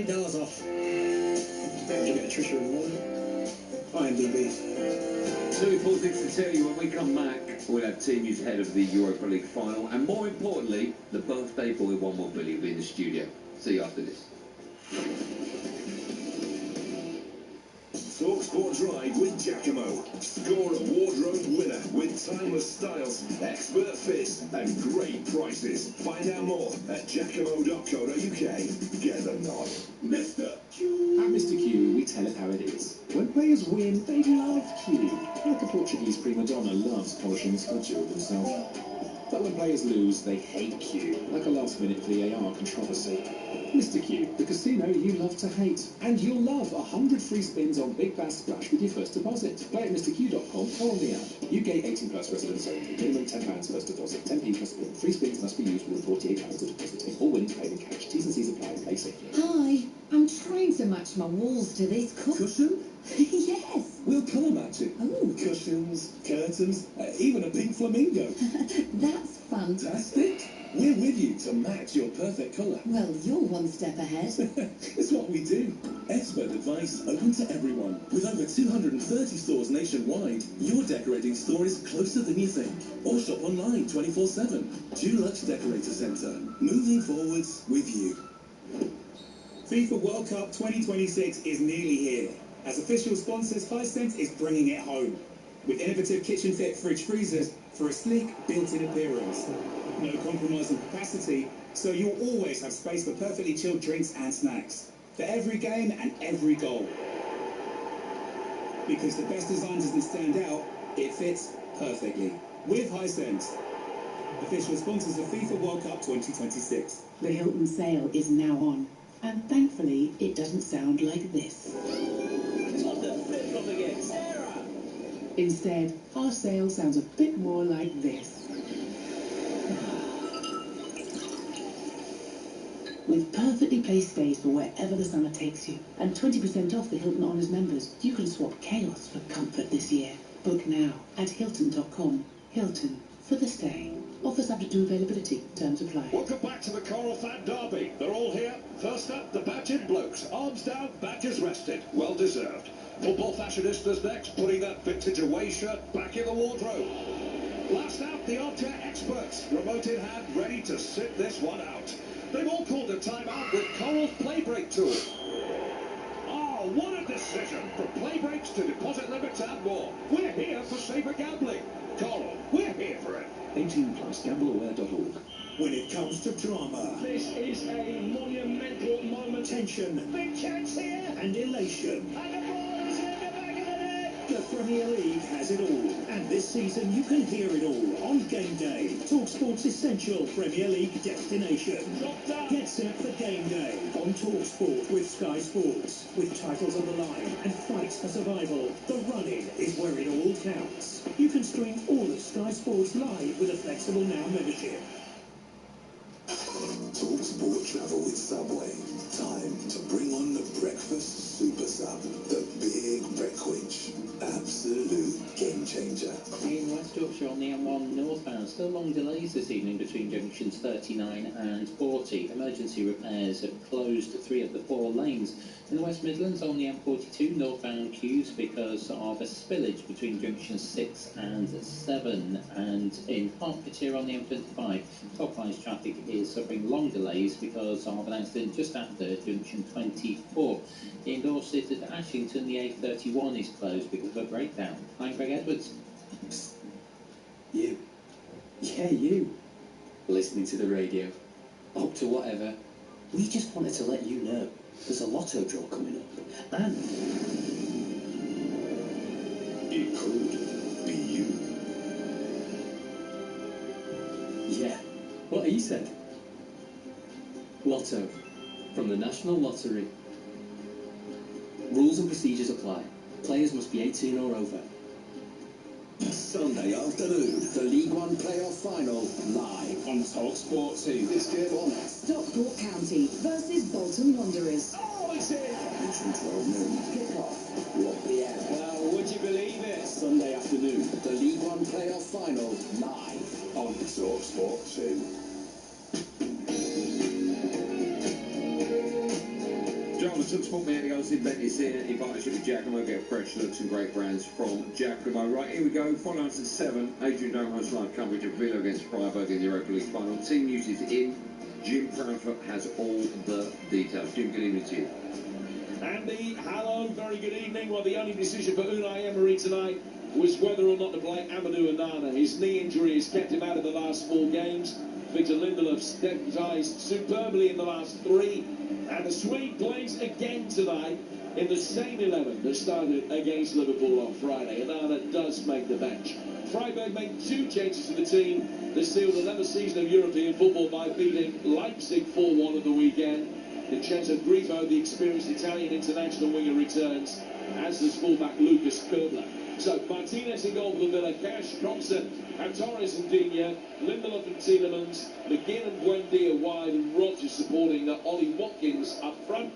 $20 off. Did you get Trisha in the morning? IMDb. So important things to tell you when we come back. We'll have team news ahead of the Europa League final, and more importantly, the birthday boy 1-1 Billy will be in the studio. See you after this. Talk Sport Drive with Giacomo. Score a wardrobe winner with timeless styles, expert fits and great prices. Find out more at giacomo.co.uk. Get the nod. Mr. Q. At Mr. Q, we tell it how it is. When players win, they love Q. Like a Portuguese prima donna loves polishing a stud jewel themselves. But when players lose, they hate Q, like a last-minute VAR controversy. Mr. Q, the casino you love to hate. And you'll love 100 free spins on Big Bass Splash with your first deposit. Play at MrQ.com or on the app. UK 18 plus residents only. Minimum £10 first deposit. 10p per spin. Free spins must be used within 48 hours of depositing. All winnings paid in cash. T's and C's apply. Play safely. Hi, I'm trying to match my walls to this Cushion? Yes. We'll colour match it. Oh. Cushions, curtains, even a pink flamingo. That's fantastic. We're with you to match your perfect colour. Well, you're one step ahead. It's what we do. Expert advice open to everyone. With over 230 stores nationwide, your decorating store is closer than you think. Or shop online 24/7. Dulux Decorator Centre. Moving forwards with you. FIFA World Cup 2026 is nearly here. As official sponsors, Hisense is bringing it home. With innovative kitchen-fit fridge freezers for a sleek, built-in appearance. No compromise on capacity, so you'll always have space for perfectly chilled drinks and snacks. For every game and every goal. Because the best design doesn't stand out, it fits perfectly. With Hisense, official sponsors of FIFA World Cup 2026. The Hilton sale is now on. And thankfully, it doesn't sound like this. What the flip up again, Sarah? Instead, our sale sounds a bit more like this. With perfectly placed stays for wherever the summer takes you, and 20% off the Hilton Honors members, you can swap chaos for comfort this year. Book now at Hilton.com. Hilton, for the stay. Offer subject to availability. Terms apply. Welcome back to the Coral Fan Derby. They're all here. First up, the badgered blokes. Arms down, badges rested. Well deserved. Football fashionistas next, putting that vintage away shirt back in the wardrobe. Last out, the armchair experts. Remote in hand, ready to sit this one out. They've all called a timeout with Coral's play break tool. Oh, what a decision. From play breaks to deposit limits and more. We're here for safer gambling. Coral, we're here for it. 18 plus, gambleaware.org. When it comes to drama, this is a monumental moment. tension, Big chance here. and elation. And the ball is in the back of the net. The Premier League has it all, and this season you can hear it all on Game Day, TalkSport's essential Premier League destination. Get set for Game Day on TalkSport with Sky Sports, with titles on the line and fights for survival. The run-in is where it all counts. You can stream all of Sky Sports live with a flexible Now membership. TalkSport travel with Subway. Time to bring on the breakfast super sub. The big breakfast. Absolute game changer. In West Yorkshire on the M1 northbound, still long delays this evening between junctions 39 and 40. Emergency repairs have closed 3 of the 4 lanes. In the West Midlands on the M42, northbound queues because of a spillage between junctions 6 and 7. And in Hertfordshire on the M25, top rise traffic is suffering long delays because of an accident just after junction 24. In Dorset at Ashington, the A31 is closed because of a breakdown. I'm Greg Edwards. You. Yeah, you. Listening to the radio. Up to whatever. We just wanted to let you know there's a lotto draw coming up. And It could be you. yeah, what he said. Lotto. From the National Lottery. Rules and procedures apply. Players must be 18 or over. Sunday afternoon, the League One playoff final, live on TalkSport 2. This game on Stockport County versus Bolton Wanderers. Oh, it's in! Between 12 noon, kick-off, 1 p.m. Well, would you believe it? Sunday afternoon, the League One playoff final, live on TalkSport 2. the Talksport Media Goes in Bentley's here in partnership with Giacomo. Get fresh looks and great brands from Giacomo. Right, here we go. Follow us at 7. Adrian Dome hosts live coverage of Villa against Freiburg in the Europa League final. Team news is in. Jim Proudfoot has all the details. Jim, good evening to you. Andy, hello, very good evening. Well, the only decision for Unai Emery tonight was whether or not to play Amadou Onana. His knee injury has kept him out of the last 4 games. Victor Lindelof's deputised superbly in the last 3. And the Swede plays again tonight in the same 11 that started against Liverpool on Friday. Onana does make the bench. Freiburg made 2 changes to the team. They sealed another season of European football by beating Leipzig 4-1 at the weekend. Vincenzo Grifo, the experienced Italian international winger, returns, as does fullback Lucas Köbler. So Martinez in goal for the Villa, Cash, Thompson, and Torres and Digne, Lindelof and Tielemans, McGinn and Buendia wide, and Rodgers supporting Ollie Watkins up front.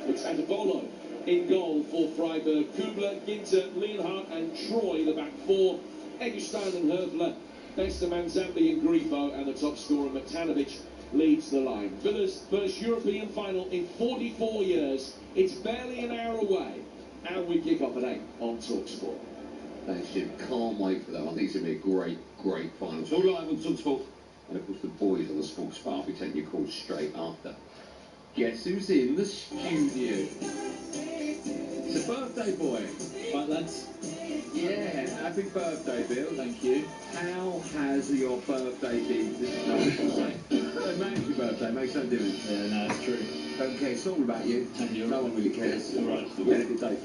It's Antipolo in goal for Freiburg, Kubler, Ginter, Leonhardt and Troy, the back 4, Eggestein and Herfler, Bester, Manzambi and Grifo, and the top scorer Matanovic leads the line. Villa's first European final in 44 years. It's barely an hour away, and we kick off at 8 on TalkSport. Thanks, Jim. Can't wait for that. I think it's going to be a great, great final. So live on TalkSport. And of course, the boys on the Sports Bar will be taking your calls straight after. Guess who's in the studio? It's a birthday boy. Right, lads. Yeah, happy birthday, Bill. Thank you. How has your birthday been this night? It makes your birthday, makes no difference. Yeah, no, it's true. Don't care, it's all about you. And you. No one really cares. All right. We had a good day.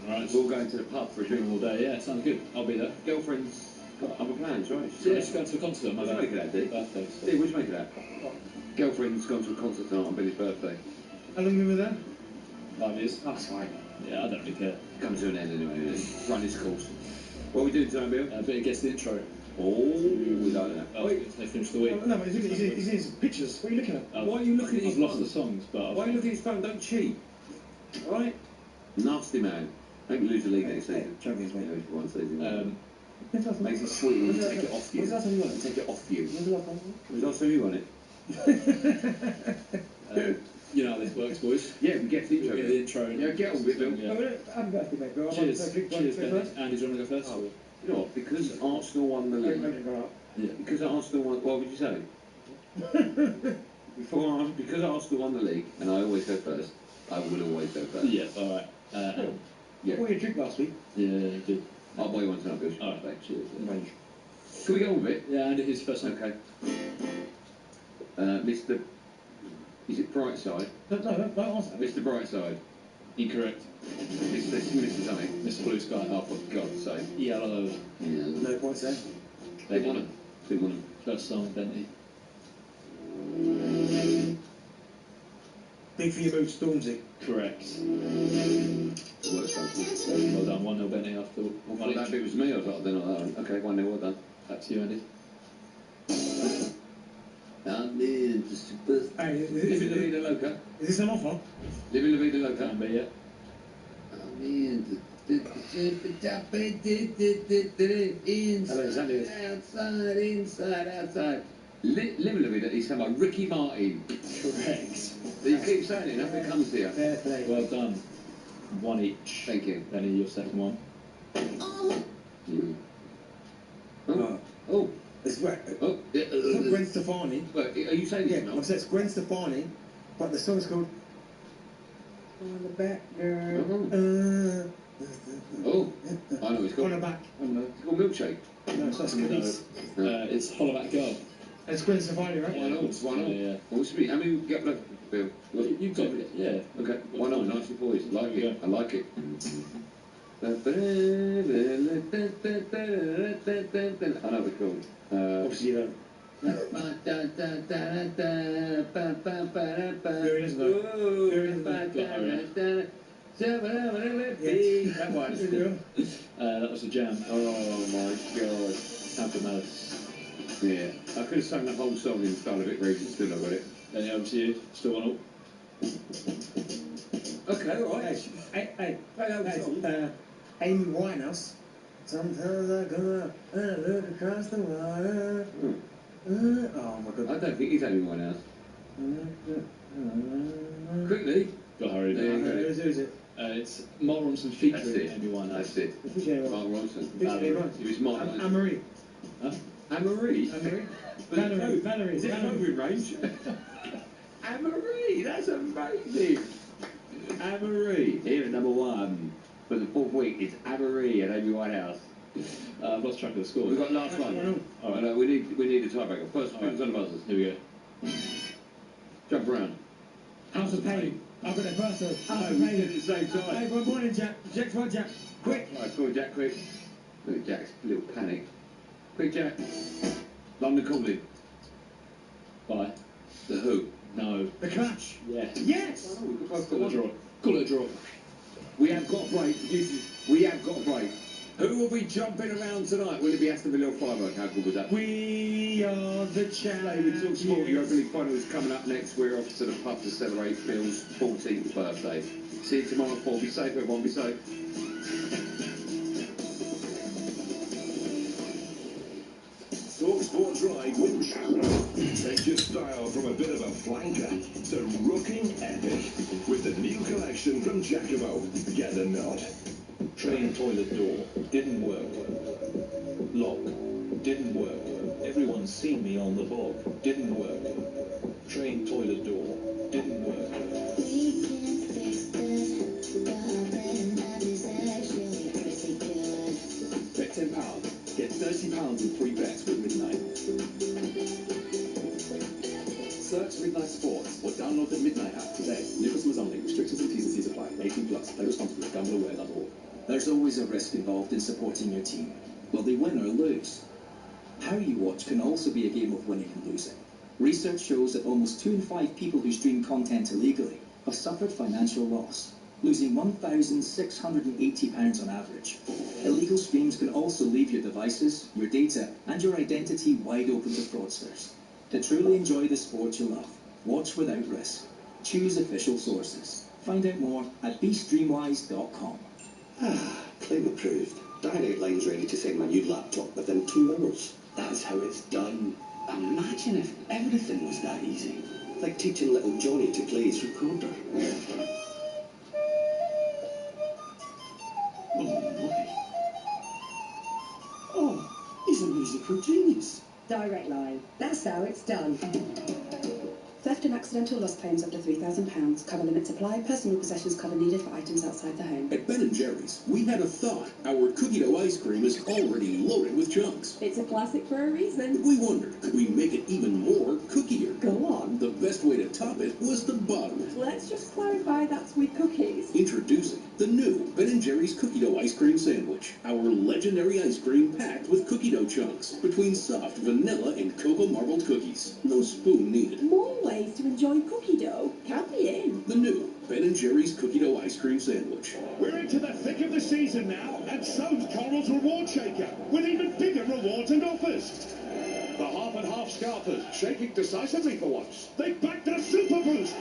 Right. We're all going to the pub for a drink. All day, yeah, sounds good. I'll be there. Girlfriend's got other plans, right? Yeah, she's going to a concert on my What do you make of that, Dee? birthday. So. Dee, what do you make of that? Girlfriend's gone to a concert tonight on Billy's birthday. How long have you been there? 5 years. That's fine. Yeah, I don't really care. Come to an end anyway, it's run its course. What are we doing tonight, Bill? But it gets the intro. Oh, we like that. Oh, they finished the week. No, but he's in his pictures. What are you looking at? Why are you looking at his I've lost phone? the songs, but Why are you looking at his phone? Don't cheat. Alright? Nasty man. Hope you lose the league next season. Champions, mate. Yeah, if you want season. When's the last time- Makes it sweet when you when's the- take it off you. When's the last time you won it? Take it off you. When's the last time? Was the last time you won it? you know how this works, boys. Yeah, we get the intro. Get the intro. Yeah, get on with it, Bill. Yeah. Oh, happy birthday, mate, bro. Cheers. Cheers, Ben. Andy, do you want to go first? Oh, you know what? Because Arsenal won the league. Yeah. Because Arsenal won. What would you say? Because Arsenal won the league, and I always go first. I will always go first. Yeah, alright. Yeah. What you drink last week? Yeah, good. I'll buy you one tonight, Bill. Alright, Thanks. cheers. Range. Can we go on with it? Yeah, Andy, who's first one? Okay. Mr. Is it Brightside? No, don't answer. Mr. Brightside. Incorrect. Mr. something. Mr. Blue Sky. Oh, for God's sake. Yellow. Yeah. No points there. They won them. They won them. First song, Bentley. Big for your move, Stormzy. Correct. Works on. Well done. 1-0 Bentley after I one thought that each. bit was me. I was like, they're not that one. Okay, 1-0, well done. Back to you, Andy. I'm in the super. Hey, Living La Vida Loca. is this an offer? Living La Vida Loca. Can be, yeah. I'm in the inside, outside. Living La Vida, he's talking about Ricky Martin. Correct. You keep saying it, nothing comes to you. Fair play. Well done. One each. Thank you. Benny, your second one. Mm. Oh. Oh, It's Gwen. oh, yeah. It's not Gwen Stefani. Wait, are you saying Yeah, this now? I've said it's Gwen Stefani, but the song's called On the Back Girl. Oh, I know it's On called. the Back. It's called Milkshake. No, it's not No. Scalise. It's Hollaback Girl. It's Gwen Stefani, right? Why not? Why not? Yeah. What's the How many get left, Bill? You've got it, yeah. Okay, why not? Nice and boys. I like it. I like it. I know what it's called. Obviously you don't. That one. That was a jam. Oh my god. Sample Malice. Yeah. I could have sung the whole song in style a bit racist, still not got it. Benny, over to you. Still 1-0. Okay, alright. Hey, Hey, Amy Winehouse. Sometimes I go up and I look across the water. Oh my god. I don't think he's having one else. Quickly. Got hurried. There you who is it? It's Mark Ronson featuring That's it. Amy Winehouse. That's it. Who's Amy Mark Winehouse? Ronson. Who's Amy Winehouse? It was Mark. Anne-Marie. Huh? Anne-Marie. Anne-Marie. But it's Valerie. both. Valerie. Is it Valerie. both in range? Anne-Marie, that's amazing. Anne-Marie, here at number 1 for the 4th week. It's Anne-Marie and Amy Winehouse. I've lost track of the score. We've got last one. All right, we need a tiebreaker. First, fingers on the buzzers. Here we go. Jump around. House of Pain. I've got it first. House of we Pain. did it at the same time. Hey, good morning, Jack. Jack's right, Jack. Quick. Right, go on, Jack, quick. Look at Jack's little panic. Quick, Jack. London Calling. Bye. The Who. No. The Clash. Yeah. Yes. Oh, we've both got Call it a one. draw. Call it a draw. We have got a break. We have got a break. Who will be jumping around tonight? Will it be Aston Villa or Freiburg? How good was that? We are the champions. We talk sport. Europa League final is coming up next. We're off to the pub to celebrate Phil's 14th birthday. See you tomorrow at 4. Be safe, everyone. Be safe. Talk Sport Drive with take your style from a bit of a flanker to rooking epic with the new collection from Giacomo. Get the nod. Train toilet door didn't work. Lock didn't work. Everyone's seen me on the bog. Didn't work. Train toilet door didn't work. Bet £10. Get £30 in free bets with Midnight. Search Midnight Sports or download the Midnight app today. New customers only. Restrictions and T's and C's apply. 18 plus. Play responsibly. GambleAware.org. There's always a risk involved in supporting your team. Will they win or lose? How you watch can also be a game of winning and losing. Research shows that almost 2 in 5 people who stream content illegally have suffered financial loss, losing £1,680 on average. Illegal streams can also leave your devices, your data, and your identity wide open to fraudsters. To truly enjoy the sport you love, watch without risk. Choose official sources. Find out more at bestreamwise.com. Claim approved. Dial line's ready to send my new laptop within 2 hours. That's how it's done. Imagine if everything was that easy. Like teaching little Johnny to play his recorder. Oh my. Oh, he's a musical genius. Direct line. That's how it's done. Theft and accidental loss claims up to £3,000. Cover limits apply. Personal possessions cover needed for items outside the home. At Ben & Jerry's, we had a thought. Our cookie dough ice cream is already loaded with chunks. It's a classic for a reason. We wondered, could we make it even more cookier? Go on. The best way to top it was the bottom. Let's just clarify that's with cookies. Introducing the new Ben & Jerry's cookie dough ice cream sandwich. Our legendary ice cream packed with cookie dough chunks between soft vanilla and cocoa marbled cookies. No spoon needed. More ways to enjoy cookie dough. Count me in. The new Ben & Jerry's cookie dough ice cream sandwich. We're into the thick of the season now, and so's Coral's Reward Shaker, with even bigger rewards and offers. The half and half scarfers, shaking decisively for once. They backed a super boost.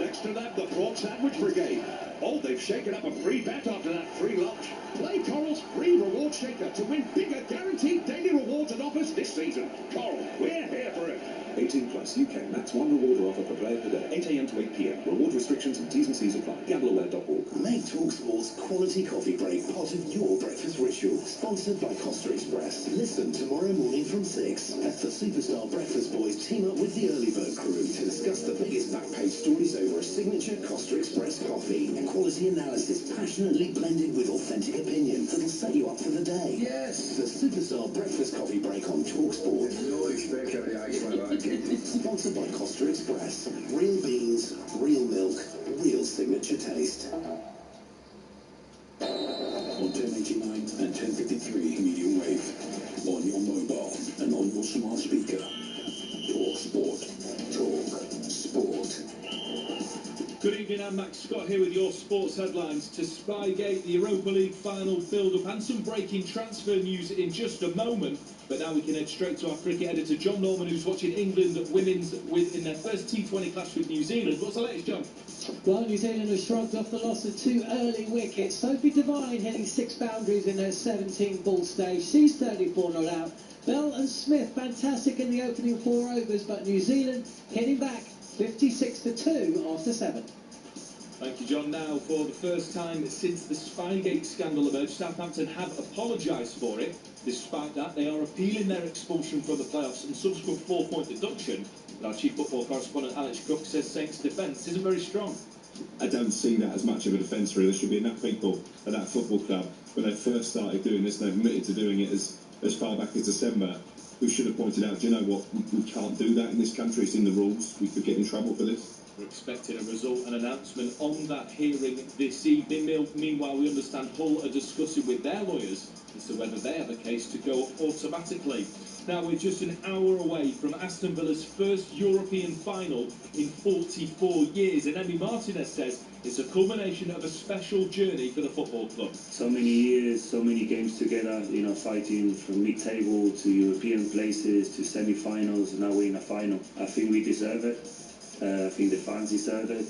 Next to that, the prawn sandwich brigade. Oh, they've shaken up a free bet after that free lunch. Play Coral's free reward shaker to win bigger guaranteed daily rewards and offers this season. Coral, we're here for it. 18 plus UK. Max one reward offer per player per day. 8 a.m. to 8 p.m. Reward restrictions and T's and C's apply. GambleAware.org. Make TalkSport's quality coffee break part of your breakfast ritual. Sponsored by Costa Express. Listen tomorrow morning from 6 as the Superstar Breakfast Boys team up with the Early Bird crew to discuss the biggest back page stories over a signature Costa Express coffee. Quality analysis passionately blended with authentic opinion that'll set you up for the day. Yes! The Superstar Breakfast Coffee Break on TalkSport. Sponsored by Costa Express. Real beans, real milk, real signature taste. On 1089 and 1053 medium wave. On your mobile and on your smart speaker. Talk Sport. Talk Sport. Good evening, I'm Max Scott here with your sports headlines. To Spygate, the Europa League final filled up, and some breaking transfer news in just a moment. But now we can head straight to our cricket editor, John Norman, who's watching England women's in their first T20 clash with New Zealand. What's the latest, John? Well, New Zealand has shrugged off the loss of 2 early wickets. Sophie Devine hitting 6 boundaries in her 17-ball stage. She's 34 not out. Bell and Smith fantastic in the opening 4 overs, but New Zealand hitting back 56 for 2 after 7. Thank you, John. Now, for the first time since the Spygate scandal emerged, Southampton have apologised for it. Despite that, they are appealing their expulsion from the playoffs and subsequent 4-point deduction. But our chief football correspondent, Alex Cook, says Saints' defence isn't very strong. I don't see that as much of a defence, really. There should be enough people at that football club, when they first started doing this, and they've admitted to doing it as far back as December, who should have pointed out, do you know what, we can't do that in this country, it's in the rules, we could get in trouble for this. We're expecting a result and announcement on that hearing this evening. Meanwhile, we understand Hull are discussing with their lawyers as to whether they have a case to go automatically. Now, we're just an hour away from Aston Villa's first European final in 44 years, and Emi Martinez says it's a culmination of a special journey for the football club. So many years, so many games together, you know, fighting from mid-table to European places to semi-finals, and now we're in a final. I think we deserve it. I think the fans deserve it.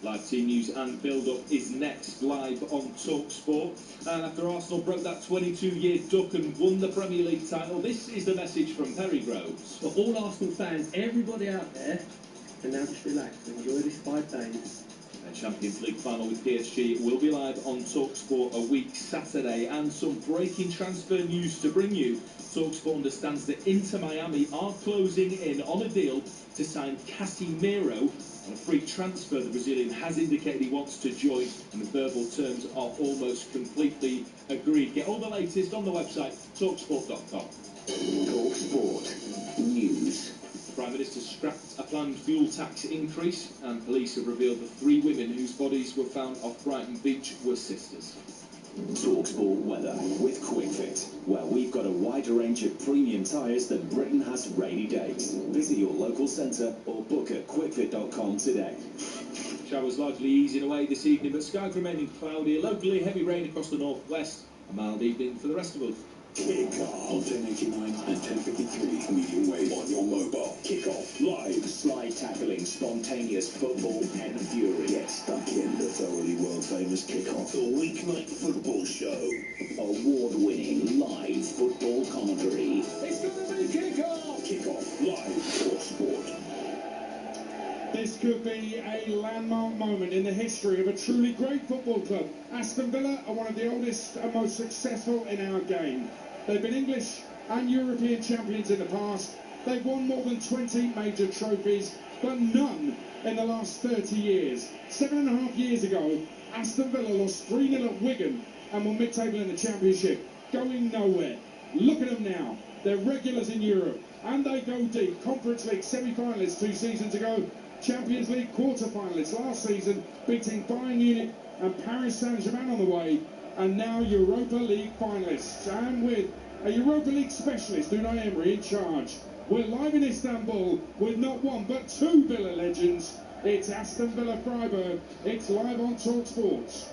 Live team news and build-up is next, live on TalkSport. And after Arsenal broke that 22-year duck and won the Premier League title, this is the message from Perry Groves. For all Arsenal fans, everybody out there, can now just relax and enjoy this 5 days. The Champions League final with PSG will be live on TalkSport a week Saturday, and some breaking transfer news to bring you. TalkSport understands that Inter Miami are closing in on a deal to sign Casemiro on a free transfer. The Brazilian has indicated he wants to join, and the verbal terms are almost completely agreed. Get all the latest on the website talksport.com. TalkSport News. The Prime Minister scrapped a planned fuel tax increase, and police have revealed the 3 women whose bodies were found off Brighton Beach were sisters. TalkSport weather with QuickFit, where we've got a wider range of premium tyres than Britain has rainy days. Visit your local centre or book at quickfit.com today. Showers largely easing away this evening, but skies remaining cloudy. Locally heavy rain across the northwest. A mild evening for the rest of us. Kick-off on 1089 and 1053 medium wave on your mobile. Kick-off live. Slide tackling, spontaneous football and fury. Get stuck in the thoroughly world-famous Kick-off, the weeknight football show. Award-winning live football commentary. It's gonna be Kick-off! Kick-off live for sport. This could be a landmark moment in the history of a truly great football club. Aston Villa are one of the oldest and most successful in our game. They've been English and European champions in the past. They've won more than 20 major trophies, but none in the last 30 years. 7.5 years ago, Aston Villa lost 3-0 at Wigan and were mid-table in the Championship, going nowhere. Look at them now. They're regulars in Europe, and they go deep. Conference League semi-finalists 2 seasons ago. Champions League quarter-finalists last season, beating Bayern Munich and Paris Saint-Germain on the way, and now Europa League finalists, and with a Europa League specialist, Unai Emery, in charge. We're live in Istanbul with not one but 2 Villa legends. It's Aston Villa Freiburg. It's live on TalkSport.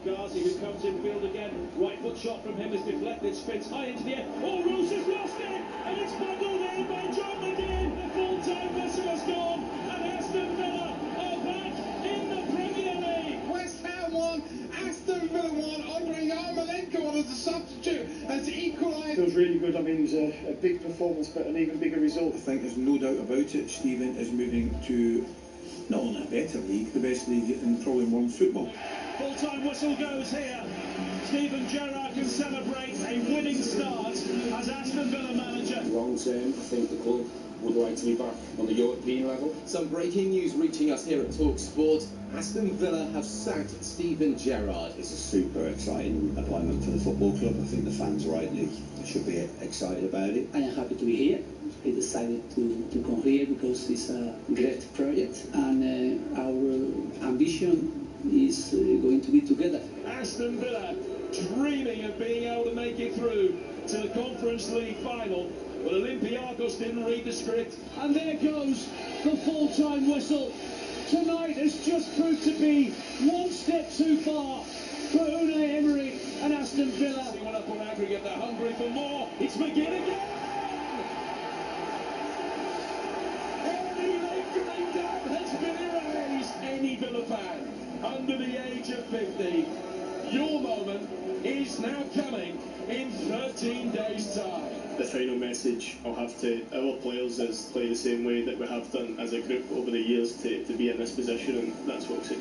Ghazi, who comes in field again. Right foot shot from him is deflected, spins high into the air. Oh, Roos has lost it, and it's bundled in by John McGinn. The full-time whistle has gone, and Aston Villa are back in the Premier League. West Ham won, Aston Villa won. Andre Yarmolenko on as a substitute has equalised. Feels really good. I mean, it was a big performance, but an even bigger result. I think there's no doubt about it. Stephen is moving to not only a better league, the best league in probably world football. Full-time whistle goes here. Steven Gerrard can celebrate a winning start as Aston Villa manager. Long term, I think the club would like to be back on the European level. Some breaking news reaching us here at TalkSport. Aston Villa have sacked Steven Gerrard. It's a super exciting appointment for the football club. I think the fans rightly should be excited about it. I am happy to be here. We decided to come here because it's a great project, and our ambition is going to be together. Aston Villa dreaming of being able to make it through to the Conference League final, but Olympiacos didn't read the script. And there goes the full-time whistle. Tonight has just proved to be one step too far for Unai Emery and Aston Villa. See what up on aggregate, they're hungry for more. It's McGinn again! Every late green dab has been erased. Any Villa fan under the age of 50, your moment is now coming in 13 days' time. the final message I'll have to our players is play the same way that we have done as a group over the years to be in this position, and that's what we'll see.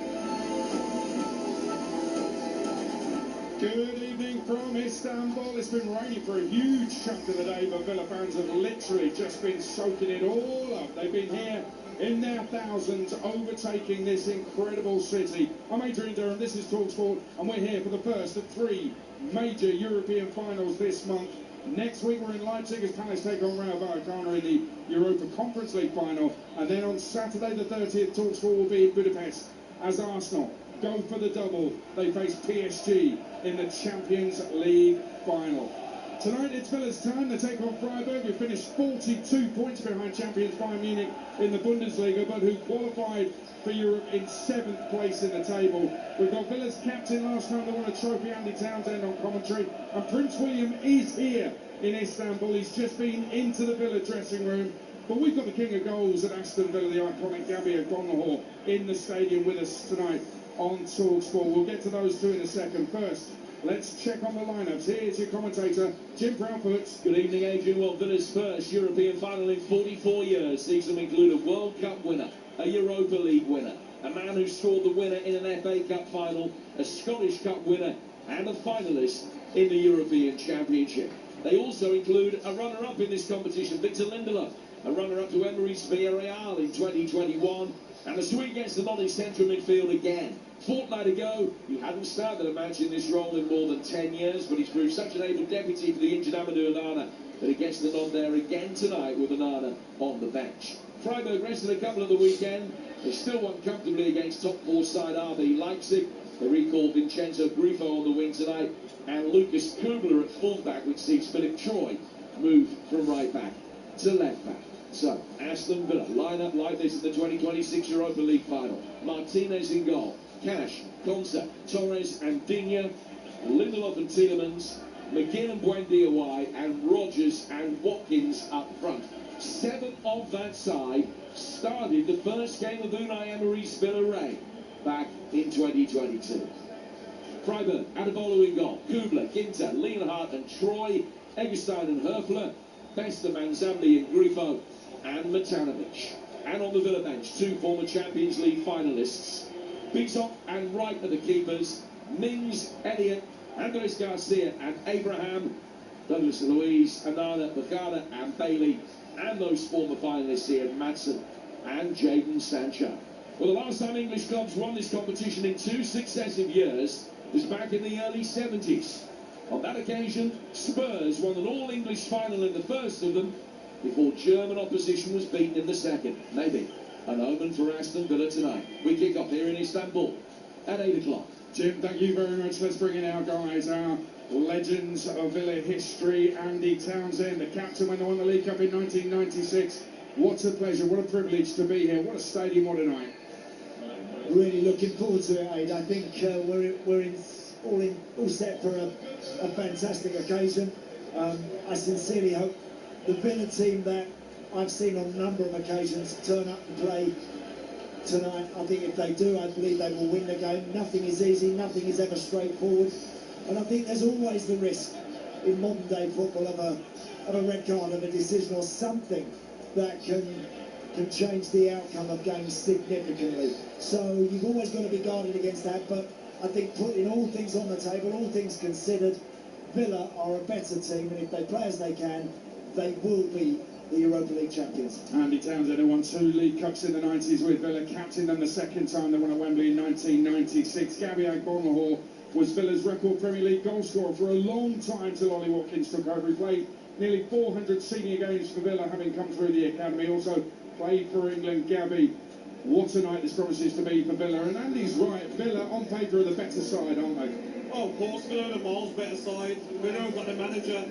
Good evening from Istanbul. It's been raining for a huge chunk of the day, but Villa fans have literally just been soaking it all up. They've been here in their thousands, overtaking this incredible city. I'm Adrian Durham, this is TalkSport, and we're here for the first of 3 major European finals this month. Next week we're in Leipzig as Palace take on Rayo Vallecano in the Europa Conference League final, and then on Saturday the 30th, TalkSport will be in Budapest as Arsenal go for the double. They face PSG in the Champions League final. Tonight it's Villa's turn. They take on Freiburg, who finished 42 points behind champions Bayern Munich in the Bundesliga, but who qualified for Europe in 7th place in the table. We've got Villa's captain last time they won a trophy, Andy Townsend, on commentary, and Prince William is here in Istanbul. He's just been into the Villa dressing room. But we've got the king of goals at Aston Villa, the iconic Gabby Agbonlahor, in the stadium with us tonight on TalkSport. We'll get to those two in a second. First, let's check on the lineups. Here's your commentator, Jim Proudfoot. Good evening, Adrian. Well, Villa's first European final in 44 years sees them include a World Cup winner, a Europa League winner, a man who scored the winner in an FA Cup final, a Scottish Cup winner, and a finalist in the European Championship. They also include a runner-up in this competition, Victor Lindelof, a runner-up to Emery's Villarreal in 2021, and a swing against the Molly central midfield again. Fortnight ago, he hadn't started a match in this role in more than 10 years, but he's proved such an able deputy for the injured Amadou Onana that he gets the nod there again tonight with Onana on the bench. Freiburg rested a couple of the weekend. They still won comfortably against top 4 side RB Leipzig. They recalled Vincenzo Grifo on the wing tonight, and Lucas Kubler at fullback, which sees Philip Troy move from right back to left back. So, Aston Villa line up like this in the 2026 Europa League final. Martinez in goal, Cash, Konsa, Torres and Digne, Lindelof and Tielemans, McGinn and Buendia wide, and Rodgers and Watkins up front. 7 of that side started the first game of Unai Emery's Villarreal back in 2022. Freiburg, Adebolo in goal, Kubler, Ginter, Lienhardt and Troy, Eggestein and Herfler, Bester, Manzambi and Grifo, and Matanovic. And on the Villa bench, 2 former Champions League finalists. Bisop and Wright are the keepers. Mings, Elliott, Andres Garcia and Abraham. Douglas Luiz, Anana, Bagada and Bailey. And those former finalists here, Madsen and Jadon Sancho. Well, the last time English clubs won this competition in 2 successive years was back in the early 70s. On that occasion, Spurs won an all-English final in the first of them before German opposition was beaten in the second. Maybe an omen for Aston Villa tonight. We kick off here in Istanbul at 8 o'clock. Jim, thank you very much. Let's bring in our guys, our legends of Villa history. Andy Townsend, the captain when they won the League Cup in 1996. What a pleasure, what a privilege to be here. What a stadium, what a night. Really looking forward to it, Aid. I think we're all set for a fantastic occasion. I sincerely hope the Villa team that I've seen on a number of occasions turn up and play tonight. I think if they do, I believe they will win the game. Nothing is easy, nothing is ever straightforward, and I think there's always the risk in modern day football of a red card, of a decision or something that can change the outcome of games significantly. So you've always got to be guarded against that, but I think putting all things on the table, all things considered, Villa are a better team, and if they play as they can, they will be the Europa League champions. Andy Townsend, who won 2 League Cups in the 90s with Villa, captained them the second time they won at Wembley in 1996. Gabby Agbonlahor was Villa's record Premier League goal scorer for a long time till Ollie Watkins took over. He played nearly 400 senior games for Villa, having come through the academy. Also played for England. Gabby, what a night this promises to be for Villa. And Andy's right, Villa on paper are the better side, aren't they? Oh, of course, Villa are the miles better side. Villa have got the manager.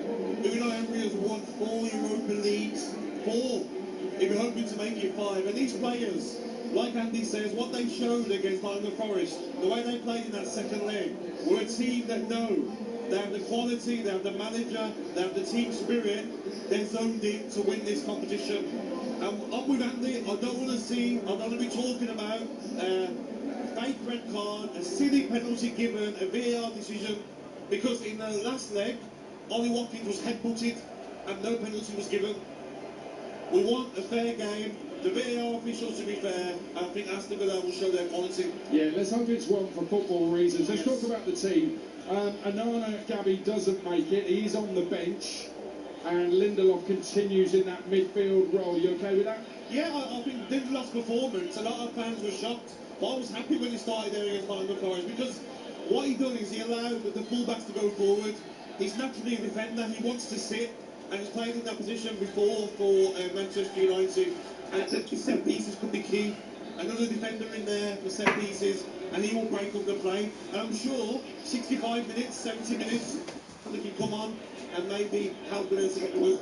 Unai Emery has won 4 Europa Leagues, 4, if you're hoping to make it 5. And these players, like Andy says, what they showed against Nottingham Forest, the way they played in that second leg, were a team that know they have the quality, they have the manager, they have the team spirit, they're zoned in to win this competition. And I'm with Andy, I don't want to be talking about fake red card, a silly penalty given, a VAR decision, because in the last leg, Ollie Watkins was headbutted, and no penalty was given. We want a fair game, the VAR officials to be fair, and I think Aston Villa will show their quality. Yeah, let's hope it's one for football reasons. Let's talk about the team. Anana Gabby doesn't make it. He's on the bench. And Lindelof continues in that midfield role. You okay with that? Yeah, I think Lindelof's performance, a lot of fans were shocked, but I was happy when he started there against Nottingham Forest, because what he done is he allowed the fullbacks to go forward. He's naturally a defender, he wants to sit, and he's played in that position before for Manchester United, and set pieces could be key. Another defender in there for set pieces, and he will break up the play. And I'm sure 65 minutes, 70 minutes, he can come on and maybe help Villa to get the win.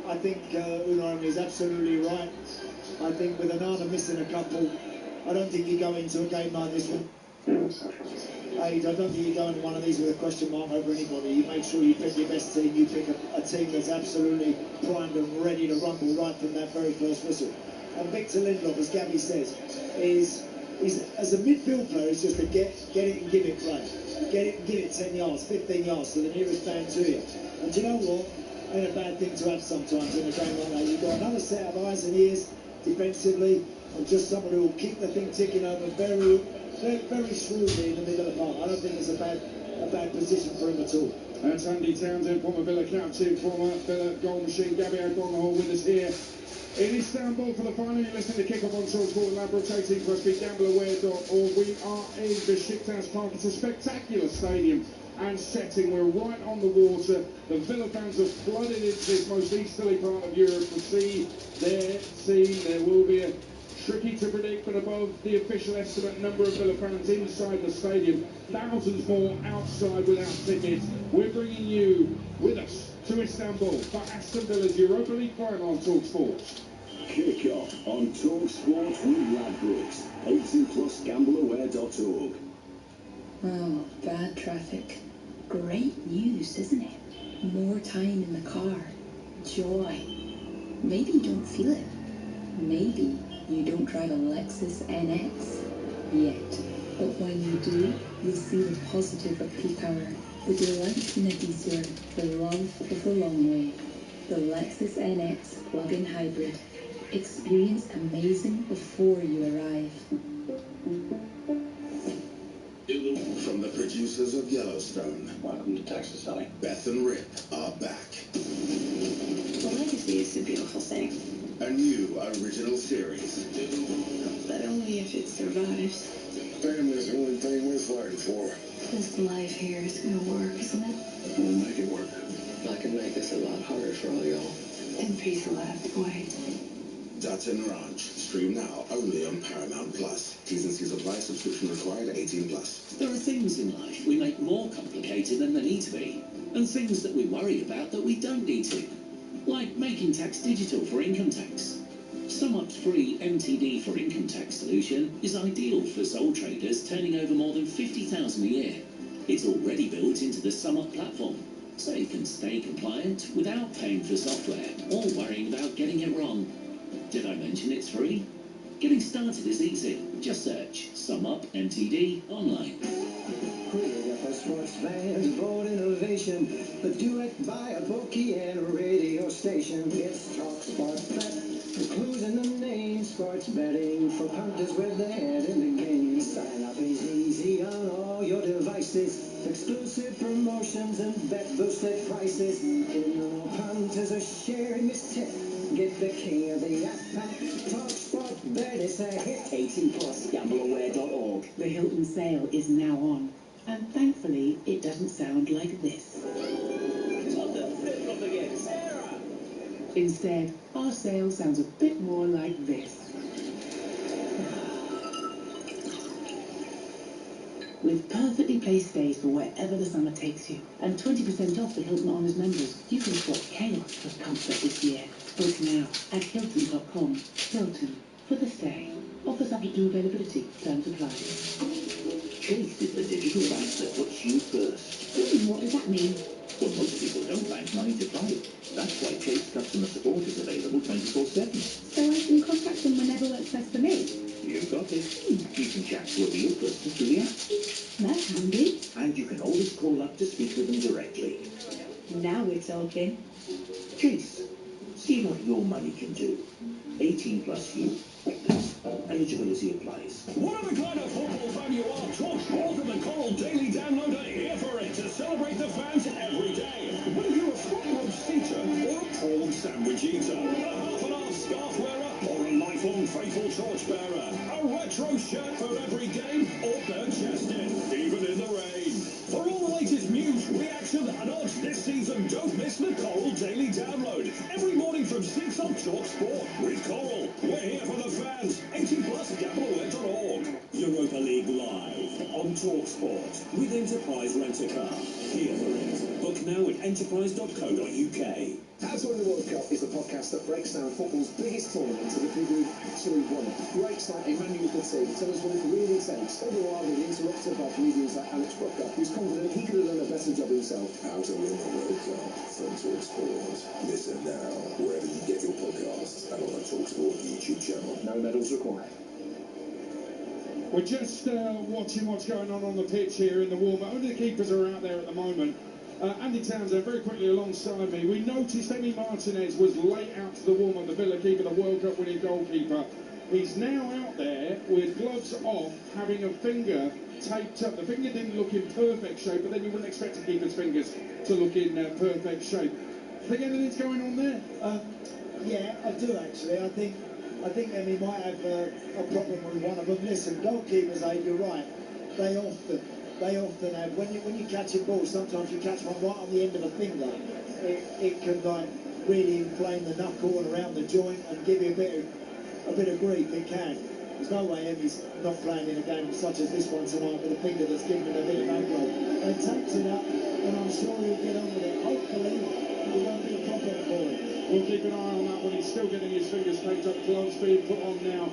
I think Unai is absolutely right. I think with Anana missing a couple, I don't think you go into a game like this with I don't think you go into one of these with a question mark over anybody. You make sure you pick your best team. You pick a team that's absolutely primed and ready to rumble right from that very first whistle. And Victor Lindelof, as Gabby says, is as a midfield player, is just to get it and give it play. Get it and give it 10 yards, 15 yards to the nearest man to you. And do you know what? Ain't a bad thing to have sometimes in a game like that. You've got another set of eyes and ears defensively, and just someone who will keep the thing ticking over very shrewdly in the middle of the park. I don't think it's a bad position for him at all. That's Andy Townsend, former Villa captain, former Villa goal machine. Gabby O'Connell with us here in Istanbul for the final. You're listening to Kick-Off on Talksport Lab, rotating for gambleaware.org. We are in Besiktas Park. It's a spectacular stadium and setting. We're right on the water. The Villa fans have flooded into this most easterly part of Europe to see their team. There will be a tricky to predict, but above the official estimate number of Villa fans inside the stadium, thousands more outside without tickets. We're bringing you with us to Istanbul for Aston Villa's Europa League final on TalkSport. Kick off on TalkSport with Ladbrokes. 18+ gambleaware.org. Oh, bad traffic. Great news, isn't it? More time in the car. Joy. Maybe you don't feel it. Maybe you don't drive a Lexus NX yet. But when you do, you'll see the positive of peak hour. The delight in a diesel, the love of the long way. The Lexus NX plug-in hybrid. Experience amazing before you arrive. From the producers of Yellowstone. Welcome to Texas, honey. Beth and Rip are back. The legacy is a beautiful thing. A new original series. But only if it survives. Family's the only thing we're fighting for. This life here is gonna work, isn't it? We'll make it work. I can make this a lot harder for all y'all. In peace will have to wait. Dutton Ranch. Stream now only on Paramount Plus. T's and C's apply. Subscription required. 18+. There are things in life we make more complicated than they need to be, and things that we worry about that we don't need to, like making tax digital for income tax. SumUp's free MTD for income tax solution is ideal for sole traders turning over more than $50,000 a year. It's already built into the SumUp platform, so you can stay compliant without paying for software or worrying about getting it wrong. Did I mention it's free? Getting started is easy. Just search SumUp MTD online. Create a sports fan, bold innovation, but do it by a bookie and a radio station. It's Talk Sports Bet, clues in the name. Sports betting for punters with their head in the game. Sign up is easy on all your devices. Exclusive promotions and bet boosted prices. And all punters are sharing this tip. Get the king of the app pack. Talk Sports Bet is a hit. 18+, gambleaware.org. The Hilton sale is now on. And thankfully, it doesn't sound like this. Instead, our sale sounds a bit more like this. With perfectly placed stays for wherever the summer takes you, and 20% off for Hilton Honors members, you can swap chaos for comfort this year. Book now at Hilton.com. Hilton, for the stay. Offer subject to availability. Terms apply. Chase is the digital bank that puts you first. What does that mean? Well, most people don't bank 9 to 5. That's why Chase customer support is available 24/7. So I can contact them whenever works best for me? You've got it. You can chat to a real person through the call up to speak with them directly. Now we're talking. Chase, see what your money can do. 18 plus you. Eligibility applies. Whatever kind of football fan you are, Talk Sport and the Coral Daily Download are here for it to celebrate the fans every day. Whether you're a front row seater or a prawn sandwich eater, a half-and-half scarf wearer or a lifelong faithful torchbearer, a retro shirt for every game or bare-chested, even in the rain. For all the latest news, reaction and odds this season, don't miss the Coral Daily Download. Every morning from 6 on Talk Sport with Coral. We're here for the fans. 18 plus gambleaware.org. Europa League live on Talk Sport with Enterprise Rent-A-Car. Here for it. Book now at enterprise.co.uk. How to Win the World Cup is the podcast that breaks down football's biggest tournament to the people who actually won it. Greats like Emmanuel Petit tell us what it really takes. All the while being interrupted by comedians like Alex Brooker, who's confident he could have done a better job himself. How to Win the World Cup from Talk Sport. Listen now wherever you get your podcasts and on the Talk Sport YouTube channel. No medals required. We're just watching what's going on the pitch here in the warm-up. Only the keepers are out there at the moment. Andy Townsend very quickly alongside me. We noticed Emi Martinez was late out to the warm-up, the Villa keeper, the World Cup winning goalkeeper. He's now out there with gloves off, having a finger taped up. The finger didn't look in perfect shape, but then you wouldn't expect a keeper's fingers to look in perfect shape. Think anything's going on there? Yeah, I do actually. I think Emmy might have a problem with one of them. Listen, goalkeepers, you're right. They often have. When you catch a ball, sometimes you catch one right on the end of a finger. It can really inflame the knuckle and around the joint and give you a bit of grief. It can. There's no way Emmy's not playing in a game such as this one tonight with a finger that's giving him a bit of aggro. He takes it up, and I'm sure he'll get on with it. Hopefully, it won't be a problem for him. We'll keep an eye on that one. He's still getting his fingers taped up. Gloves being put on now,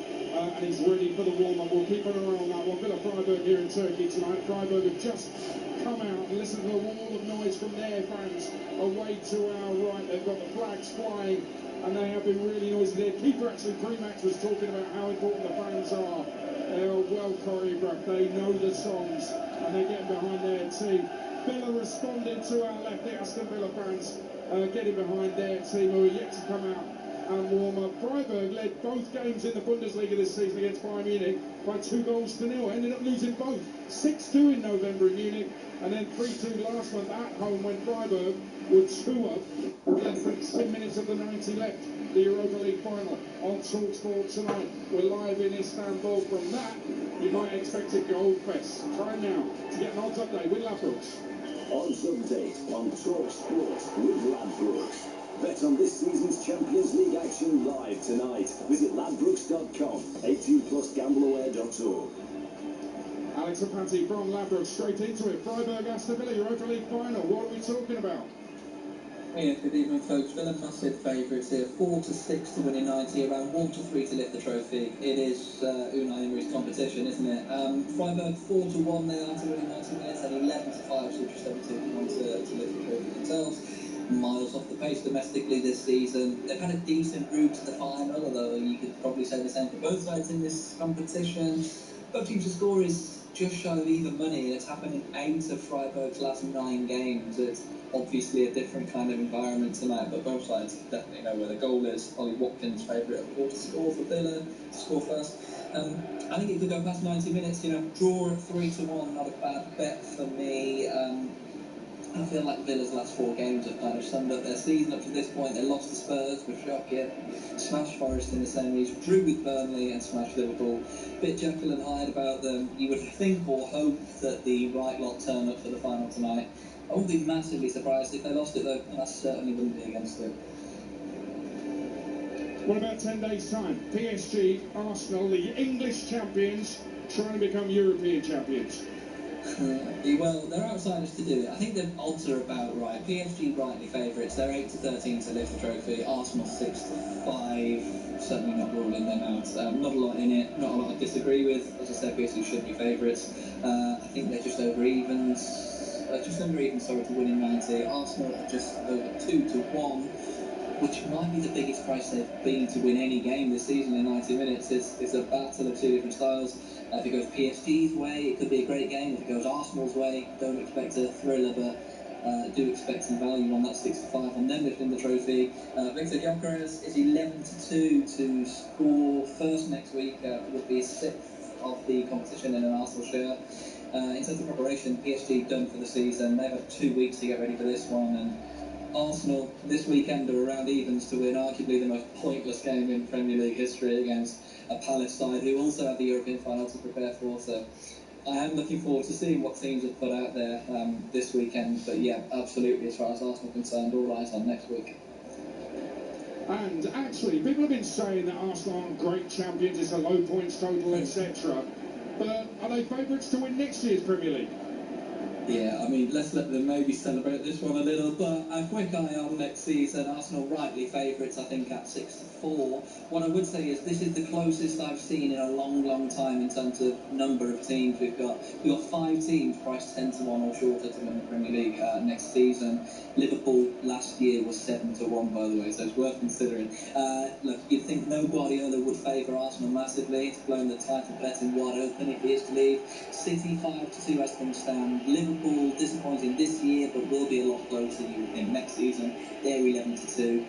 and he's ready for the warm-up. We'll keep an eye on that one. Villa Freiburg here in Turkey tonight. Freiburg have just come out and listen to the wall of noise from their fans away to our right. They've got the flags flying, and they have been really noisy. Their keeper, actually, pre-match, was talking about how important the fans are. They're well choreographed. They know the songs, and they're getting behind their team. Villa responding to our left, the Aston Villa fans getting behind their team who are yet to come out and warm up. Freiburg led both games in the Bundesliga this season against Bayern Munich by 2-0. Ended up losing both. 6-2 in November in Munich, and then 3-2 last month at home when Freiburg were 2 up. Less than 10 minutes of the 90 left. The Europa League final on TalkSport tonight. We're live in Istanbul. From that, you might expect a goal fest. Time now to get an odds update with Ladbrokes. Odds update on Talk Sport with Ladbrokes. Bet on this season's Champions League action live tonight. Visit ladbrokes.com. 18 plus gambleaware.org. Alex Apati from Ladbrokes, straight into it. Freiburg, Aston Villa, Europa League final. What are we talking about? Yeah, good evening, folks. Villa massive favourites here, 4-6 to win in 90, around 1-3 to lift the trophy. It is Unai Emery's competition, isn't it? Freiburg 4-1 now to win in 90 minutes, and 11-5 to just over 2-1 to lift the trophy themselves. Miles off the pace domestically this season. They've had a decent route to the final, although you could probably say the same for both sides in this competition. Both teams to score is just shy of even money. It's happened in 8 of Freiburg's last 9 games. It's obviously a different kind of environment tonight, but both sides definitely know where the goal is. Ollie Watkins' favourite of all to score for Villa, to score first. I think it could go past 90 minutes, draw at 3-1, not a bad bet for me. I feel like Villa's last 4 games have kind of summed up their season up to this point. They lost to Spurs with shocking, smashed Forest in the semis, drew with Burnley and smashed Liverpool. Bit Jekyll and Hyde about them. You would think or hope that the right lot turn up for the final tonight. I wouldn't be massively surprised if they lost it though, and I certainly wouldn't be against it. What about 10 days' time? PSG, Arsenal, the English champions, trying to become European champions. Well, they're outsiders to do it. I think the odds are about right. PSG rightly favourites. They're 8-13 to lift the trophy. Arsenal 6-5. Certainly not ruling them out. Not a lot in it. Not a lot I disagree with. As I said, PSG should be favourites. I think they're just over evens. To win in 90. Arsenal are just over 2-1. Which might be the biggest price they've been to win any game this season in 90 minutes. It's a battle of 2 different styles. If it goes PSG's way, it could be a great game. If it goes Arsenal's way, don't expect a thriller, but do expect some value on that 6-5 on them lifting the trophy. Victor Gyökeres is 11-2 to score first next week. Would be 6th of the competition in an Arsenal shirt. In terms of preparation, PSG done for the season. They've had 2 weeks to get ready for this one, and Arsenal this weekend are around evens to win arguably the most pointless game in Premier League history against a Palace side who also have the European final to prepare for. So I am looking forward to seeing what teams have put out there this weekend. But yeah, absolutely, as far as Arsenal are concerned, all eyes on next week. And actually, people have been saying that Arsenal aren't great champions, it's a low points total, etc. But are they favourites to win next year's Premier League? Yeah, I mean, let's let them maybe celebrate this one a little, but a quick eye on next season. Arsenal rightly favourites, I think, at 6-4. What I would say is this is the closest I've seen in a long, long time in terms of number of teams. We've got 5 teams priced 10-1 or shorter to win the Premier League next season. Liverpool last year was 7-1, by the way, so it's worth considering. Look, you'd think no Guardiola would favour Arsenal massively. It's blown the title betting wide open if he is to leave. City 5-2 as things stand. Liverpool disappointing this year, but will be a lot closer, you would think, next season. They're 11-2.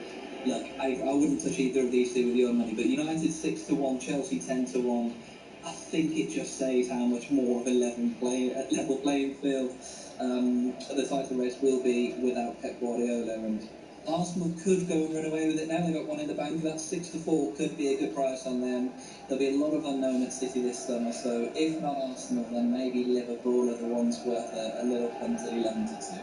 Look, I wouldn't touch either of these two with your money, but United 6-1, Chelsea 10-1. I think it just says how much more of a level playing field the title race will be without Pep Guardiola. And Arsenal could go and run away with it now. They've got one in the bank. That 6-4 could be a good price on them. There'll be a lot of unknown at City this summer, so if not Arsenal, then maybe Liverpool are the ones worth a little punt at 11-2.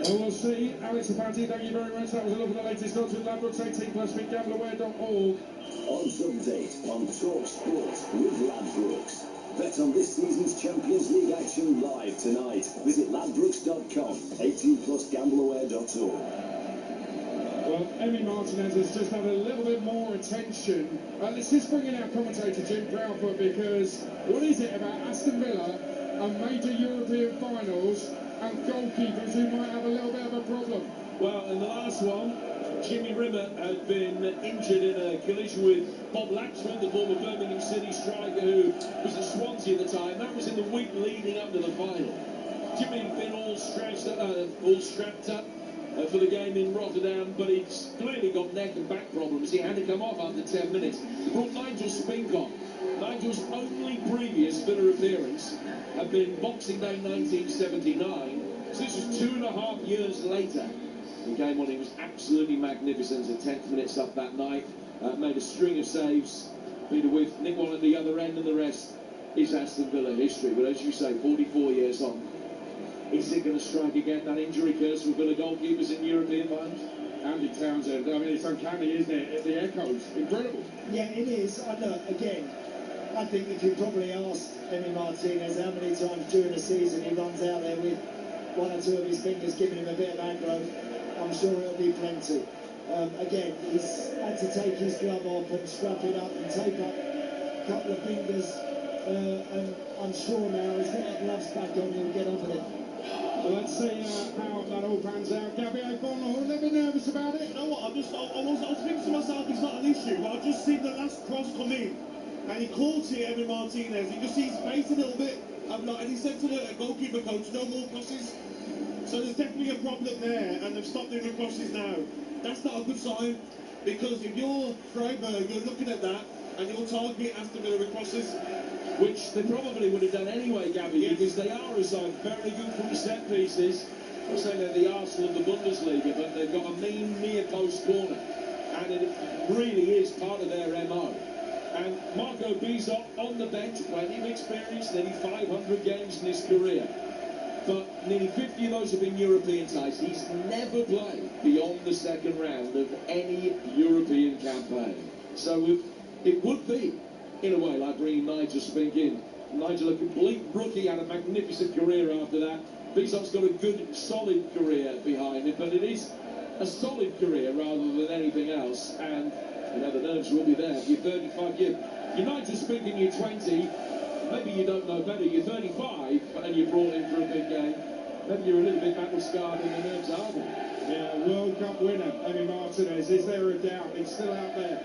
Well, we'll see. Alex Apati, thank you very much. That was a look at the latest odds with Ladbrokes 18+ with gambleaware.org. Odds update on Talk Sport with Ladbrokes. Bet on this season's Champions League action live tonight. Visit ladbrokes.com. 18+ gambleaware.org. Well, Emi Martinez has just had a little bit more attention. Let's just bring in our commentator, Jim Proudfoot, because what is it about Aston Villa and major European finals and goalkeepers who might have a little bit of a problem? Well, in the last one, Jimmy Rimmer had been injured in a collision with Bob Laxman, the former Birmingham City striker who was at Swansea at the time. That was in the week leading up to the final. Jimmy had been all strapped up for the game in Rotterdam, but he's clearly got neck and back problems. He had to come off after 10 minutes. He brought Nigel Spink on. Nigel's only previous Villa appearance had been Boxing Day 1979, so this was 2.5 years later. He came on, he was absolutely magnificent at 10th minutes up that night, made a string of saves, Peter, with Nick Wall at the other end, and the rest is Aston Villa history. But as you say, 44 years on, is it going to strike again, that injury curse with Villa goalkeepers in European finals? Andy Townsend, I mean, it's uncanny, isn't it? The echoes, incredible. Yeah, it is. I know, again, I think if you probably asked Emi Martinez how many times during the season he runs out there with 1 or 2 of his fingers giving him a bit of aggro, I'm sure it'll be plenty. Again, he's had to take his glove off and strap it up and tape up a couple of fingers, and I'm sure now he's got the gloves back on, he'll get on with it. Well, let's see how that all pans out. Gabby O'Connell, a little bit nervous about it? You know what, I was thinking to myself, it's not an issue, but I've just seen the last cross come in, and he caught it, Emi Martinez. You just see his face a little bit, and he said to the goalkeeper coach, no more crosses. So there's definitely a problem there, and they've stopped doing the crosses now. That's not a good sign, because if you're Freiburg, you're looking at that, and you're targeting Aston Villa with crosses. Which they probably would have done anyway, Gabby, yes, because they are a side very good from set pieces. I'm saying they're the Arsenal of the Bundesliga, but they've got a mean near-post corner, and it really is part of their MO. And Marco Bizot on the bench, plenty of experience, nearly 500 games in his career. But nearly 50 of those have been European ties. He's never played beyond the second round of any European campaign. So it would be, in a way, like bringing Nigel Spink in. Nigel, a complete rookie, had a magnificent career after that. Bizot's got a good, solid career behind him, but it is a solid career rather than anything else. And, you know, the nerves will be there. If you're 35, you're Nigel Spink and you're 20, maybe you don't know better. You're 35 and you're brought in for a big game. Maybe you're a little bit battle scarred and the nerves are there. Yeah, World Cup winner, Emi Martinez. Is there a doubt? It's still out there.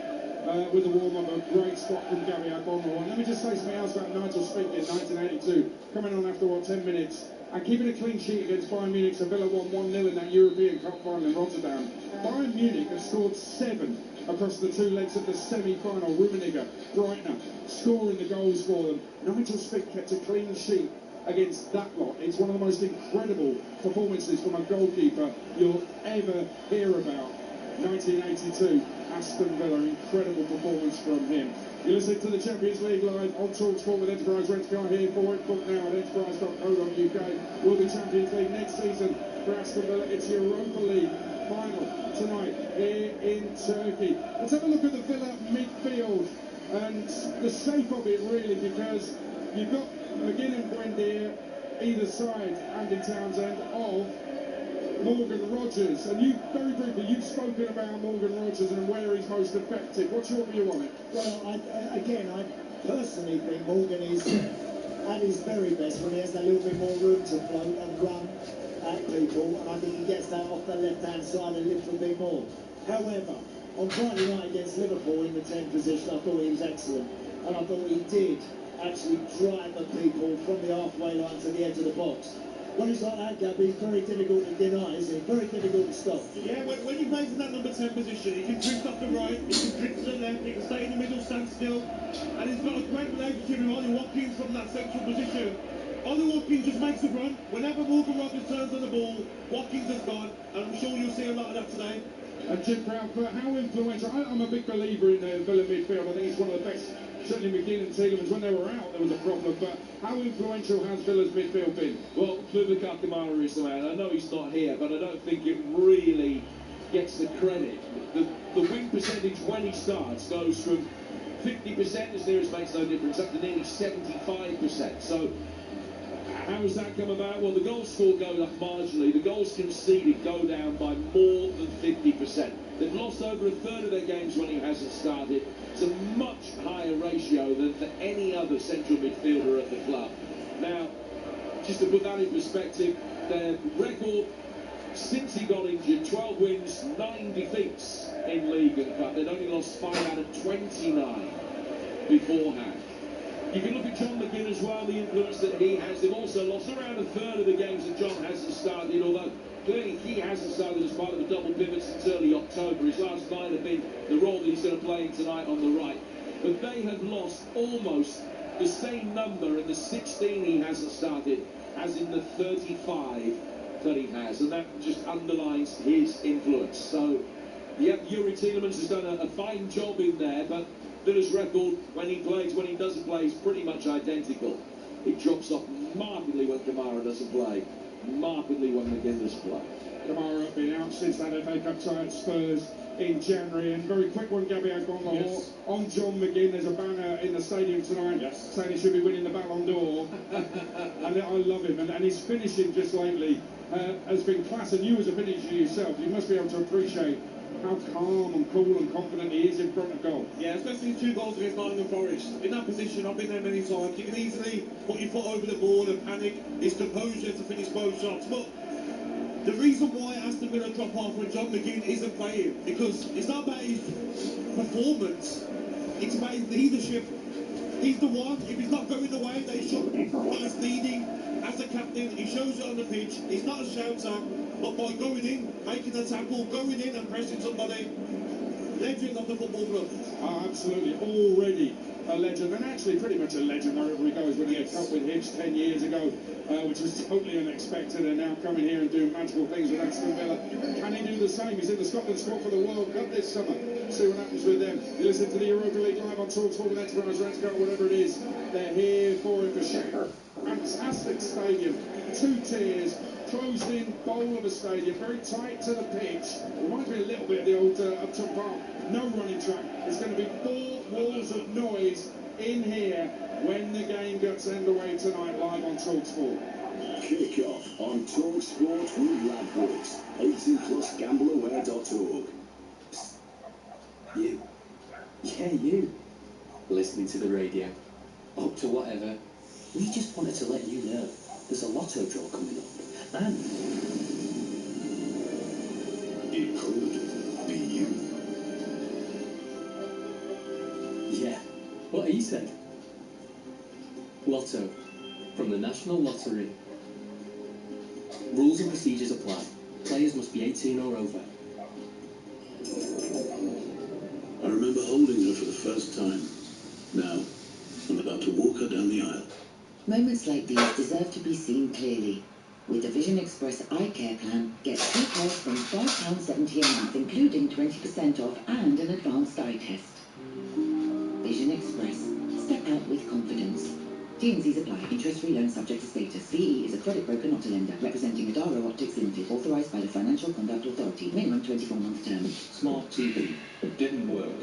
with the warm-up. A great spot from Gabby Agbonlahor. And let me just say something else about Nigel Spink in 1982, coming on after, 10 minutes, and keeping a clean sheet against Bayern Munich. So Villa won 1-0 in that European Cup final in Rotterdam. Bayern Munich have scored 7 across the 2 legs of the semi-final. Rummenigge, Breitner scoring the goals for them. Nigel Spink kept a clean sheet against that lot. It's one of the most incredible performances from a goalkeeper you'll ever hear about. 1982, Aston Villa, incredible performance from him. You listen to the Champions League live on TalkSport with Enterprise Rent Car here for it. Book now at enterprise.co.uk. Will be Champions League next season for Aston Villa. It's Europa League final tonight here in Turkey. Let's have a look at the Villa midfield and the shape of it, really, because you've got McGinn and Buendia either side, Andy Townsend, of Morgan Rogers. And you, very briefly, you've spoken about Morgan Rogers and where he's most effective. What's your view on it? Well, I personally think Morgan is at his very best when he has that little bit more room to float and run at people, and I think he gets that off the left-hand side a little bit more. However, on Friday night against Liverpool in the 10 position, I thought he was excellent, and I thought he did actually drive the people from the halfway line to the edge of the box. When it's like that, Gabby, it's very difficult to deny, isn't it? Very difficult to stop. Yeah, when he plays in that number 10 position, he can drift off the right, he can drift to the left, he can stay in the middle, stand still, and he's got a great relationship with Ollie Watkins from that central position. Ollie Watkins just makes a run. Whenever Morgan Rogers turns on the ball, Watkins has gone, and I'm sure you'll see a lot of that today. Jim Proudfoot, how influential? I'm a big believer in the Villa midfield. I think it's one of the best. Certainly McGinn and Tielemans, when they were out, there was a problem. But how influential has Villa's midfield been? Well, Boubacar Kamara is the man. I know he's not here, but I don't think it really gets the credit. The win percentage when he starts goes from 50%, as near as makes no difference, up to nearly 75%. So how has that come about? Well, the goals scored goes up marginally. The goals conceded go down by more than 50%. They've lost over a third of their games when he hasn't started. It's a much higher ratio than for any other central midfielder at the club. Now, just to put that in perspective, their record since he got injured, 12 wins, 9 defeats in League and Cup. They'd only lost 5 out of 29 beforehand. You can look at John McGinn as well, the influence that he has. They've also lost around a third of the games that John hasn't started, although clearly he hasn't started as part of a double pivot since early October. His last 9 have been the role that he's going to play in tonight on the right. But they have lost almost the same number in the 16 he hasn't started as in the 35 that he has. And that just underlines his influence. So, yeah, Yuri Tielemans has done a fine job in there, but Villa's record, when he plays, when he doesn't play, is pretty much identical. It drops off markedly when Kamara doesn't play, markedly when McGinn doesn't play. Kamara been out since that FA Cup tie at Spurs in January. And very quick one, Gabby Agbonlahor, yes. On John McGinn. There's a banner in the stadium tonight, yes, saying he should be winning the Ballon d'Or. And I love him. And his finishing just lately has been class. And you as a finisher yourself, you must be able to appreciate how calm and cool and confident he is in front of goal. Yeah, especially his 2 goals against Nottingham Forest. In that position, I've been there many times. You can easily put your foot over the ball and panic. His composure to finish both shots. But the reason why Aston Villa drop off when John McGinn isn't playing, because it's not about his performance, it's about his leadership. He's the one, if he's not going the way that he should, he's leading as a captain. He shows it on the pitch. He's not a shouter, but by going in, making a tackle, going in and pressing somebody, legend of the football club. Oh, absolutely, already a legend, and actually pretty much a legend wherever he goes. Winning a cup with Hibs 10 years ago, which was totally unexpected, and now coming here and doing magical things with Aston Villa. Can he do the same? He's in the Scotland squad for the World Cup this summer. See what happens with them. You listen to the Europa League live on TalkSport with Enterprise Rent Car, whatever it is. They're here for him for sure. Fantastic stadium, 2 tiers, closed-in bowl of a stadium, very tight to the pitch. Reminds me a little bit of the old Upton Park. No running track. It's going to be 4 walls of noise in here when the game gets underway tonight, live on TalkSport. Kick off on TalkSport with Ladbrokes. 18+ gambleaware.org. You. Yeah, you. Listening to the radio. Up to whatever. We just wanted to let you know there's a lotto draw coming up. And it could be you. Yeah, what he said. Lotto, from the National Lottery. Rules and procedures apply. Players must be 18 or over. I remember holding her for the first time. Now, I'm about to walk her down the aisle. Moments like these deserve to be seen clearly. With the Vision Express Eye Care Plan, get 2 pairs from £5.70 a month, including 20% off and an advanced eye test. Vision Express. Step out with confidence. T&Cs apply. Interest-free loan subject to status. VE is a credit broker, not a lender. Representing Adaro Optics Limited. Authorised by the Financial Conduct Authority. Minimum 24-month term. Smart TV didn't work.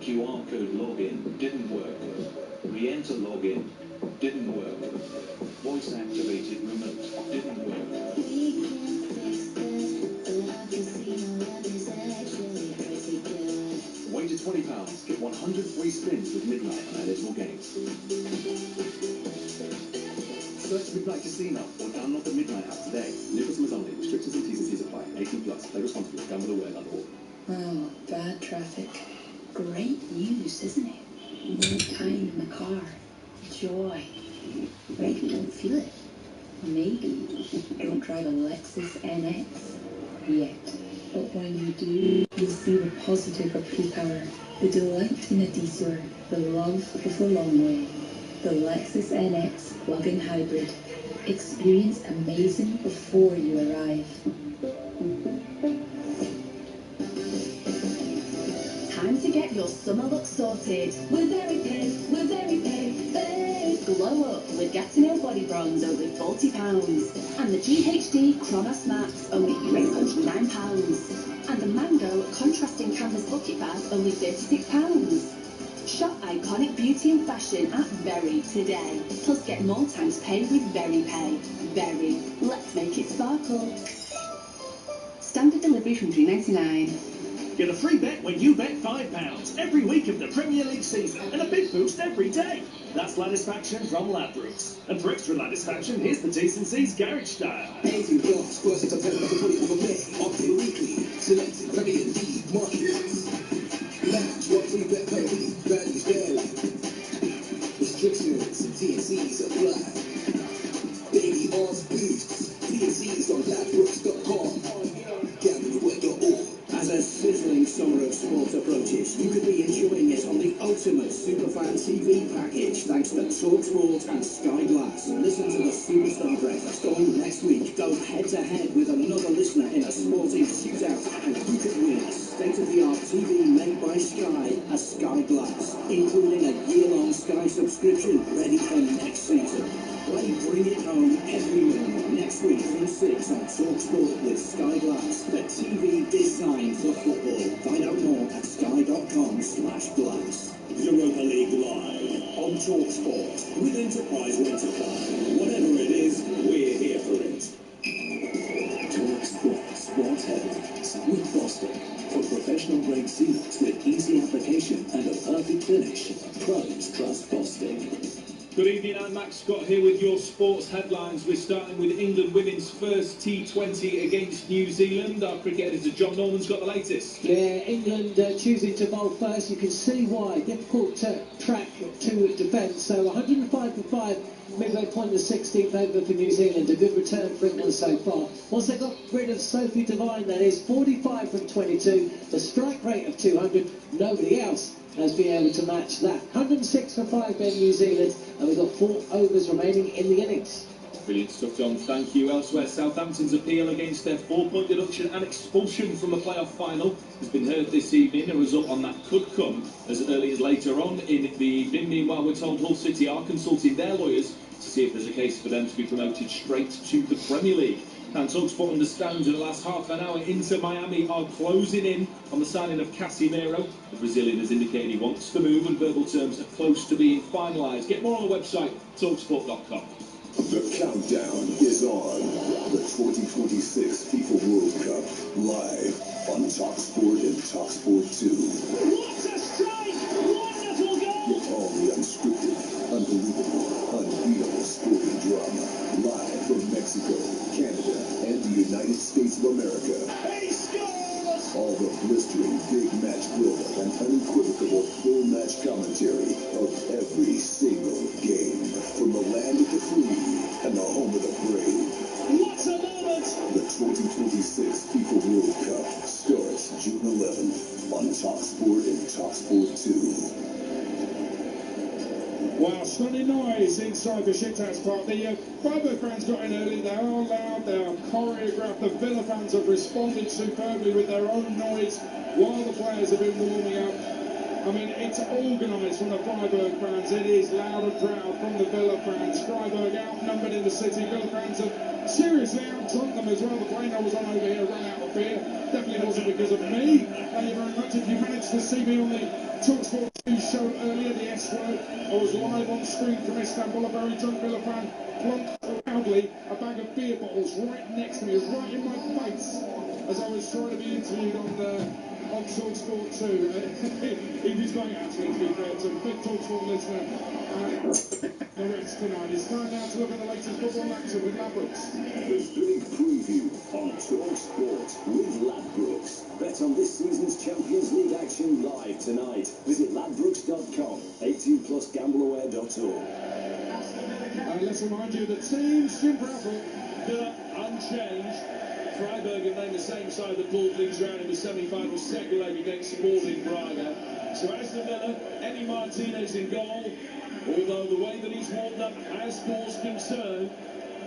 QR code login didn't work. Re-enter login didn't work. Voice activated remote didn't work. Wager £20. Get 100 free spins with Midnight on eligible games. Search Midnight Casino or download the Midnight app today. New customers only. Restrictions and T's and C's apply. 18 plus. Play responsibly. Gamble aware. Not all. Oh, bad traffic. Great news, isn't it? More time in the car. Joy. Maybe you don't feel it. Maybe don't drive a Lexus NX yet. But when you do, you'll see the positive of pre-power, the delight in a detour, the love of the long way. The Lexus NX plug-in hybrid. Experience amazing before you arrive. Time to get your summer look sorted. We're very pay, we're very pay. Glow up with Get to Know Body Bronze, only £40. And the GHD Chronos Max, only £309. And the Mango Contrasting Canvas Bucket Bag, only £36. Shop iconic beauty and fashion at Very today. Plus get more times pay with Very Pay. Very. Let's make it sparkle. Standard delivery from £3.99. Get a free bet when you bet £5 every week of the Premier League season and a big boost every day. That's Ladisfaction from Ladbrokes. And for extra Ladisfaction, here's the T&C's Garage Style. 18 plus, first September for 24 play. Update weekly. Selected Premier League markets. Match what free bet penalty. Values daily. Restrictions and T&C's apply. Daily odds boosts. T&C's on ladbrokes.com. Gamble with your all. As a sizzling summer of sport approaches, you could be enjoying it on the ultimate Superfan TV package thanks to TalkSport and Sky Glass. Listen to the Superstar Breakfast on next week. Go head-to-head with another listener in a sporting shootout, and you could win a state-of-the-art TV made by Sky as Sky Glass, including a year-long Sky subscription ready for next season. Play Bring It Home every morning next week from 6 on TalkSport with Sky Glass, the TV designed for football. Find out more at sky.com/glass. Europa League Live on TalkSport with Enterprise Rent-A-Car. Whatever it is, we're here for it. TalkSport Sports Headlines with Boston. For professional-grade sealants with easy application and a perfect finish, pros trust Boston. Good evening, I'm Max Scott here with your sports headlines. We're starting with England women's first T20 against New Zealand. Our cricket editor John Norman's got the latest. Yeah, England choosing to bowl first. You can see why. Difficult track to defend. So 105 for 5, midway point in the 16th over for New Zealand. A good return for England so far. Once they got rid of Sophie Devine, that is 45 from 22. The strike rate of 200. Nobody else has been able to match that. 106 for 5 in New Zealand, and we've got 4 overs remaining in the innings. Brilliant stuff, John. Thank you. Elsewhere, Southampton's appeal against their 4-point deduction and expulsion from the playoff final has been heard this evening. A result on that could come as early as later on in the evening. Meanwhile, we're told Hull City are consulting their lawyers to see if there's a case for them to be promoted straight to the Premier League. And TalkSport understands in the last half an hour, Inter Miami are closing in on the signing of Casemiro. The Brazilian has indicated he wants to move, and verbal terms are close to being finalised. Get more on the website, talksport.com. The countdown is on. The 2026 FIFA World Cup live on TalkSport and TalkSport 2. What a strike! Wonderful goal! Get all the unscripted, unbelievable, unbeatable sporting drama live from Mexico, Canada, and the United States of America. He scores! All the blistering big match build-up and unequivocal full match commentary of every single game. From the land of the free and the home of the brave. What a moment! The 2026 FIFA World Cup starts June 11th on TalkSport and TalkSport 2. Wow, stunning noise inside the Besiktas Park. The Freiburg fans got in early. They are loud, they are choreographed. The Villa fans have responded superbly with their own noise while the players have been warming up. I mean, it's organised from the Freiburg fans. It is loud and proud from the Villa fans. Freiburg outnumbered in the city. Villa fans have seriously out-drunk them as well. The plane I was on over here ran out of beer. Definitely wasn't because of me. Thank you very much. If you managed to see me on the TalkSport 2 show earlier, the S Word, I was live on screen from Istanbul. A very drunk Villa fan plunked loudly a bag of beer bottles right next to me, right in my face, as I was trying to be interviewed on TalkSport 2. He was going actually, to be fair, to a big TalkSport listener. The rest tonight. It's time now to look at the latest football action with Ladbrokes. The big preview on TalkSport with Ladbrokes. Bet on this season's Champions League action live tonight. Visit ladbrokes.com. 18 plus gambleaware.org. Let's remind you the teams, Jim Bradford. Villa unchanged. Freiburg have named the same side that pulled things round in the semi-final second leg against Sporting Braga. So Aston Villa, Emi Martinez in goal. Although the way that he's warmed up has caused concern.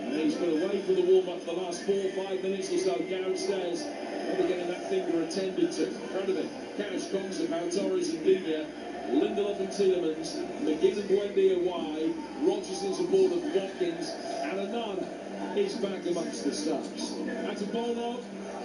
And he's been away from the warm-up for the last 4 or 5 minutes or so downstairs. Probably getting that finger attended to. In front of him, Cash, Conza, Torres and Digne, Lindelof and Tielemans, McGinn and Buendia wide, Rodgers in support of Watkins, and Annan is back amongst the subs. Atabolov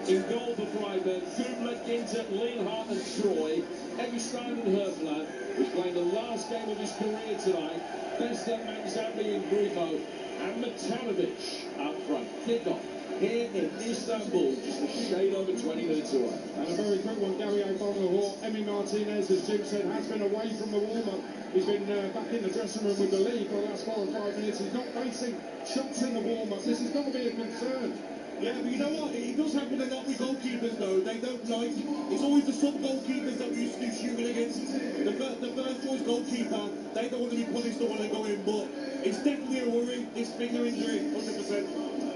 in goal for Freiburg, Kubler, Ginter, Lienhardt and Troy, Eggestein and Herfland, who's playing the last game of his career tonight, Besta, Manzambi and Grifo, and Matanovic up front. Kick-off here in Istanbul, just a shade over 20 minutes away. And a very quick one, Gary O'Connell. Emi Martinez, as Jim said, has been away from the warm-up. He's been back in the dressing room, we believe, for the last 4 or 5 minutes. He's not facing shots in the warm-up. This is going to be a concern. Yeah, but you know what? It does happen a lot with goalkeepers, though. They don't like. It's always the sub-goalkeepers that we used to do shooting against. The first choice goalkeeper, they don't want to be punished when they go in, but it's definitely a worry. This finger injury, 100%.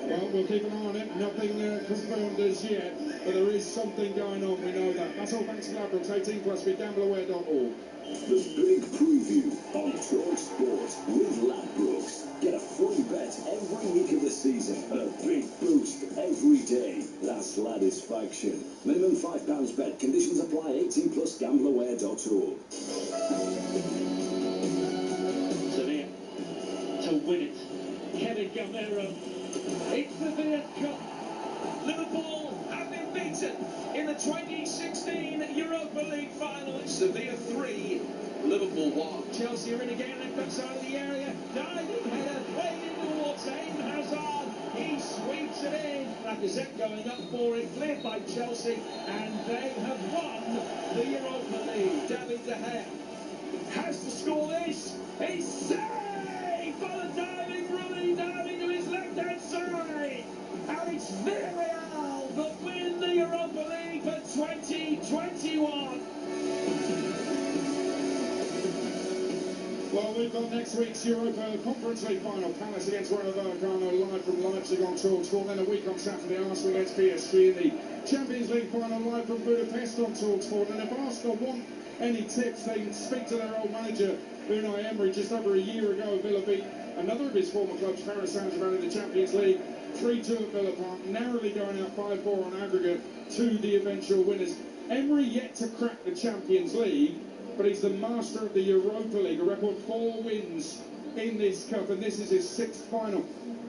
Well, we'll keep an eye on it. Nothing confirmed as yet, but there is something going on. We know that. That's all thanks to Ladbrokes. 18 plus with gambleaware.org. The big preview on TalkSport with Ladbrokes. Get a free bet every week of the season and a big boost every day. That's Ladisfaction. Minimum £5 bet. Conditions apply. 18 plus gambleaware.org. Sevilla to win it. Kevin Gamero. It's the Sevilla Cup. Liverpool have been beaten in the 2016 Europa League final. It's Sevilla 3, Liverpool 1. Chelsea are in again, left hand side of the area. Diving header, played in towards Eden Hazard. He sweeps it in. Lacazette going up for it, cleared by Chelsea, and they have won the Europa League. David De Gea has to score this. He's saved by the diving Rooney, diving to his left-hand side. And it's Villarreal that win the Europa League for 2021. Well, we've got next week's Europa Conference League final. Palace against Rayo Vallecano live from Leipzig on TalkSport. Then a week on Saturday, Arsenal against PSG in the Champions League final live from Budapest on TalkSport. And if Arsenal want any tips, they can speak to their old manager, Unai Emery. Just over a year ago, Villa beat another of his former clubs, Paris Saint-Germain, in the Champions League. 3-2 at Villa Park, narrowly going out 5-4 on aggregate to the eventual winners. Emery yet to crack the Champions League, but he's the master of the Europa League, a record 4 wins in this cup, and this is his 6th final.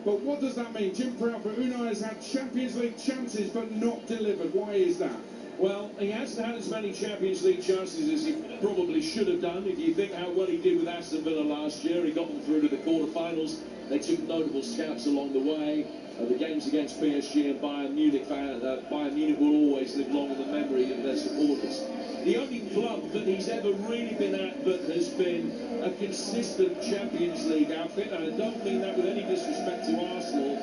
But what does that mean? Jim Proudfoot, Unai has had Champions League chances but not delivered. Why is that? Well, he hasn't had as many Champions League chances as he probably should have done. If you think how well he did with Aston Villa last year, he got them through to the quarter-finals. They took notable scalps along the way. The games against PSG and Bayern Munich will always live long in the memory of their supporters. The only club that he's ever really been at that has been a consistent Champions League outfit, and I don't mean that with any disrespect to Arsenal,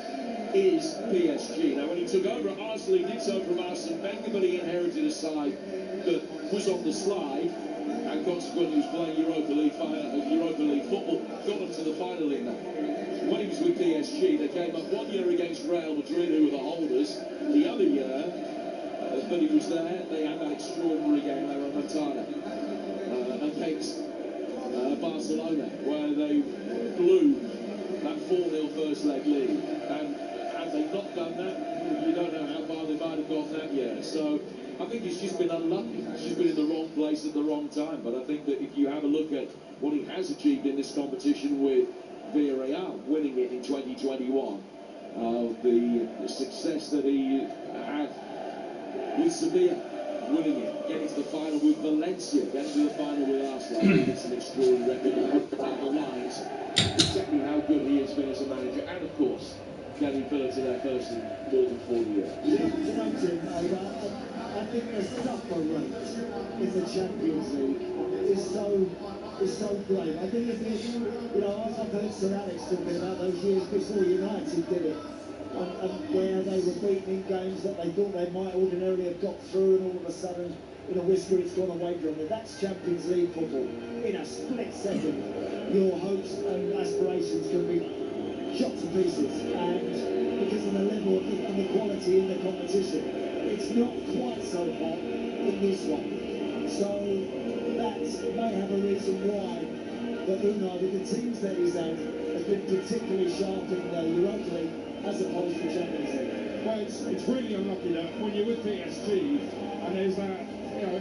is PSG. Now, when he took over at Arsenal, he did so from Arsene Wenger, but he inherited a side that was on the slide and consequently was playing Europa League football, got up to the final in that. When he was with PSG, they came up 1 year against Real Madrid, who were the holders. The other year that he was there, they had that extraordinary game, La Remontada, against Barcelona, where they blew that 4-0 first leg lead. And had they not done that, you don't know how far they might have gone that year. So I think he's just been unlucky. He's just been in the wrong place at the wrong time. But I think that if you have a look at what he has achieved in this competition with Villarreal, winning it in 2021, the success that he had with Sevilla, winning it, getting to the final with Valencia, getting to the final with Arsenal, I think it's an extraordinary record that underlines exactly how good he has been as a manager, and of course, getting Villa to their first in more than 40 years. I think the suffer rate in the Champions League is so great. I think if I've heard Sir Alex talking about those years before United did it, and where they were beaten in games that they thought they might ordinarily have got through, and all of a sudden, in a whisper, it's gone away from them. That's Champions League football. In a split second, your hopes and aspirations can be shot to pieces, and because of the level of inequality in the competition, it's not quite so hot in this one. So that may have a reason why that Unai, with the teams that he's had, has been particularly sharp in the Europa League as opposed to Champions League. Well, it's really unlucky that when you're with PSG and there's that,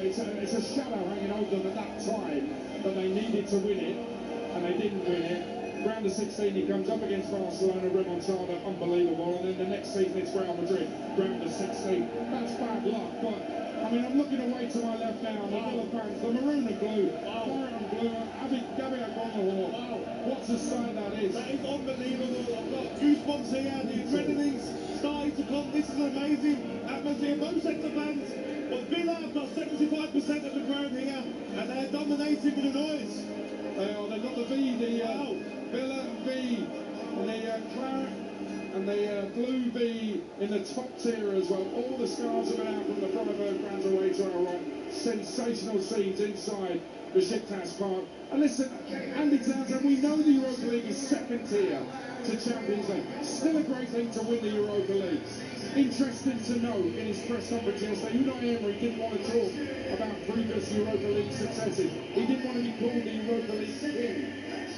it's a shadow hanging over them at that time that they needed to win it and they didn't win it. Round of 16 he comes up against Barcelona, Remontada, unbelievable, and then the next season it's Real Madrid, round of 16. That's bad luck, but I mean, I'm looking away to my left now, the Villa fans, the maroon and blue, fire and blue, Gabi Agbonlahor. Wow. What a sight that is. That is unbelievable. I've got goosebumps here. The adrenaline's starting to come. This is an amazing atmosphere. Both sets of fans. But Villa have got 75% of the crowd here, and they're dominating with the noise. They've got the V, Villa V, the claret and the blue V in the top tier as well. All the scars have been out from the Freiburg fans away to our right. Sensational scenes inside the Besiktas Park. And listen, Andy Townsend, we know the Europa League is second tier to Champions League. Still a great thing to win the Europa League. Interesting to note in his press conference yesterday, Unai Emery didn't want to talk about previous Europa League successes. He didn't want to be called the Europa League king.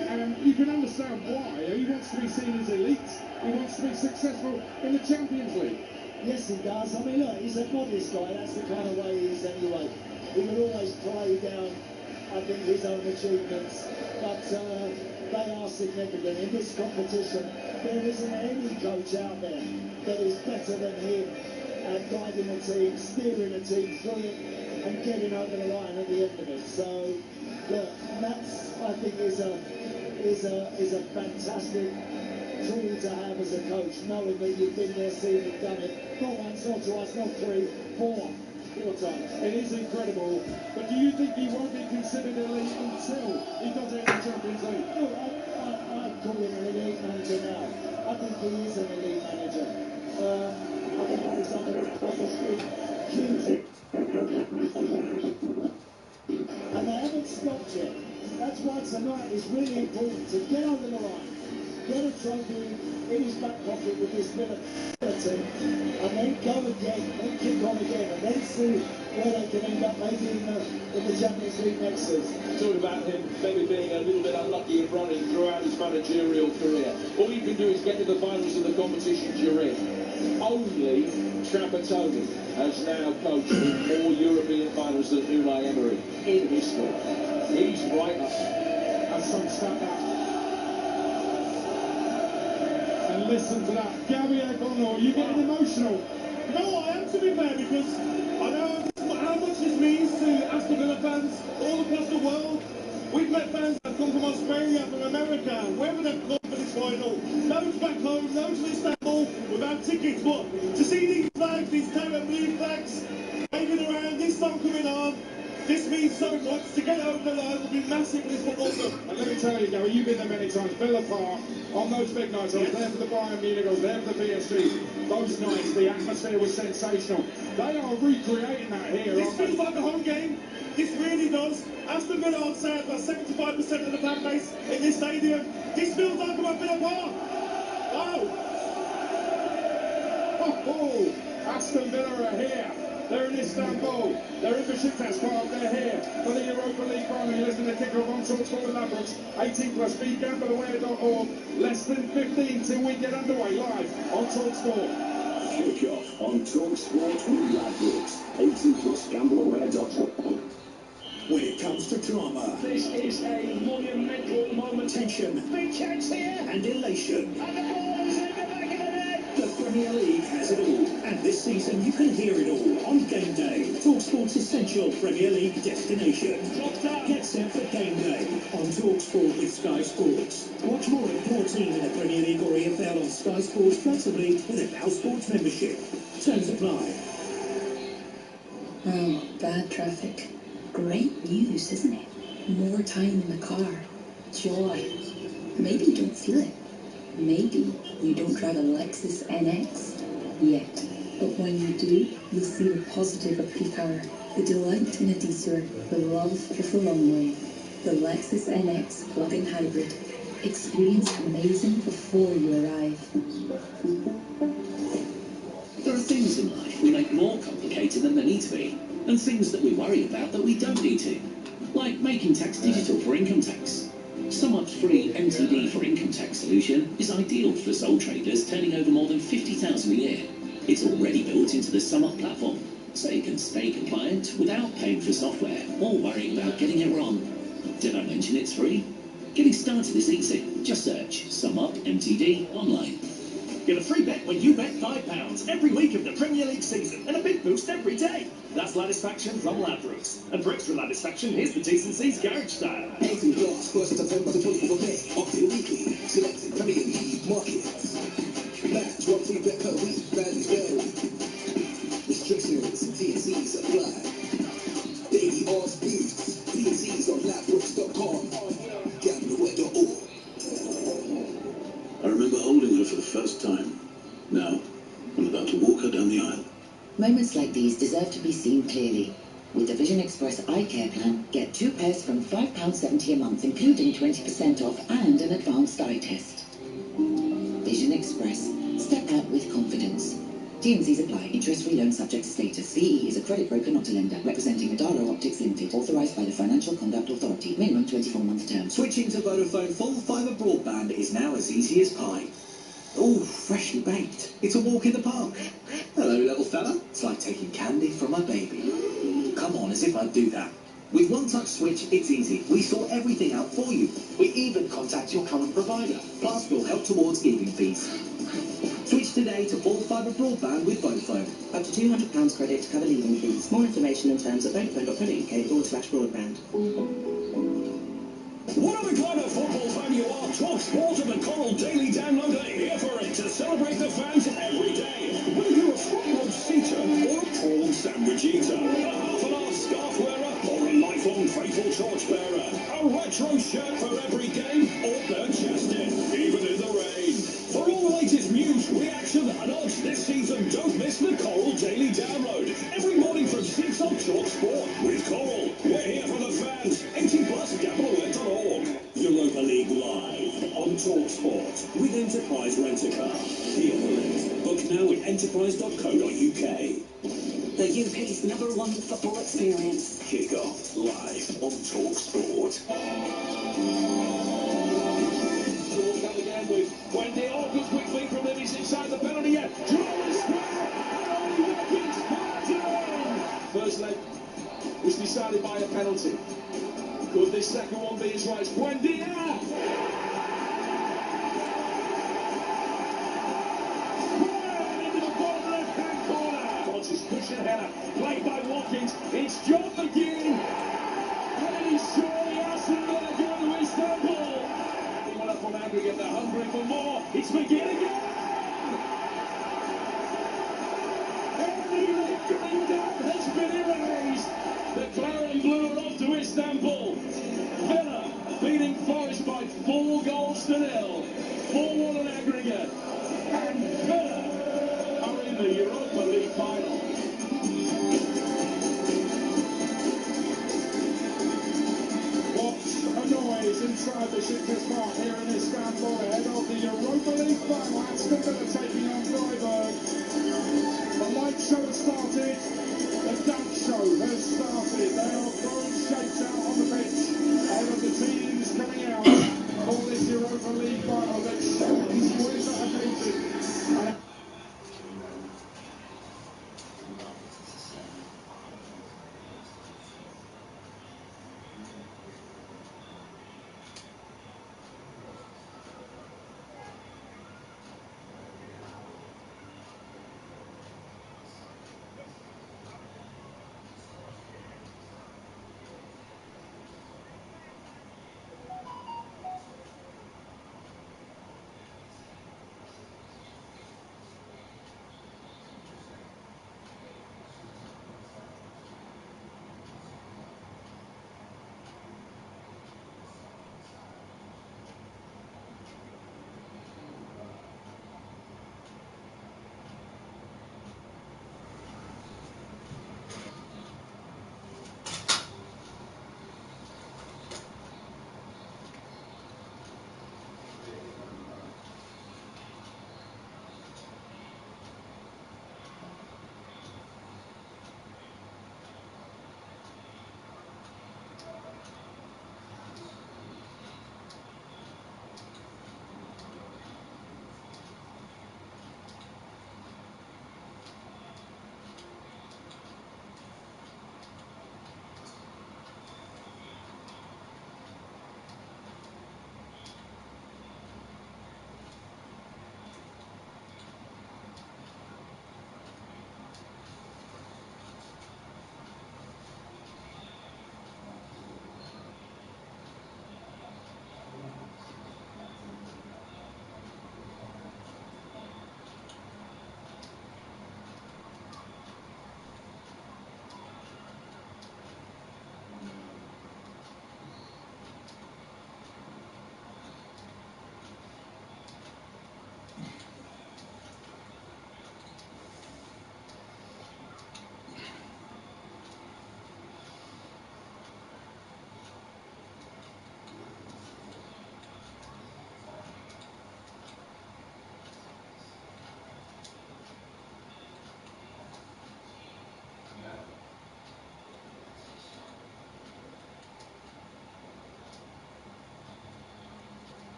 And you can understand why. He wants to be seen as elite. He wants to be successful in the Champions League. Yes, he does. I mean, look, he's a modest guy. That's the kind of way he is anyway. He will always play down, I think, his own achievements. But they are significant. In this competition, there isn't any coach out there that is better than him at guiding a team, steering a team through it, and getting over the line at the end of it. So, look, that's, I think, is a fantastic tool to have as a coach, knowing that you've been there, seen it, done it. Not once, not twice, not three, four times. It is incredible. But do you think he won't be considered elite until he does it in the Champions League? No, I'd call him an elite manager now. I think he is an elite manager. I think he's on the huge. And they haven't stopped yet. That's why tonight is really important to get over the line, get a trophy in his back pocket with this Villa team, and then go again, then kick on again, and then see where they can end up maybe in the Champions League next season. Talking about him maybe being a little bit unlucky in running throughout his managerial career. All you can do is get to the finals of the competitions you're in. Only Trapattoni has now coached in more European finals than Unai Emery in history. He's right up. That's some stat that. And listen to that. Gabi Agbonlahor, you getting emotional? No, I am, to be fair, because I know how much this means to Aston Villa fans all across the world. We've met fans that come from Australia, from America, wherever they've come for this final. Loads back home, loads in Istanbul without tickets, but to see these flags, these tan and blue flags waving around, this song coming on, This means so much. To get over the line will be massive in this football club. And let me tell you, Gary, you've been there many times. Villa Park, on those big nights, I was there for the Bayern Munich, I was there for the PSG. Those nights, the atmosphere was sensational. They are recreating that here. This feels like a home game. This really does. Aston Villa, I'd say, about 75% of the fan base in this stadium. This feels like I'm at Villa Park. Oh! Oh! Aston Villa are here. They're in Istanbul. They're in Besiktas Park. They're here for the Europa League final. You listen to kick-off on TalkSport with Ladbrokes. 18 plus BeGambleAware.org. Less than 15 till we get underway live on TalkSport. Kick-off on TalkSport with Ladbrokes. 18 plus BeGambleAware.org. When it comes to drama, This is a monumental moment. tension, Big chance here. and elation, And the ball is in the back of the net. the Premier League has it all. And this season, you can hear it all on Game Day, TalkSport's essential Premier League destination. Get set for Game Day on TalkSport with Sky Sports. Watch more of your team in the Premier League or EFL on Sky Sports flexibly with a Now Sports membership. Terms apply. Oh, bad traffic. Great news, isn't it? More time in the car. Joy. Maybe you don't feel it. Maybe you don't drive a Lexus NX yet. But when you do, you'll see the positive of peak hour, the delight in a detour, the love of the long way. The Lexus NX plug-in hybrid. Experience amazing before you arrive. There are things in life we make more complicated than they need to be, and things that we worry about that we don't need to, like making tax digital for income tax. SumUp's free MTD for income tax solution is ideal for sole traders turning over more than 50,000 a year. It's already built into the SumUp platform, so you can stay compliant without paying for software or worrying about getting it wrong. Did I mention it's free? Getting started is easy. Just search SumUp MTD online. Get a free bet when you bet £5 every week of the Premier League season and a big boost every day. That's Ladisfaction from Ladbrokes. And for extra Ladisfaction, here's the T's and C's garage style. 18 blocks, 1st September to 24th of May. Update weekly. Selected Premier League markets. Match 1 free bet per week. Values vary. Restrictions, T&Cs apply. Daily odds boosts. T&Cs on Ladbrokes.com. GambleAware.org. I remember holding her for the first time. Now, I'm about to walk her down the aisle. Moments like these deserve to be seen clearly. With the Vision Express eye care plan, get 2 pairs from £5.70 a month, including 20% off and an advanced eye test. Vision Express. Step out with confidence. T&Cs apply. Interest-free loan subject to status. CE is a credit broker, not a lender. Representing Adaro Optics Limited. Authorised by the Financial Conduct Authority. Minimum 24-month term. Switching to Vodafone full fibre broadband is now as easy as pie. Ooh, freshly baked. It's a walk in the park. Hello, little fella. It's like taking candy from a baby. Come on, as if I'd do that. With One Touch Switch, it's easy. We sort everything out for you. We even contact your current provider. Plus, we'll help towards giving fees. Switch today to full fibre broadband with Vodafone. Up to £200 credit to cover leaving fees. More information and terms at vodafone.co.uk/broadband. Whatever kind of football fan you are, TalkSport and the Coral Daily Download are here for it to celebrate the fans every day. Whether you're a front-row seater or a prawn sandwich eater, a half-an-hour scarf wearer or a lifelong faithful torchbearer, a retro shirt for every game or bare-chested, even in the rain. For all the latest news, reaction and odds this season, don't miss the Coral Daily Download. Every morning from 6 on TalkSport with Coral. We're here for the fans. 18 plus GambleAware.org. Europa League live on TalkSport with Enterprise Rent-A-Car. The Emirates. Book now at enterprise.co.uk. The UK's #1 football experience. Kick off live on TalkSport. Up again with Wendy. Oh, good quick feed from Libby's inside the penalty yet. Draw square. And only Watkins Martin. First leg was decided by a penalty. Could this second one be as well as Buendia? Into the bottom left-hand corner. Conscious cushion header, played by Watkins. It's John McGinn. Pretty surely Aston Villa going to Istanbul. They went up on aggregate, they're hungry for more. It's McGinn again. Every victory that has been erased. The Claret and Blue 0. 4-1 on aggregate. And Villa are in the Europa League final. What a noise inside the Besiktas Park here in Istanbul ahead of the Europa League final. Aston Villa taking on Freiburg. The light show has started. The dance show has started. They are throwing shapes out on the pitch ahead of the teams coming out for this Europa League final. The shapes with the occasion.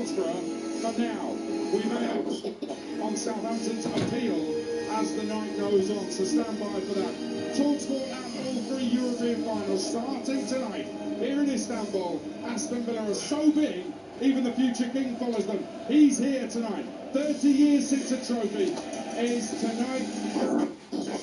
Middlesbrough, but now we may have on Southampton's appeal as the night goes on, so stand by for that. TalkSport and all three European finals starting tonight here in Istanbul. Aston Villa are so big, even the future king follows them. He's here tonight. 30 years since a trophy is tonight.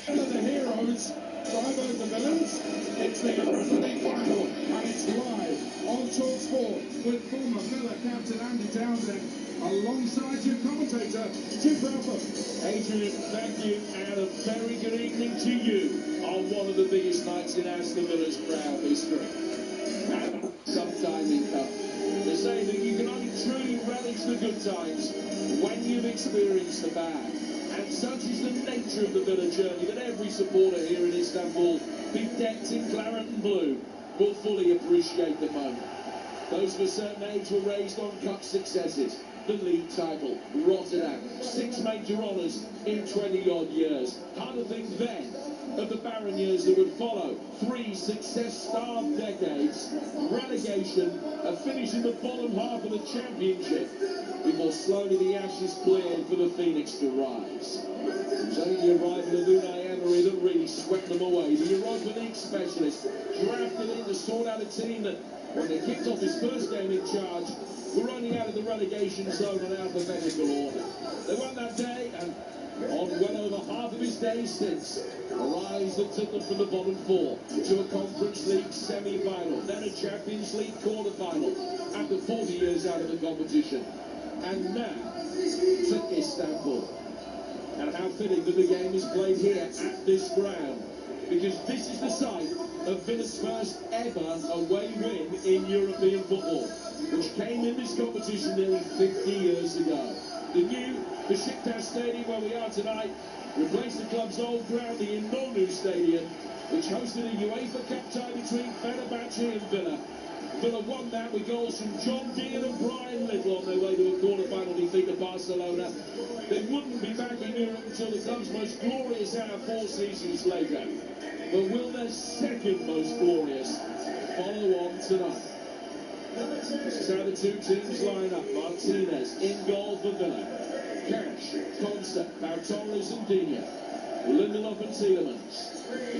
Villa the heroes, Freiburg the villains. It's the Europa League final, and it's live on TalkSport with former Villa captain Andy Townsend alongside your commentator, Jim Bradford. Adrian, thank you, and a very good evening to you on one of the biggest nights in Aston Villa's proud history. And sometime in come. They say that you can only truly relish the good times when you've experienced the bad. And such is the nature of the Villa journey that every supporter here in Istanbul, be decked in claret and blue, will fully appreciate the moment. Those of a certain age were raised on cup successes. The league title, Rotterdam, 6 major honours in 20-odd years. Hard to think then of the barren years that would follow. 3 success-starved decades, relegation, a finish in the bottom half of the championship, before slowly the ashes cleared for the Phoenix to rise. It was only the arrival of Unai Emery that really swept them away. The Europa League specialist, drafted in to sort out a team that, when they kicked off his first game in charge, were running out of the relegation zone on alphabetical order. They won that day, and on well over half of his days since, a rise that took them from the bottom 4 to a Conference League semi-final, then a Champions League quarter-final, after 40 years out of the competition. And now, to Istanbul. And how fitting that the game is played here at this ground, because this is the site of Villa's first ever away win in European football, which came in this competition nearly 50 years ago. The new Besiktas Stadium, where we are tonight, replaced the club's old ground, the Inonu Stadium, which hosted a UEFA Cup tie between Fenerbahce and Villa. Villa won that with goals from John Dean and Brian Little on their way to a quarter-final defeat of Barcelona. They wouldn't be back in Europe until the club's most glorious hour 4 seasons later. But will their second most glorious follow on tonight? This is how the two teams line up. Martinez in goal for Villa. Cash, Concept, Pau Torres and Dina. Lindelof and Tielemans.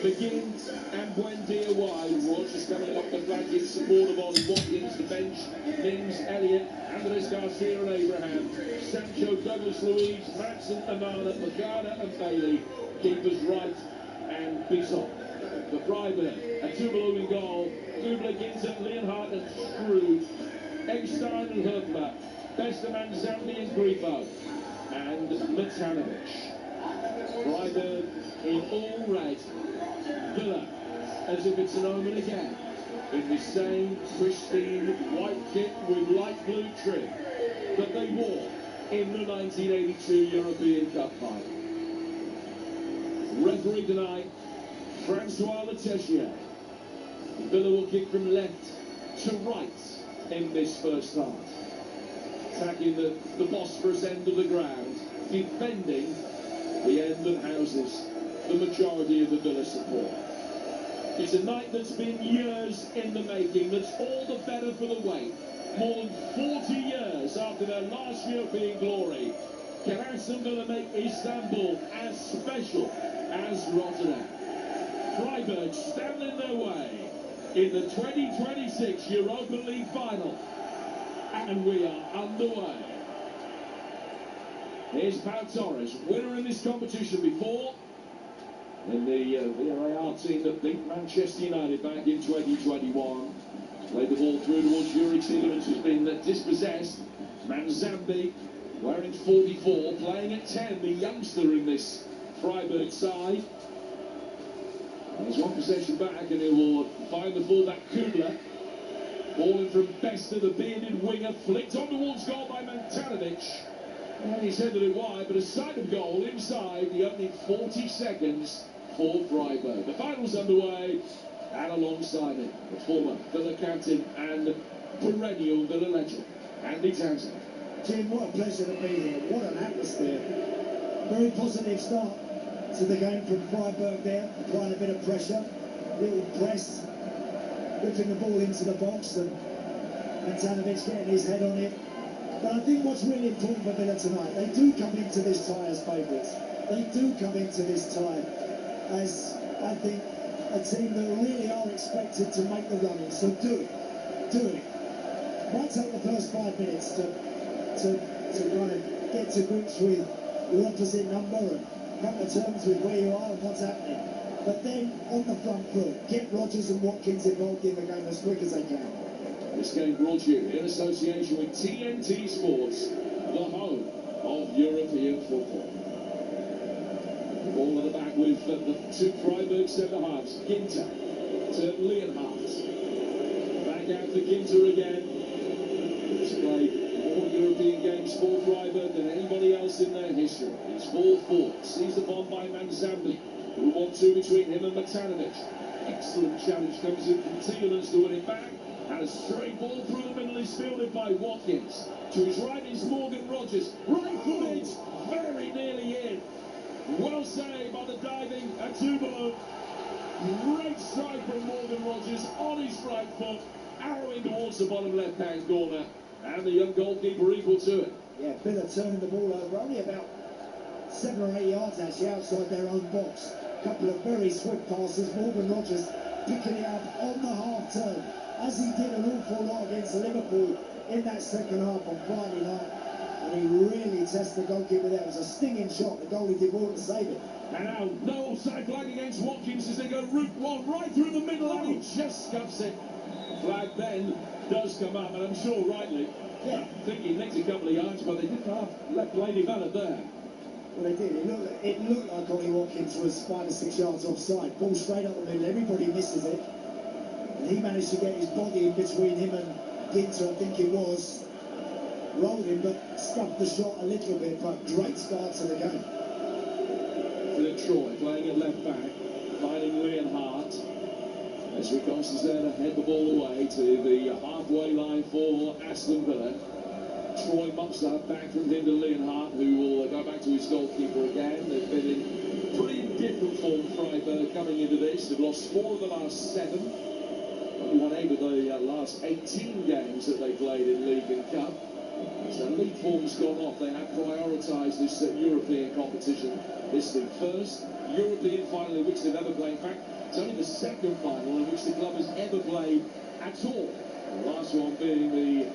McGinn and Buendia wide. Rogers coming up the flank in support of Ollie Watkins. The bench, Mings, Elliott, Andres Garcia and Abraham. Sancho, Douglas Luiz, Matson, Amana, Magada and Bailey. Keepers Wright and Bisson. For Freiburg, a Tuvalu in goal. Kubler, Ginter, Leonhardt and Scrooge. Eggstein and Hubler. Besterman, Zambi and Grifo. And Matanovic. Freiburg in all red. Villa, as if it's an omen again, in the same pristine white kit with light blue trim that they wore in the 1982 European Cup final. Referee tonight, Francois Letessier. Villa will kick from left to right in this first half. Attacking the Bosphorus end of the ground, defending the end that houses the majority of the Villa support. It's a night that's been years in the making, that's all the better for the wait. More than 40 years after their last European glory, can Aston Villa make Istanbul as special as Rotterdam? Freiburg stand in their way in the 2026 Europa League final. And we are underway. Here's Pau Torres, winner in this competition before, in the VAR team that beat Manchester United back in 2021. Played the ball through towards Yuri Tielemans, who's been dispossessed. Manzambi, wearing 44, playing at 10, the youngster in this Freiburg side. There's one possession back, and he will find the fullback Kubler. Ball in from Bester, the bearded winger, flicked on towards goal by Matanovic. And he's headed it wide, but a sight of goal inside the opening 40 seconds for Freiburg. The final's underway, and alongside it, the former Villa captain and perennial Villa legend, Andy Townsend. Jim, what a pleasure to be here. What an atmosphere. Very positive start to the game from Freiburg there, applying a bit of pressure, little press, whipping the ball into the box, and Matanovic getting his head on it. But I think what's really important for Villa tonight, they do come into this tie as favourites. They do come into this tie as, I think, a team that really are expected to make the run-in. So do it. Do it. Might take the first 5 minutes to kind of get to grips with your opposite number and come to terms with where you are and what's happening. But then, on the front foot, get Rodgers and Watkins involved in the game as quick as they can. This game brought to you in association with TNT Sports, the home of European football. The ball at the back with the two Freiburg centre-halves, Ginter to Leonhardt. Back out for Ginter again. He's played more European games for Freiburg than anybody else in their history. He's 4-4, seized upon by Manzambi, who 1-2 between him and Matanovic. Excellent challenge comes in from Tielemans to win it back. And a straight ball through the middle is fielded by Watkins. To his right is Morgan Rodgers. Right footage, very nearly in. Well saved by the diving Atubalo. Great strike from Morgan Rodgers on his right foot, arrowing towards the bottom left-hand corner. And the young goalkeeper equal to it. Yeah, Villa turning the ball over, only about 7 or 8 yards actually outside their own box. A couple of very swift passes. Morgan Rodgers picking it up on the half turn, as he did an awful lot against Liverpool in that second half on Friday night. And he really tested the goalkeeper there. It was a stinging shot. The goalie did well to save it. And now, no offside flag against Watkins as they go route one right through the middle, and he just scuffs it. Flag then does come up, and I'm sure rightly. Yeah. I think he nicked a couple of yards, but they did let play develop there. Well, they did. It looked like Ollie Watkins was 5 or 6 yards offside. Ball straight up the middle. Everybody misses it. And he managed to get his body in between him and Ginter, I think it was. Rolled him, but scuffed the shot a little bit. But great start to the game. Philip Troy playing at left back, finding Leonhardt. As Rickos is there to head the ball away to the halfway line for Aston Villa. Troy mops that back from him to Leonhardt, who will go back to his goalkeeper again. They've been in pretty different form, Freiburg, coming into this. They've lost 4 of the last 7. Only won 8 of the last 18 games that they played in League and Cup. So league form's gone off. They have prioritised this European competition. This is the first European final in which they've ever played. In fact, it's only the second final in which the club has ever played at all. The last one being the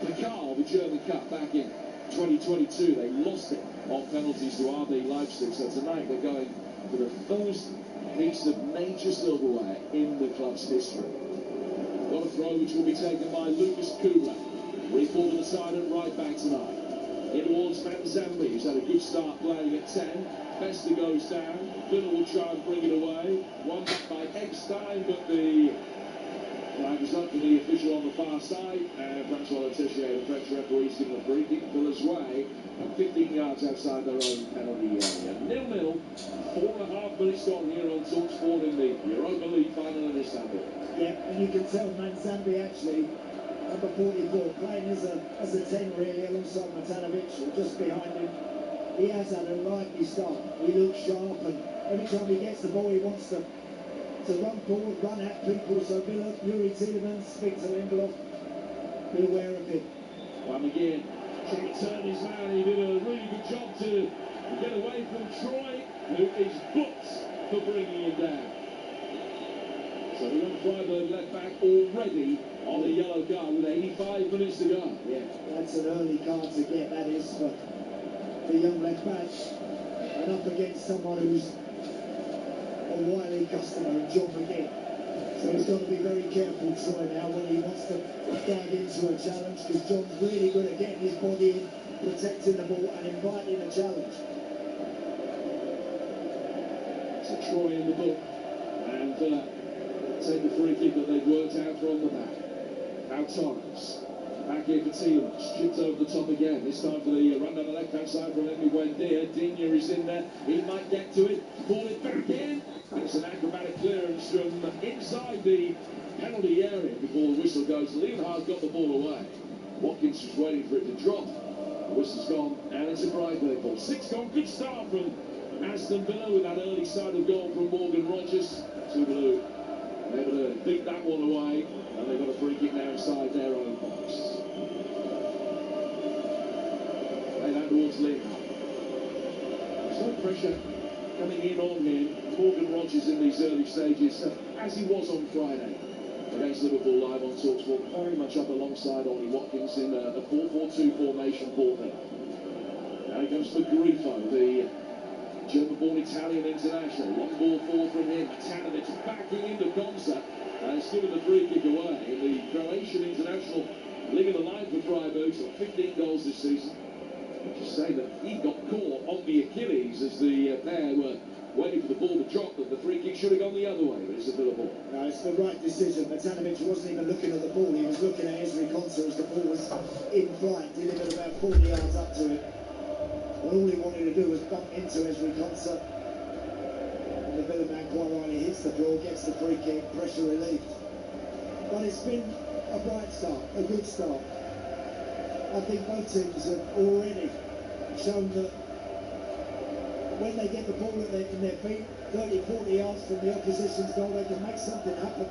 Pokal, the German Cup, back in 2022. They lost it on penalties to RB Leipzig. So tonight they're going for the first piece of major silverware in the club's history. Got a throw which will be taken by Lucas Kula. Recall to the side at right back tonight. In towards Manzambi, who's had a good start playing at 10. Bester goes down. Villa will try and bring it away. One back by Eckstein, but the flag is up for the official on the far side. And Francois Tessier, the French referees, giving a free kick Villa's way. 15 yards outside their own penalty area. 0-0. 4.5 minutes gone here on TalkSport in the Europa League final in Istanbul. Yeah, and you can tell Manzambi actually, number 44, playing as a 10 really, alongside Matanovic, or just behind him. He has had a lively start. He looks sharp, and every time he gets the ball, he wants to run forward, run at people. So Villa, Yuri Tielemans, Victor Lindelof, be aware of him. Well, again, trying to turn his man. He did a really good job to get away from Troy, who is booked for bringing him down. So the young Freiburg left back already on the yellow card with 85 minutes to go. Yeah, that's an early card to get, that is, for the young left back. And up against someone who's a wily customer, and John McGinn. So he's got to be very careful, Troy, now, when he wants to dive into a challenge, because John's really good at getting his body in, protecting the ball, and inviting a challenge. So Troy in the book, and take the free kick that they've worked out from the back. Now Torres. Back here for Tielemans. Chipped over the top again. This time for the run down the left-hand side from Emi Buendia. Digne is in there. He might get to it. Ball it back in. And it's an acrobatic clearance from inside the penalty area before the whistle goes. Leonhardt got the ball away. Watkins was waiting for it to drop. The whistle's gone, and it's a Freiburg ball. 6 gone. Good start from Aston Villa with that early side of goal from Morgan Rodgers. 2-2. Able to beat that one away, and they've got a free kick now inside their own box. towards Lehman. There's no pressure coming in on him, Morgan Rogers, in these early stages, as he was on Friday against Liverpool live on TalkSport, very much up alongside Ollie Watkins in a 4-4-2 formation for them. Now he comes for Grifo, the German-born Italian international. Long ball forward from him. Tanovic backing into Konsa. Has given the free kick away. And the Croatian international living the line for Freiburg. So 15 goals this season. Just say that he got caught on the Achilles as the pair were waiting for the ball to drop, that the free kick should have gone the other way, but it's a Villa ball. No, it's the right decision. Matanovic wasn't even looking at the ball. He was looking at Ezri Konsa as the ball was in flight, delivered about 40 yards up to him. And all he wanted to do was bump into Ezri Konsa. And the Villa man quite rightly hits the floor, gets the free kick, pressure relieved. But it's been a bright start, a good start. I think both teams have already shown that when they get the ball in their feet, 30, 40 yards from the opposition's goal, they can make something happen.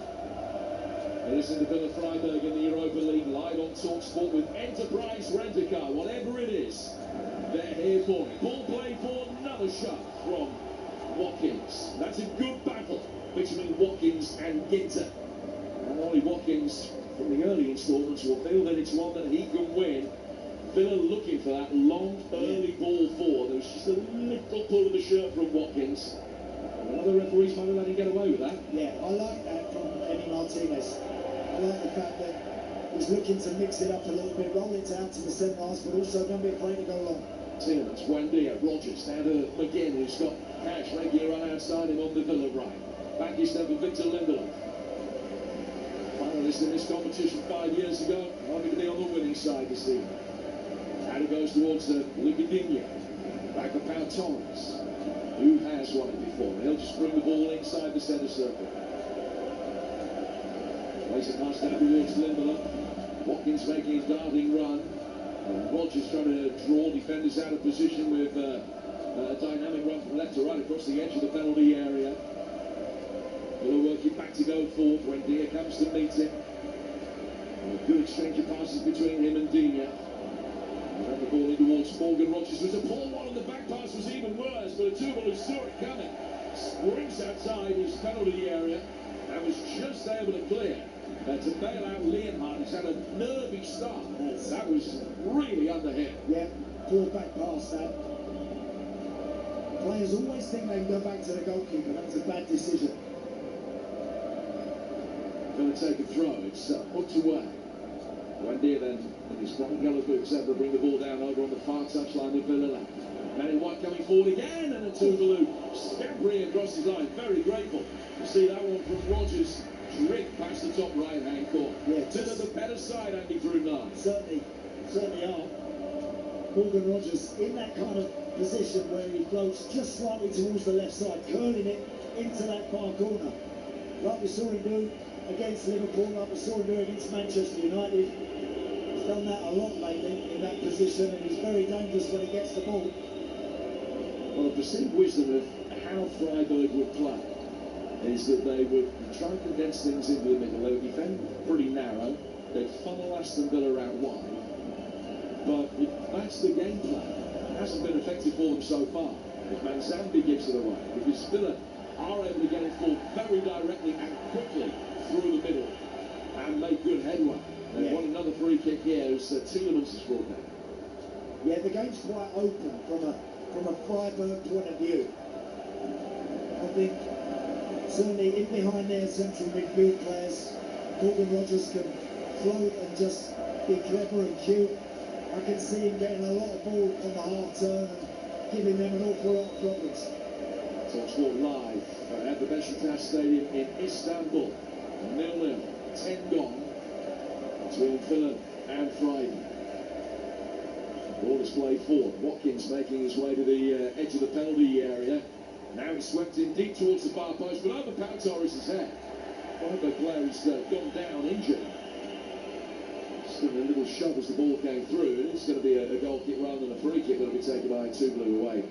It is in the Villa Freiburg in the Europa League, live on TalkSport with Enterprise Rent-A-Car. Whatever it is, they're here for it. Ball played for, another shot from Watkins. That's a good battle between Watkins and Ginter. And Ollie Watkins, from the early instalments, will feel that it's one that he can win. Villa looking for that long, early ball forward. There was just a little pull of the shirt from Watkins. And other referees might have let him get away with that. Yeah, I like that from Emi Martinez. I like the fact that he's looking to mix it up a little bit, roll it out to the centre-half, but also don't be afraid to go long. Tillmans, Buendia, Rogers, down to McGinn, who's got Cash making a run outside him on the Villa right. Back is there for Victor Lindelof. Finalist in this competition 5 years ago, happy to be on the winning side this season. And it goes towards Luca Digne. Back for Pau Torres, who has won it before. He'll just bring the ball inside the centre circle. Plays it pass down towards Lindelof. Watkins making his darting run. And Rogers trying to draw defenders out of position with a dynamic run from left to right across the edge of the penalty area. Villa working back to go forward when Dia comes to meet him. And a good exchange of passes between him and Digne. And then the ball in towards Morgan Rogers. Was a poor one, and the back pass was even worse, but Tuchel, who saw it coming, sprints outside his penalty area and was just able to clear to bail out Leonhardt. He's had a nervy start. That was really underhand. Yeah, poor back pass that. Players always think they can go back to the goalkeeper. That was a bad decision. Going to take a throw. It's hooked away. Buendia then, in his bright yellow boots, able to bring the ball down over on the far touchline of Villa left. Manny White coming forward again, and a Tuvalu scampering across his line. Very grateful to see that one from Rogers. Drink past the top right-hand corner. Yeah, to the better side, Andy, through 9. Certainly are. Morgan Rogers in that kind of position where he floats just slightly towards the left side, curling it into that far corner. Like we saw him do against Liverpool, like we saw him do against Manchester United. He's done that a lot lately in that position, and he's very dangerous when he gets the ball. Well, the perceived wisdom of how Freiburg would play is that they would try and condense things into the middle. They would defend pretty narrow. They'd funnel Aston Villa out wide. But if that's the game plan, it hasn't been effective for them so far. If Manzambi gives it away, because Villa are able to get it forward very directly and quickly through the middle and make good headway. They've won another free kick here as Tillmans has brought down. Yeah, the game's quite open from a Freiburg point of view. I think certainly in behind their central midfield players, Morgan Rogers can float and just be clever and cute. I can see him getting a lot of ball on the half turn and giving them an awful lot of problems. TalkSport live at the Beşiktaş Stadium in Istanbul. 0-0, 10 gone between Villa and Freiburg. Ball is played forward. Watkins making his way to the edge of the penalty area. Now he's swept in deep towards the far post, but over Pau Torres' head. Freiburg player has gone down injured. Still a little shove as the ball came through. It's going to be a goal kick rather than a free kick. It'll be taken by Tuvalu away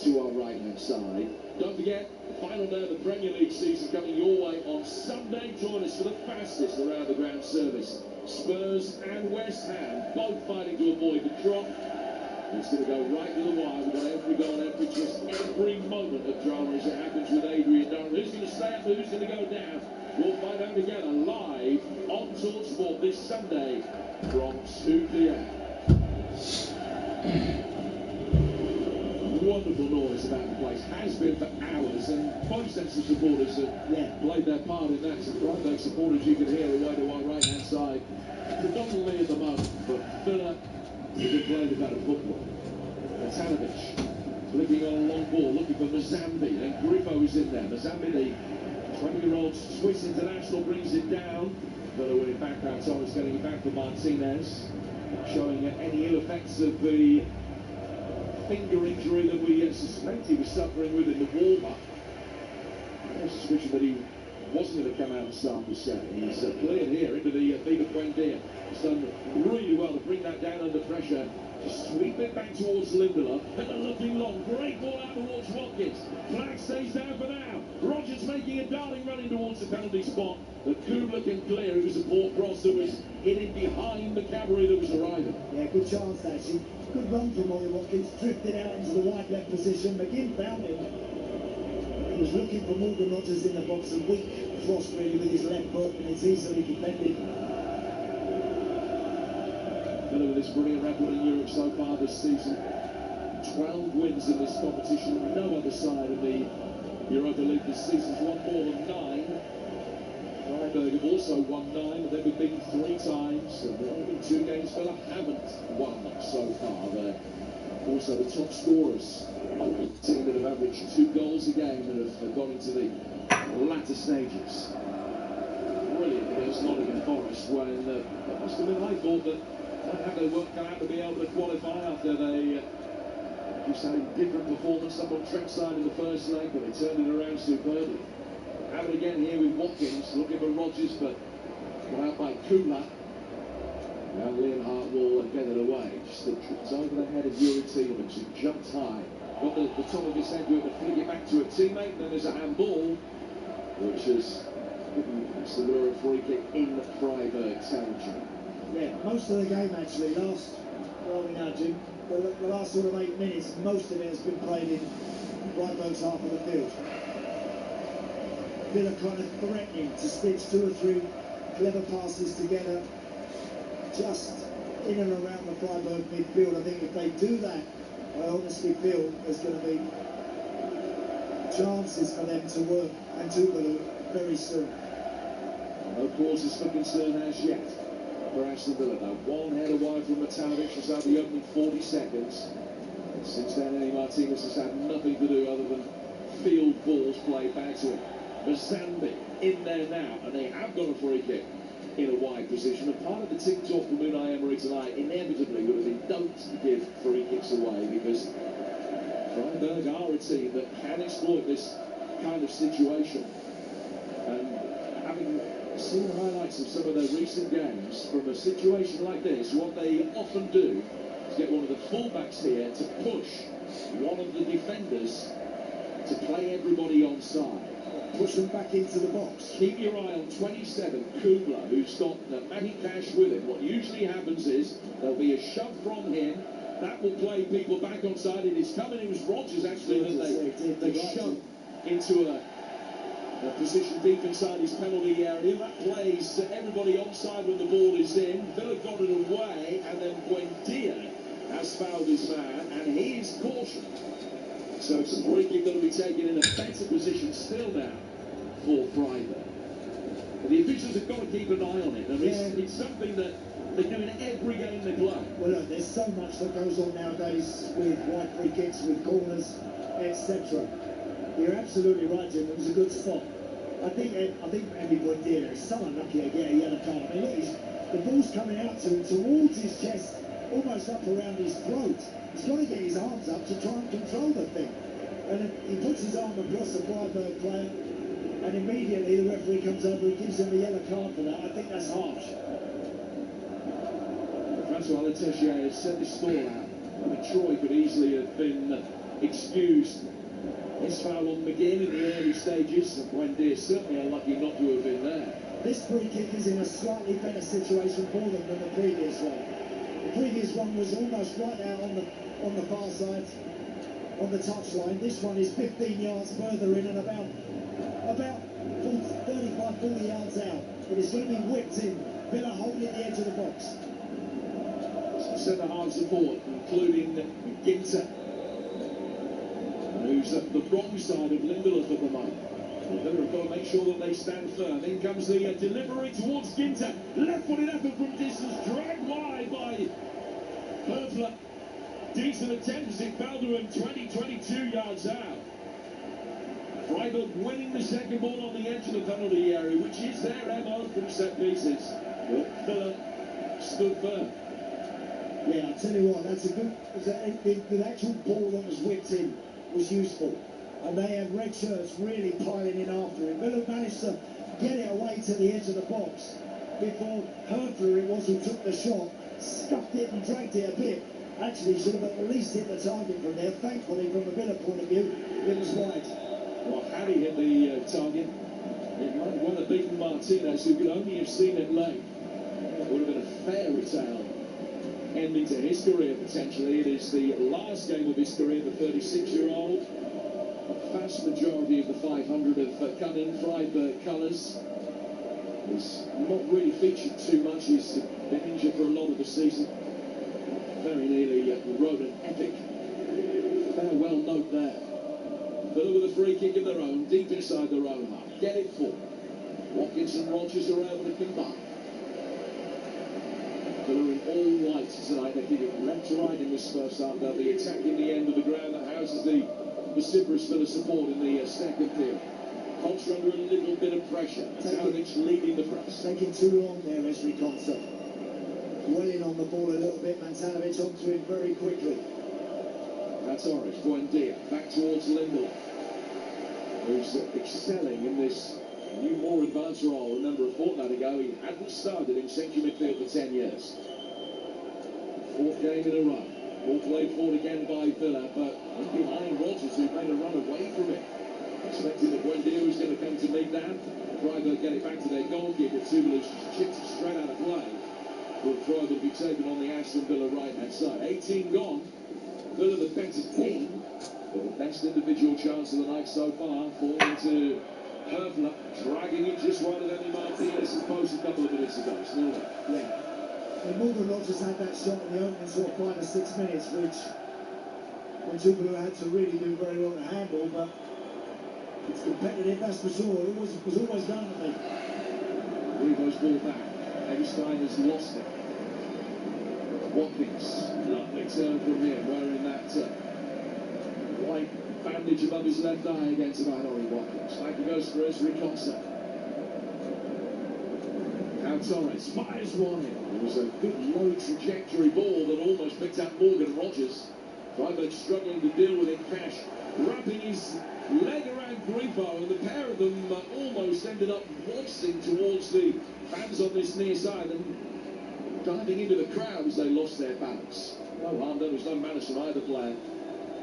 to our right-hand side. Don't forget, the final day of the Premier League season coming your way on Sunday. Join us for the fastest around-the-ground service. Spurs and West Ham both fighting to avoid the drop. It's going to go right to the wire. We've got every goal, every twist, every moment of drama as it happens with Adrian Durham. Who's going to stay up, who's going to go down? We'll find out together live on TalkSport this Sunday from 2 p.m. Wonderful noise about the place, has been for hours, and both sets of supporters have played their part in that. Some Freiburg supporters you can hear away to our right-hand side, predominantly at the moment, but Villa have been playing a better football. Matanovic flicking on a long ball, looking for Mazambi, and Griffo is in there. Mazambi, the 20-year-old Swiss international, brings it down. Villa winning back now, Torres getting it back for Martinez, showing any ill effects of the finger injury that we suspect he was suffering with in the warm-up. No suspicion that he wasn't going to come out and start the set. He's cleared here into the Viva Buendia. He's done really well to bring that down under pressure. Just sweep it back towards Lindelof. Miller looking long. Great ball out towards Watkins. Flag stays down for now. Rogers making a darling running towards the penalty spot. But Kubler can clear. It was a poor cross that was hitting behind the cavalry that was arriving. Yeah, good chance actually. Good run from Ollie Watkins. Drifted out into the wide left position. McGinn found him. He was looking for Morgan Rogers in the box. A weak cross really with his left foot, and it's easily defended. Miller with this brilliant record in Europe so far this season. 12 wins in this competition. No other side of the Europa League this season's won more than 9. Freiburg have also won 9, but they've been beaten 3 times. And there have been 2 games Villa haven't won so far. They're also the top scorers. A team that have averaged 2 goals a game and have gone into the latter stages. Brilliant against Nottingham Forest when it must have been, I thought, that not have their work cut out to be able to qualify after they just had a different performance up on Trexide in the first leg, but they turned it around superbly. Have it again here with Watkins, looking for Rogers, but got out by Kubler. Now Leonhardt will get it away. Just tripped over the head of Yuri Tielemans, who jumped high. Got the top of his head to it to flick it back to a teammate. Then there's a handball, which has given Sevilla a free kick in Freiburg territory. Yeah, most of the game actually, where are we now, Jim? The last sort of 8 minutes, most of it has been played in Freiburg's half of the field. Villa kind of threatening to stitch 2 or 3 clever passes together, just in and around the Freiburg midfield. I think if they do that, I honestly feel there's going to be chances for them to work and to Villa very soon. No causes for concern as yet for Aston Villa, though. One header wide from Matanovic has had the opening 40 seconds. And since then, Eddie Martinez has had nothing to do other than field balls played back to him. Mazambi in there now, and they have got a free kick in a wide position. And part of the team talk from Unai Emery tonight inevitably would have been don't give free kicks away, because Freiburg are a team that can exploit this kind of situation. And having seen the highlights of some of their recent games, from a situation like this, what they often do is get one of the fullbacks here to push one of the defenders to play everybody onside. Push them back into the box. Keep your eye on 27, Kubler, who's got Matty Cash with him. What usually happens is there'll be a shove from him. That will play people back onside. It is coming. It was Rogers, actually, that they shoved into a position deep inside his penalty area. That plays everybody onside when the ball is in. Villa got it away, and then Buendia has fouled his man, and he is cautioned. So it's a free kick that will be taken in a better position still now for Freiburg. But the officials have got to keep an eye on it. And it's something that they do in every game they play. Well, look, there's so much that goes on nowadays with wide free kicks, with corners, etc. You're absolutely right, Jim. It was a good spot. I think Andy Buendia is so unlucky to get a yellow card. I mean, look, the ball's coming out to him towards his chest, almost up around his throat. He's got to get his arms up to try and control the thing. And he puts his arm across the Freiburg player, and immediately the referee comes over and gives him a yellow card for that. I think that's harsh. Francois Letessier has set this stall out. I mean, Troy could easily have been excused. His foul on McGinn in the early stages, and Buendia certainly unlucky not to have been there. This free kick is in a slightly better situation for them than the previous one. The previous one was almost right out on the far side, on the touchline. This one is 15 yards further in and about 35-40 yards out. But it's going to be whipped in. Villa holding the edge of the box. Centre half support, including Ginter, who's at the wrong side of Lindelof at the moment. Villa have got to make sure that they stand firm. In comes the delivery towards Ginter. Left-footed effort from distance, dragged wide by Herfler. Decent attempt as it fell to him 22 yards out. Freiburg winning the second ball on the edge of the penalty area, which is their MO from set pieces. But Villa stood firm. Yeah, I'll tell you what, that's a good, the actual ball that was whipped in was useful. And they had red shirts really piling in after it. Villa managed to get it away to the edge of the box before Herfler, it was who took the shot, scuffed it and dragged it a bit. Actually, should have at least hit the target from there. Thankfully, from a Villa point of view, it was wide. Well, had he hit the target, it might well have beaten Martinez, who could only have seen it late. It would have been a fairy tale ending to his career, potentially. It is the last game of his career, the 36-year-old. A vast majority of the 500 have come in Freiburg colours. He's not really featured too much. He's been injured for a lot of the season. Very nearly wrote an epic farewell note there. Villa with a free kick of their own, deep inside their own half. Get it for Watkins and Rodgers are able to combine. Villa in all white tonight. They kick it left to right in this first half. They'll be attacking the end of the ground that houses the vociferous Villa support in the second period. Contra under a little bit of pressure. Tadic leading the press. Taking too long there, Esri Contra. Dwelling on the ball a little bit. Mantanovic onto him very quickly. That's Orange. Buendia back towards Lindelof, who's excelling in this new, more advanced role. Remember, a fortnight ago, he hadn't started in central midfield for 10 years. Fourth game in a row. Ball played forward again by Villa, but behind Rodgers, who made a run away from it. Expecting that Buendia was going to come to meet that. Freiburg get it back to their goalkeeper. Tubelis chips it straight out of play. Will Freiburg be taken on the Aston Villa right-hand side. 18 gone. Villa the better team, but the best individual chance of the night so far, falling to Herfler, dragging it just right at Emi Martinez's post a couple of minutes ago. It's 0-0. Yeah. And Morgan Rodgers had that shot in the opening sort of 5 or 6 minutes, which Tubelis had to really do very well to handle, but it's competitive, that's for sure. It was always going to be. Rivo's ball back. Eggestein has lost it. Watkins, lovely turn from him, wearing that white bandage above his left eye again tonight, Ori Watkins. Back he goes for Esri Concept. Now Torres fires one in. It was a good low trajectory ball that almost picked out Morgan Rodgers. Freiburg struggling to deal with it. Cash wrapping his leg around Grifo, and the pair of them almost ended up waltzing towards the fans on this near side and diving into the crowd as they lost their balance. No harm done, there's no malice from either player.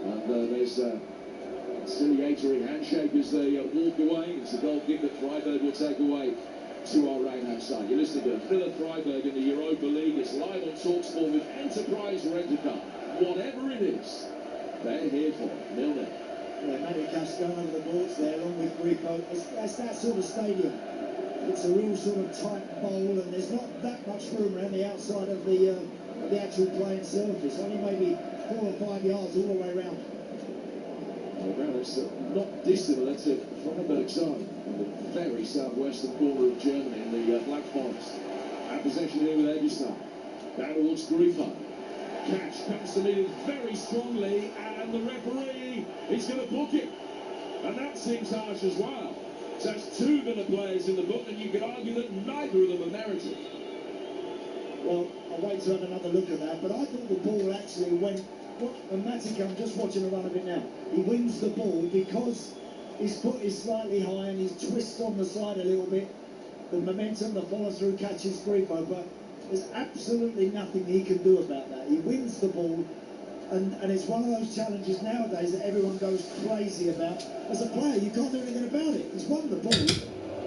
And there's a conciliatory handshake as they walk away. It's a goal kick that Freiburg will take away to our right-hand side. You're listening to Villa Freiburg in the Europa League. It's live on TalkSport with Enterprise Rent-A-Car. Whatever it is, they're here for it. 0-0. Yeah, Matty Cash going over the boards there along with Grifo. That's that sort of stadium. It's a real sort of tight bowl, and there's not that much room around the outside of the actual playing surface. Only maybe 4 or 5 yards all the way around. Well, it's not dissimilar to Freiburg's own in the very southwestern corner of Germany in the Black Forest. At possession here with Eggestein. Down towards Grifo. Cash comes to meet him very strongly, and the referee is going to book it. And that seems harsh as well. So that's 2 Villa players in the book, and you could argue that neither of them are merited. Well, I'll wait to have another look at that, but I thought the ball actually went... And Matic, I'm just watching the run of it now. He wins the ball because his foot is slightly high and he twists on the side a little bit. The momentum, the follow-through catches Grifo, but there's absolutely nothing he can do about that. He wins the ball, and it's one of those challenges nowadays that everyone goes crazy about. As a player, you can't do anything about it. He's won the ball,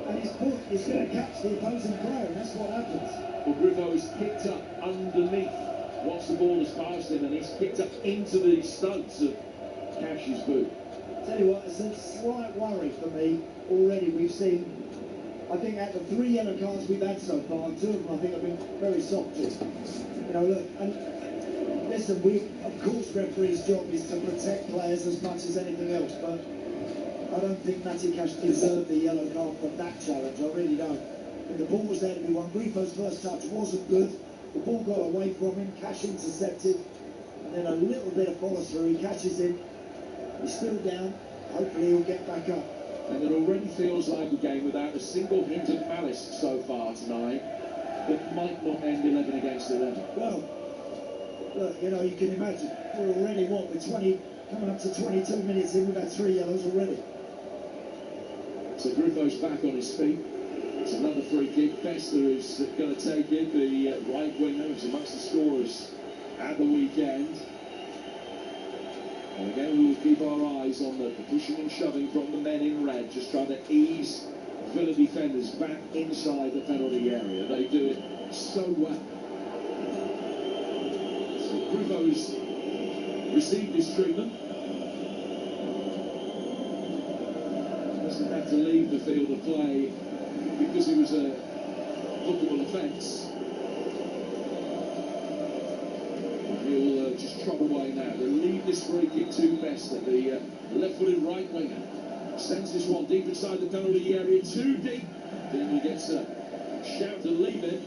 and his foot is going to catch the opposing player, and that's what happens. Well, Grifo is picked up underneath Once the ball has passed him and he's kicked up into the studs of Cash's boot. Tell you what, it's a slight worry for me already. We've seen, I think, out of the 3 yellow cards we've had so far, 2 of them I think have been very soft. You know, look, and listen, of course, referee's job is to protect players as much as anything else, but I don't think Matty Cash deserved the yellow card for that challenge. I really don't. And the ball was there to be won. Grifo's first touch wasn't good. The ball got away from him. Cash intercepted, and then a little bit of follow through. He catches him. He's still down. Hopefully he'll get back up. And it already feels like a game without a single hint of malice so far tonight that might not end 11 against 11. Well, look, you know, you can imagine. We're already, what, we're 20, coming up to 22 minutes in, we've had 3 yellows already. So Griffo's back on his feet. It's another free kick. Bester is going to take it. The right winger is amongst the scorers at the weekend. And again, we will keep our eyes on the pushing and shoving from the men in red, just trying to ease Villa defenders back inside the penalty area. They do it so well. So Griffo's received his treatment. Doesn't have to leave the field of play because it was a bookable offence. He'll just trot away now. They'll leave this free kick to Bester, the left-footed right winger. Sends this one deep inside the penalty area, too deep. Then he gets a shout to leave it.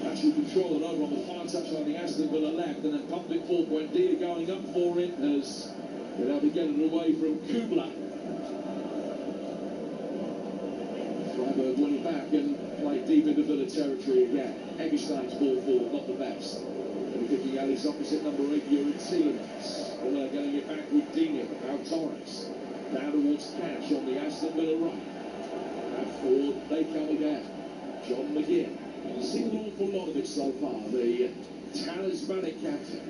Actually control it over on the far touchline, the Aston Villa left, and then pumped it forward. Buendia going up for it has been able to get it away from Kubla. Freiburg won it back and played deep into Villa territory again. Eggestein's ball forward, not the best. And kicking out his opposite number 8, Yuri Tielemans. Villa getting it back with Dino. Now Torres. Down towards Cash on the Aston Villa right. And forward they come again. John McGinn. Seen an awful lot of it so far. The talismanic captain.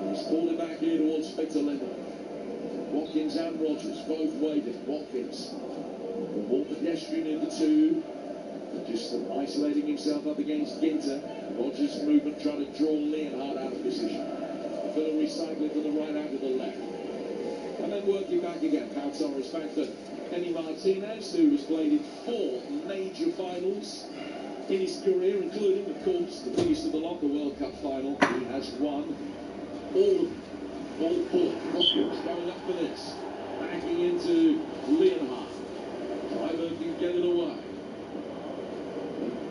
He's pulled it back here towards Victor Lindelof. Watkins and Rogers both waiting. Watkins. The ball pedestrian in the 2. Just isolating himself up against Ginter. Rogers' movement trying to draw Leonhardt out of position. Villa recycling from the right out to the left. And then working back again. Pau Torres back to Kenny Martinez, who has played in 4 major finals in his career, including, of course, the biggest of the lot, the World Cup final. He has won all of them. All 4. Watkins going up for this. Backing into Leonhardt. Freiburg can get it away.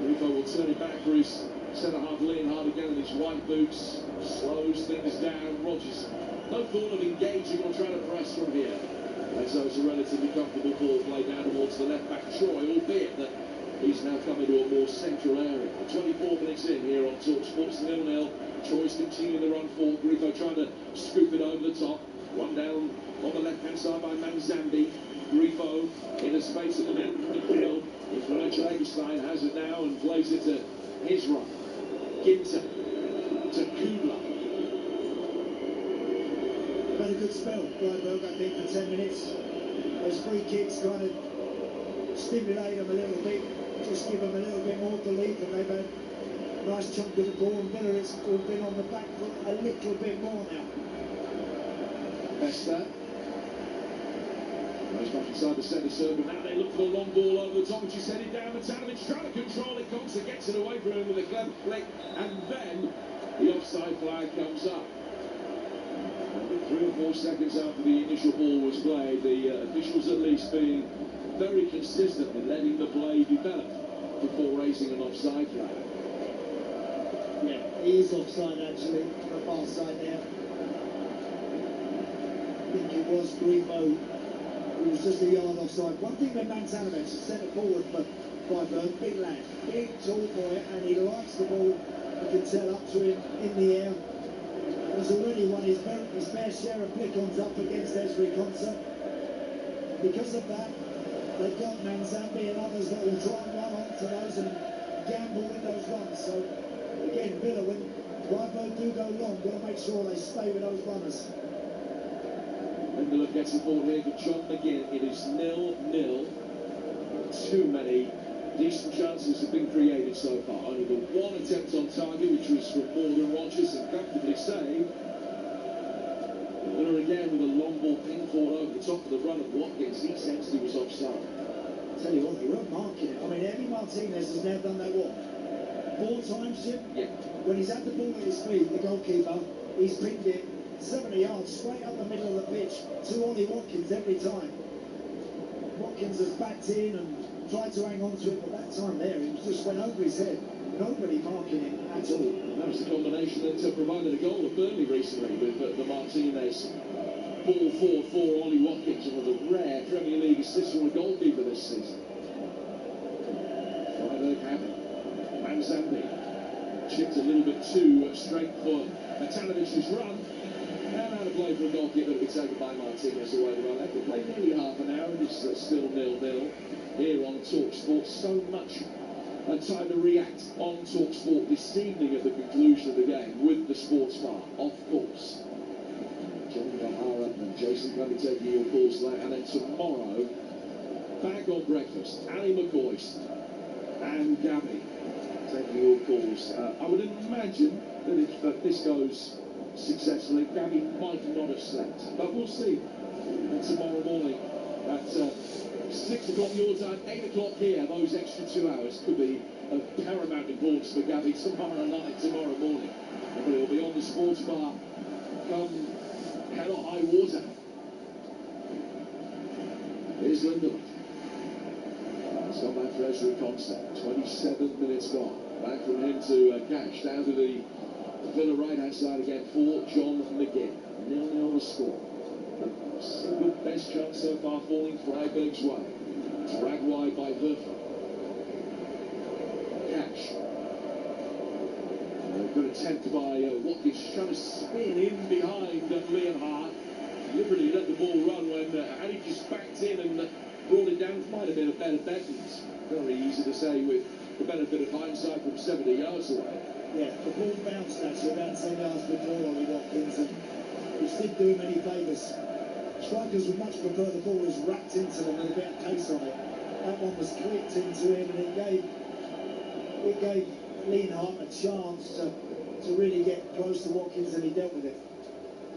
Grifo will turn it back for his centre-half Leonhardt again in his white boots. Slows things down. Rogers, no thought of engaging or trying to press from here. And so it's a relatively comfortable ball played down towards the left-back Troy, albeit that he's now come into a more central area. 24 minutes in here on Talk Sports 0-0. Troy's continuing the run forward. Grifo trying to scoop it over the top. One down on the left-hand side by Manzambi. Grifo in a space at the midfield. Nigel Eggestein has it now and plays it to his right. Ginter to Kubla. Had a good spell, Freiburg, I think, for 10 minutes. Those free kicks kind of stimulate them a little bit, just give them a little bit more belief, and they've had a nice chunk of the ball, and Villa has all been on the back foot a little bit more now. Bester. Goes back inside the centre circle. Now they look for the long ball over the top, which is headed down. Matanovic trying to control it. Konsa gets it away from him with a clever flick, and then the offside flag comes up. 3 or 4 seconds after the initial ball was played, the officials at least being very consistent in letting the play develop before raising an offside flag. Yeah, he is offside actually, on the far side there. I think it was Grifo. It was just a yard offside. One thing with Manzanovic, centre forward for Freiburg, big lad, big tall boy, and he likes the ball. You can tell up to him in the air. He's already won his fair share of flick-ons up against Ezri Konsa. Because of that, they've got Manzambi and others that will try and run onto those and gamble with those runs. So again, Villa, when Freiburg do go long, got to make sure they stay with those runners. Lindelof gets the ball here for John McGinn. It is 0-0. Too many Decent chances have been created so far. Only the one attempt on target, which was from Morgan Rogers, and comfortably saved. The winner again with a long ball ping forward over the top of the run of Watkins. He sensed he was offside. I tell you what, they weren't marking it. I mean, Emi Martinez has now done that, what, 4 times, Jim? Yeah. When he's had the ball at his feet, the goalkeeper, he's pinged it 70 yards straight up the middle of the pitch to Ollie Watkins every time. Watkins has backed in and tried to hang on to it, but that time there, it just went over his head. Nobody marking him at all. That was the combination that provided a goal at Burnley recently with the Martinez ball forward for Ollie Watkins, one of the rare Premier League assists from a goalkeeper this season. Freiburg have it. Manzambi chipped a little bit too straight for Matanovic's run. And out of play for a goalkeeper to be taken by Martinez away the run. They could play nearly half an hour and it's still 0-0 here on TalkSport. So much time to react on TalkSport this evening at the conclusion of the game with the Sports Bar, of course. John O'Hara and Jason going to be taking your calls tonight, and then tomorrow back on breakfast, Ali McCoist and Gabby taking your calls. I would imagine that if this goes successfully, Gabby might not have slept, but we'll see. And tomorrow morning at 6 o'clock your time, 8 o'clock here, those extra 2 hours could be of paramount importance for Gabby tomorrow night, tomorrow morning. But it'll be on the Sports Bar come hell or high water. Here's Lindelof. It's gone back for Ezra Concept. 27 minutes gone. Back from him to Cash, down to the Villa right-hand side again for John McGinn. 0-0 the score. Single best chance so far falling Freiburg's way. Dragged wide by Herfer. Cash. Good attempt by Watkins, trying to spin in behind Leonhardt. Deliberately let the ball run when Ali just backed in and brought it down. Might have been a better bet. It's very easy to say with the benefit of hindsight from 70 yards away. Yeah, the ball bounced actually about 10 yards before Ollie Watkins, and which didn't do him any favours. Strikers would much prefer the ball was wrapped into them with a bit of pace on it. That one was clipped into him, and it gave Leonhardt a chance to really get close to Watkins, and he dealt with it.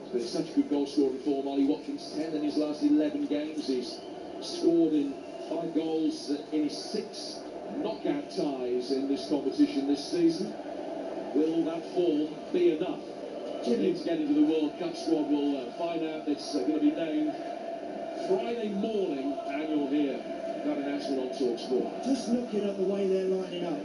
It's been such good goal scoring form. Ollie Watkins 10 in his last 11 games. He's scored in 5 goals in his 6 knockout ties in this competition this season. Will that form be enough for him to get into the World Cup squad? We'll find out. It's going to be named Friday morning, and you'll hear that announcement on TalkSport. Just looking at the way they're lining up,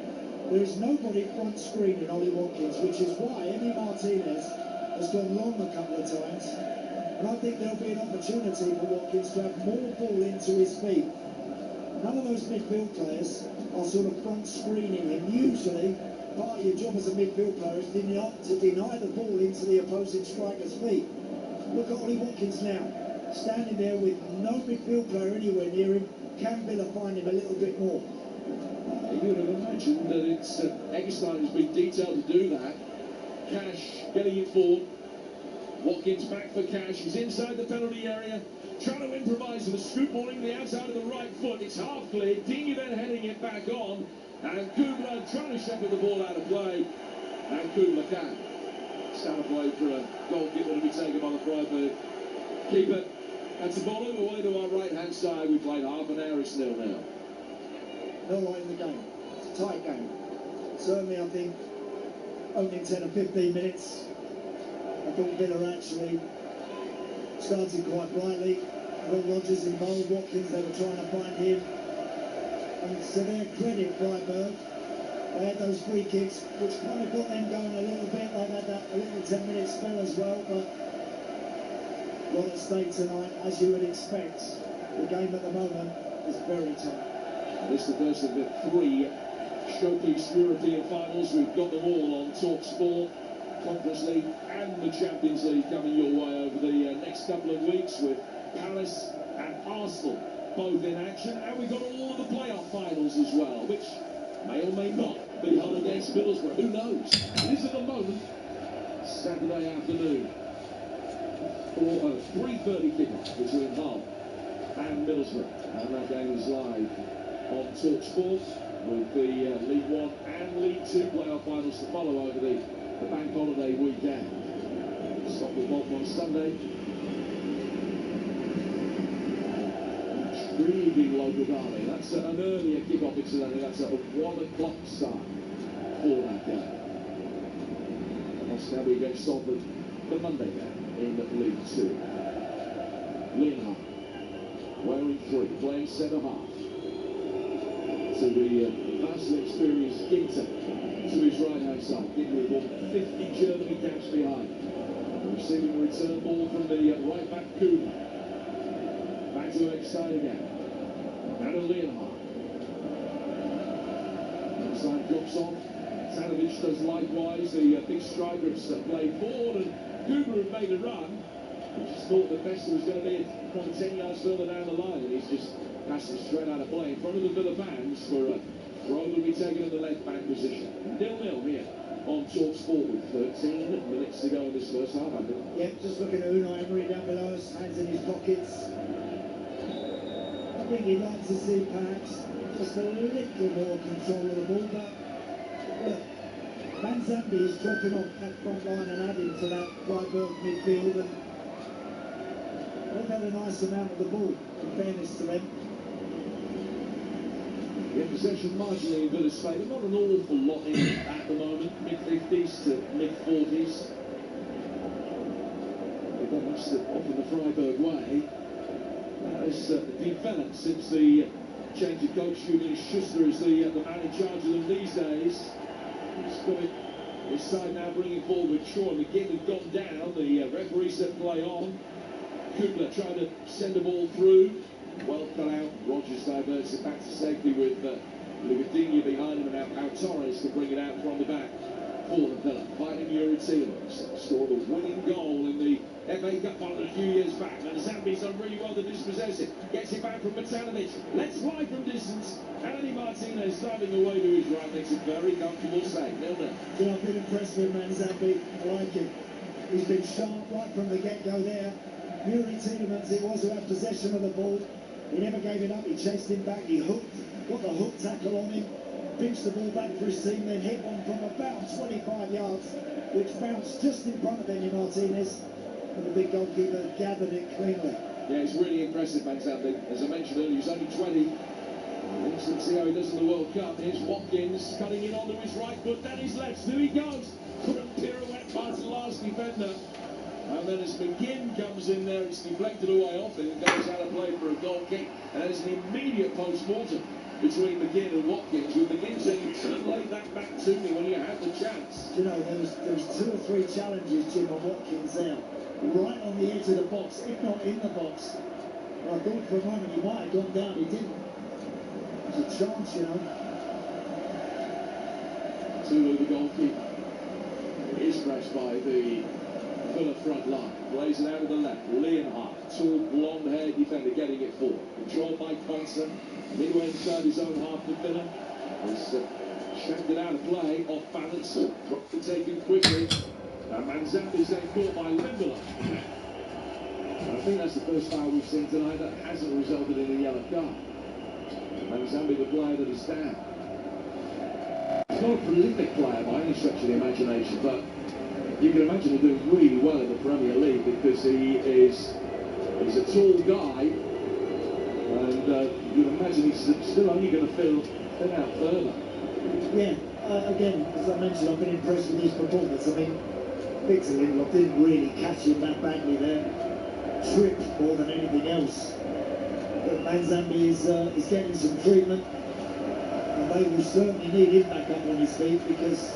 there is nobody front screening Ollie Watkins, which is why Emi Martinez has gone long a couple of times. And I think there'll be an opportunity for Watkins to have more ball into his feet. None of those midfield players are sort of front screening him. Usually, part of your job as a midfield player is to deny the ball into the opposing striker's feet. Look at Ollie Watkins now, standing there with no midfield player anywhere near him. Can Villa find him a little bit more? You would have imagined that it's Eggestein has been detailed to do that. Cash getting it forward. Watkins back for Cash. He's inside the penalty area, trying to improvise with a scoop ball in the outside of the right foot. It's half cleared. Dini then heading it back on. And Kubler trying to shepherd the ball out of play. And Kubler can. Stand of play for a goalkeeper to be taken by the Freiburg keeper. That's the ball away to our right-hand side. We played half an hour. It's 0-0. No light in the game. It's a tight game. Certainly, I think, opening 10 or 15 minutes, I thought Villa actually started quite brightly. Will Rogers involved, Watkins, they were trying to find him. And to their credit, Freiburg, they had those free kicks, which kind of got them going a little bit. They've had that a little 10-minute spell as well, but a lot at stake tonight, as you would expect. The game at the moment is very tight. This is the first of the 3 showpiece European finals. We've got them all on TalkSport. Conference League and the Champions League coming your way over the next couple of weeks, with Palace and Arsenal both in action. And we've got all of the playoff finals as well, which may or may not be Hull against Middlesbrough. Who knows? It is at the moment Saturday afternoon for a 3:30 kickoff between Hull and Middlesbrough. And that game is live on Talk Sport, with the League One and League Two playoff finals to follow over the bank holiday weekend. Stop the Bolton on Sunday. Intriguing local derby. That's an earlier kick-off incidentally. That's at a 1 o'clock start for that game. Now we against Salford the Monday game in League Two. Leonhardt, wearing 3, playing centre half. To the vastly experienced Ginter to his right-hand side. Ginter with more than 50 Germany caps behind. Receiving a return ball from the right-back Kuhn. Back to the next side again. Now to Leonhardt. That side drops off. Tanovic does likewise. The big strikers played forward, and Gruber had made a run. He just thought the best was going to be probably 10 yards further down the line, and he's just passed it straight out of play in front of the Villa fans for a throw that will be taken in the left back position. 0-0 here on Talk Sport with 13 minutes to go in this first half. Yeah, just looking at Unai Emery down below us, hands in his pockets. I think he'd like to see perhaps just a little more control of the ball, but look, Van Zambi is dropping off that front line and adding to that Freiburg midfield, and they've had a nice amount of the ball, in fairness to them. Yeah, possession marginally in Villa's favour, not an awful lot in it at the moment, mid-50s to mid-40s. They've got much off in the Freiburg way. It's developed since the change of coach. Julian Schuster is the man in charge of them these days. He's got it his side now bringing forward with Troy. McGinn had gone down, the referee said play on. Kubler trying to send the ball through. Well cut out. Rogers diverts it back to safety with Ligadinha behind him, and now Torres to bring it out from the back for the Villa. Fighting Yuri Tielemans scored a winning goal in the FA Cup final a few years back, and Zambi's done really well to dispossess it. Gets it back from Matanovic. Let's fly from distance. Anthony Martinez driving away to his right, makes a very comfortable save. 0-0. Yeah, I've been impressed with Manzambi. I like him. He's been sharp right from the get-go there. Yuri Tielemans, it was who had possession of the ball. He never gave it up. He chased him back. He hooked, got the hook tackle on him, pinched the ball back for his team, then hit one from about 25 yards, which bounced just in front of Benny Martinez, and the big goalkeeper gathered it cleanly. Yeah, it's really impressive, Manzambi. As I mentioned earlier, he's only 20. Let's see how he does in the World Cup. Here's Watkins cutting in onto his right foot, then his left. There he goes. Couldn't pirouette past the last defender. And then as McGinn comes in there, it's deflected away off it and goes out of play for a goal kick. And there's an immediate post-mortem between McGinn and Watkins, with McGinn saying, you should have laid that back to me when you had the chance. You know, there was 2 or 3 challenges, Jim, on Watkins there, right on the edge of the box, if not in the box. I thought for a moment he might have gone down, he didn't. There's a chance, you know. Tulu, the goalkeeper, is pressed by the Villa front line. Plays it out of the left. Leonhardt, tall, blonde-haired defender, getting it forward. Controlled by Quanston. Midway inside his own half for Villa. Has shanked it out of play, off balance. Dropped to take it quickly. And Manzambi's then caught by Lindelof. I think that's the first foul we've seen tonight that hasn't resulted in a yellow card. Manzambi, the player that is down. He's not a prolific player by any stretch of the imagination, but you can imagine him doing really well in the Premier League because he's a tall guy, and you can imagine he's still only going to fill out further. Yeah, again, as I mentioned, I've been impressed with his performance. I mean, Victor Lindelof didn't really catch him that badly there. Tripped more than anything else. But Manzambi is getting some treatment, and they will certainly need him back up on his feet because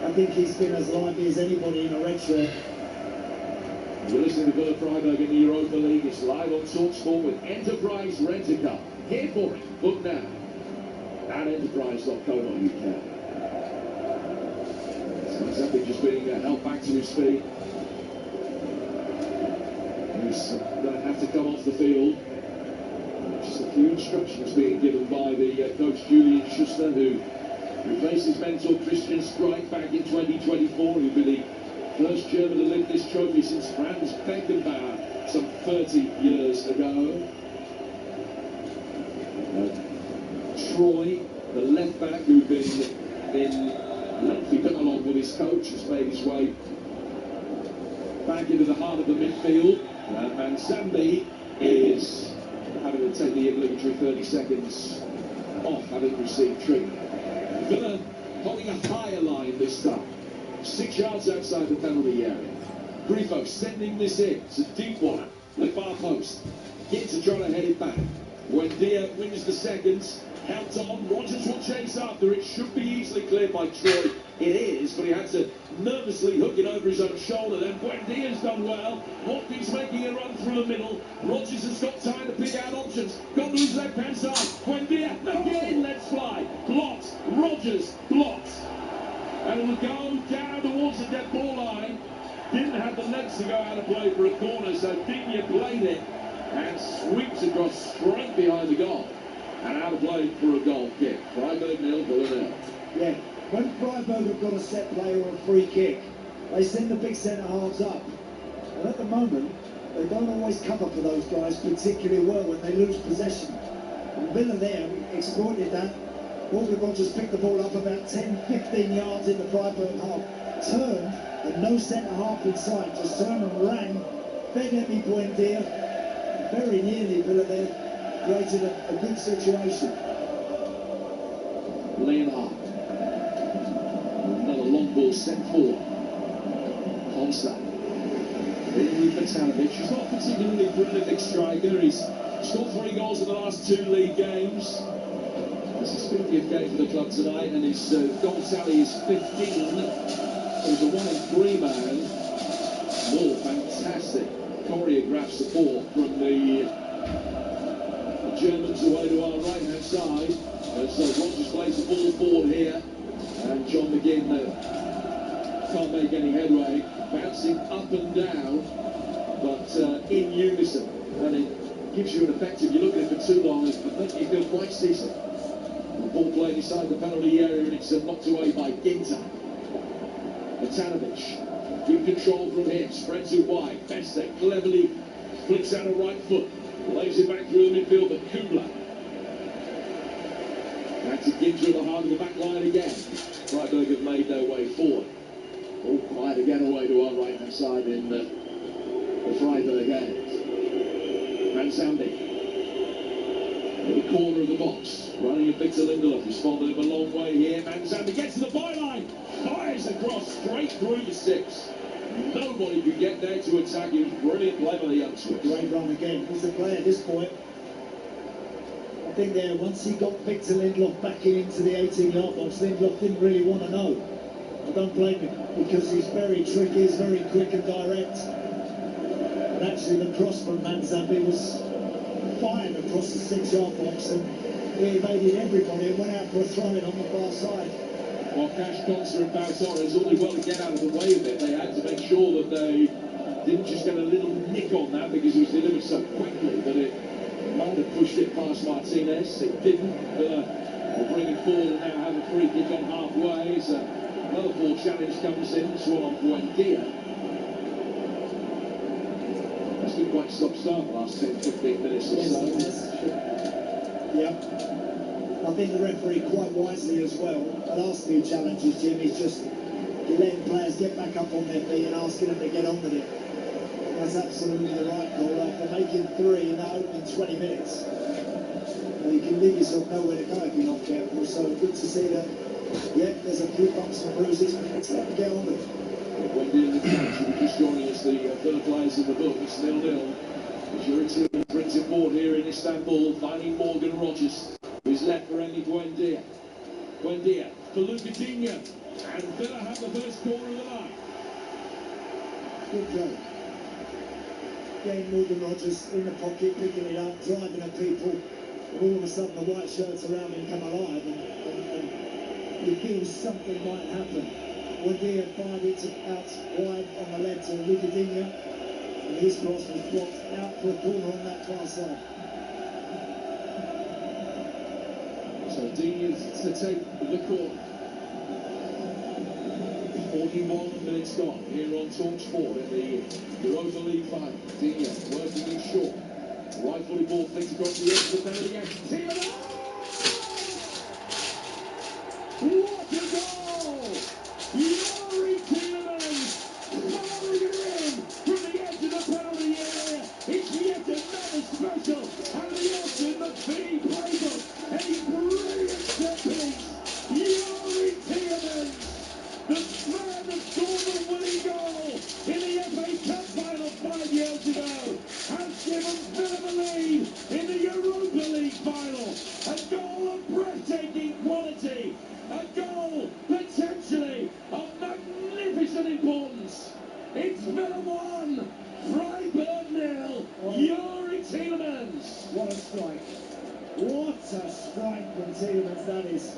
I think he's been as lively as anybody in a red shirt. You're listening to Villa Freiburg in the Europa League. It's live on TalkSport with Enterprise Rent-A-Car. Here for it. Book now at enterprise.co.uk. Manzambi just being held back to his feet. He's going to have to come off the field. Just a few instructions being given by the coach Julian Schuster, who replaced his mentor Christian Streich back in 2024. He'll be the first German to lift this trophy since Franz Beckenbauer some 30 years ago. Troy, the left back who'd been in lengthy bit along with his coach, has made his way back into the heart of the midfield. And Mansambi is having to take the obligatory 30 seconds off, having received treatment. Villa holding a higher line this time. 6 yards outside the penalty area. Grifo sending this in. It's a deep one. The far post. Gets to try to head it back. Buendia wins the seconds. Helped on. Rogers will chase after. It should be easily cleared by Troy. It is, but he had to nervously hook it over his own shoulder. Then Buendia's done well. Watkins making a run through the middle. Rogers has got time to pick out options. Got to his left-hand side. Buendia again. Let's fly. Blocked. Rogers blocked. And it will go down towards the dead ball line. Didn't have the legs to go out of play for a corner, so Digne played it and sweeps across straight behind the goal. And out of play for a goal kick. Freiburg 0, Villa 0. Yeah, when Freiburg have got a set play or a free kick, they send the big centre-halves up. And at the moment, they don't always cover for those guys particularly well when they lose possession. And Villa there exploited that. Morgan Rogers picked the ball up about 10-15 yards in the Freiburg half. Turned, and no centre-half in sight. Just turned and ran. Fed Emi Buendia. Very nearly Villa there. Created a good situation. Leonhardt. Another long ball set forward. Honsa. In with Matanovic. He's not a particularly prolific striker. He's scored 3 goals in the last 2 league games. This is his 50th game for the club tonight, and his goal tally is 15. So he's a 1-in-3 man. More fantastic choreographed support from the Germans away to our right-hand side. So Rogers plays the ball forward here, and John McGinn can't make any headway, bouncing up and down, but in unison, and it gives you an effect if you look at it for too long, it makes you feel quite seasick. The ball played inside the penalty area, and it's knocked away by Ginter. Matanovic, good control from him, spreads it wide. Beste cleverly flicks out a right foot. Lays it back through the midfield, but Kubla. Back to Ginter at the heart of the back line again. Freiburg have made their way forward. All quiet again away to our right-hand side in the Freiburg end. Mansambi. In the corner of the box. Running at Victor Lindelof. He's followed him a long way here. Mansambi gets to the byline. Fires across straight through the 6. Nobody could get there to attack him. Brilliant play by the youngster. Great run again. He's a player at this point. I think there, once he got Victor Lindelof back into the 18-yard box, Lindelof didn't really want to know. I don't blame him, because he's very tricky, he's very quick and direct. And actually the cross from Mansambi was fired across the 6-yard box, and he evaded everybody and went out for a throw-in on the far side. Well, Cash, Conser and Baltorres, all well to get out of the way of it. They had to make sure that they didn't just get a little nick on that because it was delivered so quickly that it might have pushed it past Martinez. It didn't. We'll bring it forward and now have a free kick on halfway. So another ball challenge comes in. This one on Buendia. It's been quite stop-start the last 10-15 minutes or so. Yeah. I think the referee quite wisely as well, at last few challenges, Jim, is just letting players get back up on their feet and asking them to get on with it. That's absolutely the right call after making 3 in that opening 20 minutes. You can leave yourself nowhere to go if you're not careful, so good to see that, yeah, there's a few bumps and bruises, get on with it. When in the couch, you were just joining us, the Villa players in the book, it's 0-0. Jurity brings it forward here in Istanbul, finding Morgan Rogers. Who's left for Emi Buendia. Buendia for Luca Digne. And Villa have the first corner of the night. Good play. Getting Morgan Rogers in the pocket, picking it up, driving at people. And all of a sudden the white shirts around him come alive and you feel something might happen. Buendia fired it out wide on the left to Luca Digne. And his cross was blocked out for a corner on that far side. So Digne to take the corner. 41 minutes gone here on TalkSport in the Europa League final. Digne working in short. Right footed ball flicked across the edge of the penalty area. Yuri Tielemans, the man that scored the winning goal in the FA Cup final 5 years ago, has given Villa the lead in the Europa League final. A goal of breathtaking quality, a goal potentially of magnificent importance. It's Villa 1, Freiburg 0, Yuri Tielemans. What a strike. What a strike from Tielemans that is.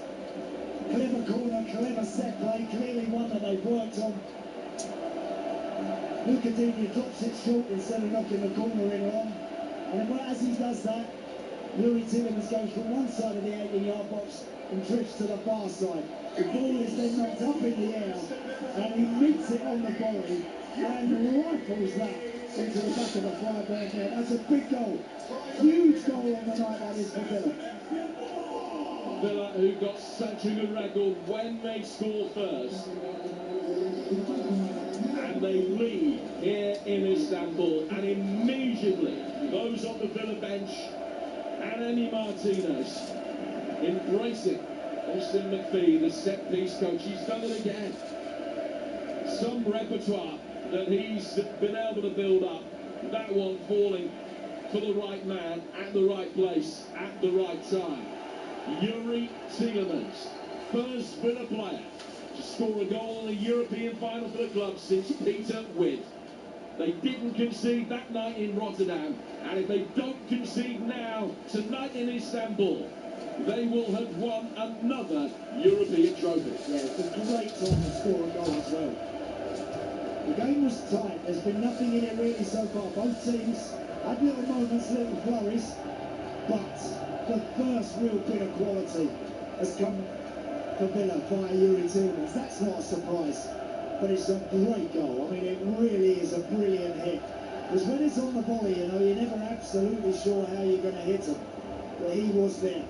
Clever corner, clever set play, clearly one that they've worked on. Lucadini drops it short instead of knocking the corner in on. And then as he does that, Yuri Tielemans goes from one side of the 18-yard box and drifts to the far side. The ball is then knocked up in the air and he meets it on the body and rifles that into the back of the Freiburg net. That's a big goal. Huge goal on the night, that is, for Villa. Villa, who got such a good record when they score first. And they lead here in Istanbul. And immediately, those on the Villa bench and Emi Martinez embracing Austin McPhee, the set-piece coach. He's done it again. Some repertoire that he's been able to build up. That one falling for the right man at the right place at the right time. Yuri Tielemans, first Villa player to score a goal in a European final for the club since Peter Witt. They didn't concede that night in Rotterdam, and if they don't concede now, tonight in Istanbul, they will have won another European trophy. Yeah, it's a great time to score a goal as well. The game was tight. There's been nothing in it really so far. Both teams had little moments, little flurries, but the first real bit of quality has come for Villa via Yuri Tielemans. That's not a surprise, but it's a great goal. I mean, it really is a brilliant hit. Because when it's on the volley, you know, you're never absolutely sure how you're going to hit him. But he was there.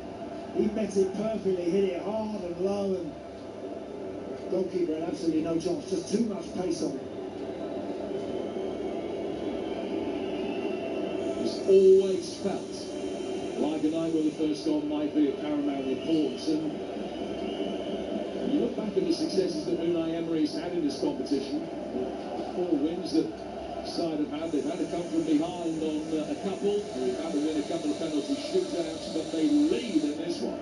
He met it perfectly, hit it hard and low, and goalkeeper had absolutely no chance. Just too much pace on it. It's always felt like a night where the first goal might be of paramount importance. And you look back at the successes that Unai Emery has had in this competition, 4 wins that side have had. They've had to come from behind on a couple. They've had to win a couple of penalty shootouts, but they lead in this one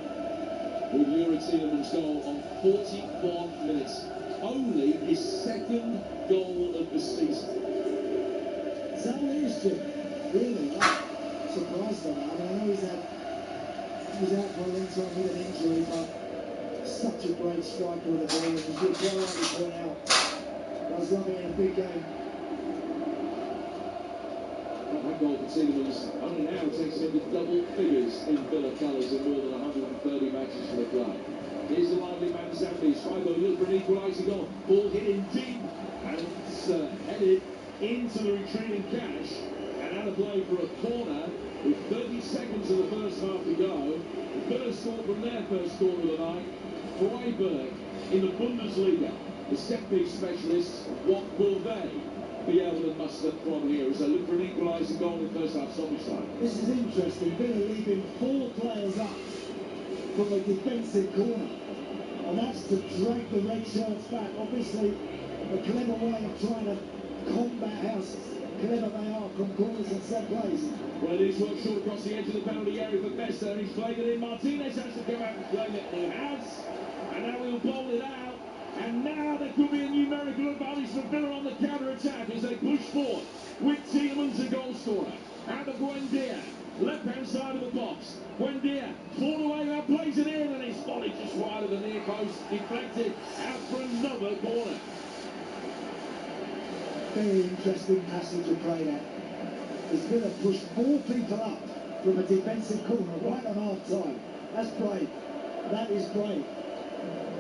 with Yuri Tielemans' goal on 41 minutes. Only his second goal of the season. Is that what it is, Jim? Really? I'm surprised by that. I mean, I know he was out for a long time with an injury, but such a great striker of the ball, and as you quite rightly point out, does love it in a big game. That goal for Tielemans only now takes him into double figures in Villa colours in more than 130 matches for the club. Here's the lively man Zambi's. Freiburg look for an equalising goal. Ball hit in deep, and it's headed into the retreating Cash. And out of play for a corner with 30 seconds of the first half to go. Villa scored from their first corner of the night. Freiburg in the Bundesliga. The set-piece specialists, what will they be able to muster from here as they look for an equalising goal in the first half stoppage time? This is interesting. Villa leaving 4 players up from a defensive corner, and that's to drag the red shirts back. Obviously, a clever way of trying to combat how clever they are from corners and set plays. Well, it is worked short across the edge of the penalty area for Bester, and he's played it in. Martinez has to come out and play it. He has, and now he'll bowl it out. And now there could be a numerical advantage for Villa on the counter-attack as they push forward with Tielemans, a goal scorer. Out of Buendia, left-hand side of the box. Buendia, fall away, now plays it in, and his volley just wide of the near post, deflected out for another corner. Very interesting passage to play that. As Villa pushed 4 people up from a defensive corner right on half-time. That's brave. That is brave.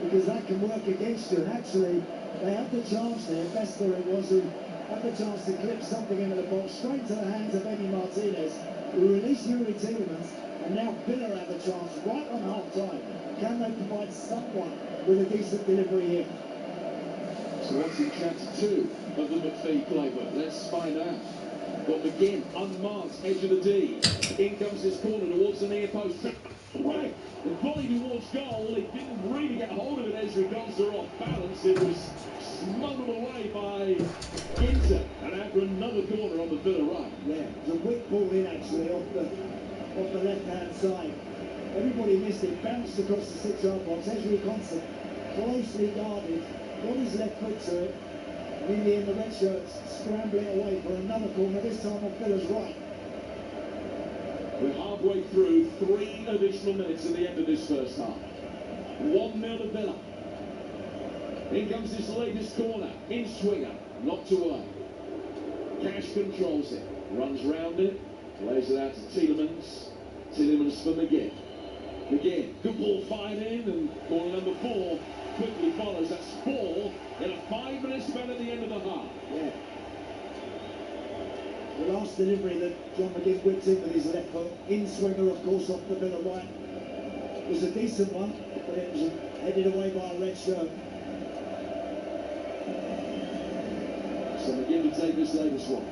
Because that can work against you. And actually, they had the chance there. Bester it was who had the chance to clip something into the box straight to the hands of Emi Martinez, who released Yuri Tielemans, and now Villa have a chance right on half-time. Can they provide someone with a decent delivery here? So what's in chapter 2 of the McPhee playbook? Let's find out. But McGinn, unmarked, edge of the D. In comes this corner towards the near post. Right. The volley towards goal, it didn't really get hold of it. Ezri Gonza off balance. It was smuggled away by Ginter. And after another corner on the Villa right. Yeah, it was a whip ball in actually off the left-hand side. Everybody missed it, bounced across the 6-yard box. Ezri Gonza closely guarded, got his left foot to it. And in the end, the red shirts scrambling away for another corner, this time on Villa's right. We're halfway through, 3 additional minutes at the end of this first half. 1-0 to Villa. In comes this latest corner. In swinger, knocked away. Cash controls it, runs round it, plays it out to Tielemans. Tielemans for McGinn. McGinn, good ball fired in, and corner number 4 quickly follows. That's 4 in a 5-minute spell at the end of the half. Yeah. The last delivery that John McGinn whipped in with his left foot, in swinger of course off the Villa right, was a decent one, but it was headed away by a red shirt. So McGinn to take this latest one.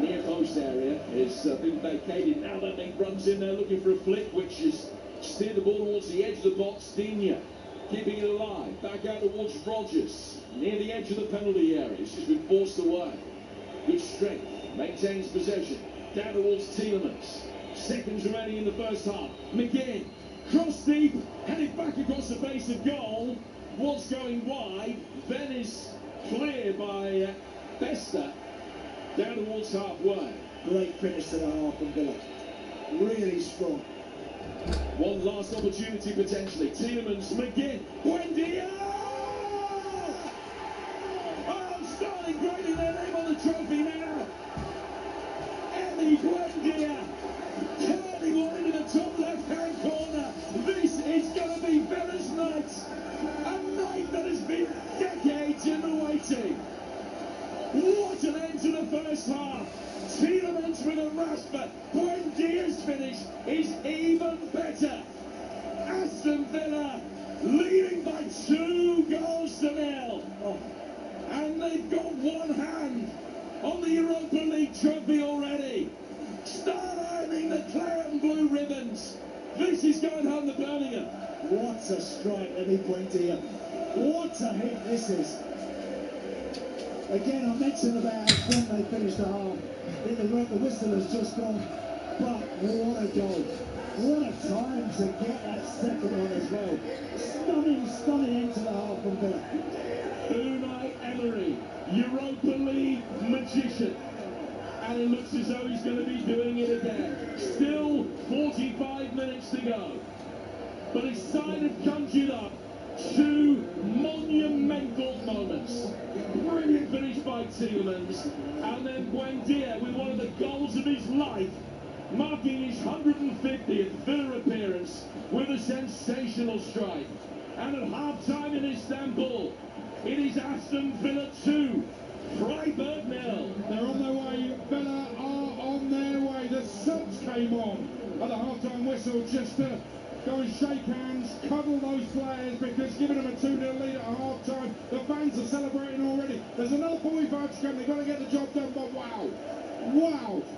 Near post area has been vacated. Now that he runs in there looking for a flick, which is steered the ball towards the edge of the box. Digne keeping it alive. Back out towards Rodgers. Near the edge of the penalty area. It's just been forced away. Good strength. Maintains possession. Down towards Tielemans. Seconds remaining in the first half. McGinn. Cross deep. Headed back across the base of goal. Was going wide. Then is cleared by Bester. Down towards halfway. Great finish to the half from Villa. Really strong. One last opportunity potentially. Tielemans, McGinn, Buendia! Oh, starting grading their name on the trophy now. Eddie Buendia turning one into the top left-hand corner. This is going to be Villa's night. A night that has been decades in the waiting. What an end to the first half. Tielemans with a rasper. Buendia's finish is even better. Aston Villa leading by 2 goals to 0. Oh. And they've got one hand on the Europa League trophy already. Start ironing the claret and blue ribbons. This is going home to Birmingham. What a strike, Eddie Buendia. What a hit this is. Again, I mentioned about how strong they finished the half. The whistle has just gone. But what a goal. What a time to get that second one as well. Stunning end to the half from Villa. Unai Emery, Europa League magician. And it looks as though he's going to be doing it again. Still 45 minutes to go. But his side have conjured up 2 monumental moments. Brilliant finish by Tielemans, and then Buendia with one of the goals of his life, marking his 150th Villa appearance with a sensational strike. And at half-time in Istanbul, it is Aston Villa 2, Freiburg 0. They're on their way. Villa are on their way. The subs came on at the half-time whistle just to go and shake hands, cuddle those players, because giving them a 2-0 lead at half-time, the fans are celebrating already. There's another 45 to come. They've got to get the job done, but wow,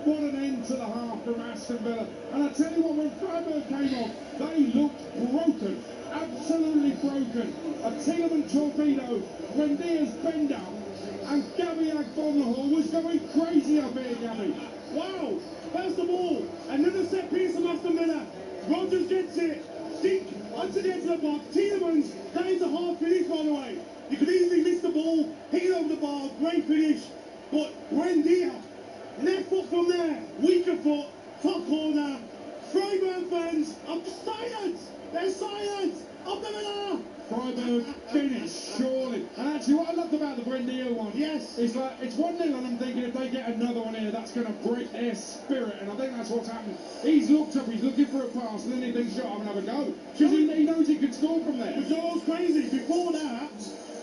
what an end to the half from Aston Villa. And I tell you what, when Freiburg came off, they looked broken, absolutely broken. A Tielemans torpedo, Buendia's bender, and Gabby Agbonlahor was going crazy up here, Gabby. Wow, first of all, another set piece from Aston Villa. Rodgers gets it, deep onto the edge of the box. Tielemans, that is a hard finish, by the way. You could easily miss the ball, hit it over the bar, great finish. But Buendia, left foot from there, weaker foot, top corner. Freiburg fans are silent. They're silent. Up the Villa. Freiburg finished, surely. And actually, what I loved about the Buendia one, yes, is like it's 1-0, and I'm thinking if they get another one here, that's going to break their spirit. And I think that's what's happened. He's looked up, he's looking for a pass, and then he thinks, shut up and have a go. Because he knows he can score from there. But you know what's crazy? Before that,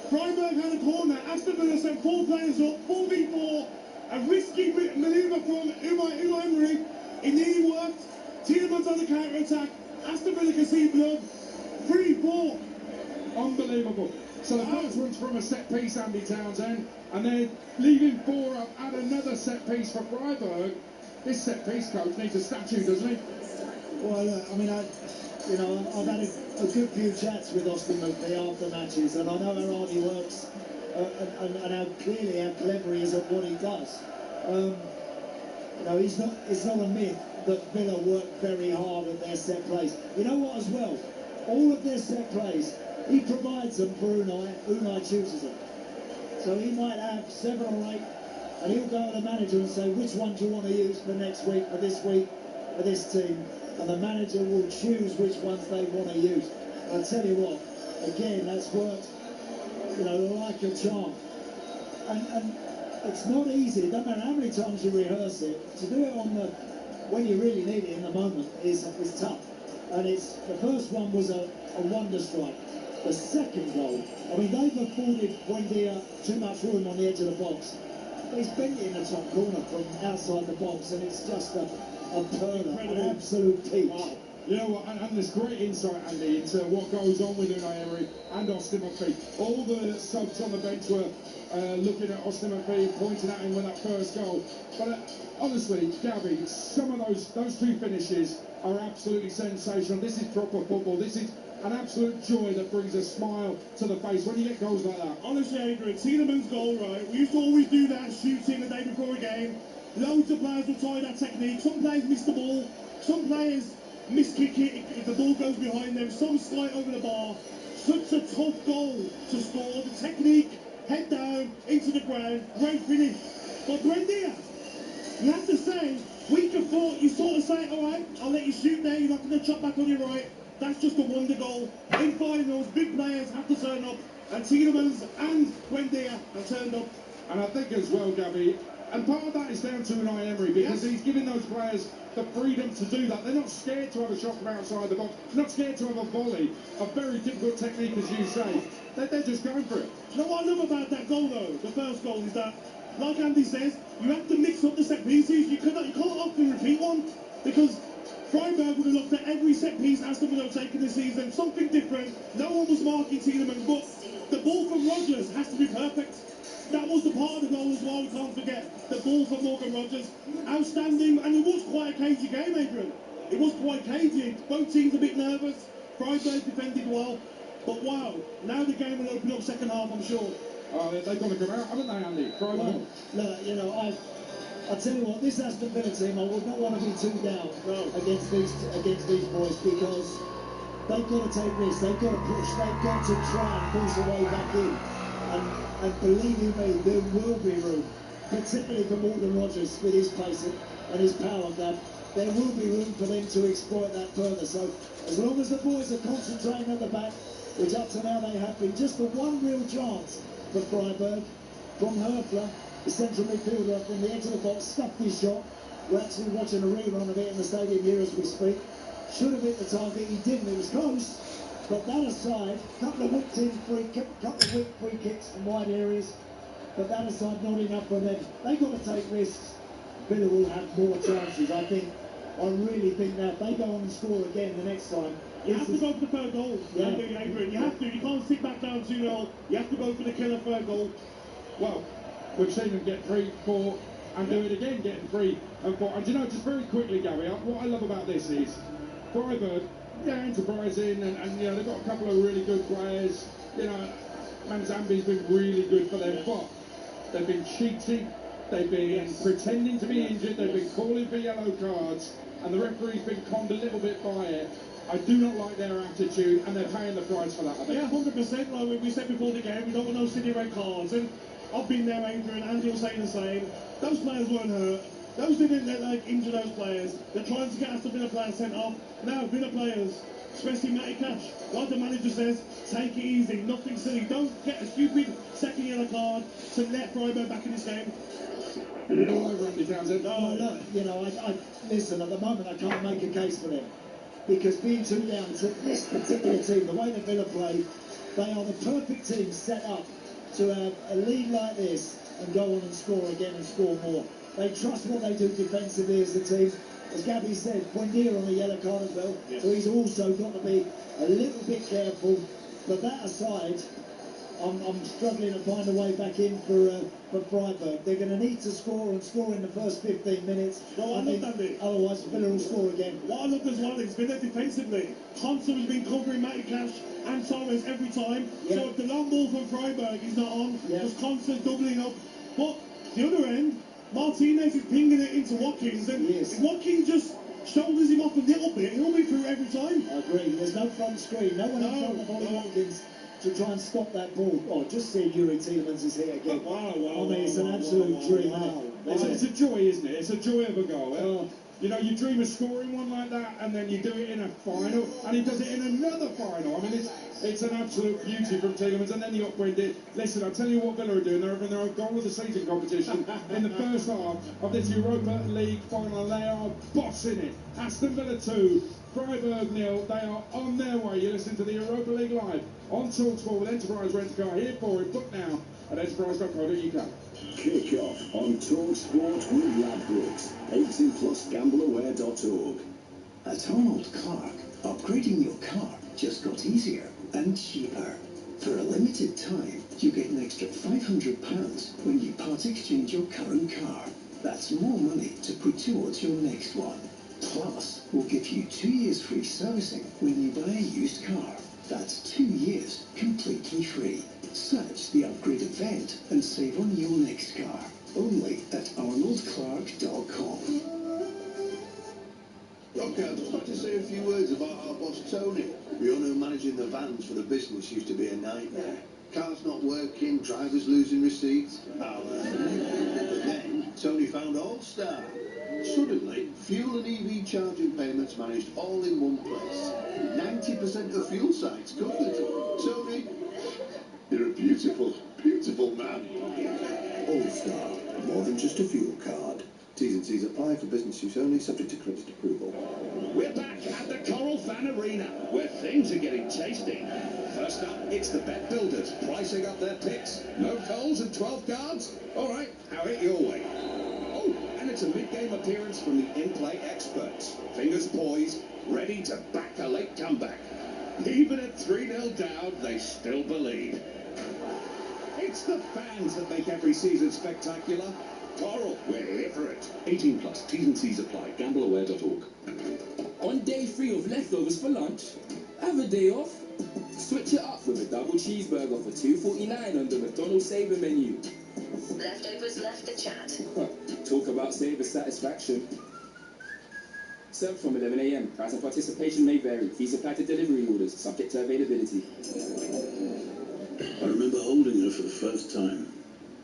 Freiburg had a corner. Aston Villa sent 4 players up, 4v4. A risky manoeuvre from Unai Emery. It nearly worked. Tielemans on the counter-attack. Aston Villa can see blood. 3-4. Unbelievable. So the first one's from a set piece, Andy Townsend, and they're leaving 4 up at another set piece for Freiburg. This set piece coach needs a statue, doesn't he? Well, I mean, you know, I've had a good few chats with Austin McPhee after matches, and I know how hard he works and how clever he is at what he does. You know, it's not a myth that Villa work very hard at their set plays. You know what, as well? All of their set plays, he provides them for Unai. Unai chooses them. So he might have 7 or 8, and he'll go to the manager and say, which one do you want to use for next week, for this team? And the manager will choose which ones they want to use. And I tell you what, again, that's worked, you know, like a charm. And it's not easy. It doesn't matter how many times you rehearse it. To do it when you really need it in the moment is tough. And the first one was a wonder strike. The second goal, I mean, they've afforded Buendia too much room on the edge of the box. He's bent it in the top corner from outside the box, and it's just a perler, an absolute peach. Wow. You know what, and there's great insight, Andy, into what goes on with Unai Emery and Austin McPhee. All the subs on the bench were looking at Austin McPhee, pointing at him with that first goal. But honestly, Gabby, some of those two finishes are absolutely sensational. This is proper football. This is an absolute joy that brings a smile to the face when you get goals like that. Honestly, Adrian, Tielemans' goal, right? We used to always do that, shooting the day before a game. Loads of players will try that technique. Some players miss the ball. Some players miss-kick it if the ball goes behind them. Some slide over the bar. Such a tough goal to score. The technique, head down, into the ground, great finish. But Buendia, you have to say, week of thought, you sort of say, all right, I'll let you shoot there. You're not going to chop back on your right. That's just a wonder goal. In finals, big players have to turn up. And Tielemans and Buendia have turned up. And I think as well, Gabby, and part of that is down to Unai Emery, because he's giving those players the freedom to do that. They're not scared to have a shot from outside the box, not scared to have a volley, a very difficult technique, as you say. They're just going for it. You know what I love about that goal, though? The first goal is that, like Andy says, you have to mix up the set pieces. You can't often repeat one, because Freiburg would have looked at every set piece Aston Villa have taken this season, something different. No one was marking Tielemans, but the ball from Rodgers has to be perfect. That was the part of the goal as well, we can't forget. The ball from Morgan Rodgers, outstanding, and it was quite a cagey game, Adrian. It was quite cagey. Both teams a bit nervous. Freiburg defended well, but wow, now the game will open up second half, I'm sure. Oh, they've got to come out, haven't they, Andy? Well, look, you know, I tell you what, this Aston Villa team, I would not want to be too down against these boys, because they've got to take risks, they've got to push, they've got to try and push their way back in. And believe you me, there will be room, particularly for Morgan Rodgers with his pace and his power, Gab. There will be room for them to exploit that further. So as long as the boys are concentrating at the back, which up to now they have been, just the one real chance for Freiburg from Herfler, the central midfielder from the edge of the box, stuffed his shot. We're actually watching a rerun of it in the stadium here as we speak. Should have hit the target, he didn't, it was close. But that aside, couple of whipped free kicks from wide areas, but that aside, not enough for them. They've got to take risks. Villa will have more chances, I think. I really think that if they go on and score again the next time, you have to go for the third goal. Yeah. Adrian, you have to. You can't sit back down 2-0. You have to go for the killer third goal. Well, we've seen them get 3, 4, and do it again, getting 3 and 4. And you know, just very quickly, Gary, what I love about this is Freiburg, enterprising, and you know, they've got a couple of really good players. You know, Manzambi's been really good for them, but they've been cheating, they've been pretending to be injured, they've been calling for yellow cards, and the referee's been conned a little bit by it. I do not like their attitude, and they're paying the price for that, I think. Yeah, 100%. Like we said before the game, we don't want no silly red cards, and I've been there, Adrian, Andy will say the same. Those players weren't hurt. Those didn't injure those players. They're trying to get us to Villa players sent off. Now, Villa players, especially Matty Cash, like the manager says, take it easy, nothing silly. Don't get a stupid second yellow card to let Freiburg back in this game. All over Andy Townsend. No, look, you know, I listen, at the moment I can't make a case for them. Because being 2 down to this particular team, the way the Villa play, they are the perfect team set up to have a lead like this and go on and score again and score more. They trust what they do defensively as a team. As Gabby said, Buendia on a yellow card as well, so he's also got to be a little bit careful. But that aside, I'm struggling to find a way back in for Freiburg. They're going to need to score and score in the first 15 minutes. No, I love that bit. Otherwise, Villa will score again. What I love as well is been there defensively. Thompson has been covering Matty Cash and Torres every time. Yeah. So if the long ball from Freiburg is not on, there's constant doubling up. But the other end, Martinez is pinging it into Watkins, and if Watkins just shoulders him off a little bit, he'll be through every time. I agree. There's no front screen. No one in front of Ollie Watkins to try and stop that ball. Oh, just see Yuri Tielemans is here again. Wow, I mean, it's an absolute dream. It's a joy, isn't it? It's a joy of a goal. You know, you dream of scoring one like that, and then you do it in a final, and he does it in another final. I mean, it's an absolute beauty from Tielemans, and then he upwinded. Listen, I'll tell you what Villa are doing. They're having their own goal of the season competition in the first half of this Europa League final. They are bossing it. Aston Villa 2, Freiburg 0. They are on their way. You listen to the Europa League live on TalkSport with Enterprise Rent-A-Car. Here for it. Book now at enterprise.co.uk. Kick off on TalkSport with Ladbrokes. 18+ gambleaware.org. At Arnold Clark, upgrading your car just got easier and cheaper. For a limited time, you get an extra £500 when you part exchange your current car. That's more money to put towards your next one. Plus, we'll give you 2 years free servicing when you buy a used car. That's 2 years completely free. Search the upgrade event and save on your next car. Only at arnoldclark.com. Okay, I'd just like to say a few words about our boss Tony. We all know managing the vans for the business used to be a nightmare. Cars not working, drivers losing receipts. But then Tony found All-Star. Suddenly, fuel and EV charging payments managed all in one place. 90% of fuel sites covered. Tony, you're a beautiful, beautiful man. All-Star, more than just a fuel card. T's and C's apply for business use only, subject to credit approval. We're back at the Coral Fan Arena, where things are getting tasty. First up, it's the bet builders pricing up their picks. No calls and 12 cards? All right, I'll hit your way. Oh, and it's a mid-game appearance from the in-play experts. Fingers poised, ready to back a late comeback. Even at 3-0 down, they still believe. It's the fans that make every season spectacular. Coral, we're here for it. 18+, T's and C's apply. Gambleaware.org. On day 3 of leftovers for lunch, have a day off. Switch it up with a double cheeseburger for $2.49 on the McDonald's Saver menu. Leftovers left the chat. Talk about Saver satisfaction. Served from 11 a.m. Price and participation may vary. Fees apply to delivery orders, subject to availability. I remember holding her for the first time.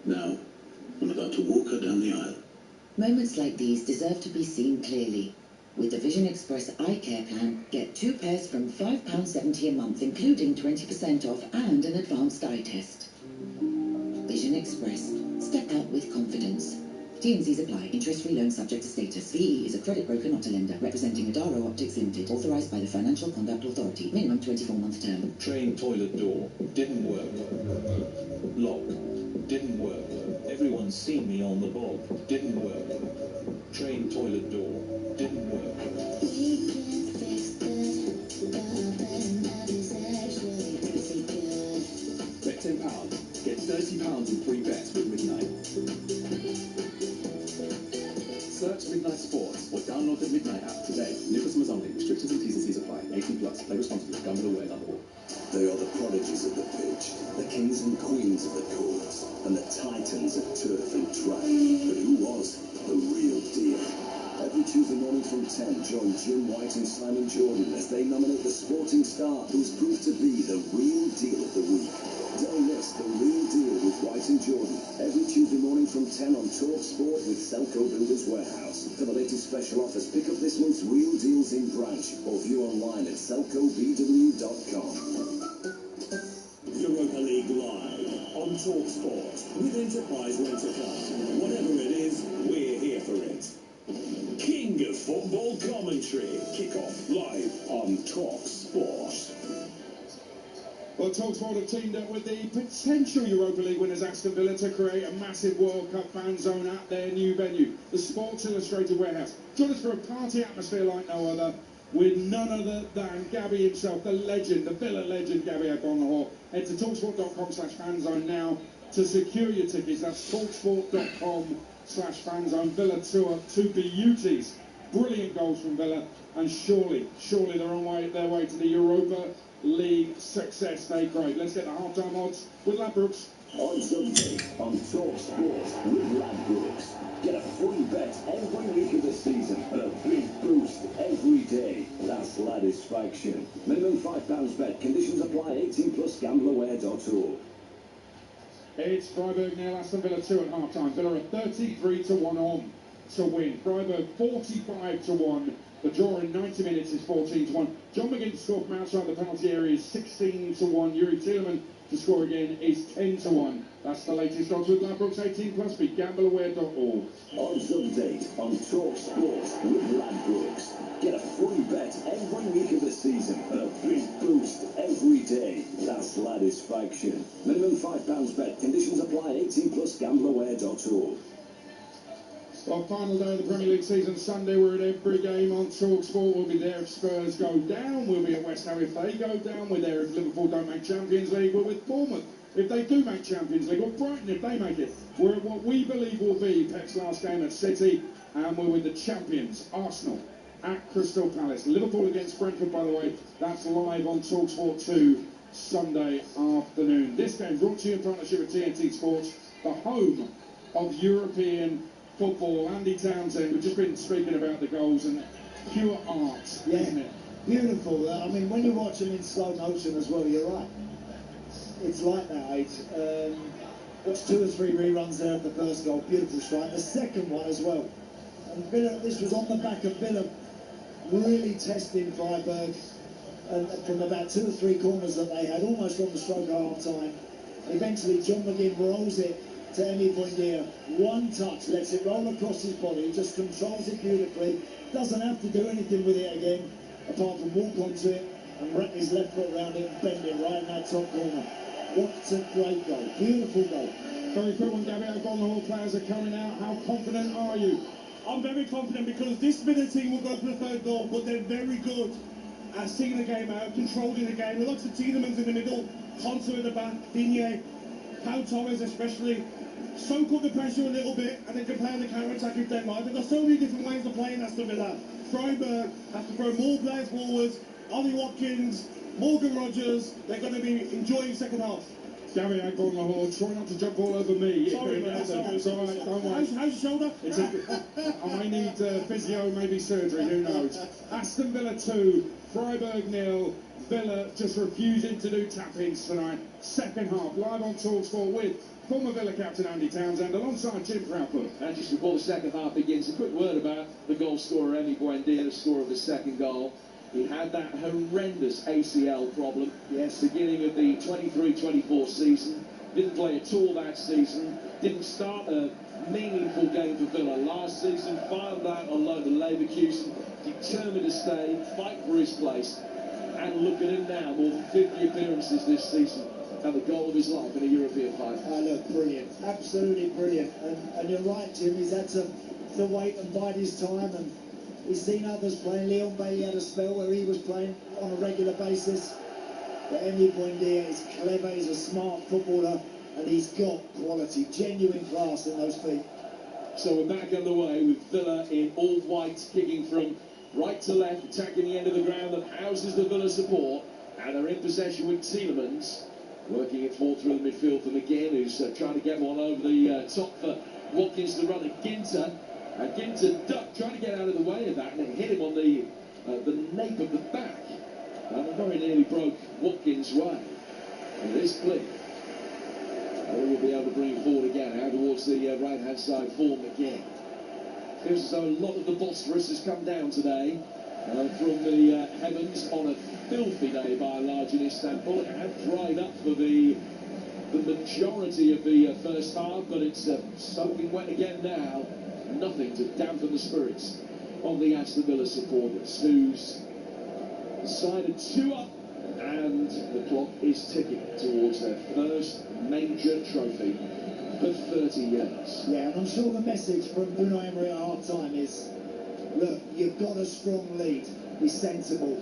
Now, I'm about to walk her down the aisle. Moments like these deserve to be seen clearly. With the Vision Express eye care plan, get 2 pairs from £5.70 a month, including 20% off and an advanced eye test. Vision Express. Step out with confidence. T&Cs apply. Interest-free loan subject to status. VE is a credit broker, not a lender. Representing Adaro Optics Limited. Authorised by the Financial Conduct Authority. Minimum 24-month term. Train toilet door. Didn't work. Lock. Didn't work. Everyone's seen me on the bob. Didn't work. Train toilet door. Didn't work. Bet £10. Get £30 in free bets with Midnight. Search Midnight Sports or download the Midnight app today. New customers only. Restrictions and T's and C's apply. 18+. Play responsibly. Gambleaware.org. They are the prodigies of the pitch, the kings and queens of the courts, and the titans of turf and track. But who was the real deal? Every Tuesday morning from 10, join Jim White and Simon Jordan as they nominate the sporting star who's proved to be the real deal of the week. Don't miss The Real Deal with White and Jordan every Tuesday morning from 10 on TalkSport with Selco Builders Warehouse. For the latest special offers, pick up this month's Real Deals in branch or view online at selcobw.com. Europa League live on TalkSport with Enterprise Rent-A-Car. Whatever it is, we're here for it. King of football commentary. Kick-off live on TalkSport. Well, TalkSport have teamed up with the potential Europa League winners Aston Villa to create a massive World Cup fan zone at their new venue, the Sports Illustrated Warehouse. Join us for a party atmosphere like no other. with none other than Gabby himself, the legend, the Villa legend, Gabby O'Connell. Head to talksport.com/fanzone now to secure your tickets. That's talksport.com/fanzone. Villa tour, two beauties. Brilliant goals from Villa, and surely they're on their way to the Europa League success. They great. Let's get the half-time odds with Ladbrokes. Odds update on Talk Sport with Ladbrokes. Get a free bet every week of the season and a big boost every day. That's Ladisfaction. Minimum £5 bet. Conditions apply. 18 plus. Gambleaware.org. It's Freiburg nil, Aston Villa 2 at half-time. Villa are 33-1 on to win. Freiburg 45-1. The draw in 90 minutes is 14-1. John McGinn to score from outside the penalty area is 16-1. Yuri Tielemans to score again is 10-1. That's the latest odds with Ladbrokes 18 plus. Be gambleaware.org. Odds update on Talk Sport with Ladbrokes. Get a free bet every week of the season and a big boost every day. That's Ladisfaction. Minimum £5 bet. Conditions apply. 18 plus. Gambleaware.org. Well, final day of the Premier League season, Sunday. We're at every game on Talk Sport. We'll be there if Spurs go down. We'll be at West Ham if they go down. We're there if Liverpool don't make Champions League. We're with Bournemouth if they do make Champions League, or Brighton if they make it. We're at what we believe will be Pep's last game at City, and we're with the champions, Arsenal, at Crystal Palace. Liverpool against Brentford, by the way, that's live on Talk Sport 2 Sunday afternoon. This game brought to you in partnership with TNT Sports, the home of European football. Andy Townsend, we've just been speaking about the goals, and pure art, isn't it? Beautiful. I mean, when you watch them in slow motion as well, you're right. It's like that, watched 2 or 3 reruns there of the first goal. Beautiful strike. The second one as well. And Villa, this was on the back of Villa really testing Freiburg, and from about 2 or 3 corners that they had, almost on the stroke of half time. Eventually, John McGinn rolls it to Emi Buendia. One touch, lets it roll across his body, just controls it beautifully, doesn't have to do anything with it again, apart from walk onto it and wrap his left foot around it and bend it right in that top corner. What a great goal, beautiful goal. Very quick one, Gabby O'Connell. Players are coming out. How confident are you? I'm very confident because this Villa team will go for the third goal, but they're very good at seeing the game out, controlling the game. Look at Tielemans in the middle, Conso in the back, Digne, Pau Torres especially. Soak up the pressure a little bit and they can play on the counter-attack if they like. They've got so many different ways of playing Aston Villa. Freiburg have to throw more players forwards. Ollie Watkins, Morgan Rogers, they're going to be enjoying second half. Gabby O'Connell, try not to jump all over me. Sorry, man. It's all right, don't worry. How's your shoulder? I may need physio, maybe surgery, who knows. Aston Villa 2, Freiburg 0. Villa just refusing to do tap-ins tonight. Second half, live on TalkSport with former Villa captain Andy Townsend alongside Jim Proudfoot. And just before the second half begins, a quick word about the goal scorer, Emi Buendia, the scorer of the second goal. He had that horrendous ACL problem, beginning of the 23-24 season. Didn't play at all that season. Didn't start a meaningful game for Villa last season. Filed out on loan to Leverkusen. Determined to stay, fight for his place. And look at him now, more than 50 appearances this season. And the goal of his life in a European final. Oh, look, brilliant. Absolutely brilliant. And you're right, Jim. He's had to wait and bide his time. And he's seen others playing. Leon Bailey had a spell where he was playing on a regular basis. But Emi Buendia is clever. He's a smart footballer. And he's got quality, genuine class in those feet. So we're back underway with Villa in all white, kicking from right to left, attacking the end of the ground that houses the Villa support. And they're in possession with Tielemans. Working it forward through the midfield for McGinn, who's trying to get one over the top for Watkins to run at Ginter. And Ginter ducked, trying to get out of the way of that, and it hit him on the nape of the back. And it very nearly broke Watkins' way. And this clip, they will be able to bring it forward again, out towards the right-hand side for McGinn. Feels as though a lot of the Bosphorus has come down today. From the heavens on a filthy day by and large in Istanbul. It had dried up for the majority of the first half, but it's soaking wet again now. Nothing to dampen the spirits of the Aston Villa supporters, who's decided 2 up, and the clock is ticking towards their first major trophy for 30 years. Yeah, and I'm sure the message from Unai Emery at half-time is, look, you've got a strong lead. be sensible,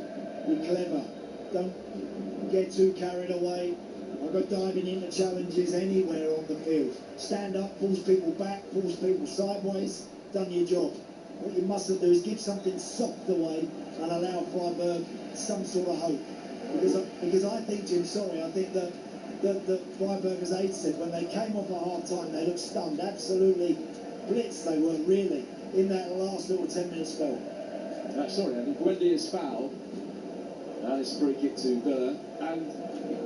be clever, don't get too carried away. I've got diving into challenges anywhere on the field. Stand up, pulls people back, pulls people sideways, done your job. What you mustn't do is give something soft away and allow Freiburg some sort of hope. Because I think, Jim, sorry, I think that Freiburg, as Aid said, when they came off at half-time, they looked stunned, absolutely blitzed they were, really, in that last little 10-minute spell. Sorry, Andy, Buendia's foul. It's a free kick to Villa. And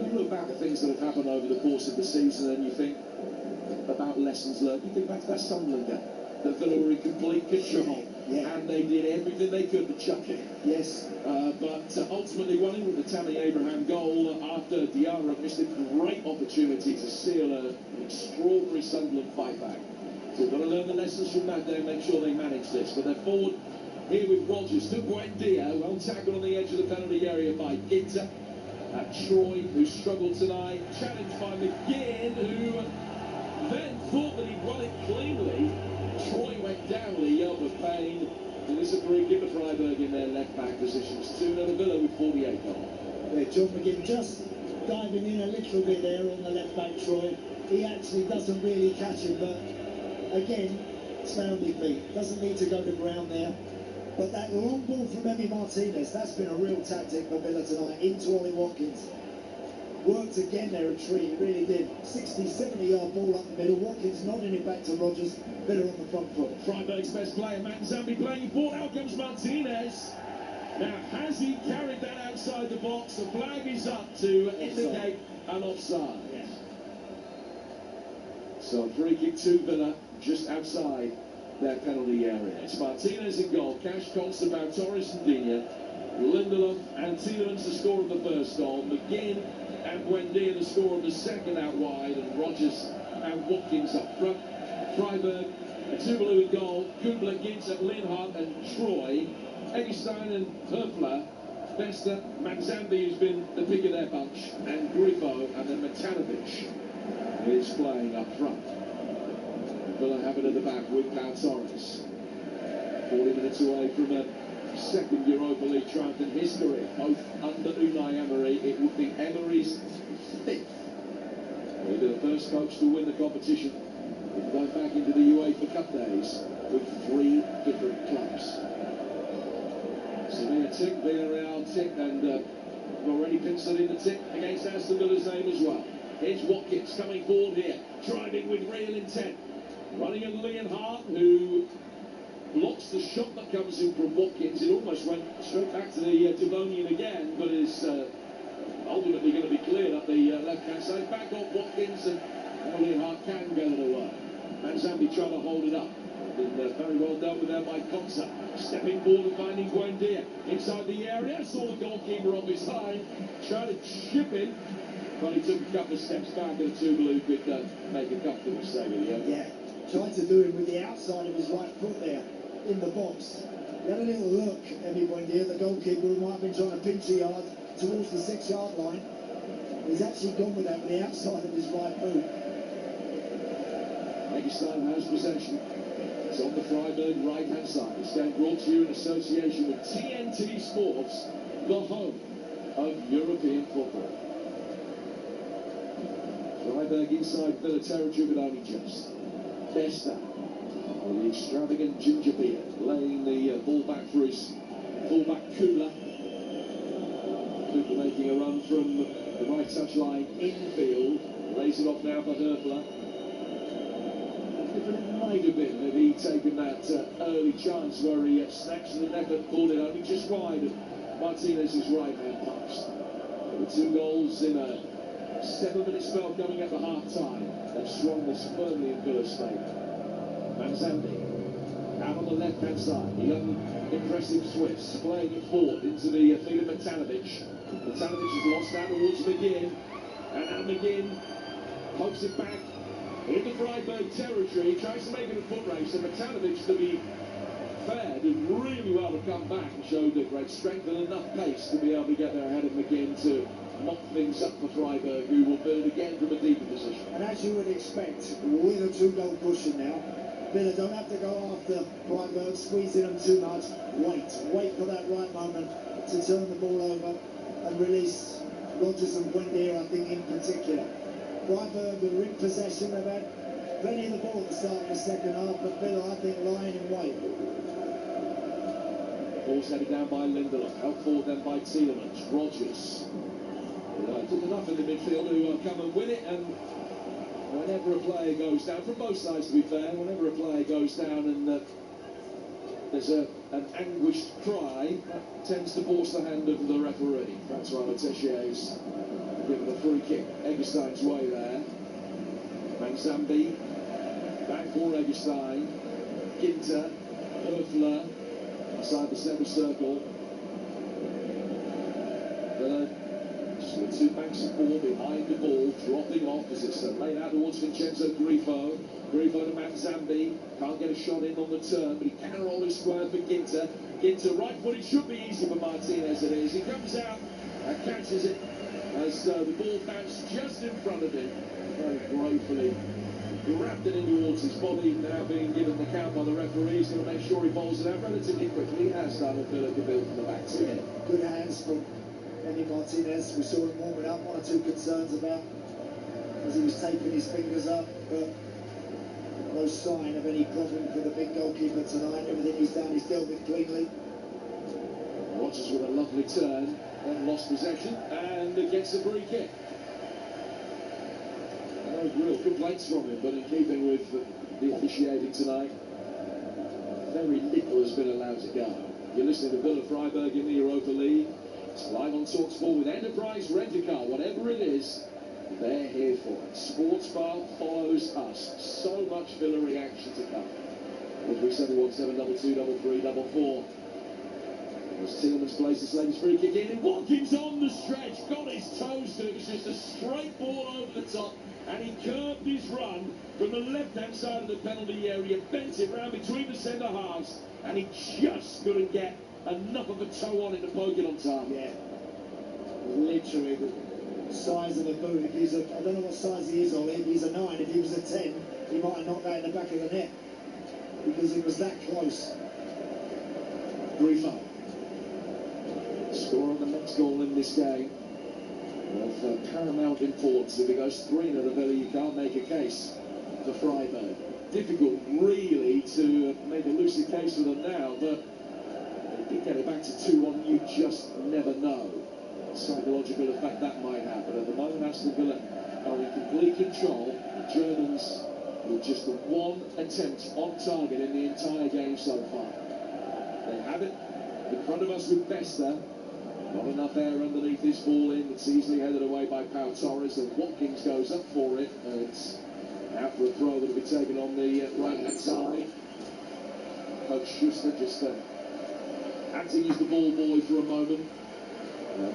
you look back at things that have happened over the course of the season and you think about lessons learned. You think back to that Sunderland game. That Villa were in complete control. Yeah. And they did everything they could to chuck it. Yes. But ultimately won it with the Tammy Abraham goal after Diarra missed a great opportunity to seal an extraordinary Sunderland fight back. So we've got to learn the lessons from that day and make sure they manage this. But they're forward here with Rodgers to Buendia, well tackled on the edge of the penalty area by Ginter. Troy, who struggled tonight, challenged by McGinn, who then thought that he'd won it cleanly. Troy went down with a yelp of pain. And it's a free kick to Freiburg in their left-back positions. 2-0 Villa with 48 goals. Yeah, John McGinn just diving in a little bit there on the left-back, Troy. He actually doesn't really catch him, but again, sounding feet. Doesn't need to go to ground there. But that long ball from Emi Martinez, that's been a real tactic for Villa tonight, into Ollie Watkins. Worked again there at Tree, it really did. 60, 70-yard ball up the middle. Watkins nodding it back to Rodgers. Villa on the front foot. Freiburg's best player, Matt Zambi, playing ball. Out comes Martinez. Now, has he carried that outside the box? The flag is up to indicate an offside. Yes. So, free kick to Villa, just outside their penalty area. It's Martinez in goal. Cash, Constable, Torres and Digne. Lindelof and Tielemans the score of the first goal. McGinn and Buendia the score of the second out wide. And Rodgers and Watkins up front. Freiburg, Tuvalu in goal. Kundler, Ginter, Linhart and Troy. Eggestein and Herfler. Besta, Manzambi, who's been the pick of their bunch. And Grifo, and then Matanovic is playing up front. Villa have it at the back with Pau Torres. 40 minutes away from a second Europa League triumph in history, both under Unai Emery. It would be Emery's fifth. He'll be the first coach to win the competition. We'll go back into the UEFA Cup days with 3 different clubs. Sevilla tick, Villarreal tick, and already penciled in the tick against Aston Villa's name as well. Here's Watkins coming forward here, driving with real intent. Running at Leonhardt, who blocks the shot that comes in from Watkins. It almost went straight back to the Devonian again, but is ultimately going to be cleared up the left-hand side. Back off Watkins, and Leonhardt can get it away. And Zambi trying to hold it up. And, very well dealt with there by Konsa. Stepping forward and finding Buendia inside the area. Saw the goalkeeper off his line. Tried to chip in. But he took a couple of steps back, and Tuvalu could make a comfortable save at the end. Yeah, tried to do it with the outside of his right foot there in the box. He had a little look, Emi Buendia, the goalkeeper, who might have been trying to pinch a yard towards the 6-yard line. He's actually gone with that with the outside of his right boot. Eggestein has possession. It's on the Freiburg right-hand side. It's game brought to you in association with TNT Sports, the home of European football. Freiburg inside Villa territory, but only just. Besta, with the extravagant ginger beard, laying the ball back for his fullback Kudla. Kudla making a run from the right touch line infield. Lays it off now for Herfler. If it might have been had he taken that early chance where he snatched the neck and pulled it only just wide of Martinez's right hand post. There were 2 goals in a 7-minute spell coming at the half-time. They've swung this firmly in Villa's favour. Manzambi, out on the left-hand side. The impressive Swiss playing it forward into the feet of Matanovic. Matanovic has lost out towards McGinn. And now McGinn pokes it back into Freiburg territory. He tries to make it a foot race. And Matanovic, to be fair, did really well to come back and showed a great strength and enough pace to be able to get there ahead of McGinn to mop things up for Freiburg, who will build again from a deeper position. And as you would expect, with a 2-goal cushion now, Villa don't have to go after Freiburg, squeezing them too much. Wait for that right moment to turn the ball over and release Rodgers and Buendia, I think, in particular. Freiburg are in possession. They've had plenty of the ball at the start of the second half, but Villa, I think, lying in wait. Ball's headed down by Lindelof, out forward then by Tielemans. Rodgers. Did enough in the midfield to come and win it, and whenever a player goes down, from both sides to be fair, whenever a player goes down and there's an anguished cry, that tends to force the hand of the referee. That's why Teixeira's given a free kick Eggestein's way there. Manzambi, back for Eggestein. Ginter, Höfler, inside the centre circle. Just with two banks of four behind the ball, dropping off as it's laid out towards Vincenzo Grifo. Grifo to Manzambi, can't get a shot in on the turn, but he can roll his square for Ginter. Ginter right foot, it should be easy for Martinez, it is. He comes out and catches it as the ball bounced just in front of him. Very gratefully grabbed it in towards his body, now being given the count by the referee. He's going to make sure he bowls it out relatively quickly. He has done a Villa build from the back to him. Good hands from Emi Martinez. We saw him warming up. One or two concerns about as he was taping his fingers up, but no sign of any problem for the big goalkeeper tonight. Everything he's done, he's dealt with cleanly. Rodgers with a lovely turn, then lost possession and gets a free kick. No real complaints from him, but in keeping with the officiating tonight, very little has been allowed to go. You're listening to Villa Freiburg in the Europa League. It's live on TalkSport with Enterprise Rent-A-Car. Whatever it is, they're here for it. Sports Bar follows us. So much Villa reaction to come. 03717223344. As Tielemans plays this latest free kick in, and Watkins on the stretch, got his toes to it. It's just a straight ball over the top, and he curved his run from the left-hand side of the penalty area, bent it round between the centre halves, and he just couldn't get enough of a toe on it to poke it on target. Yeah, literally the size of a boot. If he's I don't know what size he is, Ollie. If he's a 9, if he was a 10, he might have knocked that in the back of the net because it was that close. Grifo. Score on the next goal in this game of paramount importance. If it goes 3-0 to Villa, you can't make a case for Freiburg. Difficult, really, to make a lucid case for them now, but they did get it back to 2-1. You just never know what psychological effect that might have. But at the moment, Aston Villa are in complete control. The Germans with just the one attempt on target in the entire game so far. They have it in front of us with Besta. Not enough air underneath his ball in. It's easily headed away by Pau Torres, and Watkins goes up for it. And it's out for a throw that will be taken on the right-hand side. Coach Schuster just acting as the ball boy for a moment.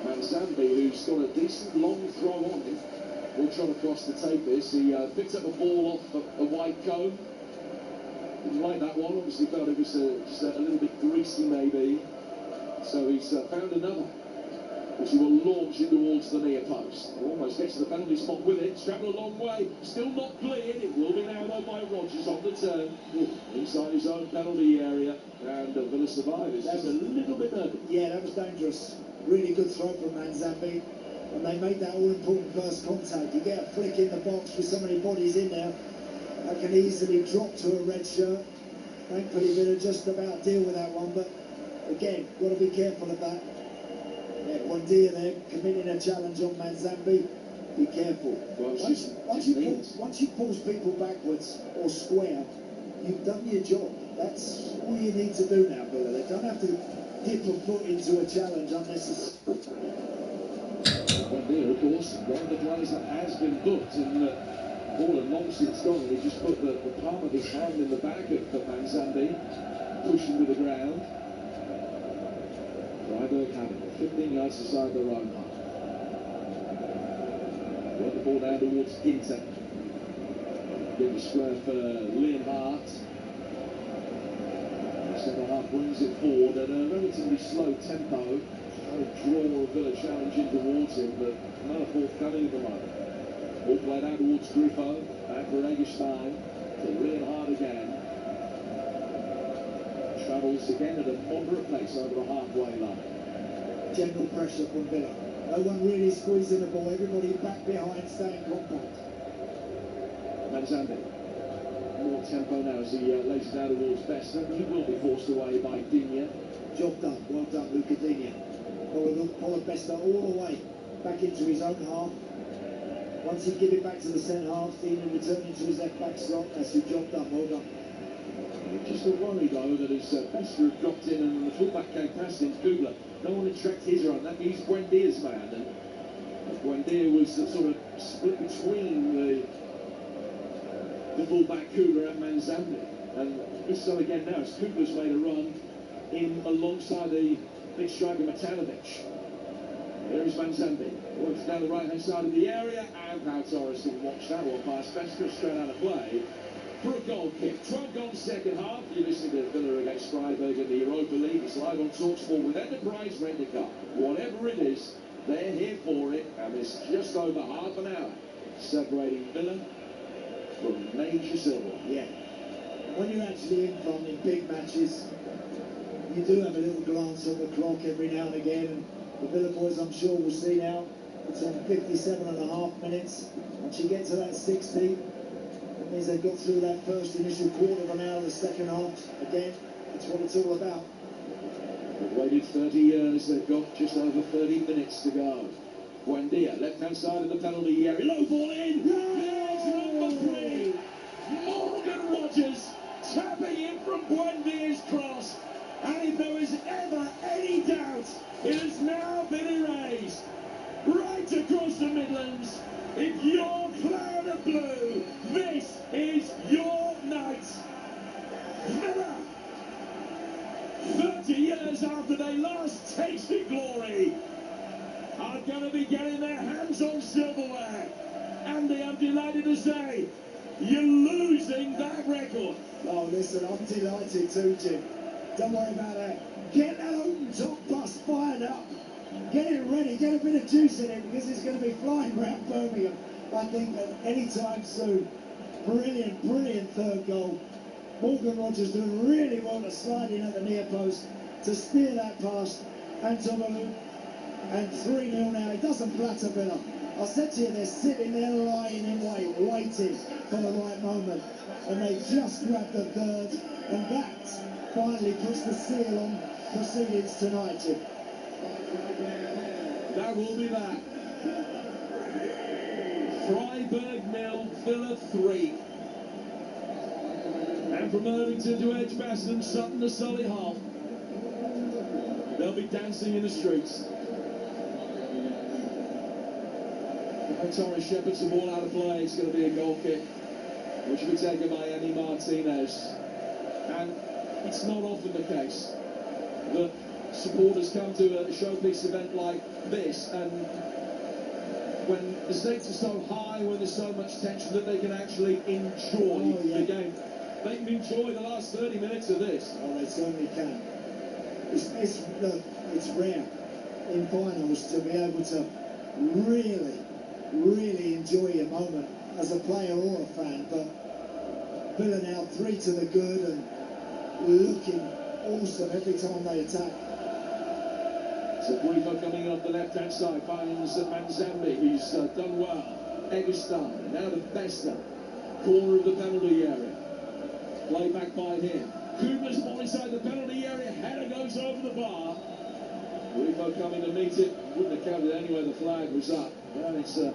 Manzambi, who's got a decent long throw on him, will try across to take this. He picked up a ball off a white cone. Didn't like that one. Obviously felt it was just a little bit greasy maybe. So he's found another, which he will launch in towards the near post. Almost gets to the penalty spot with it. It's travelled a long way. Still not cleared. It will be now though by Rodgers on the turn. Inside his own penalty area. And Villa survivors. Just a little bit nervous. Yeah, that was dangerous. Really good throw from Manzambi. And they made that all-important first contact. You get a flick in the box with so many bodies in there. That can easily drop to a red shirt. Thankfully, Villa just about deal with that one. But again, got to be careful of that. Yeah, Buendia there committing a challenge on Manzambi. Be careful. Well, once you pulse people backwards or square, you've done your job. That's all you need to do now, Villa. They don't have to dip a foot into a challenge unnecessarily. Buendia, of course, one of the players that has been booked, and ball had long since gone, and he just put the palm of his hand in the back of Manzambi, pushed him to the ground. Freiburg have it, 15 yards aside their own half. Got the ball down towards Ginter. Big square for Leonhardt. The centre half brings it forward at a relatively slow tempo. Trying to draw a Villa challenge in towards him, but none forthcoming at the moment. Ball played out towards Grifo. Back for Eggestein. To Leonhardt again. travels again at a moderate pace over the halfway line. General pressure from Villa. No one really squeezing the ball. Everybody back behind, staying compact. Manzambi. More tempo now as he lays it down towards Bester. He will be forced away by Digne. Job done. Well done, Luca Digne. Followed Bester all the way back into his own half. Once he give it back to the centre half, Digne returning to his left back slot. That's his job done. Well done. Just a worry though that as Bester had dropped in and the fullback came past him, Kugler. No one had tracked his run. That he's Buendia's man, and Buendia was sort of split between the fullback Kugler and Manzambi. And this so again now as Kugler's made a run in alongside the big striker Matanovic. Here is Manzambi. Works down the right hand side of the area, and Pau Torres can watch that one pass Bester straight out of play for a goal kick. 12 goals second half. You're listening to Villa against Freiburg in the Europa League. It's live on TalkSport with Enterprise Rent-A-Car. Whatever it is, they're here for it, and there's just over half an hour separating Villa from major silver. Yeah. When you're actually in front in big matches, you do have a little glance at the clock every now and again, and the Villa boys, I'm sure, will see now it's on 57.5 minutes. Once you get to that 60, it means they've got through that first initial quarter of an hour of the second half. Again, that's what it's all about. They've waited 30 years. They've got just over 30 minutes to go. Buendia, left-hand side of the penalty area. Low ball in. There's number 3. Morgan Rogers tapping in from Buendia's cross. And if there was ever any doubt, it has now been erased. Right across the Midlands. If you're cloud of blue, this is your night. Villa, 30 years after they last tasted glory, are going to be getting their hands on silverware. Andy, I'm delighted to say, you're losing that record. Oh, listen, I'm delighted too, Jim. Don't worry about that. Get that open top bus fired up. Get it ready, get a bit of juice in it, because it's going to be flying around Birmingham, I think, at any time soon. Brilliant, brilliant third goal. Morgan Rogers doing really well to slide in at the near post, to steer that past Antonou. And 3-0 now. It doesn't flatter Villa. I said to you, they're sitting there lying in wait, waiting for the right moment. And they just grabbed the third, and that finally puts the seal on proceedings tonight, Jim. That will be that. Freiburg 0, Villa 3. And from Irvington to Edgbaston, Sutton to Solihull, they'll be dancing in the streets. Torres shepherds the ball out of play. It's going to be a goal kick, which will be taken by Andy Martinez. And it's not often the case that supporters come to a showpiece event like this, and when the stakes are so high, when there's so much tension, that they can actually enjoy the game. They can enjoy the last 30 minutes of this. Oh, they certainly can. It's rare in finals to be able to really enjoy a moment as a player or a fan, but Villa now 3 to the good and looking awesome every time they attack. So Brifo coming off the left-hand side, finds Manzambi, who's done well. Eggleston, now to Bester, corner of the penalty area. Play back by him. Kugler's ball inside the penalty area, header goes over the bar. Brifo coming to meet it, wouldn't have counted anyway, the flag was up. And it's a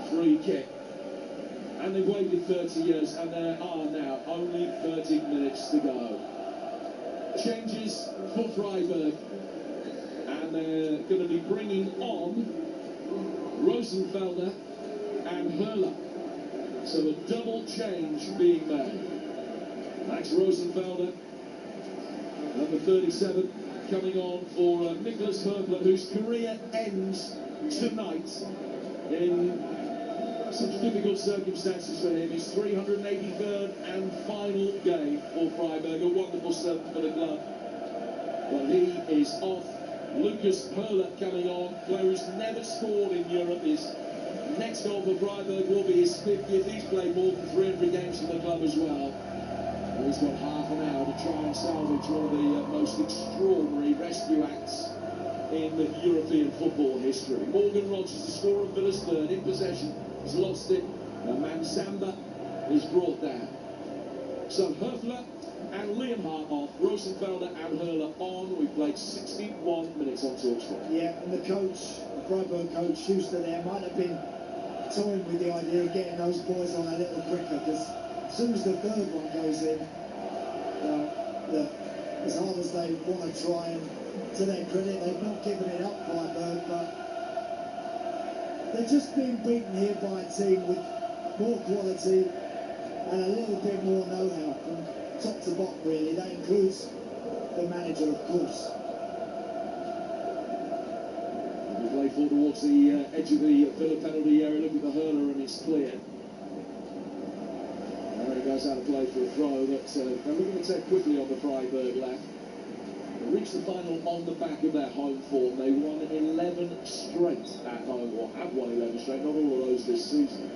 free kick. And they've waited 30 years, and there are now only 30 minutes to go. Changes for Freiburg. And they're going to be bringing on Rosenfelder and Höhler. So a double change being made. Max Rosenfelder, number 37, coming on for Nicholas Höhler, whose career ends tonight in such difficult circumstances for him. His 383rd and final game for Freiburg. A wonderful servant for the club. Well, he is off. Lucas Höhler coming on, player who's never scored in Europe. His next goal for Freiburg will be his 50th. He's played more than 300 games for the club as well. And he's got half an hour to try and salvage one of the most extraordinary rescue acts in European football history. Morgan Rogers, the scorer of Villa's third, in possession. He's lost it. And Mansamba is brought down. So Höfler and Liam Harthoff, Rosenfelder and Hurler on. We've played 61 minutes on TalkSport. Yeah, and the coach, the Freiburg coach, Schuster there, might have been toying with the idea of getting those boys on a little quicker, because as soon as the third one goes in, as hard as they want to try, and to their credit, they've not given it up, Freiburg, but they're just being beaten here by a team with more quality and a little bit more know-how from top to bottom, really. That includes the manager, of course. We play forward towards the edge of the Villa penalty area, looking for Hurler, and it's clear. And then he goes out of play for a throw that they're looking to take quickly on the Freiburg left. They reached the final on the back of their home form. They won 11 straight at home, or have won 11 straight, not all of those this season.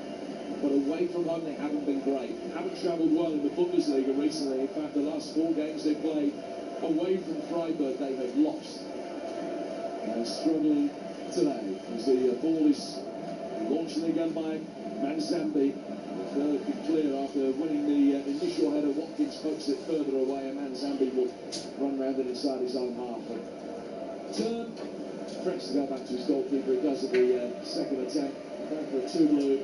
But away from home, they haven't been great. Haven't travelled well in the Bundesliga recently. In fact, the last 4 games they played away from Freiburg, they have lost. And struggling today as the ball is launched again by Manzambi. Third clear after winning the initial header. Watkins pokes it further away, and Manzambi will run round it inside his own half. Turn. Threats to go back to his goalkeeper. He does at the second attempt. Going for a 2-blue.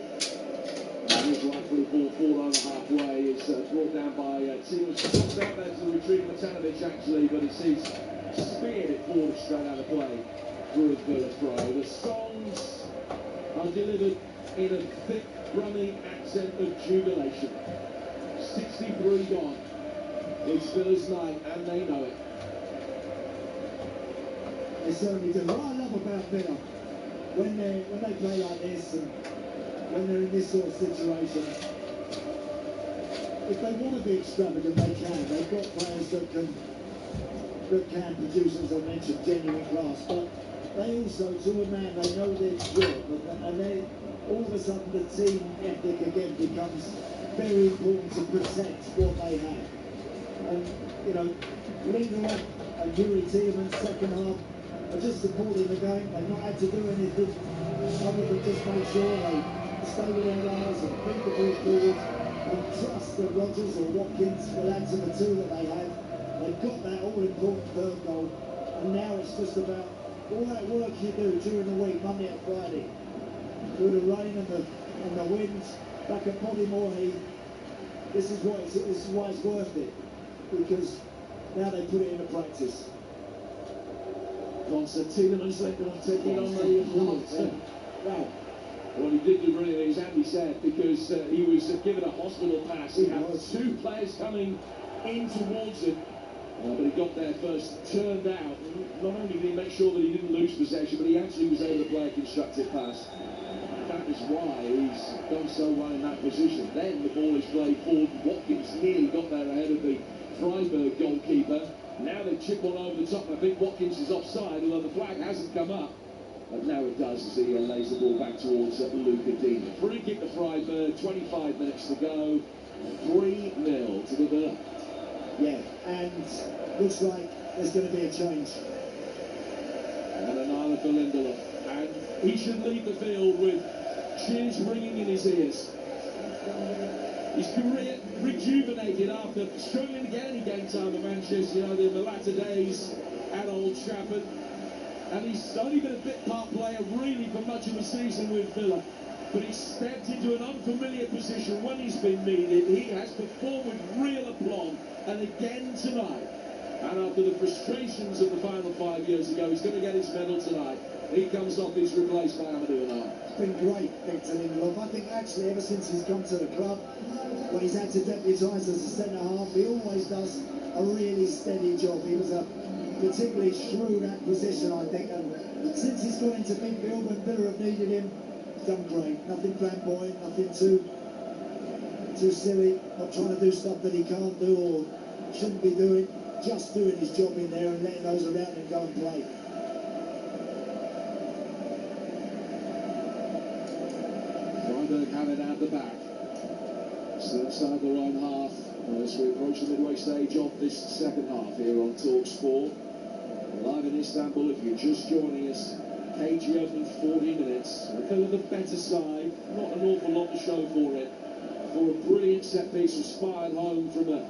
And his rightfully ball forward over halfway is brought down by Tiemans. Drops out there to retrieve Matanovic actually, but he's speared it forward straight out of play through a Villa throw. The songs are delivered in a thick, running accent of jubilation. 63 gone. It's Villa's night, and they know it. They certainly do. What I love about Villa, when they play like this, and when they're in this sort of situation, if they want to be extravagant, they can. They've got players that can produce, as I mentioned, genuine class. But they also, to a man, they know their job, and they all of a sudden the team ethic again becomes very important to protect what they have. And you know, Lindelof and Yuri Tiemans second half are just supporting the game. They've not had to do anything other than just make sure they stay with their guys and bring the ball forward and trust that Rogers or Watkins will add to the 2 that they have. They've got that all-important third goal, and now it's just about all that work you do during the week, Monday and Friday, through the rain and the wind, back at Bodymore Heath. This is why it's worth it, because now they put it into practice. Tiemans taking on the Wow. Well, he did do brilliantly, as Andy said, because he was given a hospital pass. He had 2 players coming in towards him, but he got there first, turned out. Not only did he make sure that he didn't lose possession, but he actually was able to play a constructive pass. That is why he's done so well in that position. Then the ball is played forward. Watkins nearly got there ahead of the Freiburg goalkeeper. Now they chip one over the top. I think Watkins is offside, although the flag hasn't come up. But now it does as he lays the ball back towards Luca Dean. Free kick to Freiburg, 25 minutes to go. 3-0 to the Villa. Yeah, and looks like there's going to be a change. And an island for Lindelof. And he should leave the field with cheers ringing in his ears. His career rejuvenated after struggling to get any game time at Manchester United in the latter days at Old Trafford. And he's only been a bit part player really for much of the season with Villa. But he's stepped into an unfamiliar position when he's been needed. He has performed with real aplomb. And again tonight. And after the frustrations of the final 5 years ago, he's going to get his medal tonight. He comes off, he's replaced by Amadou Onana. It's been great, Victor Lindelof. I think actually ever since he's come to the club, when he's had to deputise as a centre-half, he always does a really steady job. He was a particularly shrewd acquisition, I think, and since he's gone into midfield when Villa have needed him, he's done great. Nothing flamboyant, nothing too silly, not trying to do stuff that he can't do or shouldn't be doing, just doing his job in there and letting those around him go and play. Freiburg have it out the back. So inside their own half as we approach the midway stage of this second half here on TalkSport. Live in Istanbul, if you're just joining us, KG opening 40 minutes. A bit of the better side, not an awful lot to show for it. For a brilliant set piece was fired home from a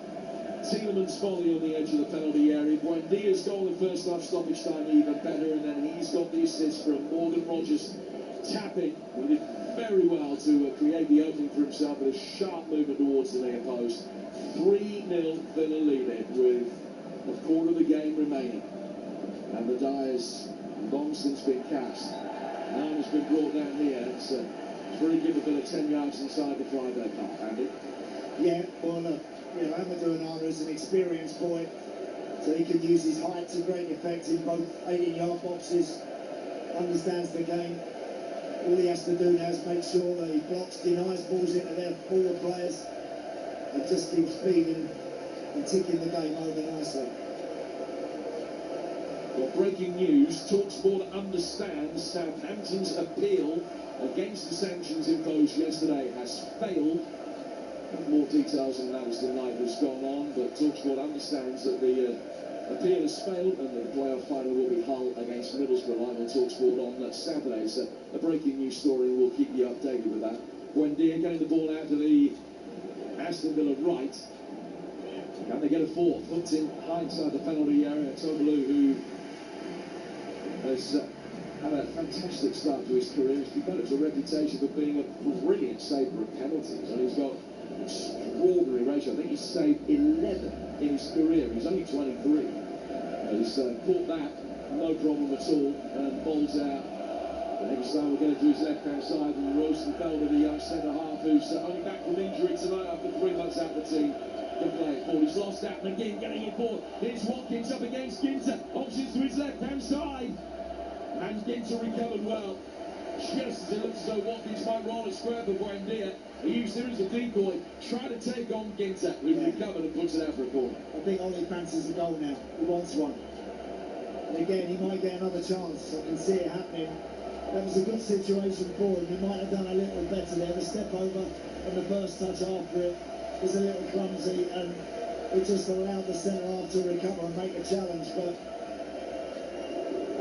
Tielemans volley on the edge of the penalty area. Buendia's goal in first half stoppage time even better, and then he's got the assist from Morgan Rogers tapping. He did very well to create the opening for himself with a sharp movement towards the near post. 3-0 Villa leading with a quarter of the game remaining. And the die has long since been cast. Now has been brought down here. It's a free give of Villa 10 yards inside the Friday Cup, Andy. Yeah, well, look, you know, Amadou Onana is an experienced boy, so he can use his height to great effect in both 18-yard boxes, understands the game. All he has to do now is make sure that he blocks, denies balls into their forward players, and just keeps feeding and ticking the game over nicely. Well, breaking news, TalkSport understands Southampton's appeal against the sanctions imposed yesterday has failed. More details on that as the night has gone on, but TalkSport understands that the appeal has failed and the playoff final will be Hull against Middlesbrough live on TalkSport on Saturday. It's a breaking news story and we'll keep you updated with that. Buendia getting the ball out to the Aston Villa right. Can they get a fourth? Hooked in high inside the penalty area. Toglu, who has had a fantastic start to his career. He's developed a reputation for being a brilliant saver of penalties, and he's got extraordinary ratio. I think he's saved 11 in his career. He's only 23. He's caught that, no problem at all, and bowls out. The next time we're going to do his left-hand side, and Rosenfelder, the young centre-half, who's only back from injury tonight after 3 months out of the team, can play it forward. He's lost out, and again getting it forward. Here's Watkins up against Ginter. Options to his left-hand side. And Ginter recovered well. Just as it looks as though Watkins might roll a square for Buendia. He used him as a decoy, trying to take on Ginter, who recovered and puts it out for a corner. I think Ollie fancies the goal now. He wants one. And again, he might get another chance. I can see it happening. That was a good situation for him. He might have done a little better there. The step over and the first touch after it was a little clumsy, and it just allowed the centre-half to recover and make a challenge. But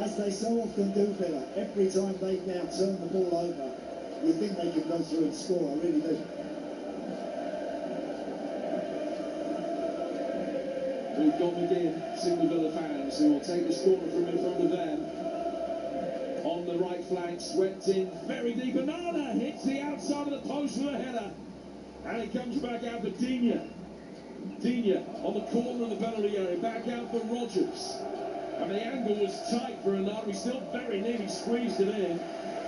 as they so often do, Villa, every time they've now turned the ball over, you think they can go through and score. I really do. We've got McGinn, single Villa fans, who will take this corner from in front of them. On the right flank, swept in very deep. Onana hits the outside of the post with a header. And it comes back out for Digne. Digne on the corner of the penalty area, back out for Rogers. And the angle was tight for Onana. He still very nearly squeezed it in.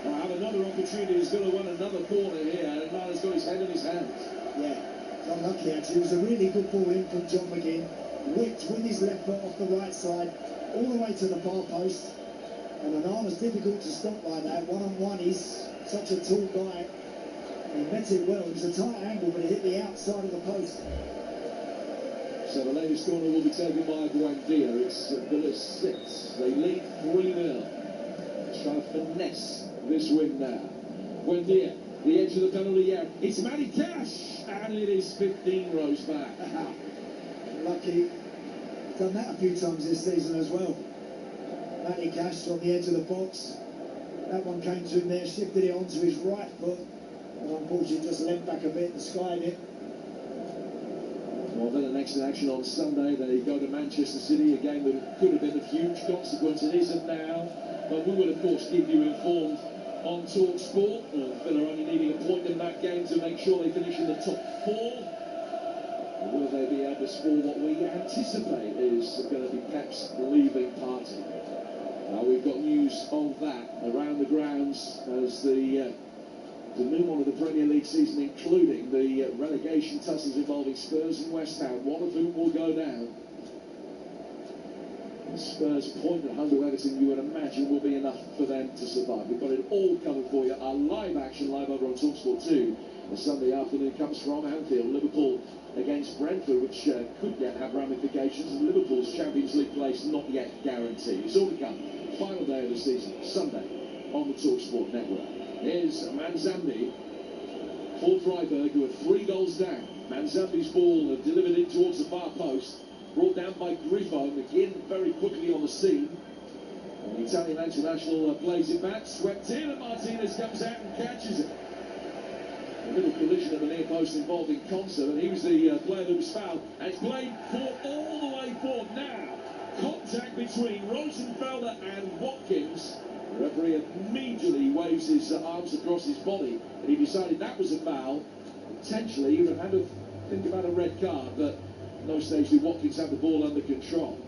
I'll have another opportunity. He's going to win another corner here. And Onana's got his head in his hands. Yeah, unlucky actually. It was a really good ball in from John McGinn. Whipped with his left foot off the right side, all the way to the far post. And Onana's difficult to stop like that. One-on-one, he's such a tall guy. He met it well. It was a tight angle, but it hit the outside of the post. So the latest corner will be taken by Buendia. It's Villa 6. They lead 3-0. Trying to finesse this win now. Buendia, the edge of the penalty area. It's Matty Cash, and it is 15 rows back. Lucky. Done that a few times this season as well. Matty Cash on the edge of the box. That one came to him there, shifted it onto his right foot, and unfortunately just leant back a bit and skied it. Well, Villa next in action on Sunday. They go to Manchester City, a game that could have been of huge consequence. It isn't now, but we will of course keep you informed on TalkSport. Villa only needing a point in that game to make sure they finish in the top 4. Will they be able to score what we anticipate is going to be Pep's leaving party? We've got news of that around the grounds as the new one of the Premier League season, including the relegation tussles involving Spurs and West Ham, one of whom will go down. The Spurs point at home to Everton, you would imagine, will be enough for them to survive. We've got it all covered for you. Our live action live over on TalkSport 2 the Sunday afternoon comes from Anfield. Liverpool against Brentford, which could have ramifications, and Liverpool's Champions League place not yet guaranteed. It's all to come. Final day of the season, Sunday, on the TalkSport network. Here's Manzambi for Freiburg, who are 3 goals down. Manzambi's ball delivered in towards the far post, brought down by Griffo. McGinn very quickly on the scene. And the Italian international plays it back, swept in, and Martinez comes out and catches it. A little collision at the near post involving Conser, and he was the player that was fouled. And it's played all the way forward now. Contact between Rosenfelder and Watkins. The referee immediately waves his arms across his body, and he decided that was a foul. Potentially, he would have had to think about a red card, but at no stage did Watkins have the ball under control.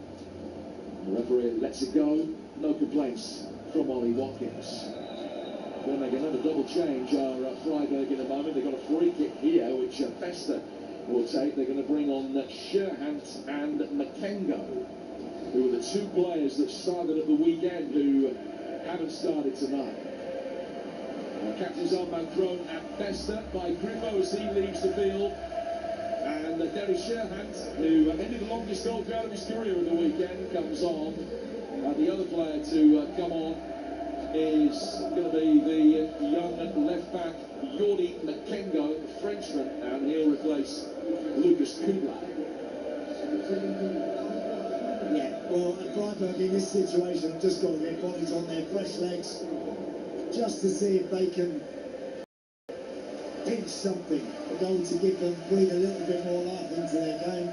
The referee lets it go. No complaints from Ollie Watkins. We'll make another double change. Freiburg in a moment. They've got a free kick here, which Fester will take. They're going to bring on Sherhant and Makengo, who are the 2 players that started at the weekend who haven't started tonight. Captain's armband thrown at Fester by Griffo as he leaves the field. And Derry Sherhant, who ended the longest goal drought of his career at the weekend, comes on. The other player to come on is going to be the young left-back Jordi Makengo, the Frenchman, and he'll replace Lucas Kublai. Yeah, well, Freiburg in this situation have just got to get bodies on their fresh legs just to see if they can pinch something, a goal to give them, breathe a little bit more life into their game.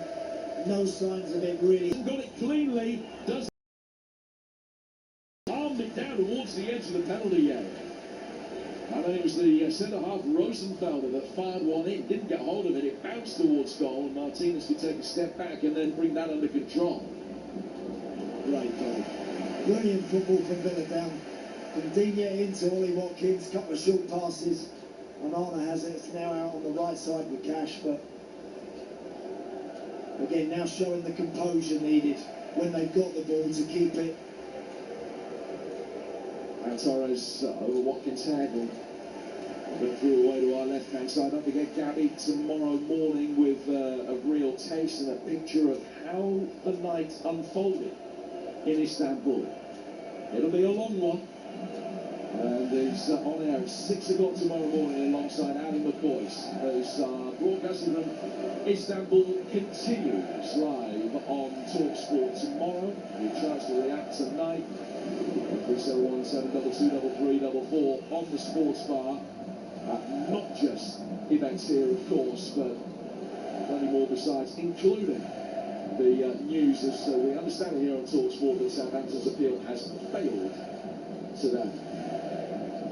No signs of it really. Got it cleanly, does armed it down towards the edge of the penalty area. And then it was the centre-half Rosenfelder that fired one in, didn't get hold of it, it bounced towards goal, and Martinez could take a step back and then bring that under control. Great goal. Brilliant football from Villa down. From Digne into Ollie Watkins, couple of short passes. Onana has it, it's now out on the right side with Cash, but again, now showing the composure needed when they've got the ball to keep it. And Torres over Watkins' head and going through away to our left-hand side. Don't forget Gabby tomorrow morning with a real taste and a picture of how the night unfolded in Istanbul. It'll be a long one. And it's on air at 6 o'clock tomorrow morning alongside Adam McCoy's. As broadcasting from Istanbul continues live on TalkSport tomorrow. Your chance to react tonight. 301 722 3344 on the sports bar. Not just events here, of course, but plenty more besides, including the news as we understand here on TalkSport that Southampton's appeal has failed today.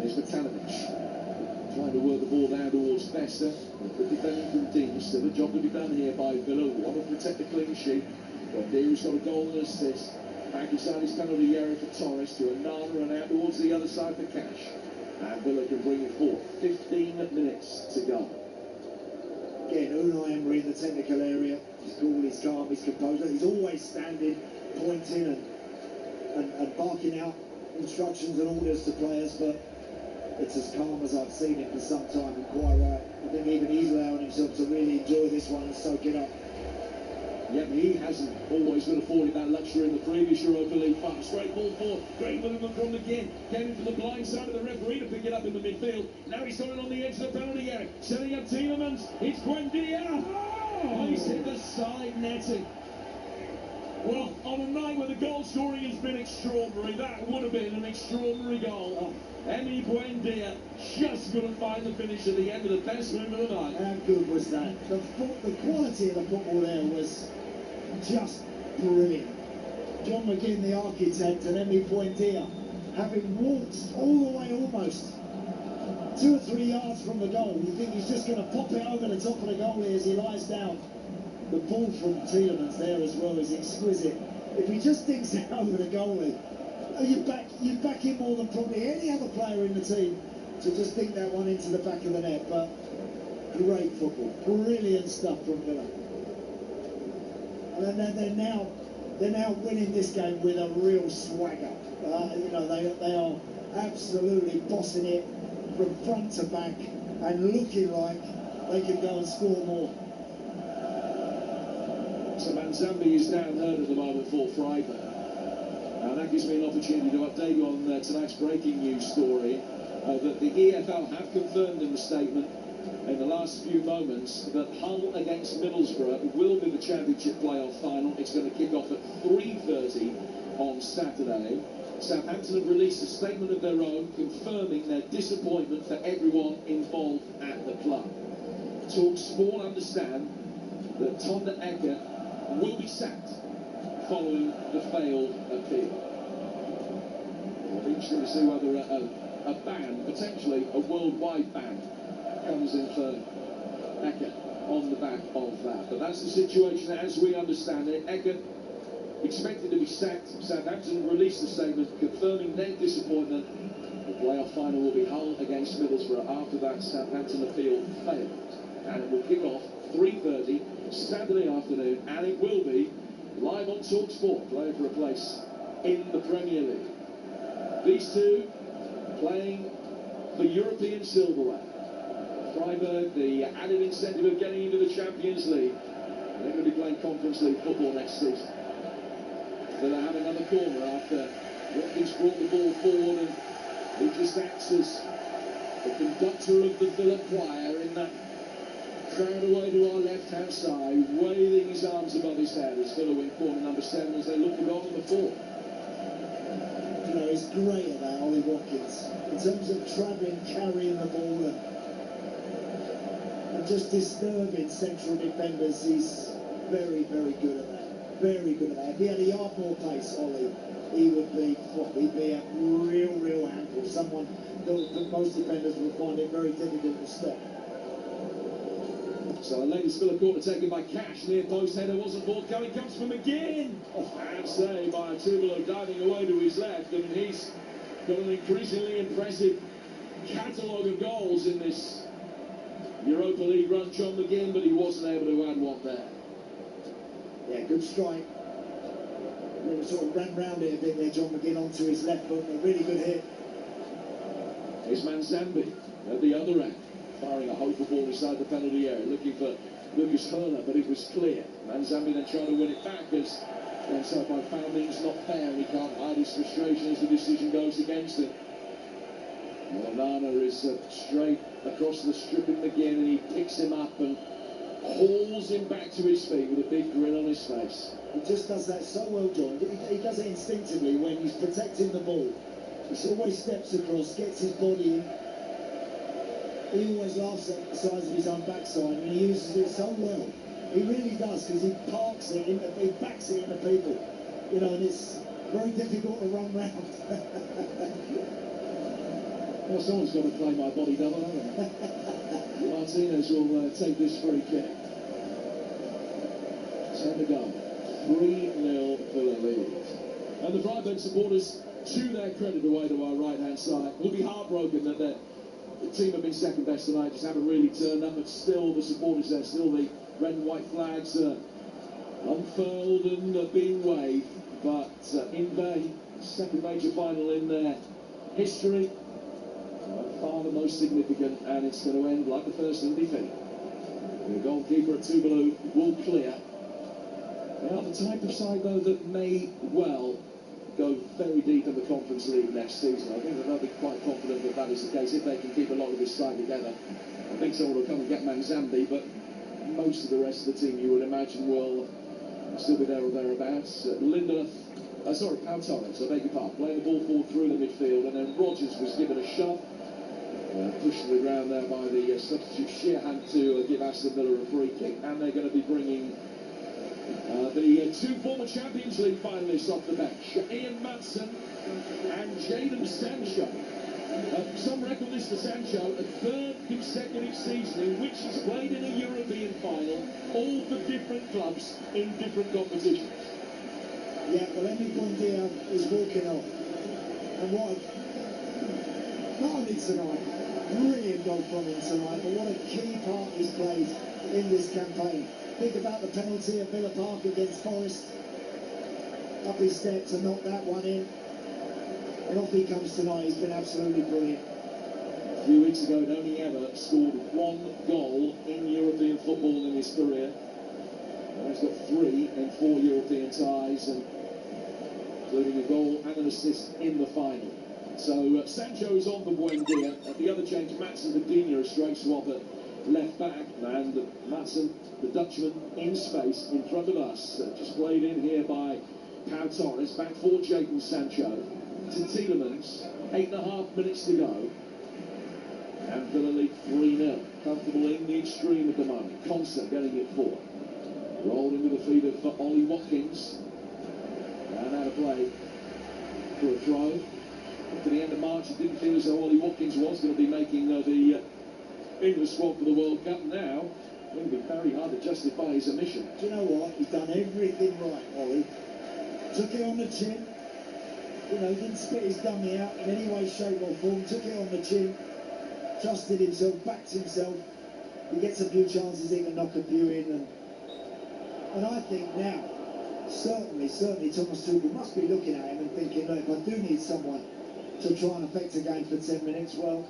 There's Matanovic trying to work the ball down towards Fester. The defending from Dean. Still a job to be done here by Villa. Want to protect the clean sheet. Rodriguez's got a goal and an assist. Back inside his penalty area for Torres to Onana and out towards the other side for Cash. And Villa can bring it forward. 15 minutes to go. Again, Unai Emery in the technical area. He's cool, he's calm, he's composed. He's always standing, pointing and barking out instructions and orders to players, but it's as calm as I've seen him for some time, and quite right. I think even he's allowing himself to really enjoy this one and soak it up. Yep, he hasn't always been afforded that luxury in the previous Europa League final. Straight ball forward, great movement from McGinn. Came in from the blind side of the referee to pick it up in the midfield. Now he's going on the edge of the penalty area. Setting up Tielemans. It's Buendia. Oh, he's hit the side netting. Well, on a night where the goal scoring has been extraordinary, that would have been an extraordinary goal. Emi Buendia just going to find the finish at the end of the best move of the night. How good was that? The quality of the football there was just brilliant. John McGinn, the architect, and Emi Buendia, having walked all the way almost 2 or 3 yards from the goal, you think he's just going to pop it over the top of the goalie as he lies down. The ball from Tielemans there as well is exquisite. If he just dinks it over the goalie, you back him more than probably any other player in the team to just dink that one into the back of the net. But great football, brilliant stuff from Villa. And they're now winning this game with a real swagger. They are absolutely bossing it from front to back and looking like they can go and score more. So Manzambi is down hurt at the moment for Freiburg. And that gives me an opportunity to update you on tonight's breaking news story that the EFL have confirmed in the statement in the last few moments that Hull against Middlesbrough will be the Championship playoff final. It's going to kick off at 3:30 on Saturday. Southampton have released a statement of their own confirming their disappointment for everyone involved at the club. TalkSport understand that Tom de Ecker will be sacked following the failed appeal. It'll be interesting to see whether a ban, potentially a worldwide ban, comes in for Ecker on the back of that. But that's the situation as we understand it. Ecker expected to be sacked. Southampton released a statement confirming their disappointment. The playoff final will be Hull against Middlesbrough. After that, Southampton appeal failed. And it will kick off 3:30 Saturday afternoon, and it will be live on TalkSport, playing for a place in the Premier League. These two playing for European silverware. Freiburg, the added incentive of getting into the Champions League. They're going to be playing Conference League football next season. So they have another corner after Watkins brought the ball forward, and he just acts as the conductor of the Villa choir in that crowd away to our left-hand side, waving his arms above his head as Villa win corner number 7 as they look for goal number 4. You know, he's great at that, Ollie Watkins. In terms of travelling, carrying the ball and just disturbing central defenders, he's very, very good at that. Very good at that. If he had a yard more pace, Ollie, he'd be a real handful. Someone that most defenders would find it very difficult to stop. So a latest Villa corner taken by Cash. Near post header wasn't forthcoming. Comes from McGinn. And saved by Tubalo diving away to his left. And he's got an increasingly impressive catalogue of goals in this Europa League run, John McGinn, but he wasn't able to add one there. Yeah, good strike. Sort of ran round it a bit there, John McGinn, onto his left foot. A really good hit. Here's Manzambi at the other end, firing a hopeful ball inside the penalty area, looking for Lucas Hurler, but it was clear. Manzambi then trying to win it back as so by foul means not fair, and he can't hide his frustration as the decision goes against him. Onana is straight across the strip in McGinn, and he picks him up and hauls him back to his feet with a big grin on his face. He just does that so well, John. He does it instinctively when he's protecting the ball. He always steps across, gets his body in. He always laughs at the size of his own backside, and he uses it so well. He really does, because he parks it, he backs it into people. You know, and it's very difficult to run round. Well, someone's got to play my body double, haven't they? Martinez will take this free kick. 10 to go. 3-0 Villa lead. And the Freiburg supporters, to their credit away to our right-hand side, will be heartbroken that the team have been second best tonight, just haven't really turned up, but still the supporters there, still the red and white flags unfurled and being waved, but in vain. Second major final in their history. Far the most significant, and it's going to end like the first in defeat. The goalkeeper at Tuvalu will clear. They are the type of side, though, that may well go very deep in the Conference League next season. I think that they'll be quite confident that that is the case if they can keep a lot of this side together. I think someone will come and get Manzambi, but most of the rest of the team, you would imagine, will still be there or thereabouts. Pau Torres, I beg your pardon, playing the ball forward through the midfield, and then Rodgers was given a shove. Pushed to the ground there by the substitute Sheerhan to give Aston Villa a free kick, and they're going to be bringing the two former Champions League finalists off the bench, Ian Matson and Jadon Sancho. Some record this for Sancho, a third consecutive season in which he's played in a European final, all for different clubs in different competitions. Yeah, well, Emi Buendia is walking off. And what not only tonight, brilliant goal from him tonight, but what a key part he's played in this campaign. Think about the penalty at Villa Park against Forest. Up his steps and knocked that one in. And off he comes tonight. He's been absolutely brilliant. A few weeks ago, he'd only ever scored one goal in European football in his career. Now he's got 3 in 4 European ties, and including a goal and an assist in the final. So Sancho is on for Buendia. At the other change, Matson and Dina, a straight swap at left back, and Madsen, the Dutchman, in space in front of us. Just played in here by Pau Torres, back for Jadon Sancho to Tielemans. 8.5 minutes to go. And Villa lead 3-0. Comfortable in the extreme at the moment. Constant getting it forward. Rolled into the feet of Ollie Watkins. And out of play for a throw. Up to the end of March, it didn't feel as though Ollie Watkins was going to be making the English squad for the World Cup. Now, it's going to be very hard to justify his omission. Do you know what? He's done everything right, Ollie. Took it on the chin. You know, didn't spit his dummy out in any way, shape or form. Took it on the chin. Trusted himself, backed himself. He gets a few chances, he can knock a few in. And I think now, certainly Thomas Tuchel must be looking at him and thinking, look, if I do need someone to try and affect a game for 10 minutes, well,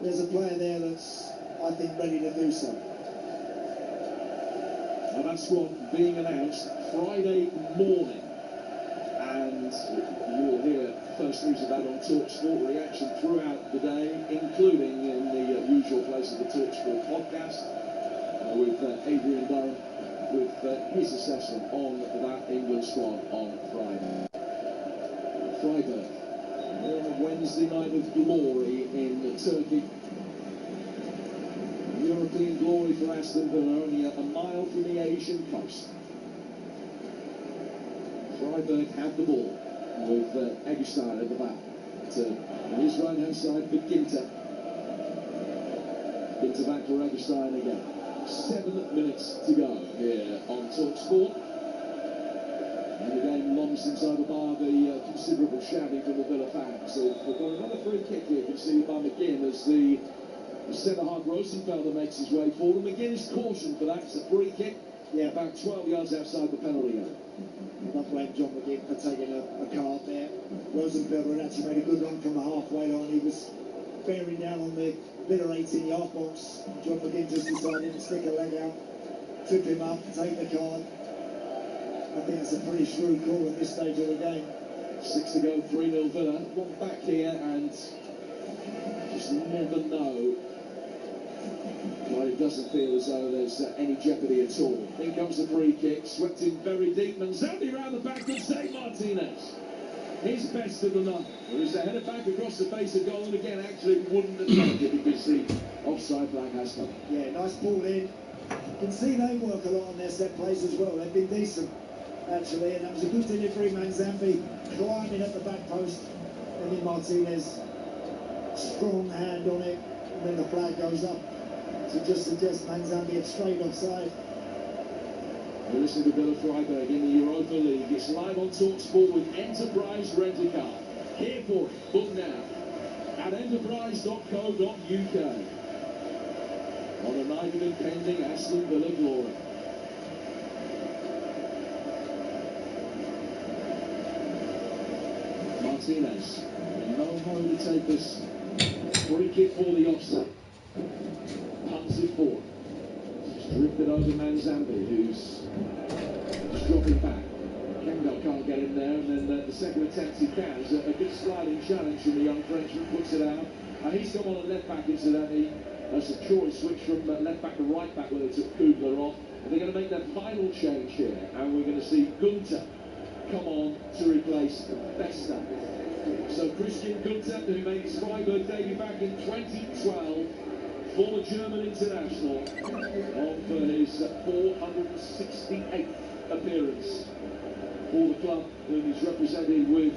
there's a player there that's, I think, ready to do so. Now that squad being announced Friday morning. And you will hear first news of that on TalkSport. Reaction throughout the day, including in the usual place of the TalkSport podcast, with Adrian Durham, with his assessment on that England squad on Friday. Freiburg, they're on a Wednesday night of glory in Turkey. European glory for Aston Villa, only a mile from the Asian coast. Freiburg have the ball with Eggestein at the back. On his right-hand side for Ginter. Ginter back for Eggestein again. 7 minutes to go here on TalkSport. And the game long since over by the considerable shouting from the Villa fans. So we've got another free kick here conceded by McGinn as the centre-half Rosenfelder makes his way forward. And McGinn is cautioned for that. It's a free kick. Yeah, about 12 yards outside the penalty area. Not blame John McGinn for taking a card there. Rosenfelder had actually made a good run from the halfway line. He was bearing down on the Villa 18-yard box. John McGinn just decided to stick a leg out, trip him up, take the card. I think that's a pretty shrewd call at this stage of the game. 6 to go, 3-0 Villa. One back here and just never know. Well, it doesn't feel as though there's any jeopardy at all. In comes the free kick, swept in very deep. Manzanti round the back of St. Martinez. His best of the night. There's a header back across the face of goal, and again, actually wouldn't have done it because the offside flag has come. Yeah, nice ball in. You can see they work a lot on their set plays as well. They've been decent, actually, and that was a good delivery. Manzambi climbing at the back post, and then Martinez, strong hand on it, and then the flag goes up. To just suggest Manzambi had straight offside. You're listening to Villa Freiburg in the Europa League. It's live on TalkSport with Enterprise Rent-A-Car. Here for it, book now at enterprise.co.uk. On a night of impending Aston Villa glory. Martinez, in no hurry to take this free kick for the offside. Punts it forward. Just drifted over Manzambi, who's just dropping back. Kendall can't get in there, and then the second attempt he can is a good sliding challenge from the young Frenchman, puts it out. And he's come on a left back, incidentally. That's a choice switch from left back to right back when they took Kugler off. And they're going to make their final change here, and we're going to see Gunter come on to replace Vesta. So Christian Gunter, who made his Freiburg debut back in 2012, former German international, on for his 468th appearance for the club, whom he's represented with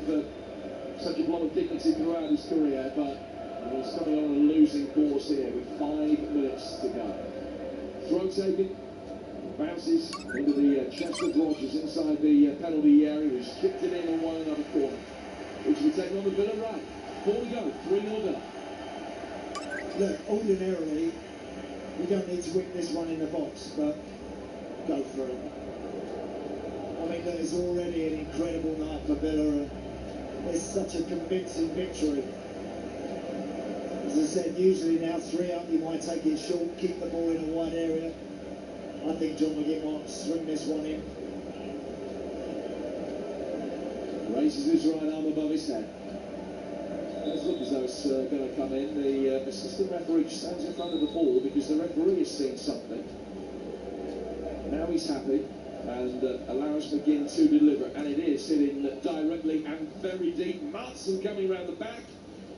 such a lot of dignity throughout his career, but he's coming on a losing course here with 5 minutes to go. Throw taken, bounces into the chest of Rogers inside the penalty area, who's chipped it in on one another corner, which will take on the Villa right. 4 to go, 3-0 Villa. Look, ordinarily, we don't need to whip this one in the box, but go for it. I mean, look, it's already an incredible night for Villa, and it's such a convincing victory. As I said, usually now 3 up, you might take it short, keep the ball in a wide area. I think John McGinn might swing this one in. Raises his right arm above his head. There's does look as though it's going to come in. The assistant referee stands in front of the ball because the referee has seen something. Now he's happy and allows McGinn to deliver, and it is hitting directly and very deep. Martin coming around the back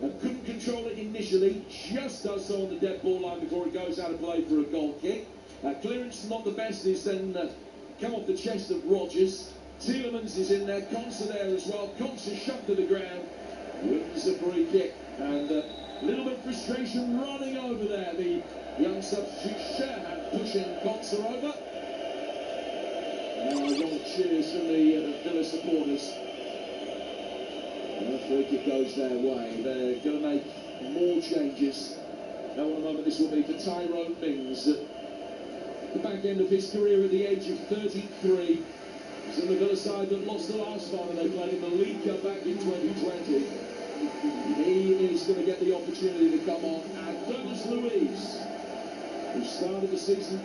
and couldn't control it initially, just does so on the dead ball line before it goes out of play for a goal kick. Clearance not the best is then come off the chest of Rogers. Tielemans is in there, Conser there as well. Conser shot to the ground, wins a free kick, and a little bit of frustration running over there. The young substitute Sherhan pushing Conser over. Now long cheers from the Villa supporters. The free kick goes their way. They're going to make more changes. Now, what a moment this will be for Tyrone Mings at the back end of his career at the age of 33. He's in the Villa side that lost the last final they played in the League Cup back in 2020. He is going to get the opportunity to come on. And Douglas Luiz, who started the season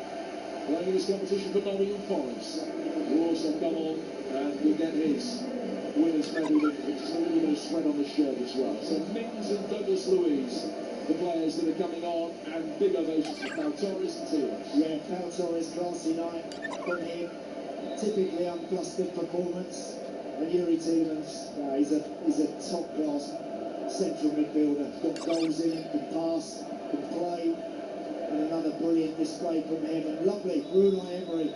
playing in this competition for Nottingham Forest, will also come on and will get his winners medal with just a little bit of sweat on the shirt as well. So Mings and Douglas Luiz, the players that are coming on, and big ovations for Pau Torres and Tielemans. Yeah, Pau Torres, classy night from him. Typically unflustered performance. And Yuri Tielemans, he's a top-class central midfielder. Got goals in him, can pass, can play. And another brilliant display from him. And lovely, Unai Emery,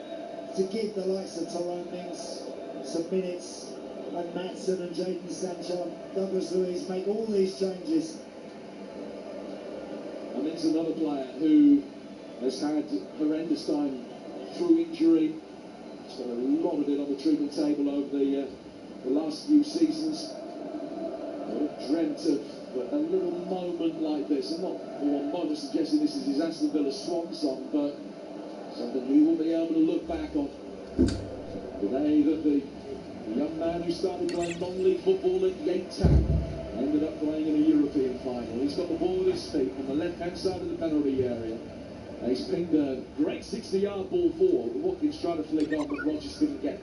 to give the likes of Tyrone Mings some minutes, and Maatsen and Jadon Sancho, Douglas Luiz make all these changes. And it's another player who has had horrendous time through injury. He's got a lot of it on the treatment table over the last few seasons. I would have dreamt of a little moment like this. I'm not for one moment suggesting this is his Aston Villa swan song, but something he will be able to look back on. The day that the young man who started playing non-league football at Yates Town ended up playing in a European final. He's got the ball at his feet on the left-hand side of the penalty area. He's pinged a great 60-yard ball forward. Watkins tried to flick on, but Rogers couldn't get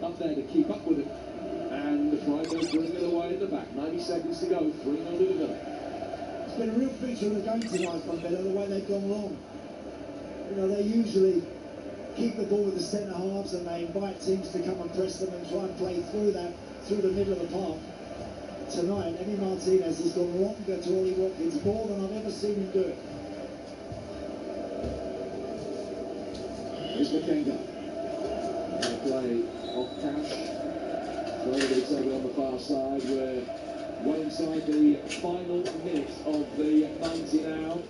up there to keep up with it. And the Freiburg bring it away at the back. 90 seconds to go, 3-0 to the Villa. It's been a real feature of the game tonight from Villa, the way they've gone wrong. You know, they usually keep the ball with the centre halves and they invite teams to come and press them and try and play through the middle of the park. Tonight, Emi Martinez has gone longer to Ollie Watkins, more than I've ever seen him do it. Here's Makenga. Going to play off Cash. It's over on the far side. We're well inside the final minute of the 90 now.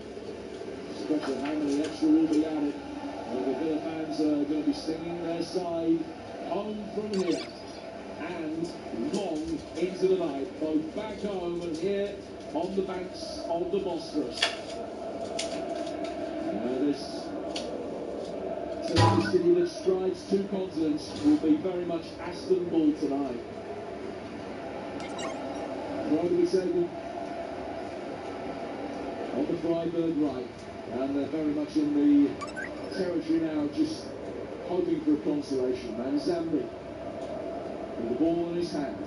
It's a question of how many extra will be added. The Villa fans are going to be singing their side home from here and long into the night, both back home and here on the banks of the Bosphorus. This city that strides two continents will be very much Aston Bull tonight. Throw to be taken on the Freiburg right, and they're very much in the territory now, just hoping for a consolation. Manzambi with the ball in his hand,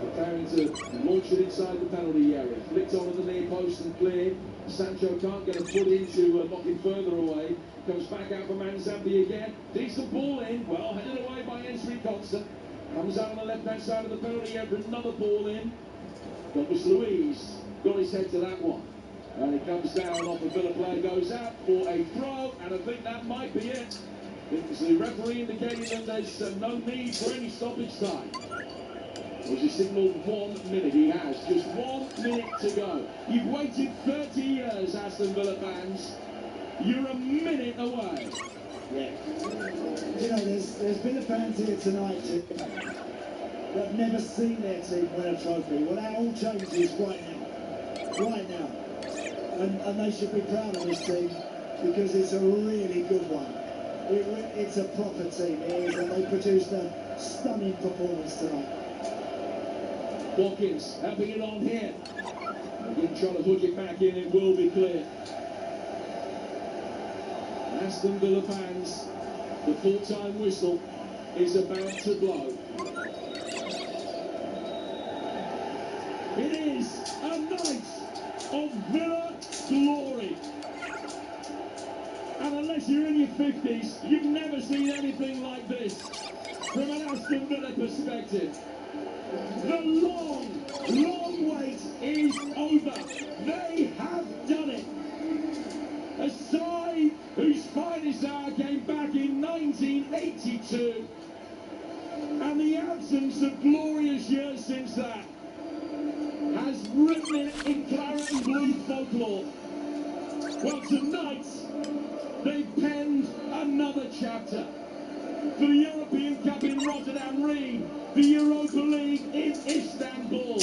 preparing to launch it inside the penalty area. Flicked on the near post and cleared. Sancho can't get a foot in to knock it further away. Comes back out for Manzambi again. Decent ball in, well headed away by Ensri Conser. Comes out on the left-hand side of the penalty area for another ball in. Douglas Luiz got his head to that one. And it comes down off the Villa player, goes out for a throw, and I think that might be it. It's the referee indicating that there's no need for any stoppage time. Was he signalled 1 minute? He has. Just 1 minute to go. You've waited 30 years, Aston Villa fans. You're a minute away. Yeah. You know, there's been fans here tonight that have never seen their team win a trophy. Well, that all changes right now. Right now. And they should be proud of this team because it's a really good one. It's a proper team, it is, and they produced a stunning performance tonight. Watkins helping it on here. Again, trying to hook it back in, it will be clear. Aston Villa fans, the full-time whistle is about to blow. It is a night of Villa glory. And unless you're in your 50s, you've never seen anything like this from an Aston Villa perspective. The long, long wait is over. They have done it. A side whose finest hour came back in 1982. And the absence of glorious years since that has written it in claret and blue folklore. Well, tonight, they've penned another chapter. For the European Cup in Rotterdam Ring, the Europa League in Istanbul.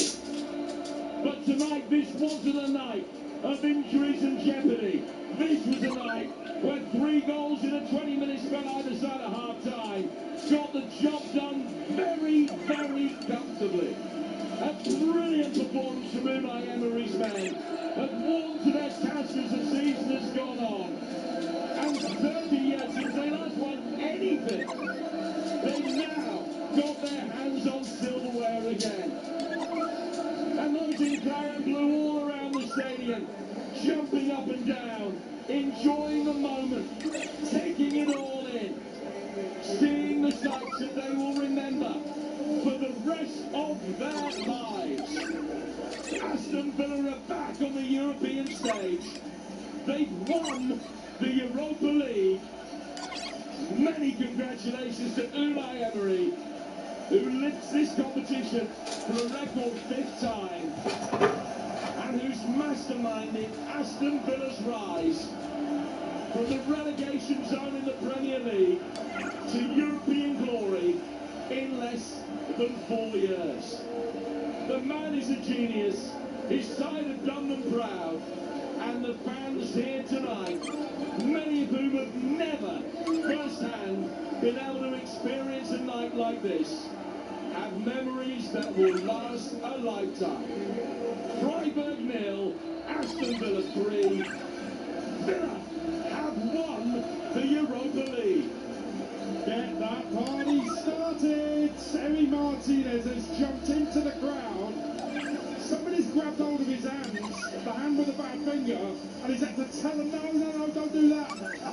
But tonight, this wasn't a night of injuries and jeopardy. This was a night where 3 goals in a 20-minute spell either side of half-time got the job done very, very comfortably. A brilliant performance from Unai Emery's men have worn to their task as the season has gone on. And 30 years since they last won anything, they've now got their hands on silverware again. And those in claret and blue all around the stadium, jumping up and down, enjoying the moment, taking it all in, seeing the sights that they will remember for the rest of their lives. Aston Villa are back on the European stage. They've won the Europa League. Many congratulations to Unai Emery, who lifts this competition for a record 5th time, and who's masterminded Aston Villa's rise from the relegation zone in the Premier League to European glory in less than 4 years. The man is a genius, his side have done them proud, and the fans here tonight, many of whom have never firsthand been able to experience a night like this, have memories that will last a lifetime. Freiburg 0, Aston Villa 3. Villa have won the Europa League. Get that party started! Emi Martinez has jumped into the crowd. Somebody's grabbed hold of his hands, the hand with the bad finger, and he's had to tell him, no, don't do that.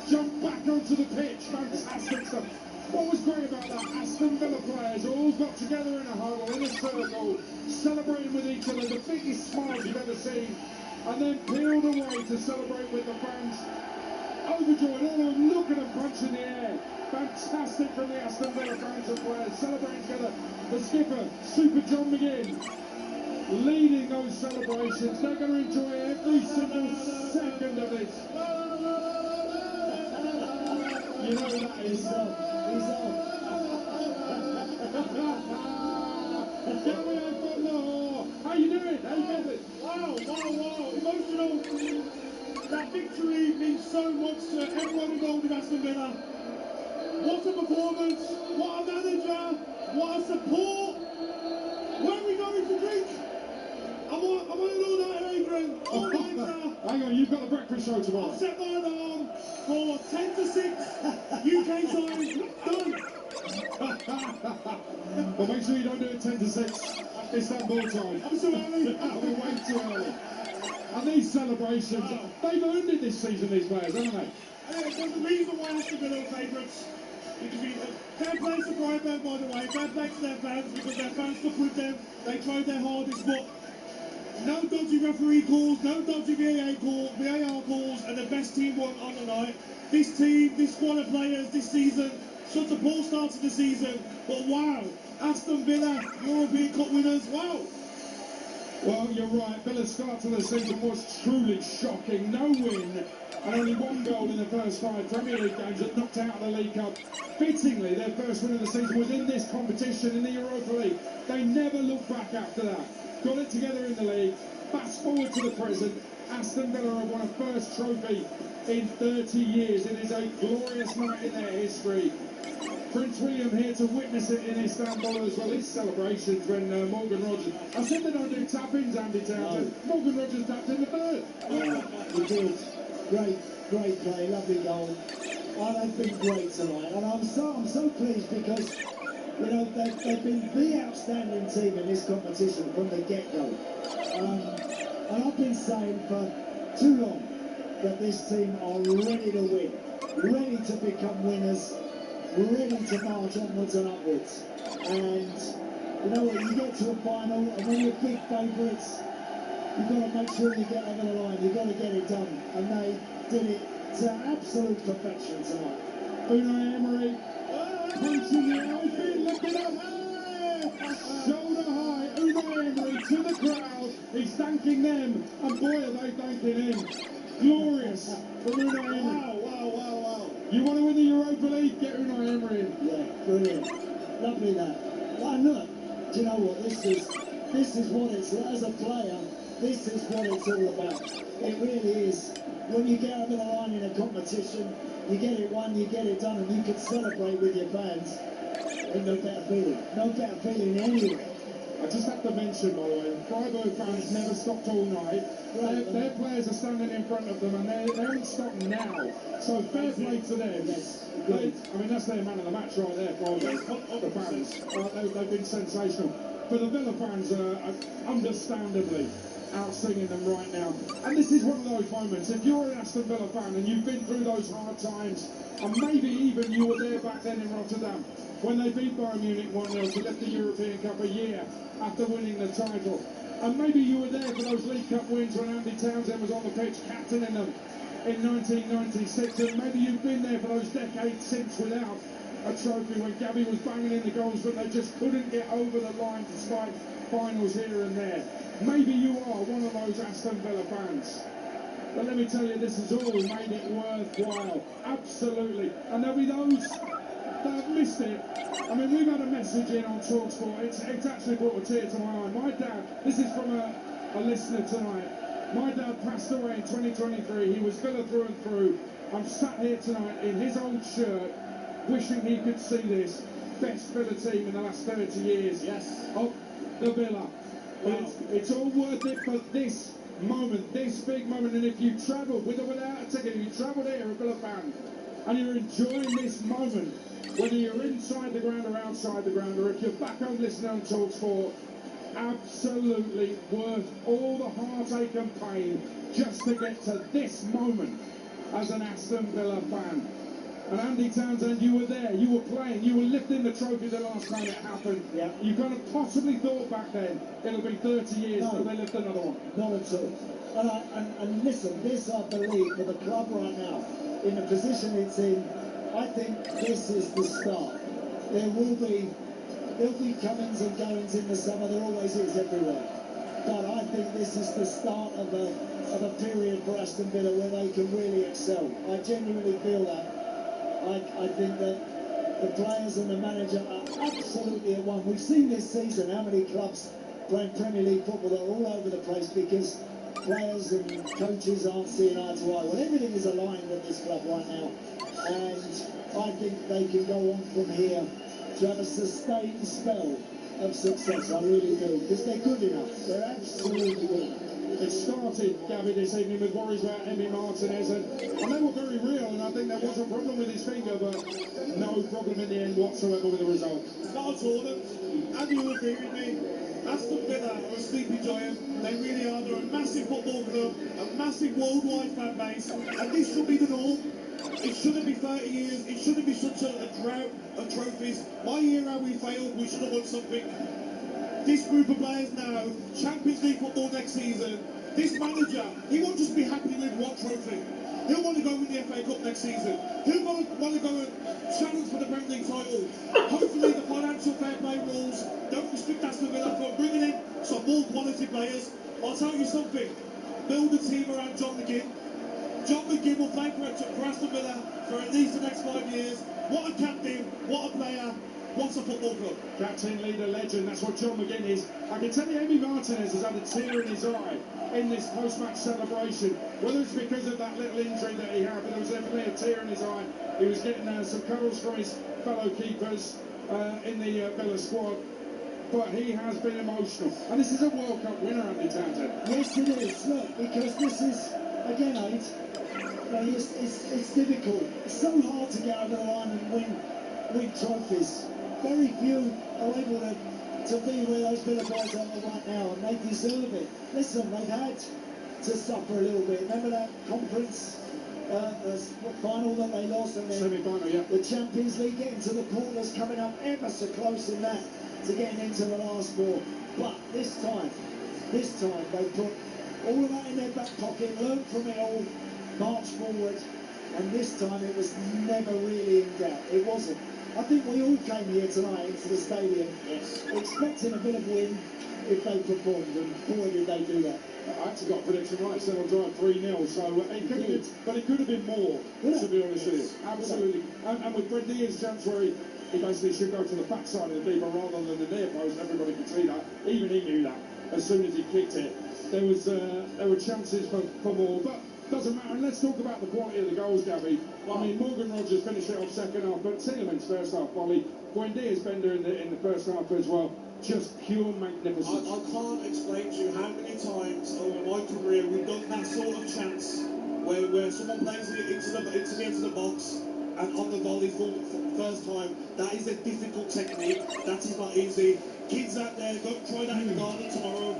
Jump back onto the pitch. Fantastic stuff. What was great about that, Aston Villa players all got together in a huddle, in a circle, celebrating with each other, the biggest smiles you've ever seen, and then peeled away to celebrate with the fans. Overjoyed, all of them looking and punching the air. Fantastic from the Aston Villa fans and players, celebrating together. The skipper, Super John McGinn, leading those celebrations. They're going to enjoy every single second of it. You know that is he's on. How you doing? How you feeling? Wow. Emotional. That victory means so much to everyone involved in Aston Villa. What a performance. What a manager. What a support. Where are we going to drink? I'm on an all-nighter, Adrian. All-nighter. Hang on, you've got the breakfast show tomorrow. I've set my alarm for 10 to 6 UK time. Done. Well, make sure you don't do it 10 to 6 Istanbul time. I'm too early. I'll be way too early. And these celebrations, they've earned it this season, these players, haven't they? There's a reason why Aston Villa are favourites. Fair play to Freiburg, by the way. Fair play to their fans, because their fans stuck with them. They tried their hardest, but no dodgy referee calls, no dodgy VAR calls, and the best team won on the night. This team, this squad of players this season, such a poor start to the season, but wow, Aston Villa, European Cup winners, wow. Well, you're right. Villa's start to the season was truly shocking. No win and only 1 goal in the first 5 Premier League games that knocked out of the League Cup. Fittingly, their first win of the season was in this competition in the Europa League. They never looked back after that. Got it together in the league. Fast forward to the present. Aston Villa have won a first trophy in 30 years. It is a glorious night in their history. Prince William here to witness it in Istanbul as well. His celebrations when Morgan Rogers... I said they don't do tap-ins, Andy Townsend. No. Morgan Rogers tapped in the third. He did. Great play, lovely goal. Oh, they've been great tonight. And I'm so pleased because You know, they've been the outstanding team in this competition from the get-go. And I've been saying for too long that this team are ready to win, ready to become winners, ready to march onwards and upwards. And you know what, you get to a final, and when you're big favourites, you've got to make sure you get over the line, you've got to get it done. And they did it to absolute perfection tonight. Unai Emery punching the outfield, looking up, shoulder high, Unai Emery to the crowd, he's thanking them, and boy are they thanking him. Glorious from Unai Emery. Wow. You want to win the Europa League? Get Unai Emery in. Yeah, brilliant. Lovely that. And look, do you know what, this is what it's, as a player, this is what it's all about. It really is. When you get over the line in a competition, you get it won, you get it done, and you can celebrate with your fans. Ain't no better feeling. No better feeling anywhere. I just have to mention, by the way, Freiburg fans never stopped all night. Their players are standing in front of them, and they haven't stopped now. So fair play to them. Yes, I mean, that's their man of the match right there, Freiburg. The fans. They've been sensational. But the Villa fans are understandably out singing them right now. And this is one of those moments, if you're an Aston Villa fan and you've been through those hard times, and maybe even you were there back then in Rotterdam, when they beat Bayern Munich 1-0 to lift the European Cup a year after winning the title. And maybe you were there for those League Cup wins when Andy Townsend was on the pitch captaining them in 1996, and maybe you've been there for those decades since without a trophy, when Gabby was banging in the goals but they just couldn't get over the line despite finals here and there. Maybe you are one of those Aston Villa fans. But let me tell you, this has all made it worthwhile. Absolutely. And there'll be those that have missed it. I mean, we've had a message in on TalkSport. It's actually brought a tear to my eye. My dad, this is from a listener tonight. My dad passed away in 2023. He was Villa through and through. I'm sat here tonight in his old shirt, wishing he could see this best Villa team in the last 30 years. Yes. Of the Villa. Wow. It's all worth it for this moment, this big moment. And if you travel with or without a ticket, if you travel here, a Villa fan, and you're enjoying this moment, whether you're inside the ground or outside the ground, or if you're back home listening on TalkSport, absolutely worth all the heartache and pain just to get to this moment as an Aston Villa fan. And Andy Townsend, you were there, you were playing, you were lifting the trophy the last time it happened. Yeah. You kind of possibly thought back then it'll be 30 years till they lift another one. Not at all. And listen, this I believe for the club right now, in the position it's in, I think this is the start. There'll be comings and goings in the summer, there always is everywhere. But I think this is the start of a period for Aston Villa where they can really excel. I genuinely feel that. I think that the players and the manager are absolutely at one. We've seen this season how many clubs playing Premier League football that are all over the place because players and coaches aren't seeing eye to eye. Well, everything is aligned at this club right now. And I think they can go on from here to have a sustained spell of success. I really do. Because they're good enough. They're absolutely good enough. It started, Gabby, this evening with worries about Emi Martinez, and they were very real, and I think there was a problem with his finger, but no problem in the end whatsoever with the result. Not at all. And you will agree with me, Aston Villa are a sleepy giant. They really are. They're a massive football club, a massive worldwide fan base, and this should be the norm. It shouldn't be 30 years. It shouldn't be such a drought of trophies. My era we failed. We should have won something. This group of players now, Champions League football next season. This manager, he won't just be happy with one trophy. He'll want to go win the FA Cup next season. He'll want to go and challenge for the Premier League title. Hopefully the financial fair play rules don't restrict Aston Villa from bringing in some more quality players. I'll tell you something. Build a team around John McGinn. John McGinn will play for Aston Villa for at least the next 5 years. What a captain, what a player. What's a football club? Captain, leader, legend, that's what John McGinn is. I can tell you Emi Martinez has had a tear in his eye in this post-match celebration. Whether it's because of that little injury that he had, but there was definitely a tear in his eye. He was getting some cuddles from his fellow keepers in the Villa squad. But he has been emotional. And this is a World Cup winner, Andy Townsend. Yes, it is. Look, because this is, again, it's difficult. It's so hard to get over the line and win trophies. very few are able to be where those Villa boys are right now, and they deserve it. Listen, they've had to suffer a little bit. Remember that conference final that they lost, and then semi-final, yeah. The Champions League, getting to the quarters, coming up ever so close in that to getting into the last four. But this time they put all of that in their back pocket, learned from it all, marched forward, and this time it was never really in doubt. It wasn't. I think we all came here tonight into the stadium expecting a bit of win if they performed, and boy did they do that. I actually got a prediction right, so I'll drive 3-0, so it could have been more, to be honest with you. Absolutely. And with Brendia's chance where he basically should go to the backside of the keeper rather than the near post, everybody could see that. Even he knew that as soon as he kicked it. There were chances for more, but doesn't matter. And let's talk about the quality of the goals, Gabby. I mean, Morgan Rogers finished it off second half, but Tielemans first half volley. Buendia's bender in the first half as well. Just pure magnificence. I can't explain to you how many times over my career we've done that sort of chance where someone plays it into the edge of the box, and on the volley for first time. That is a difficult technique. That is not easy. Kids out there, go try that in the garden tomorrow.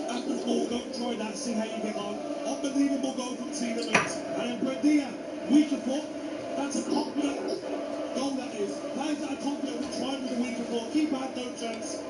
After school, go try that, see how you get on. Unbelievable goal from Tielemans. And then Buendia, weaker foot. That's a confident goal, that is. Players that are confident will try with a weaker foot. Keep out, no chance.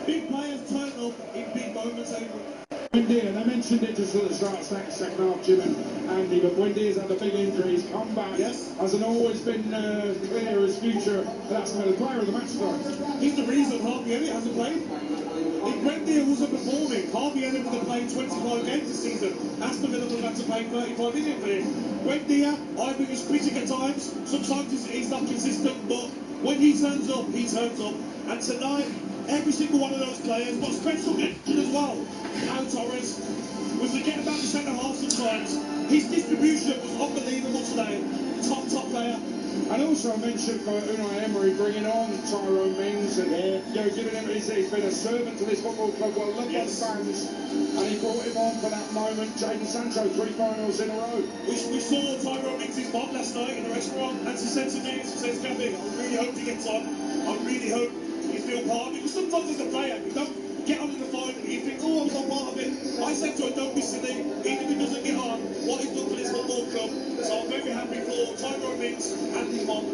Big players turn up in big moments, anyway. Buendia, they mentioned it just at the start, second half, Jim and Andy, but Buendia's had the big injuries, come back, hasn't always been clear as future, that's the player of the match tonight. He's the reason Harvey Elliott hasn't played. If Buendia wasn't performing, Harvey Elliott would have played 25 games this season. Aston Villa would have had to pay 35 million for him. Buendia, I think he's critic at times, sometimes he's not consistent, but when he turns up, he turns up. And tonight, every single one of those players, but special mention as well, Al Torres. We forget about the centre half sometimes. His distribution was unbelievable today. Top player. And also I mentioned for Unai Emery bringing on Tyrone Mings and giving him, he's been a servant to this football club, well loved by the fans, and he brought him on for that moment. Jadon Sancho, 3 finals in a row. We saw Tyrone Mings' mom last night in the restaurant, and she said to me, she says, Gabby, I really hope he gets on. I really hope you feel part of it. Because sometimes as a player, you don't get on in the final, you think, oh, I'm not part of it. I said to her, don't be silly, even if he doesn't get on, what he's done for this football club. So I'm very happy for Tyrone Mings and his mom.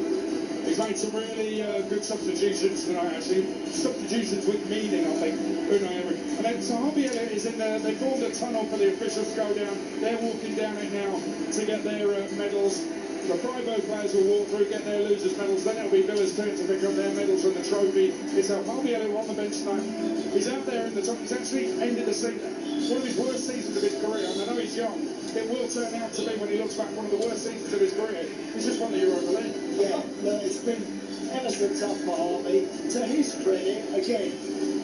He's made some really good substitutions tonight, actually. Substitutions with meaning, I think, Unai Emery. And then so Harvey Elliott is in there. They formed a tunnel for the officials to go down. They're walking down it now to get their medals. The Freiburg players will walk through, get their losers' medals. Then it'll be Villa's turn to pick up their medals and the trophy itself. Harvey Elliott on the bench tonight. He's out there in the top. He's actually ended the season, one of his worst seasons of his career. And I know he's young. It will turn out to be, when he looks back, one of the worst seasons of his career. He's just won the Europa League. Yeah, look, it's been ever so tough for Harvey. To his credit, again,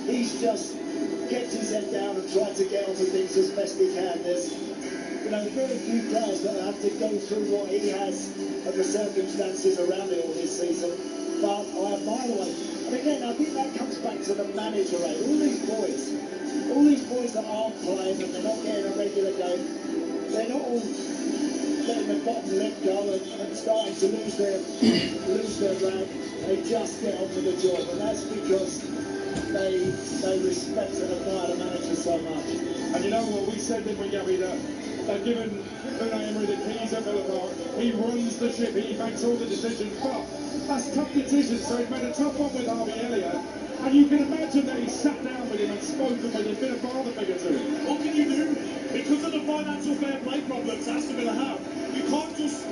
he's just kept his head down and tried to get on with things as best he can. There's very few players that have to go through what he has and the circumstances around it all this season. But I admire the way. And again, I think that comes back to the manager, right? All these boys that aren't playing and they're not getting a regular game, they're not all letting the bottom lip go and starting to lose their rag. They just get on with the job, and that's because they respect and admire the manager so much. And you know what, we said, didn't we, Gabby, that they've given Unai Emery the keys at Villa Park. He runs the ship, he makes all the decisions, but that's tough decisions, so he's made a tough one with Harvey Elliott. And you can imagine that he sat down with him and spoken with him, been a father figure to him. What can you do? Because of the financial fair play problems Aston Villa have, you can't just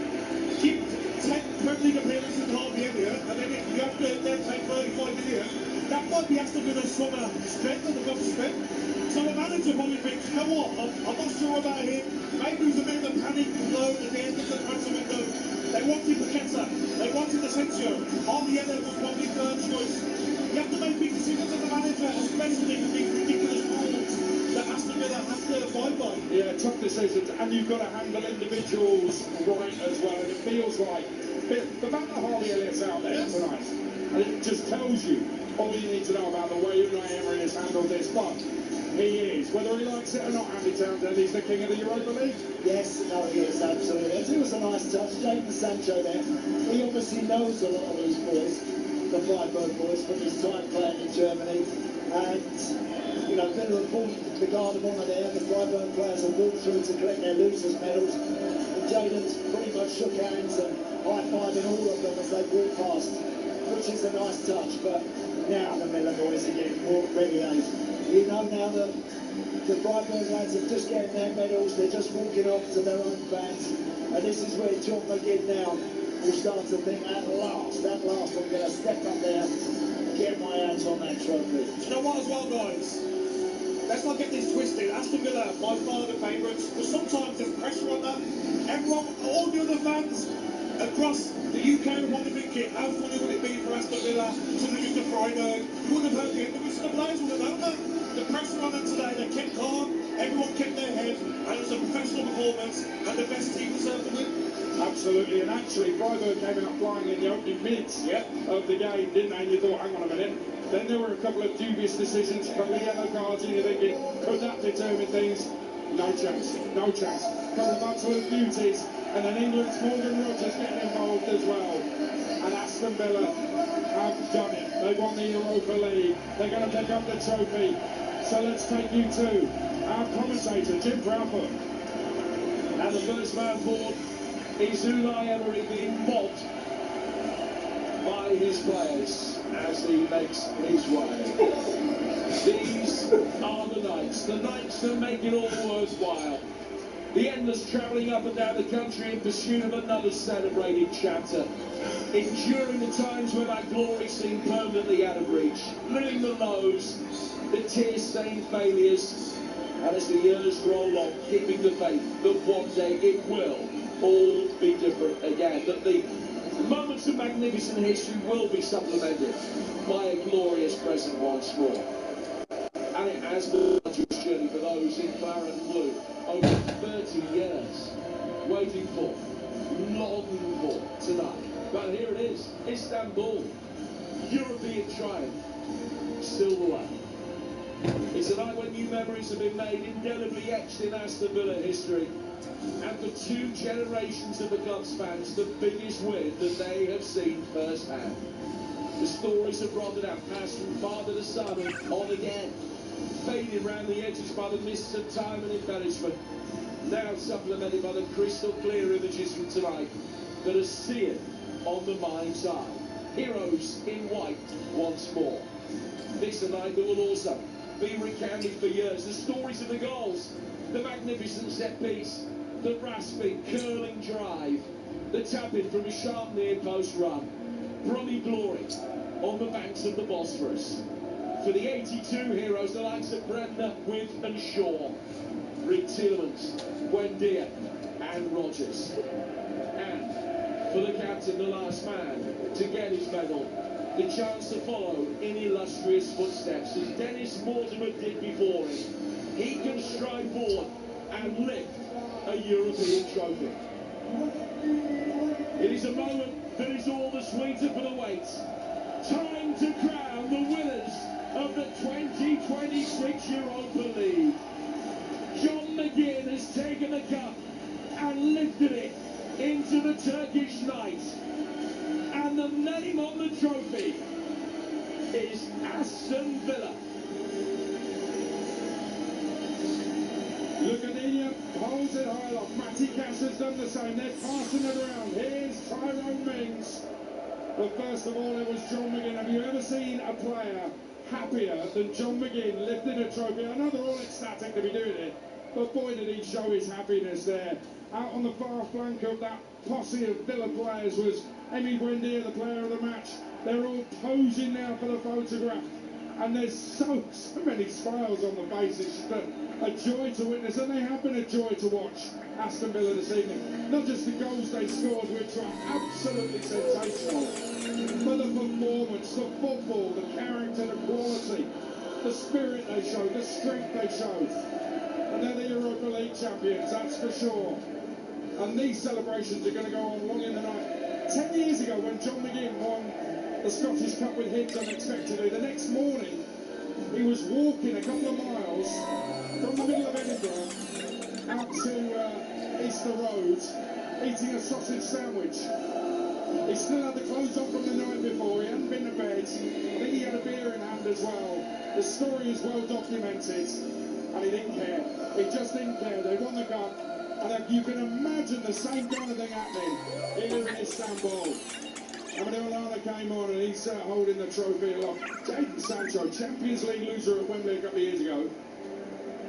keep 10 Premier League appearances with Harvey Elliott and then you have to then pay 35 million. That might be Aston Villa's summer strength and the club's strength. So the manager probably thinks, you know what, I'm not sure about him. Maybe it was a bit of a panic load at the end of the transfer window. They wanted Paqueta, they wanted Asensio. Harvey Elliott was probably third choice. You have to make big decisions as a manager, especially with these ridiculous rules that Aston Villa have to abide by. Yeah, tough decisions, and you've got to handle individuals right as well. And it feels like the fact that Harvey Elliott's out there tonight, and it just tells you all you need to know about the way Unai Emery has handled this. But he is, whether he likes it or not, Andy Townsend, he's the king of the Europa League. Yes, no, he is, absolutely. It was a nice touch. Jadon Sancho there. He obviously knows a lot of these boys. the Freiburg boys from his time playing in Germany. And, you know, Villa have pulled the guard of honour there. The Freiburg players have walked through to collect their losers' medals. And Jaden's pretty much shook hands and high-fiving all of them as they walk past, which is a nice touch. But now the Villa boys are getting more ready, eh? You know now that the Freiburg lads are just getting their medals, they're just walking off to their own fans. And this is where John McGinn now will start to think, at last, I'm going to step up there and get my hands on that trophy. You know what as well, guys? Let's not get this twisted. Aston Villa, by far the favourites, but sometimes there's pressure on them. Everyone, all the other fans across the UK want to thinking, how funny would it be for Aston Villa to lose to Freiburg? You wouldn't have heard the interviews, the players would have known that. The pressure on them today, they kept calm, everyone kept their head, and it was a professional performance, and the best team deserved to win. Absolutely, and actually Freiburg came out flying in the opening minutes of the game, didn't they? And you thought, hang on a minute. Then there were a couple of dubious decisions, a couple of yellow cards, and you're thinking, could that determine things? No chance, no chance. A couple of absolute beauties, and then England's Morgan Rogers getting involved as well. And Aston Villa have done it. They won the Europa League. They're going to pick up the trophy. So let's take you to our commentator, Jim Proudfoot. And the first man forward is Unai Emery being mobbed by his players as he makes his way. These are the nights that make it all worthwhile. The endless travelling up and down the country in pursuit of another celebrated chapter. Enduring the times when our glory seemed permanently out of reach. Living the lows, the tear-stained failures, and as the years roll on, keeping the faith that one day it will all be different again. That the moments of magnificent history will be supplemented by a glorious present once more. And it has been a journey for those in claret and blue over 30 years, waiting for, longing for tonight. But here it is, Istanbul, European triumph, still the way. It's a night when new memories have been made, indelibly etched in Aston Villa history. And for two generations of the club's fans, the biggest win that they have seen firsthand. The stories of Rotterdam passed from father to son and on again, faded round the edges by the mists of time and embellishment, now supplemented by the crystal clear images from tonight that are seared on the mind's eye. Heroes in white once more. This a night that will also be recounted for years. The stories of the goals, the magnificent set piece, the rasping, curling drive, the tapping from a sharp near post run, Brummy glory on the banks of the Bosphorus. For the 82 heroes, the likes of Bremner, With and Shaw, Reed Tielemans, Buendia and Rogers. And for the captain, the last man, to get his medal, the chance to follow in illustrious footsteps as Dennis Mortimer did before him. He can stride forward and lift a European trophy. It is a moment that is all the sweeter for the wait. Time to crown the winners of the 2026 Europa League. John McGinn has taken the cup and lifted it into the Turkish night. And the name on the trophy is Aston Villa. Lucadinha holds it high aloft. Matty Cass has done the same. They're passing it around. Here's Tyrone Mings. But first of all, it was John McGinn. Have you ever seen a player happier than John McGinn lifting a trophy? I know they're all ecstatic to be doing it, but boy did he show his happiness there. Out on the far flank of that posse of Villa players was Emi Buendia, the player of the match. They're all posing now for the photograph. And there's so many smiles on the face. It's just a joy to witness, and they have been a joy to watch Aston Villa this evening. Not just the goals they scored, which were absolutely sensational, but the performance, the football, the character, the quality, the spirit they showed, the strength they showed. And they're the Europa League champions, that's for sure. And these celebrations are going to go on long in the night. 10 years ago, when John McGinn won the Scottish Cup with Hibs unexpectedly, the next morning he was walking a couple of miles from the middle of Edinburgh out to Easter Road, eating a sausage sandwich. He still had the clothes on from the night before. He hadn't been to bed. I think he had a beer in hand as well. The story is well documented. And he didn't care. He just didn't care. They won the cup. And you can imagine the same kind of thing happening here in Istanbul. Amadou came on and he's holding the trophy aloft. Jadon Sancho, Champions League loser at Wembley a couple of years ago,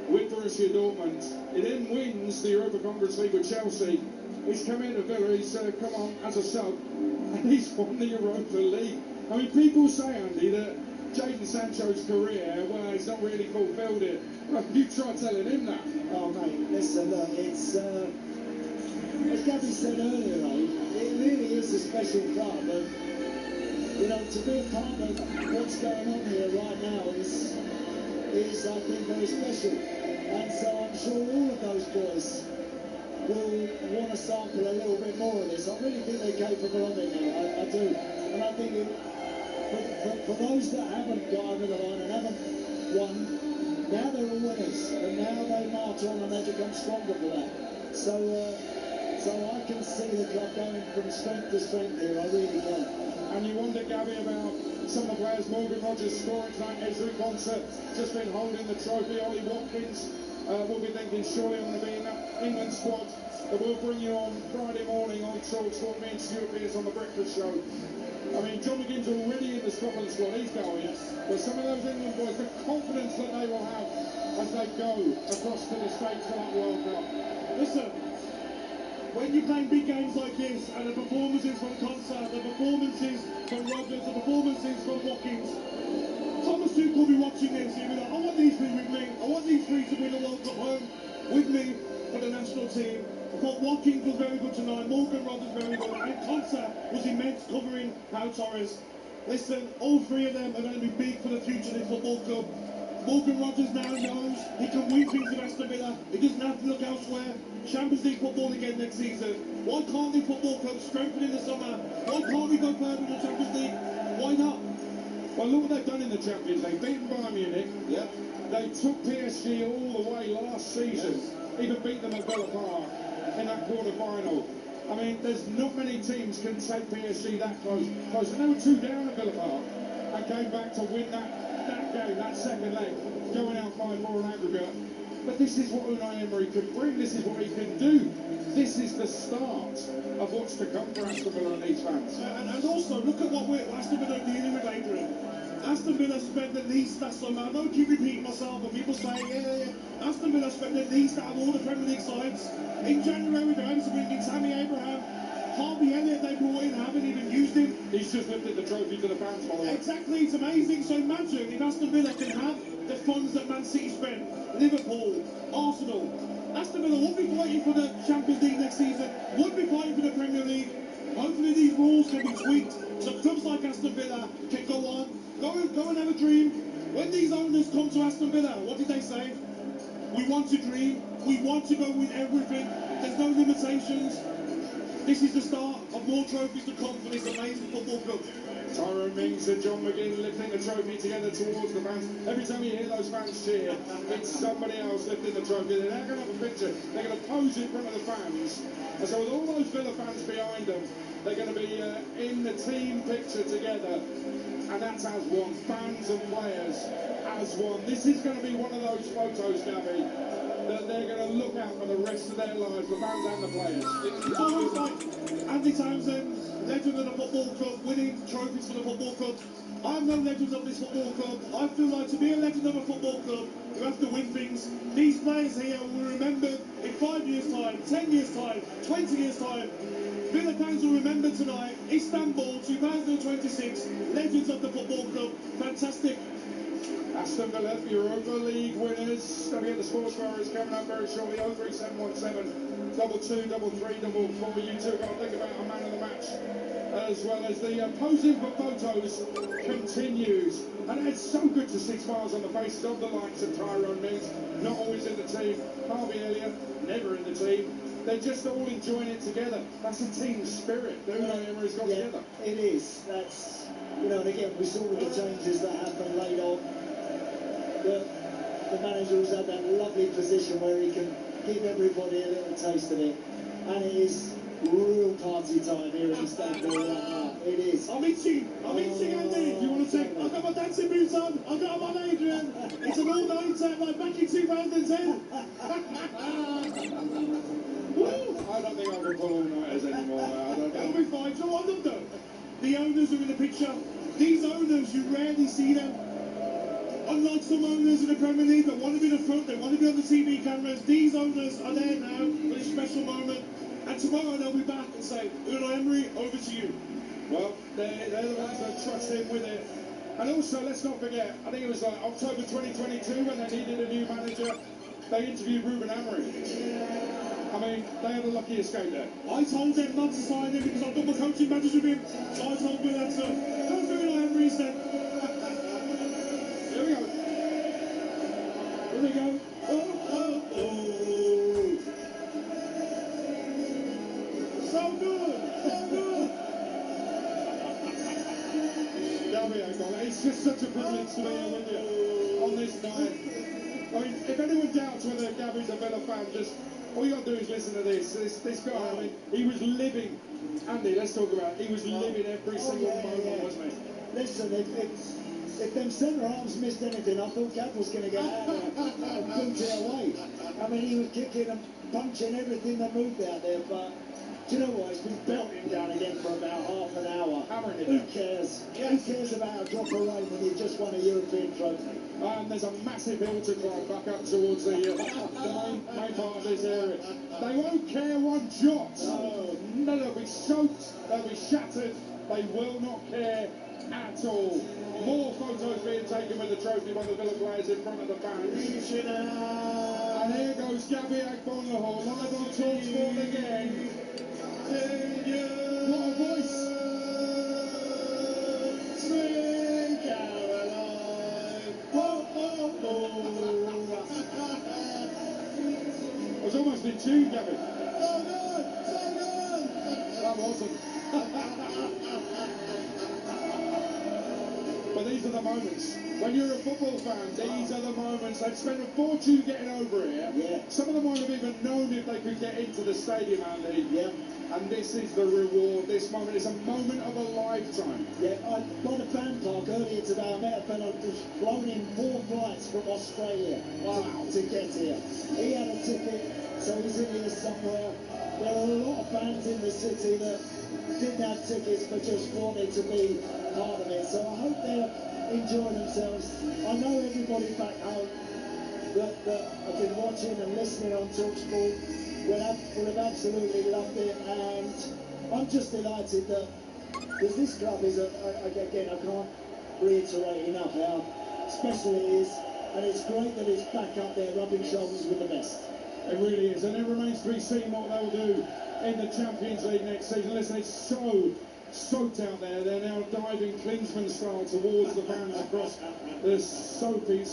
with Borussia Dortmund. He then wins the Europa Conference League with Chelsea. He's come into Villa, he's come on as a sub, and he's won the Europa League. I mean, people say, Andy, that Jadon Sancho's career, well, he's not really fulfilled it. Well, you try telling him that. Oh, mate, listen, look, it's... as Gabby said earlier, it really is a special club, and you know, to be a part of what's going on here right now is I think very special. And so I'm sure all of those boys will want to sample a little bit more of this. I really think they're capable of it now. I do, and I think for those that haven't got over the line and haven't won, now they're all winners, and now they march on and they become stronger for that. So I can see the club going from strength to strength here, I really can. And you wonder, Gabby, about some of the players. Morgan Rogers scoring tonight, Ezra Konsa just been holding the trophy. Ollie Watkins will be thinking surely I'm going to be in that England squad that we'll bring you on Friday morning on Talk Sport. Me and Stuart Pearce on the breakfast show. I mean, John McGinn's already in the Scotland squad, he's going. But some of those England boys, the confidence that they will have as they go across to the States for that World Cup. Listen, when you're playing big games like this, and the performances from Konsa, the performances from Rogers, the performances from Watkins, Thomas Tuchel will be watching this. He'll be like, I want these three with me. I want these three to win the World Cup home with me for the national team. I thought Watkins was very good tonight. Morgan Rogers very good. And Konsa was immense covering Pau Torres. Listen, all three of them are going to be big for the future of this football club. Morgan Rogers now knows he can win things with Aston Villa. He doesn't have to look elsewhere. Champions League football again next season. Why can't the football club strengthen in the summer? Why can't we go further in the Champions League? Why not? Well, look what they've done in the Champions League. Beaten Bayern Munich. Yep. They took PSG all the way last season. Even beat them at Villa Park in that quarter-final. I mean, there's not many teams can take PSG that close. And they were 2 down at Villa Park and came back to win that game, that second leg, going out 5-4 in aggregate. But this is what Unai Emery can bring. This is what he can do. This is the start of what's to come for Aston Villa and these fans. And also, look at what Aston Villa are dealing with, Adrian. Aston Villa spent the least that summer. I don't keep repeating myself, but people say, yeah. Aston Villa spent the least out of all the Premier League sides. In January, they're able to bring in Tammy Abraham. Harvey Elliott they brought in, haven't even used him. He's just lifted the trophy to the fans, by the way. Exactly, it's amazing. So imagine if Aston Villa can have the funds that Man City spent, Liverpool, Arsenal. Aston Villa won't be fighting for the Champions League next season, won't be fighting for the Premier League. Hopefully these rules can be tweaked so clubs like Aston Villa can go on, go and have a dream. When these owners come to Aston Villa, what did they say? We want to dream, we want to go with everything, there's no limitations. This is the start of more trophies to come for this amazing football club. Tyrone Mings and John McGinn lifting the trophy together towards the fans. Every time you hear those fans cheer, it's somebody else lifting the trophy. They're not going to have a picture. They're going to pose in front of the fans. And so with all those Villa fans behind them, they're going to be in the team picture together. And that's as one. Fans and players as one. This is going to be one of those photos, Gabby, that they're going to look at for the rest of their lives, the fans and the players. It's almost like Andy Townsend, legend of the football club, winning trophies for the football club. I'm no legend of this football club. I feel like to be a legend of a football club, you have to win things. These players here will remember in 5 years' time, 10 years' time, 20 years' time. Villa fans will remember tonight, Istanbul 2026, legends of the football club. Fantastic. Aston Villa, Europa League winners. Don't forget the sports bar is coming up very shortly. 03717 22344. You two got to think about a man of the match, as well as the posing for photos continues. And it's so good to see smiles on the faces of the likes of Tyrone Mings, not always in the team. Harvey Elliott, never in the team. They're just all enjoying it together. That's a team spirit that Unai Emery's got together. It is. That's, and again, we saw with the changes that happened late on. The manager's had that lovely position where he can give everybody a little taste of it, and it is real party time here in Istanbul right now. is. I'm itching, Andy. Do you want to take? I've got my dancing boots on. I've got them on, Adrian. It's an all-nighter like back in 2010. I don't think I can pull all-nighters anymore. It'll be fine. So what I've done, the owners are in the picture. These owners, you rarely see them. Unlike some owners in the Premier League that want to be in the front, they want to be on the TV cameras, these owners are there now for this special moment. And tomorrow they'll be back and say, Unai Emery, over to you. Well, they're the ones that trust him with it. And also, let's not forget, I think it was like October 2022 when they needed a new manager, they interviewed Ruben Amorim. I mean, they had a lucky escape there. I told them not to sign him because I've done my coaching matches with him. So I told them that, don't do Unai Emery, said. Here we go. Here we go. So good. It's just such a privilege to be here with you on this night. I mean, if anyone doubts whether Gabby's a Villa fan, just all you got to do is listen to this. This guy, I mean, he was living. Andy, let's talk about it. He was living every single moment, wasn't he? Listen, if them centre arms missed anything, I thought Gab was going to get out there and punt it away. I mean, he was kicking and punching everything that moved out there, but do you know what? He's been belting down again for about half an hour. Who cares? Who cares about a drop of rain when you just won a European trophy? And there's a massive hill to climb back up towards the main part of this area. They won't care one jot. No, they'll be soaked, they'll be shattered, they will not care at all. More photos being taken with the trophy by the Villa players in front of the fans. And here goes Gabby Agbonlahor, live on TalkSport again. What a voice! Sweet Caroline. I was almost in tune, Gabby. So good. That wasn't. But these are the moments. When you're a football fan, these are the moments. They've spent a fortune getting over here. Yeah. Some of them might have even known if they could get into the stadium, Andy. Yeah. And this is the reward. This moment is a moment of a lifetime. Yeah, by the fan park earlier today, I met a fellow who's flown in 4 flights from Australia to get here. He had a ticket, so he's in here somewhere. There are a lot of fans in the city that didn't have tickets but just wanted to be part of it. So I hope they're enjoying themselves. I know everybody back home that have been watching and listening on TalkSport will have absolutely loved it, and I'm just delighted that, because this club is, again, I can't reiterate enough how special it is, and it's great that it's back up there rubbing shoulders with the best. It really is, and it remains to be seen what they'll do in the Champions League next season. Listen, it's so soaked out there. They're now diving Klinsmann style towards the fans across the soapy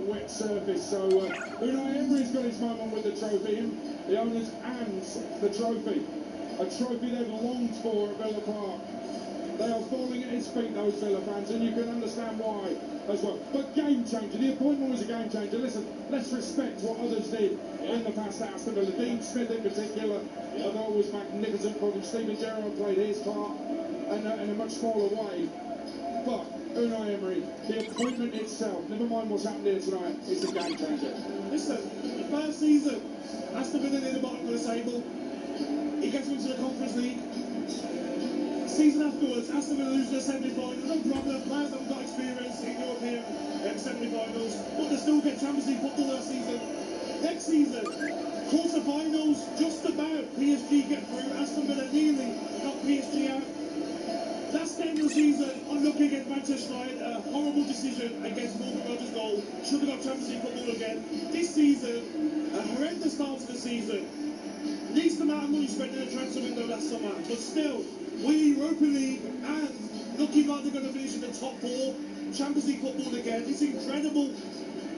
wet surface. So Unai Emery's got his moment with the trophy, him, the owners, and the trophy. A trophy they've longed for at Villa Park. They are falling at his feet, those Villa fans, and you can understand why as well. But game changer, the appointment was a game changer. Listen, let's respect what others did in the past at Aston Villa. Dean Smith in particular, I thought was magnificent. Probably Stephen Gerrard played his part in a much smaller way. But Unai Emery, the appointment itself, never mind what's happened here tonight, is a game changer. Listen, the first season, Aston Villa near the bottom of the table. He gets into the Conference League. Season afterwards, Aston Villa lose their semi-finals. No problem, players haven't got experience in European semi-finals, but they still get Champions League football that season. Next season, quarter-finals, just about. PSG get through. Aston Villa nearly got PSG out. Last game of the season, unlucky against Manchester United, a horrible decision against Morgan Rogers' goal. Should have got Champions League football again. This season, a horrendous start to the season. Least amount of money spent in the transfer window last summer, but still, we Europa League and looking like they're going to finish in the top 4. Champions League football again. It's incredible.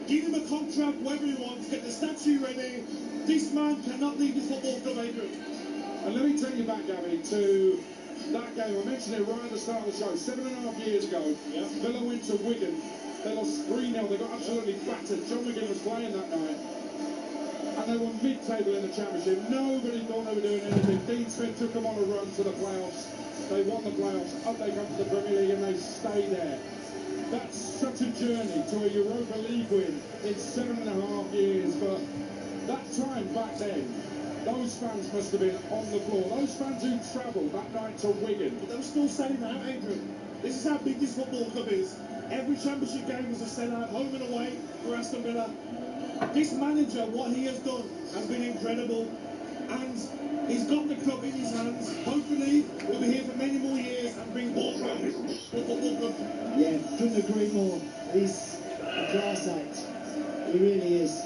Give him a contract, whatever he wants. Get the statue ready. This man cannot leave his football club, Adrian. And let me take you back, Gabby, to that game. I mentioned it right at the start of the show. 7.5 years ago, Villa went to Wigan. They lost 3-0. They got absolutely battered. John McGinn was playing that night. And they were mid-table in the Championship. Nobody thought they were doing anything. Dean Smith took them on a run to the playoffs. they won the playoffs, up they come to the Premier League and they stay there. That's such a journey to a Europa League win in 7.5 years, but that time back then, those fans must have been on the floor. Those fans who travelled that night to Wigan. But they were still selling out, Adrian. This is how big this football club is. Every championship game was a sellout, home and away for Aston Villa. This manager, what he has done, has been incredible. And he's got the club in his hands. Hopefully, we'll be here for many more years and bring more trophies to the football club. Yeah, couldn't agree more. He's a class act. He really is.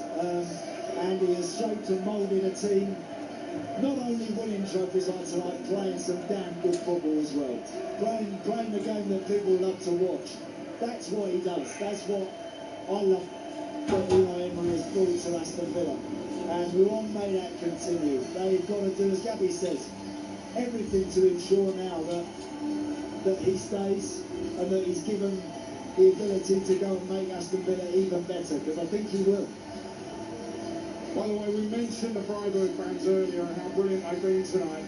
And he has shaped and moulded a team, not only winning trophies like tonight, playing some damn good football as well. Playing the game that people love to watch. That's what he does. That's what I love what Unai Emery has brought to Aston Villa. And we want may that continue. They've got to do, as Gabby says, everything to ensure now that he stays and that he's given the ability to go and make Aston Villa even better, because I think he will. By the way, we mentioned the Freiburg fans earlier and how brilliant they've been tonight.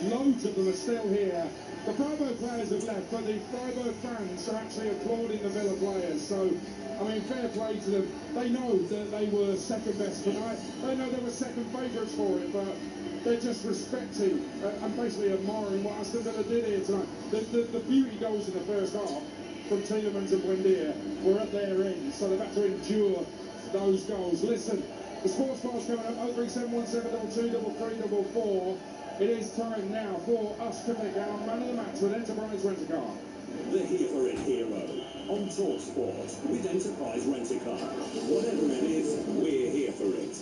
Loads of them are still here. The Freiburg players have left, but the Freiburg fans are actually applauding the Villa players. So, I mean, fair play to them. They know that they were second best tonight. They know they were second favourites for it, but they're just respecting and basically admiring what Aston Villa did here tonight. The beauty goals in the first half from Tielemans and Buendia were at their end, so they've had to endure those goals. Listen, the sports bar's coming up, 03717223344. It is time now for us to pick our man of the match with Enterprise Rent-A-Car. The Here for It hero on Talk Sport with Enterprise Rent-A-Car. Whatever it is, we're here for it.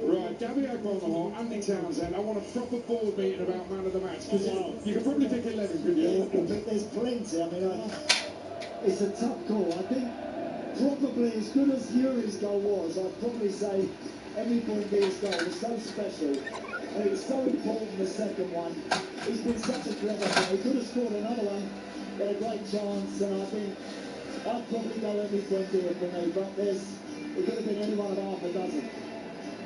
Right, Gabby O'Connell, Andy Townsend, I want a proper board meeting about man of the match, because you can probably pick 11, couldn't you? Yeah, I think there's plenty. I mean, it's a tough call. I think probably as good as Yuri's goal was, I'd probably say Emi Buendia's goal was so special, and it was so important, the second one. He's been such a clever player. He could have scored another one, got a great chance, and I think I'd probably go Emi Buendia for me, but it could have been any one of half a dozen.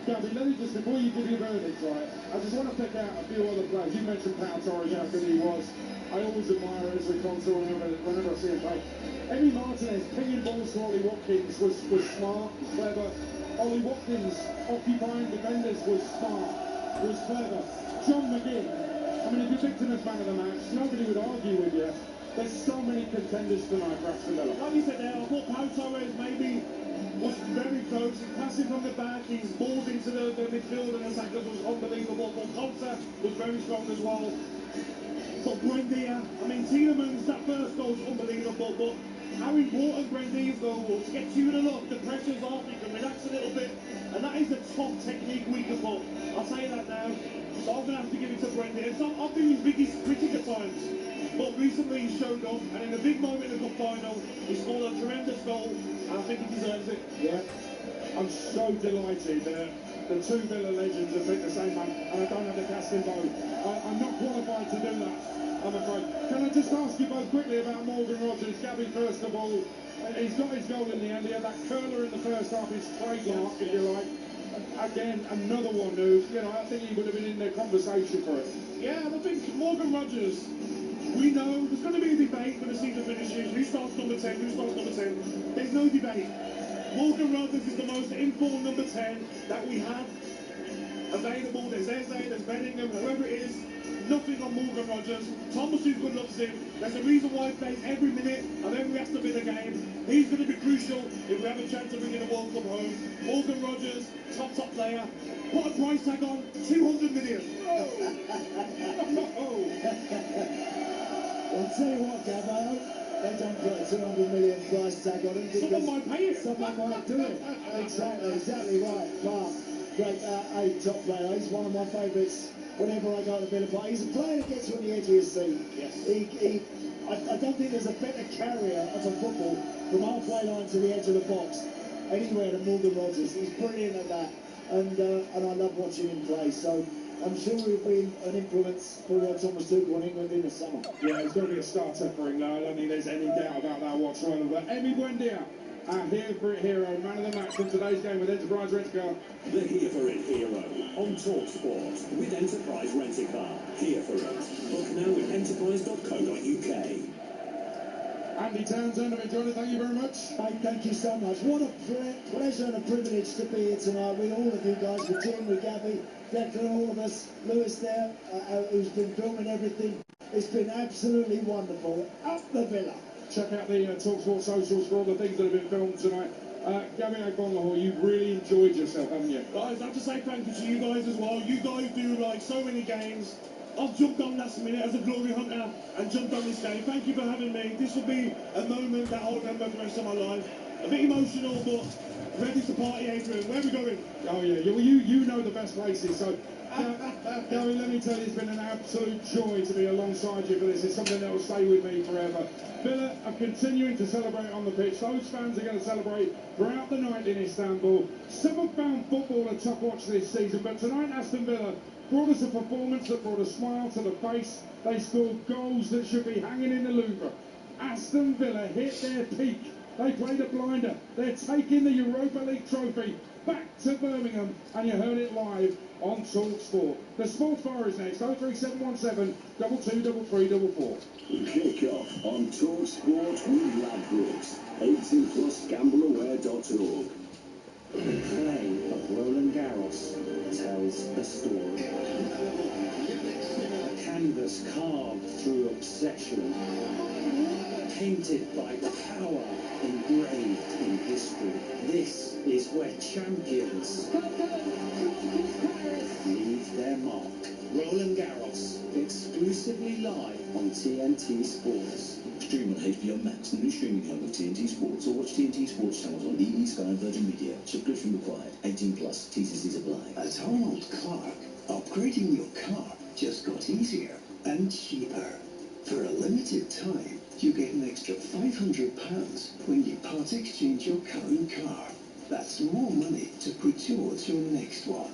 Gabby, let me just, before you give your verdict, right, I just want to pick out a few other players. You mentioned Pau Torres, how good he was. I always admire Ezri Konsa whenever I see him play. Emi Martinez pinging balls to Ollie Watkins was smart, clever. Ollie Watkins occupying defenders was smart, was clever. John McGinn, I mean, if you picked him as man of the match, nobody would argue with you. There's so many contenders tonight for Aston Villa. Like you said there, I thought Pau Torres maybe was very close. He's passing from the back, he's balls into the midfield and attackers was unbelievable. But Konsa was very strong as well. But Buendia, I mean, Tielemans, that first goal was unbelievable, but how important Buendia's goal was to get 2-0 up, the pressure's off, you can relax a little bit, and that is the top technique we can put. I'll tell you that now. So I'm going to have to give it to Buendia. It's not, I've been his biggest critic at times, but recently he showed up, and in a big moment in the cup final, he scored a tremendous goal, and I think he deserves it. Yeah. I'm so delighted that the two Villa legends have picked the same man, and I don't have the casting vote. I'm not qualified to do that, I'm afraid. Can I just ask you both quickly about Morgan Rogers? Gabby, first of all, he's got his goal in the end. He had that curler in the first half, his trademark, if you like. Again, another one who, you know, I think he would have been in the conversation for it. Yeah, and I think Morgan Rogers, we know there's going to be a debate when the season finishes. Who starts number 10? Who starts number 10? There's no debate. Morgan Rogers is the most informed number 10 that we have available. There's Eze, there's Bellingham, whoever it is. Nothing on Morgan Rogers. Thomas Tuchel loves him. There's a reason why he plays every minute of every Aston Villa game. He's going to be crucial if we have a chance of bringing the World Cup home. Morgan Rogers, top player. Put a price tag on, 200 million. I'll tell you what, Gabbo, they don't put a 200 million price tag on him. Someone might pay it. Someone might do it. Exactly right. Mark, great, a top player. He's one of my favourites whenever I go to Villa Park. He's a player that gets you on the edge of your seat. Yes. I don't think there's a better carrier of a football from halfway line to the edge of the box anywhere than Morgan Rogers. He's brilliant at that, and I love watching him play. So I'm sure he'll be an influence for Thomas Tuchel in England in the summer. Yeah, he's going to be a starter for England. I don't think there's any doubt about that whatsoever. But Emi Buendia, our Here For It hero, man of the match from today's game with Enterprise Rent-A-Car. The Here For It hero on Talk Sport with Enterprise Rent-A-Car. Here For It. Book now at enterprise.co.uk. Andy Townsend, I've enjoyed it. Thank you very much. Thank you so much. What a pleasure and a privilege to be here tonight with all of you guys, with Tim, with Gabby, Declan, all of us, Lewis there, who's been filming everything. It's been absolutely wonderful. Up the Villa. Check out the TalkSport socials for all the things that have been filmed tonight. Gabby O'Connell, you've really enjoyed yourself, haven't you? Guys, I have to say thank you to you guys as well. You guys do like so many games. I've jumped on last minute as a glory hunter and jumped on this game. Thank you for having me. This will be a moment that I'll remember for the rest of my life. A bit emotional, but ready to party, Adrian. Where are we going? Oh yeah, well you know the best places, so Gary, let me tell you, it's been an absolute joy to be alongside you for this. It's something that will stay with me forever. Villa are continuing to celebrate on the pitch. Those fans are going to celebrate throughout the night in Istanbul. £7 football a top watch this season, but tonight Aston Villa brought us a performance that brought a smile to the face. They scored goals that should be hanging in the Louvre. Aston Villa hit their peak. They played a blinder. They're taking the Europa League trophy back to Birmingham, and you heard it live on Talk Sport. The Sports Bar is next, 03717 223344. Kick off on Talk Sport with Ladbrokes. 18 plus gambleaware.org. The play of Roland Garros tells a story. A canvas carved through obsession, painted by power, engraved in history. This is where champions leave their mark. Roland Garros, exclusively live on TNT Sports. Stream on HBO Max, the new streaming home of TNT Sports, or watch TNT Sports channels on EE, Sky and Virgin Media. Subscription required. 18 plus. T's and C's apply. At Arnold Clark, upgrading your car just got easier and cheaper. For a limited time, you get an extra £500 when you part exchange your current car. That's more money to put towards your next one.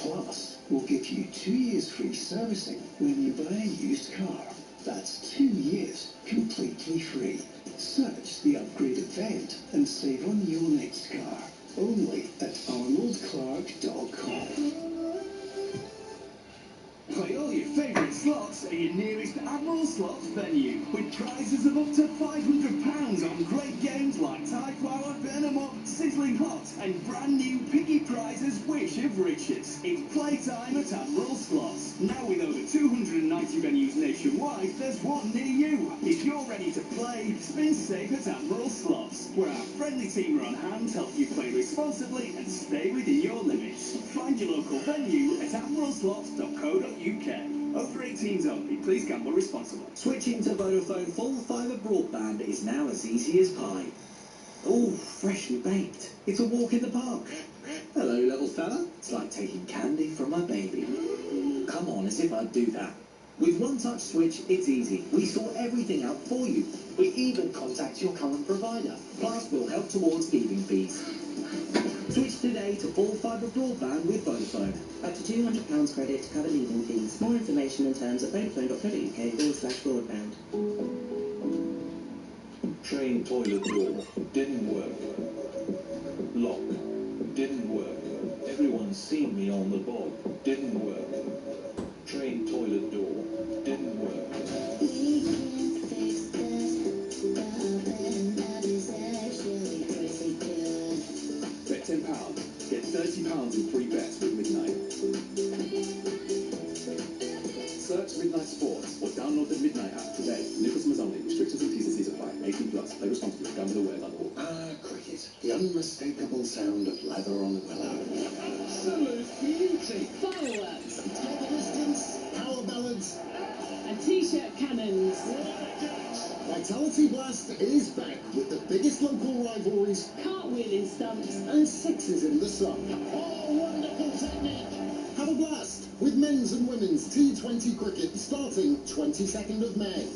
Plus, we'll give you 2 years free servicing when you buy a used car. That's 2 years completely free. Search the upgrade event and save on your next car. Only at arnoldclark.com. Play all your favourite slots at your nearest Admiral Slots venue, with prizes of up to £500 on great games like Tide Flower, Burn 'em Up, Sizzling Hot, and brand new piggy prizes Wish of Riches. It's playtime at Admiral Slots. Now with over 290 venues nationwide, there's one near you. If you're ready to play, spin safe at Admiral Slots, where our friendly team are on hand to help you play responsibly and stay within your limits. Find your local venue at admiralslots.co.uk. Over 18s only. Please gamble responsibly. Switching to Vodafone full fibre broadband is now as easy as pie. Oh, freshly baked. It's a walk in the park. Hello, little fella. It's like taking candy from my baby. Come on, as if I'd do that. With One Touch Switch, it's easy. We sort everything out for you. We even contact your current provider. Plus, we'll help towards leaving fees. Switch today to full fibre broadband with Vodafone. Up to £200 credit to cover leaving fees. More information and terms at vodafone.co.uk/broadband. Train toilet door. Didn't work. Lock. Didn't work. Everyone's seen me on the bog. Didn't work. Train toilet door. Didn't work. Bet £10. Get £30 in free bets with Midnight. Search Midnight Sports or download the Midnight app today. New customers only. Restrictions and T's and C's apply. 18 plus. Play responsibly. Gambleaware.org. Cricket. The unmistakable sound of leather on willow. Absolute beauty. Fireworks. Take a distance. Power ballads. And t-shirt cannons. Vitality Blast is back with the biggest local rivalries. Cartwheeling stunts. And sixes in the sun. Oh, wonderful technique. Have a blast with men's and women's T20 cricket starting 22nd of May.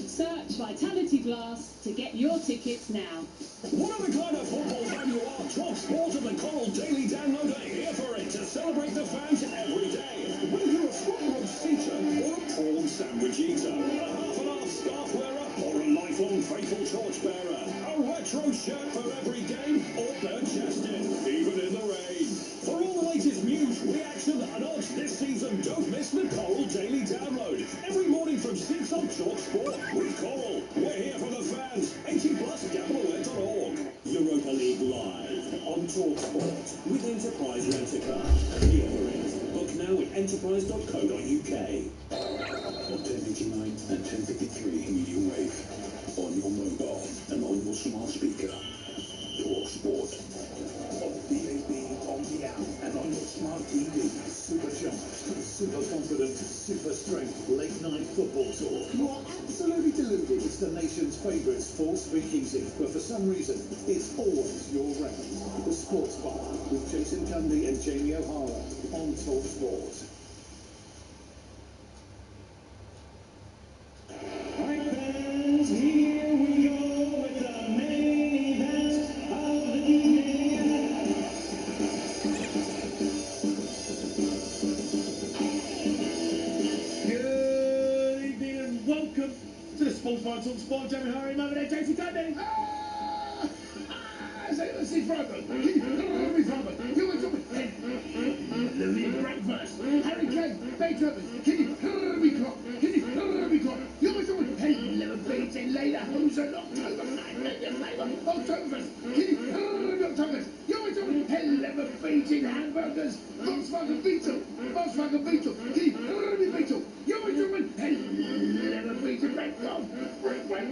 Search Vitality Blast to get your tickets now. Whatever kind of football fan you are, Talk Sport and the Coral Daily Download are here for it to celebrate the fans every day. Whether you're a front-row seater or a prawn sandwich eater, a half-and-half scarf wearer or a lifelong faithful torchbearer, a retro shirt for every game or purchased it, even in the rain. For all the latest news, reaction and odds this season, don't miss the Coral Daily Download. Every morning from 6 on Talk Sport with Coral. We're here for the fans. 18 plus gambleware.org. Europa League live on Talk Sport with Enterprise Rent-A-Car. Here for it. Book now at enterprise.co.uk. On 1089 and 1053 medium wave. On your mobile and on your smart speaker. Talk Sport. On DAB, on the app, and on your smart TV. Supercharged, super confident, super strength late night football talk. You are absolutely deluded. It's the nation's favourite sports speakeasy, but for some reason, it's always your round. The Sports Bar with Jason Cundy and Jamie O'Hara on Talk Sport. Right, fans, here we go with the main event of the evening. Good evening and welcome to the Sports Bar Talk Sport. Jamie O'Hara, over there, Jason Cundy. See, Freiburg. Louis Breakfast. Harry Kane. Beethoven. Can you hear me clock? Can you hear me clock? You're my someone. Hello, beating later. Who's an October flavor? Oktoberfest. Can you hear me Oktoberfest? You're my someone. Hello, beating hamburgers. Volkswagen Beetle. Volkswagen Beetle. Can you hear me Beetle? You're my someone. Hello, beating Redcom.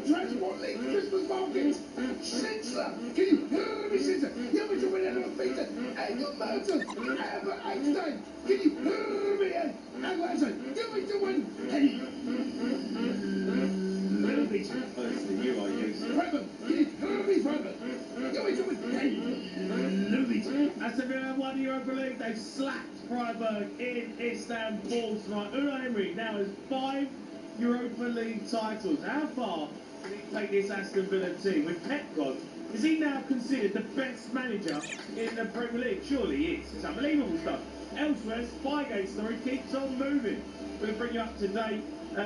Transport League Christmas market. Schnitzler. Can you hear me Schnitzler? You're my someone. Hello, beating. Angle Motor. Albert Einstein. Can you hear me? Albert Einstein. You're my someone. Hello, beating. That's the you I use. Freiburg. Can you hear me, Freiburg? You're my someone. Hello, beating. Aston Villa won the Europa League. They slapped Freiburg in Istanbul tonight. Unai Emery now has 5 Europa League titles. How far can he take this Aston Villa team? With Pep gone, is he now considered the best manager in the Premier League? Surely he is. It's unbelievable stuff. Elsewhere, Spygate story keeps on moving. We'll bring you up to date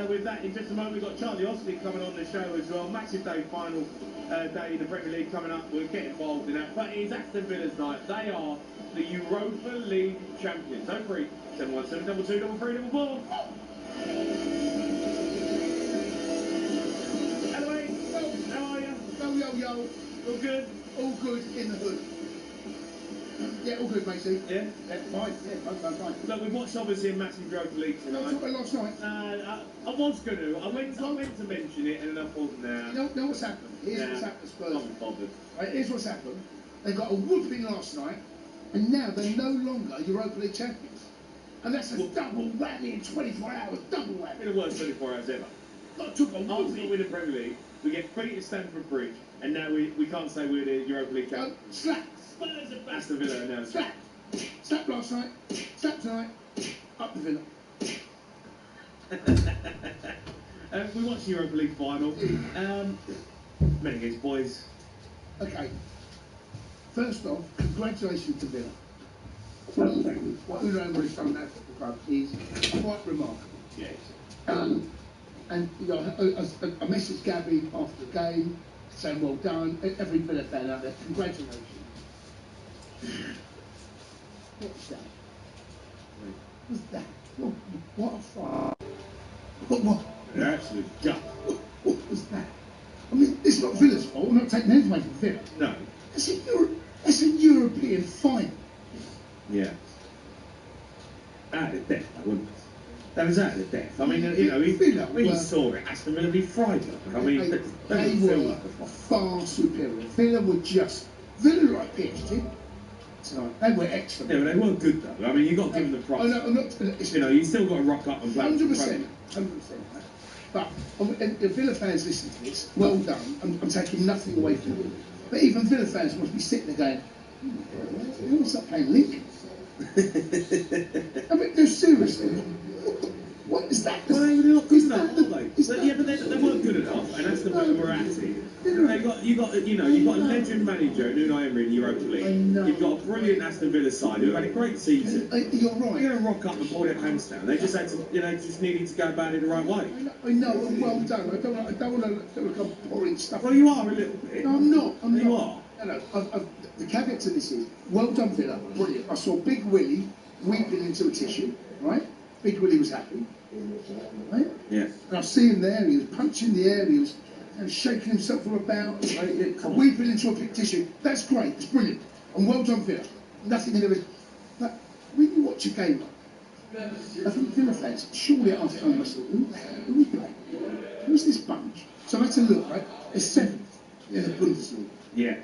with that in just a moment. We've got Charlie Osley coming on the show as well. Massive day, final day in the Premier League coming up. We'll get involved in that. But it is Aston Villa's night. They are the Europa League champions. 03 717 22 33 Hello, mate. How are you? Yo. All good? All good in the hood. Yeah, all good, matey. Yeah? Fine. Yeah, fine. Look, we've watched obviously a massive Europa League You know tonight. what I talked about last night? I was going to. I went to mention it and then I thought, nah. You know what's happened? Here's what's happened to Spurs. Not bothered. Right, here's what's happened. They got a whooping last night, and now they're no longer Europa League champions. And that's a double whammy in 24 hours. Double whammy. Been the worst 24 hours ever. Arsenal win the Premier League, we get beat at Stamford Bridge, and now we can't say we're the Europa League champions. Slap. Spurs are back. Aston Villa now. Slap. Slap last night. Slap tonight. Up the Villa. We watched the Europa League final. Men against boys. Okay. First off, congratulations to Villa. What Unai Emery's done at that football club is quite remarkable. Yes. And you know, I messaged Gabby after the game saying, well done. Every Villa fan out there, congratulations. What's that? What's that? What a fuck? What? An absolute gut. What was that? I mean, it's not Villa's fault. We're not taking anything away from Villa. No. It's a European final. Yeah. Out of death, I wouldn't. That was out of death. I mean, you know, we saw it. Aston Villa beat Freiburg. I mean, they were far superior. Villa were just Villa like PSG. Tonight. They were excellent. Yeah, but they weren't good though. I mean, you got to give them the props. I'm not. You know, you still got to rock up and play. 100%. But and the Villa fans listen to this. Well done. I'm taking nothing away from you. But even Villa fans must be sitting there going, "Who wants to play Lincoln?" I mean, no, seriously. What is that? Well, they're not good enough, are they? Yeah, but they weren't good enough, and Aston Villa were at it. You've got a legend manager in Unai Emery in the Europa League. You've got a brilliant Aston Villa side who've had a great season. You're right. They're going to rock up and pull their pants down. They just had to, just needed to go about it the right way. I know, and well done. I don't want to look I'm pouring stuff. Well, you are a little bit. No, I'm not. You are. No. The caveat to this is, well done, Villa. Brilliant. I saw Big Willie weeping into a tissue, right? Big Willie was happy, right? Yeah. And I see him there. He was punching the air. He was shaking himself all about, weeping into a big tissue. That's great. It's brilliant. And well done, Villa. Nothing in it. But when you watch a game, I think Villa fans surely at half time must have thought, who we play? Who's this bunch? So I had to look, right? They're seventh in the Bundesliga. Yeah.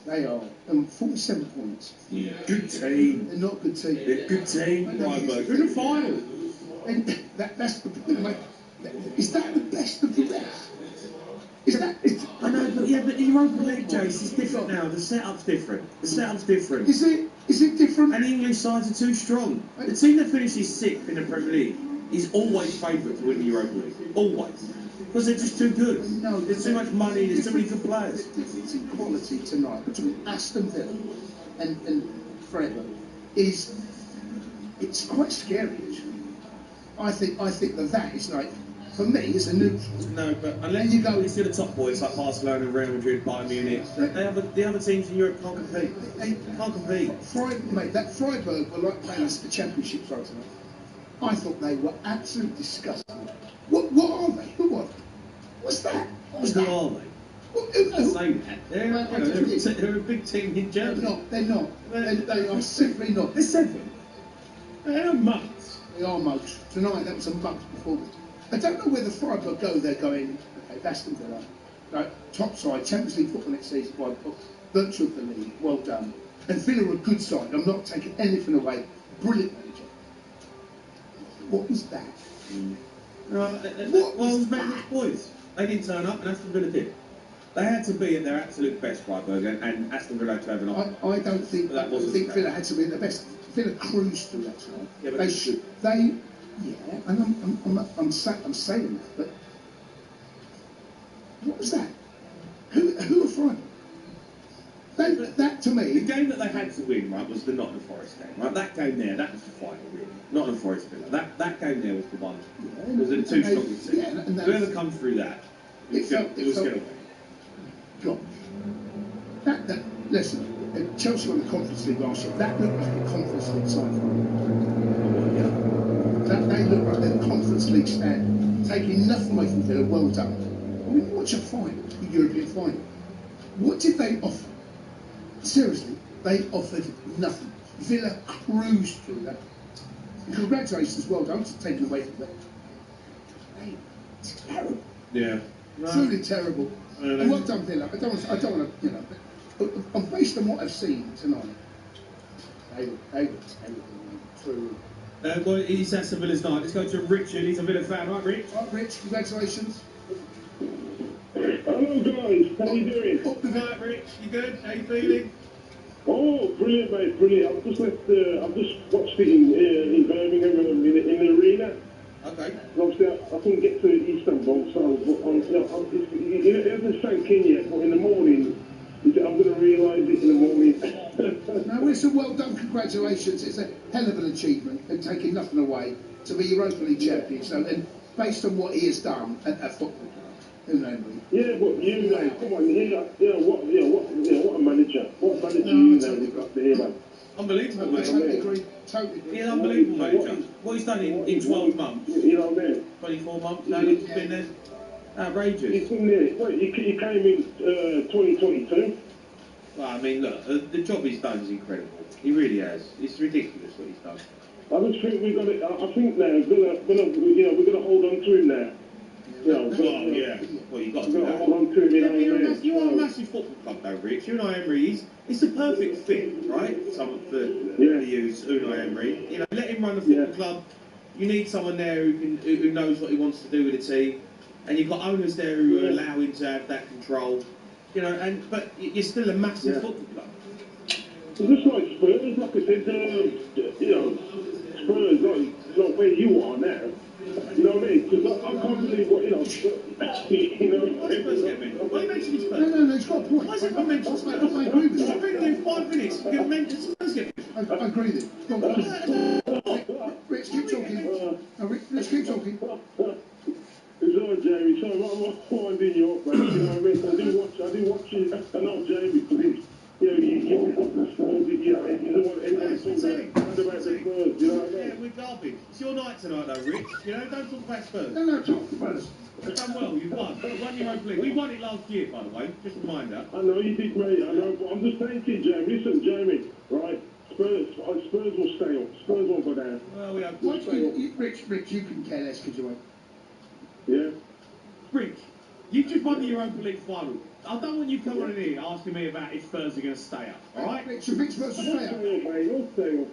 They are 47 points. Yeah. Good team. They're not a good team. They're a good team. They're in the final. And that's the like, is that the best of the rest? Is that? I know, but the Europa League, Jace, is different now. The setup's different. Is it different? And the English sides are too strong. The team that finishes sixth in the Premier League is always favourite to win the Europa League. Always. Because they're just too good. No, there's too much money, there's too many good players. The difference in quality tonight between Aston Villa and Freiburg it's quite scary, actually. I think that is like, for me, it's a neutral. No, but unless you go into the top boys like Barcelona, Real Madrid, Bayern Munich, the other teams in Europe can't compete. They can't compete. That Freiburg were like playing the Championship tonight. I thought they were absolutely disgusting. What are they? Who are they? What's that? Who are they? They're a big team in Germany. They're not. They are simply not. They're seven. They're mugs. They are mugs. Tonight, that was a mugs performance. I don't know whether Freiburg go there going, okay, Aston Villa, right, top side, Champions League football next season by virtue of the league, well done. And Villa are a good side. I'm not taking anything away. Brilliant manager. What was that? What was that? Boys. They didn't turn up, and Aston Villa did. They had to be at their absolute best, Freiburg, and Aston Villa had to have an offer. I don't think Villa had to be at their best. Villa cruised through that time. Yeah, but I'm saying that, but what was that? Who were Freiburg? That to me, the game that they had to win, right, was the Nottingham Forest game, right? That game there, that was the final, really. Nottingham Forest Villa. That game there was the one. Because the two strongest teams. Yeah, whoever come through that, it was going to win. God. Listen, Chelsea won the Conference League last year. That looked like a Conference League side. They look like they're the Conference League stand. Taking nothing away from Villa, well done. I mean, watch a final, the European final. What did they offer? Seriously, they offered nothing. Villa cruised through that. And congratulations, well done, to taking away from that. Hey, it's terrible. Yeah. No. Truly terrible. And well done, Villa. I don't want to, but based on what I've seen tonight, they were truly. Well, it's Aston Villa's night. Let's go to Richard. He's a Villa fan, right, Rich? Right, Rich, congratulations. Hello, guys. How you doing? Up the night, Rich. You good? How you feeling? Oh, brilliant, mate, brilliant. I've just watched it in Birmingham in the arena. Okay. Obviously, I couldn't get to Istanbul, so it hasn't sank in yet. But in the morning, I'm going to realise it in the morning. No, it's a well done. Congratulations. It's a hell of an achievement and taking nothing away to be Europa League champion. So, and based on what he has done at football club, who knows? Yeah, but you know, come on, what a manager. What a manager you've got there, man. Unbelievable, mate. Totally agree. He's an unbelievable manager. What he's done in 12 months. You know what I mean? 24 months now, he's been there. Outrageous. He's been there. Well, he came in 2022. Well, I mean, look, the job he's done is incredible. He really has. It's ridiculous what he's done. I just think we've got it. I think now we're going to hold on to him now. Well, you've got to do that. Hold on to him. You are a massive football club, though, Rich. Unai Emery, it's the perfect fit, right? For use Unai Emery. Let him run the football club. You need someone there who knows what he wants to do with the team, and you've got owners there who allow him to have that control. But you're still a massive football club. It's just like Spurs, like I said, Spurs, like where you are now. You know what I mean? Because I can't believe what, Spurs. No, he's got a point. Why is everyone mentioning Spurs? I agree with you. I've been there 5 minutes. You're meant to Spurs get I agree with you. Go on. Rich, keep talking. No, Rich, keep talking. It's all right, Jamie. So I'm winding you up, mate. You know what I mean? I do watch it. Not Jamie, please. You know, you the Spurs. You know, you don't want anyone to talk about the Spurs. You know what I mean? Yeah, we're garbage. It's your night tonight, though, Rich. You know, don't talk about Spurs. No, talk about us. You've done well. You've won. You won your own league. We won it last year, by the way. Just a reminder. I know you did, mate. I know, but I'm just saying to you, Jamie. Listen, Jamie. Right? Spurs will stay up. Spurs won't go down. Well, we hope to stay up. Rich, you can care less because you won't. Yeah. Rich, you just won the Europa League final. I don't want you coming in here asking me about if Spurs are going to stay up, alright? Rich, you think Spurs will stay up? You'll stay up.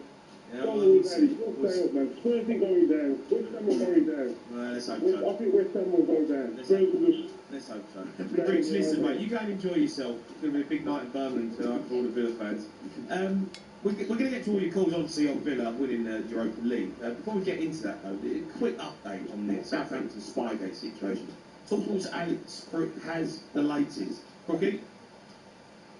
Yeah, You'll stay up, man. Spurs ain't going down. West Ham will going down. Well, let's hope so. I think West Ham will go down. Spurs will just... Let's hope so. Rich, listen, mate, you go and enjoy yourself. It's going to be a big night in Birmingham tonight for all the Villa fans. We're going to get to all your calls, obviously, on Villa winning the Europa League. Before we get into that, though, a quick update on the Southampton Spygate situation. Football's Alex Crook has the latest. Crookie?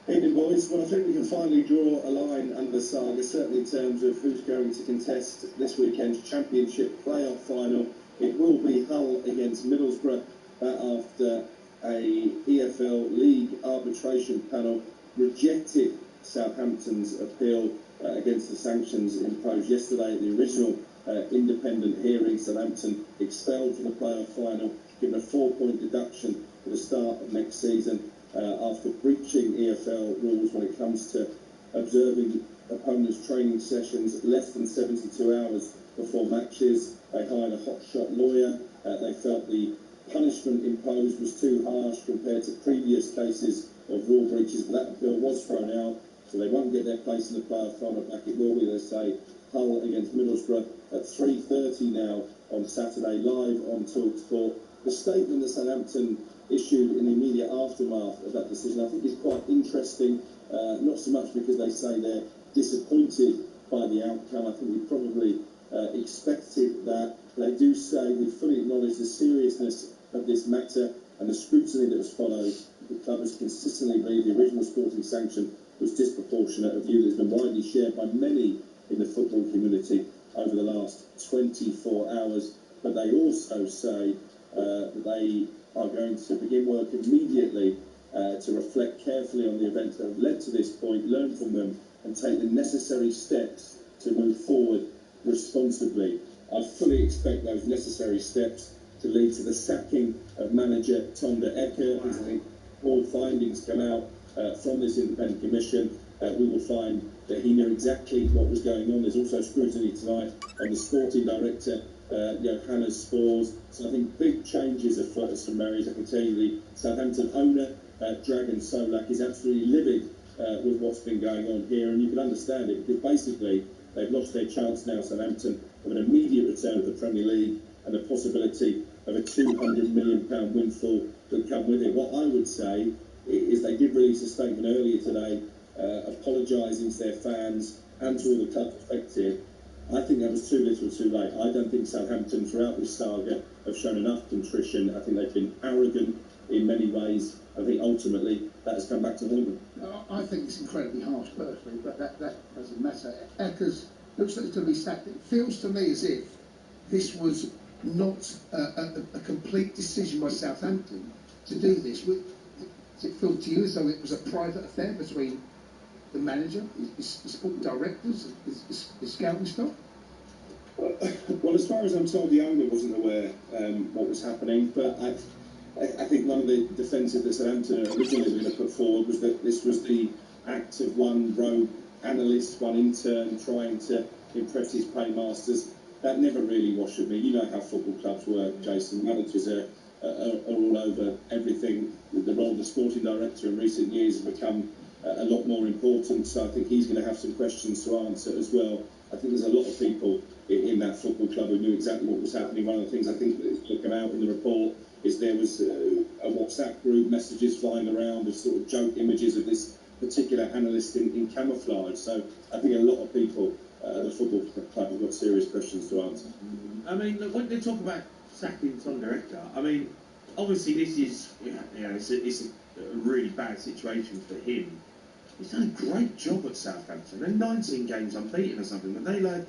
Evening, boys. Well, I think we can finally draw a line under the saga, certainly in terms of who's going to contest this weekend's Championship playoff final. It will be Hull against Middlesbrough after a EFL League arbitration panel rejected Southampton's appeal against the sanctions imposed yesterday at the original independent hearing. Southampton expelled from the playoff final, given a 4-point deduction for the start of next season after breaching EFL rules when it comes to observing opponents' training sessions less than 72 hours before matches. They hired a hotshot lawyer. They felt the punishment imposed was too harsh compared to previous cases of rule breaches, but that appeal was thrown out, so they won't get their place in the playoff final back. It will be, they say, Hull against Middlesbrough at 3:30 now on Saturday, live on TalkSport. The statement that Southampton issued in the immediate aftermath of that decision, I think, is quite interesting, not so much because they say they're disappointed by the outcome. I think we probably expected that. They do say we fully acknowledge the seriousness of this matter and the scrutiny that was followed. The club has consistently believed the original sporting sanction was disproportionate, a view that has been widely shared by many in the football community over the last 24 hours. But they also say that they are going to begin work immediately to reflect carefully on the events that have led to this point, learn from them, and take the necessary steps to move forward responsibly. I fully expect those necessary steps to lead to the sacking of manager Tonda Ecker. As I think all findings come out from this independent commission, we will find that he knew exactly what was going on. There's also scrutiny tonight on the sporting director, Johannes Spors. So I think big changes afoot as from Mary's. I can tell you the Southampton owner, Dragan Solak, is absolutely livid with what's been going on here, and you can understand it because basically they've lost their chance now, Southampton, of an immediate return to the Premier League and the possibility of a £200 million windfall that come with it. What I would say is they did release a statement earlier today apologising to their fans and to all the club perspective. I think that was too little too late. I don't think Southampton throughout this saga have shown enough contrition. I think they've been arrogant in many ways. I think ultimately that has come back to haunt them. I think it's incredibly harsh personally, but that doesn't matter. Eckers looks like it's going to be sacked. It feels to me as if this was not a complete decision by Southampton to do this. Does it feel to you as though it was a private affair between the manager, his sport directors, his scouting staff? Well, as far as I'm told, the owner wasn't aware what was happening, but I think one of the defences that Southampton originally were going to put forward was that this was the act of one rogue analyst, one intern trying to impress his paymasters. That never really washed with me. You know how football clubs work, Jason. Managers are all over everything. The role of the sporting director in recent years has become a lot more important, so I think he's going to have some questions to answer as well. I think there's a lot of people in that football club who knew exactly what was happening. One of the things I think that came out in the report is there was a WhatsApp group, messages flying around of sort of joke images of this particular analyst in camouflage. So I think a lot of people at the football club have got serious questions to answer. I mean, look, when they talk about sacking Tonda Ecker, I mean, obviously this is, it's a really bad situation for him. He's done a great job at Southampton. They're 19 games unbeaten or something, but they like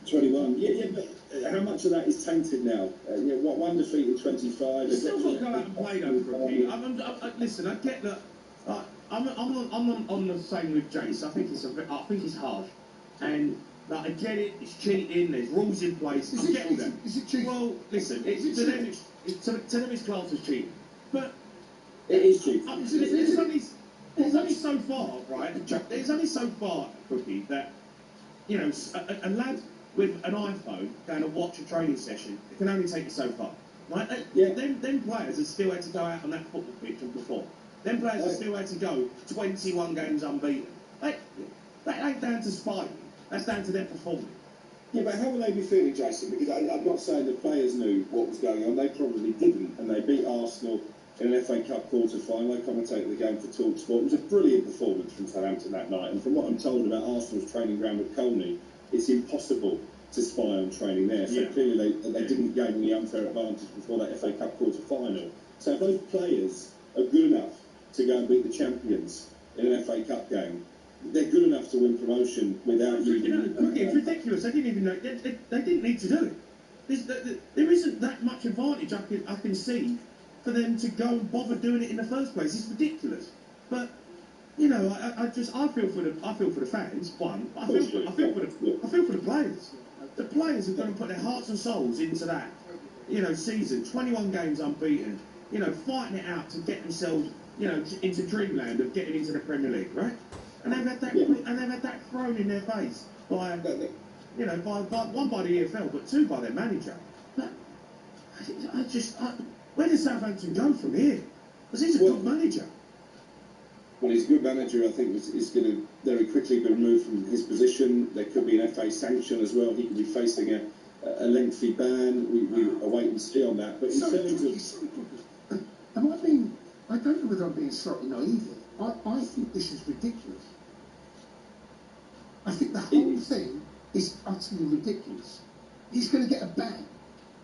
21. Yeah, but how much of that is tainted now? One defeat in 25. He's still got to go out and play though, Crookie. Listen, I get that. I'm on the same with Jace. I think it's harsh, and like, I get it. It's cheating. There's rules in place. I get all that. Is it cheating? Well, listen, to them it's classed as cheating, but it is cheating. There's only so far, right? There's only so far, Crookie, that a lad with an iPhone going to watch a training session, it can only take you so far. Right? Them players have still had to go out on that football pitch and perform. Them players have still had to go 21 games unbeaten. That ain't down to spying. That's down to them performing. Yeah, but how will they be feeling, Jason? Because I'm not saying the players knew what was going on. They probably didn't, and they beat Arsenal in an FA Cup quarter-final. I commentated the game for TalkSport. It was a brilliant performance from Southampton that night, and from what I'm told about Arsenal's training ground at Colney, it's impossible to spy on training there. So clearly they didn't gain any unfair advantage before that FA Cup quarter-final. So if those players are good enough to go and beat the champions in an FA Cup game, they're good enough to win promotion without It's ridiculous. They didn't even know. They didn't need to do it. There isn't that much advantage I can see for them to go and bother doing it in the first place. It's ridiculous. But I feel for the fans. One, I feel for the players. The players are going to put their hearts and souls into that season. 21 games unbeaten. Fighting it out to get themselves into dreamland of getting into the Premier League, right? And they've had that thrown in their face by one by the EFL, but two by their manager. But where does Southampton go from here? Because he's a good manager. Well, he's a good manager. I think is going to very quickly be removed from his position. There could be an FA sanction as well. He could be facing a lengthy ban. We await and see on that. But in terms of, I don't know whether I'm being slightly naive here. I think this is ridiculous. I think the whole thing is utterly ridiculous. He's going to get a ban.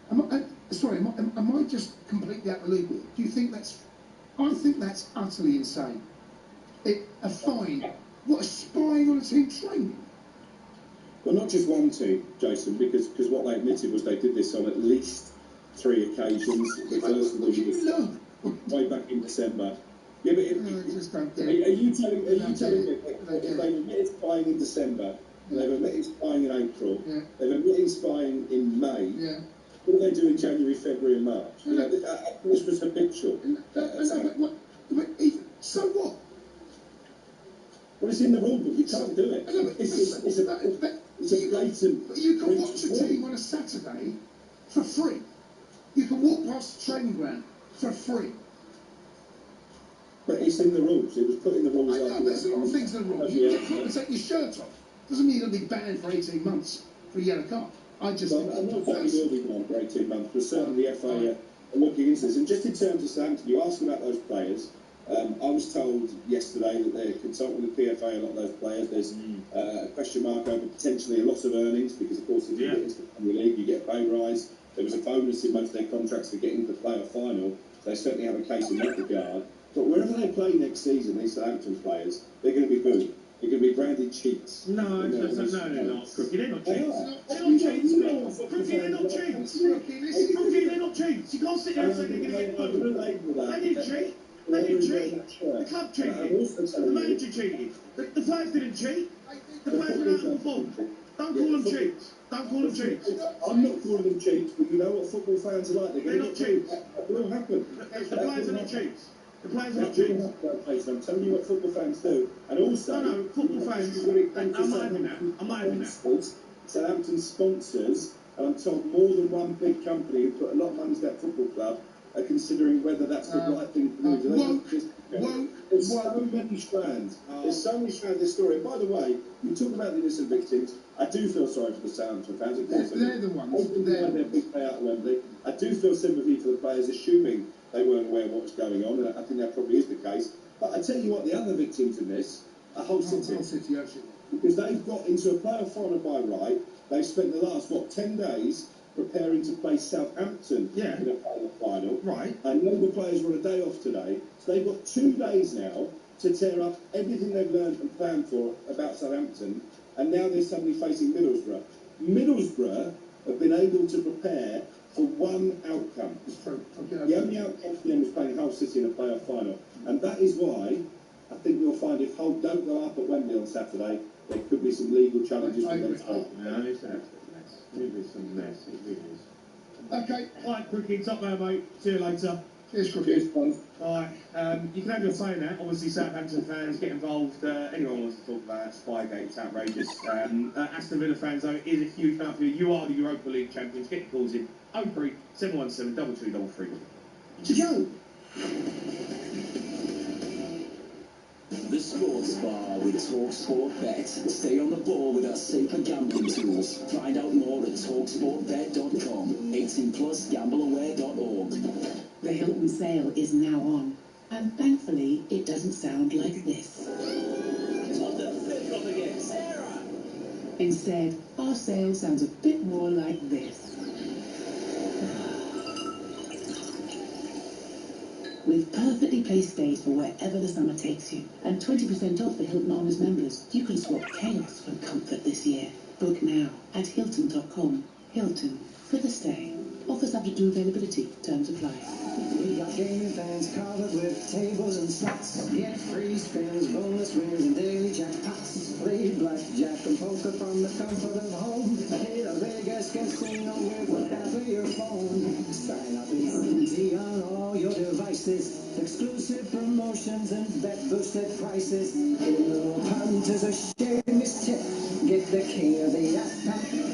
Am I just completely out of the loop here? Do you think that's... I think that's utterly insane. A fine. What, a spying on a team training? Well, not just one team, Jason, because what they admitted was they did this on at least 3 occasions. The first of them was way back in December. Yeah, but are you telling me if they've admitted spying in December, they've admitted spying in April, they've admitted spying in May, what do they do in January, February and March? This was habitual. So what? Well, it's in the rule book. You can't do it. It's a blatant... But you can watch a team on a Saturday for free. You can walk past the training ground for free. But it's in the rules. It was put in the rules. I know, there's a lot of things in the rules. You get to take your shirt off. Doesn't mean you're going to be banned for 18 months for a yellow card. I'm not saying you will be banned for 18 months, but certainly the FA are looking into this. And just in terms of Southampton, you asked about those players. I was told yesterday that they're consulting with the PFA a lot of those players. There's a question mark over potentially a lot of earnings because, of course, if you get into the Premier League, you get a pay rise. There was a bonus in most of their contracts for getting to the playoff final. So they certainly have a case in that regard. But wherever they play next season, these Southampton players, they're going to be booed. They're going to be branded cheats. No, they're not. Crookie, they're not cheats. They're not cheats. Crookie, they're not cheats. Crookie, they're not cheats. You can't sit there and say they're going to get booed. They didn't cheat. They didn't cheat. The club cheated. The manager cheated. The players didn't cheat. The players were out of form. Don't call them cheats. Don't call them cheats. I'm not calling them cheats, but you know what football fans are like. They're not cheats. It will happen. The players are not cheats. The players are not cheats. I'm telling you what football fans do. And also... No, football fans... I'm not having that. I'm not having that. Southampton sponsors, and I'm told more than one big company who put a lot of money into that football club are considering whether that's the right thing to do. There's so many strands. There's so many strands of this story. And by the way, you talk about the innocent victims. I do feel sorry for the Southampton fans. Of course, they're the ones. They're their big payout at Wembley. I do feel sympathy for the players, assuming they weren't aware of what was going on, and I think that probably is the case. But I tell you what, the other victims in this are Hull City. Absolutely. Because they've got into a playoff final by right. They've spent the last, 10 days preparing to play Southampton in a final. Right. I know the players were on a day off today, so they've got 2 days now to tear up everything they've learned and planned for about Southampton, and now they're suddenly facing Middlesbrough. Middlesbrough have been able to prepare for one outcome. The only outcome for them was playing Hull City in a playoff final, and that is why I think you'll find if Hull don't go up at Wembley on Saturday, there could be some legal challenges for them. No, it's an absolute mess. It is some mess. It really is. Okay. Right, Crookie, top man, mate. See you later. Cheers, Crookie. Alright, you can have your say in that. Obviously, Southampton fans get involved. Anyone wants to talk about Spygate, it's outrageous. Aston Villa fans, though, it is a huge night for you. You are the Europa League champions. Get your calls in. 03 717 3333. Joe. The Sports Bar with TalkSport Bet. Stay on the ball with our safer gambling tools. Find out more at TalkSportBet.com. 18 plus gambleaware.org. The Hilton sale is now on, and thankfully it doesn't sound like this. What the flip up again, Sarah? Instead, our sale sounds a bit more like this. With perfectly placed stays for wherever the summer takes you, and 20% off for Hilton Honors members, you can swap chaos for comfort this year. Book now at Hilton.com. Hilton, for the stay. Offer subject to availability. Terms apply. We got gaming fans covered with tables and slots. Get free spins, bonus wins, and daily jackpots. Play blackjack and poker from the comfort of home. Hit a Vegas casino with whatever your phone. Sign up easy on all your devices. Exclusive promotions and bet boosted prices. No punters a shameless tip. Get the king of the app.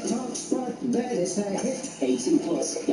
TalkSport Bet is a hit. 18 plus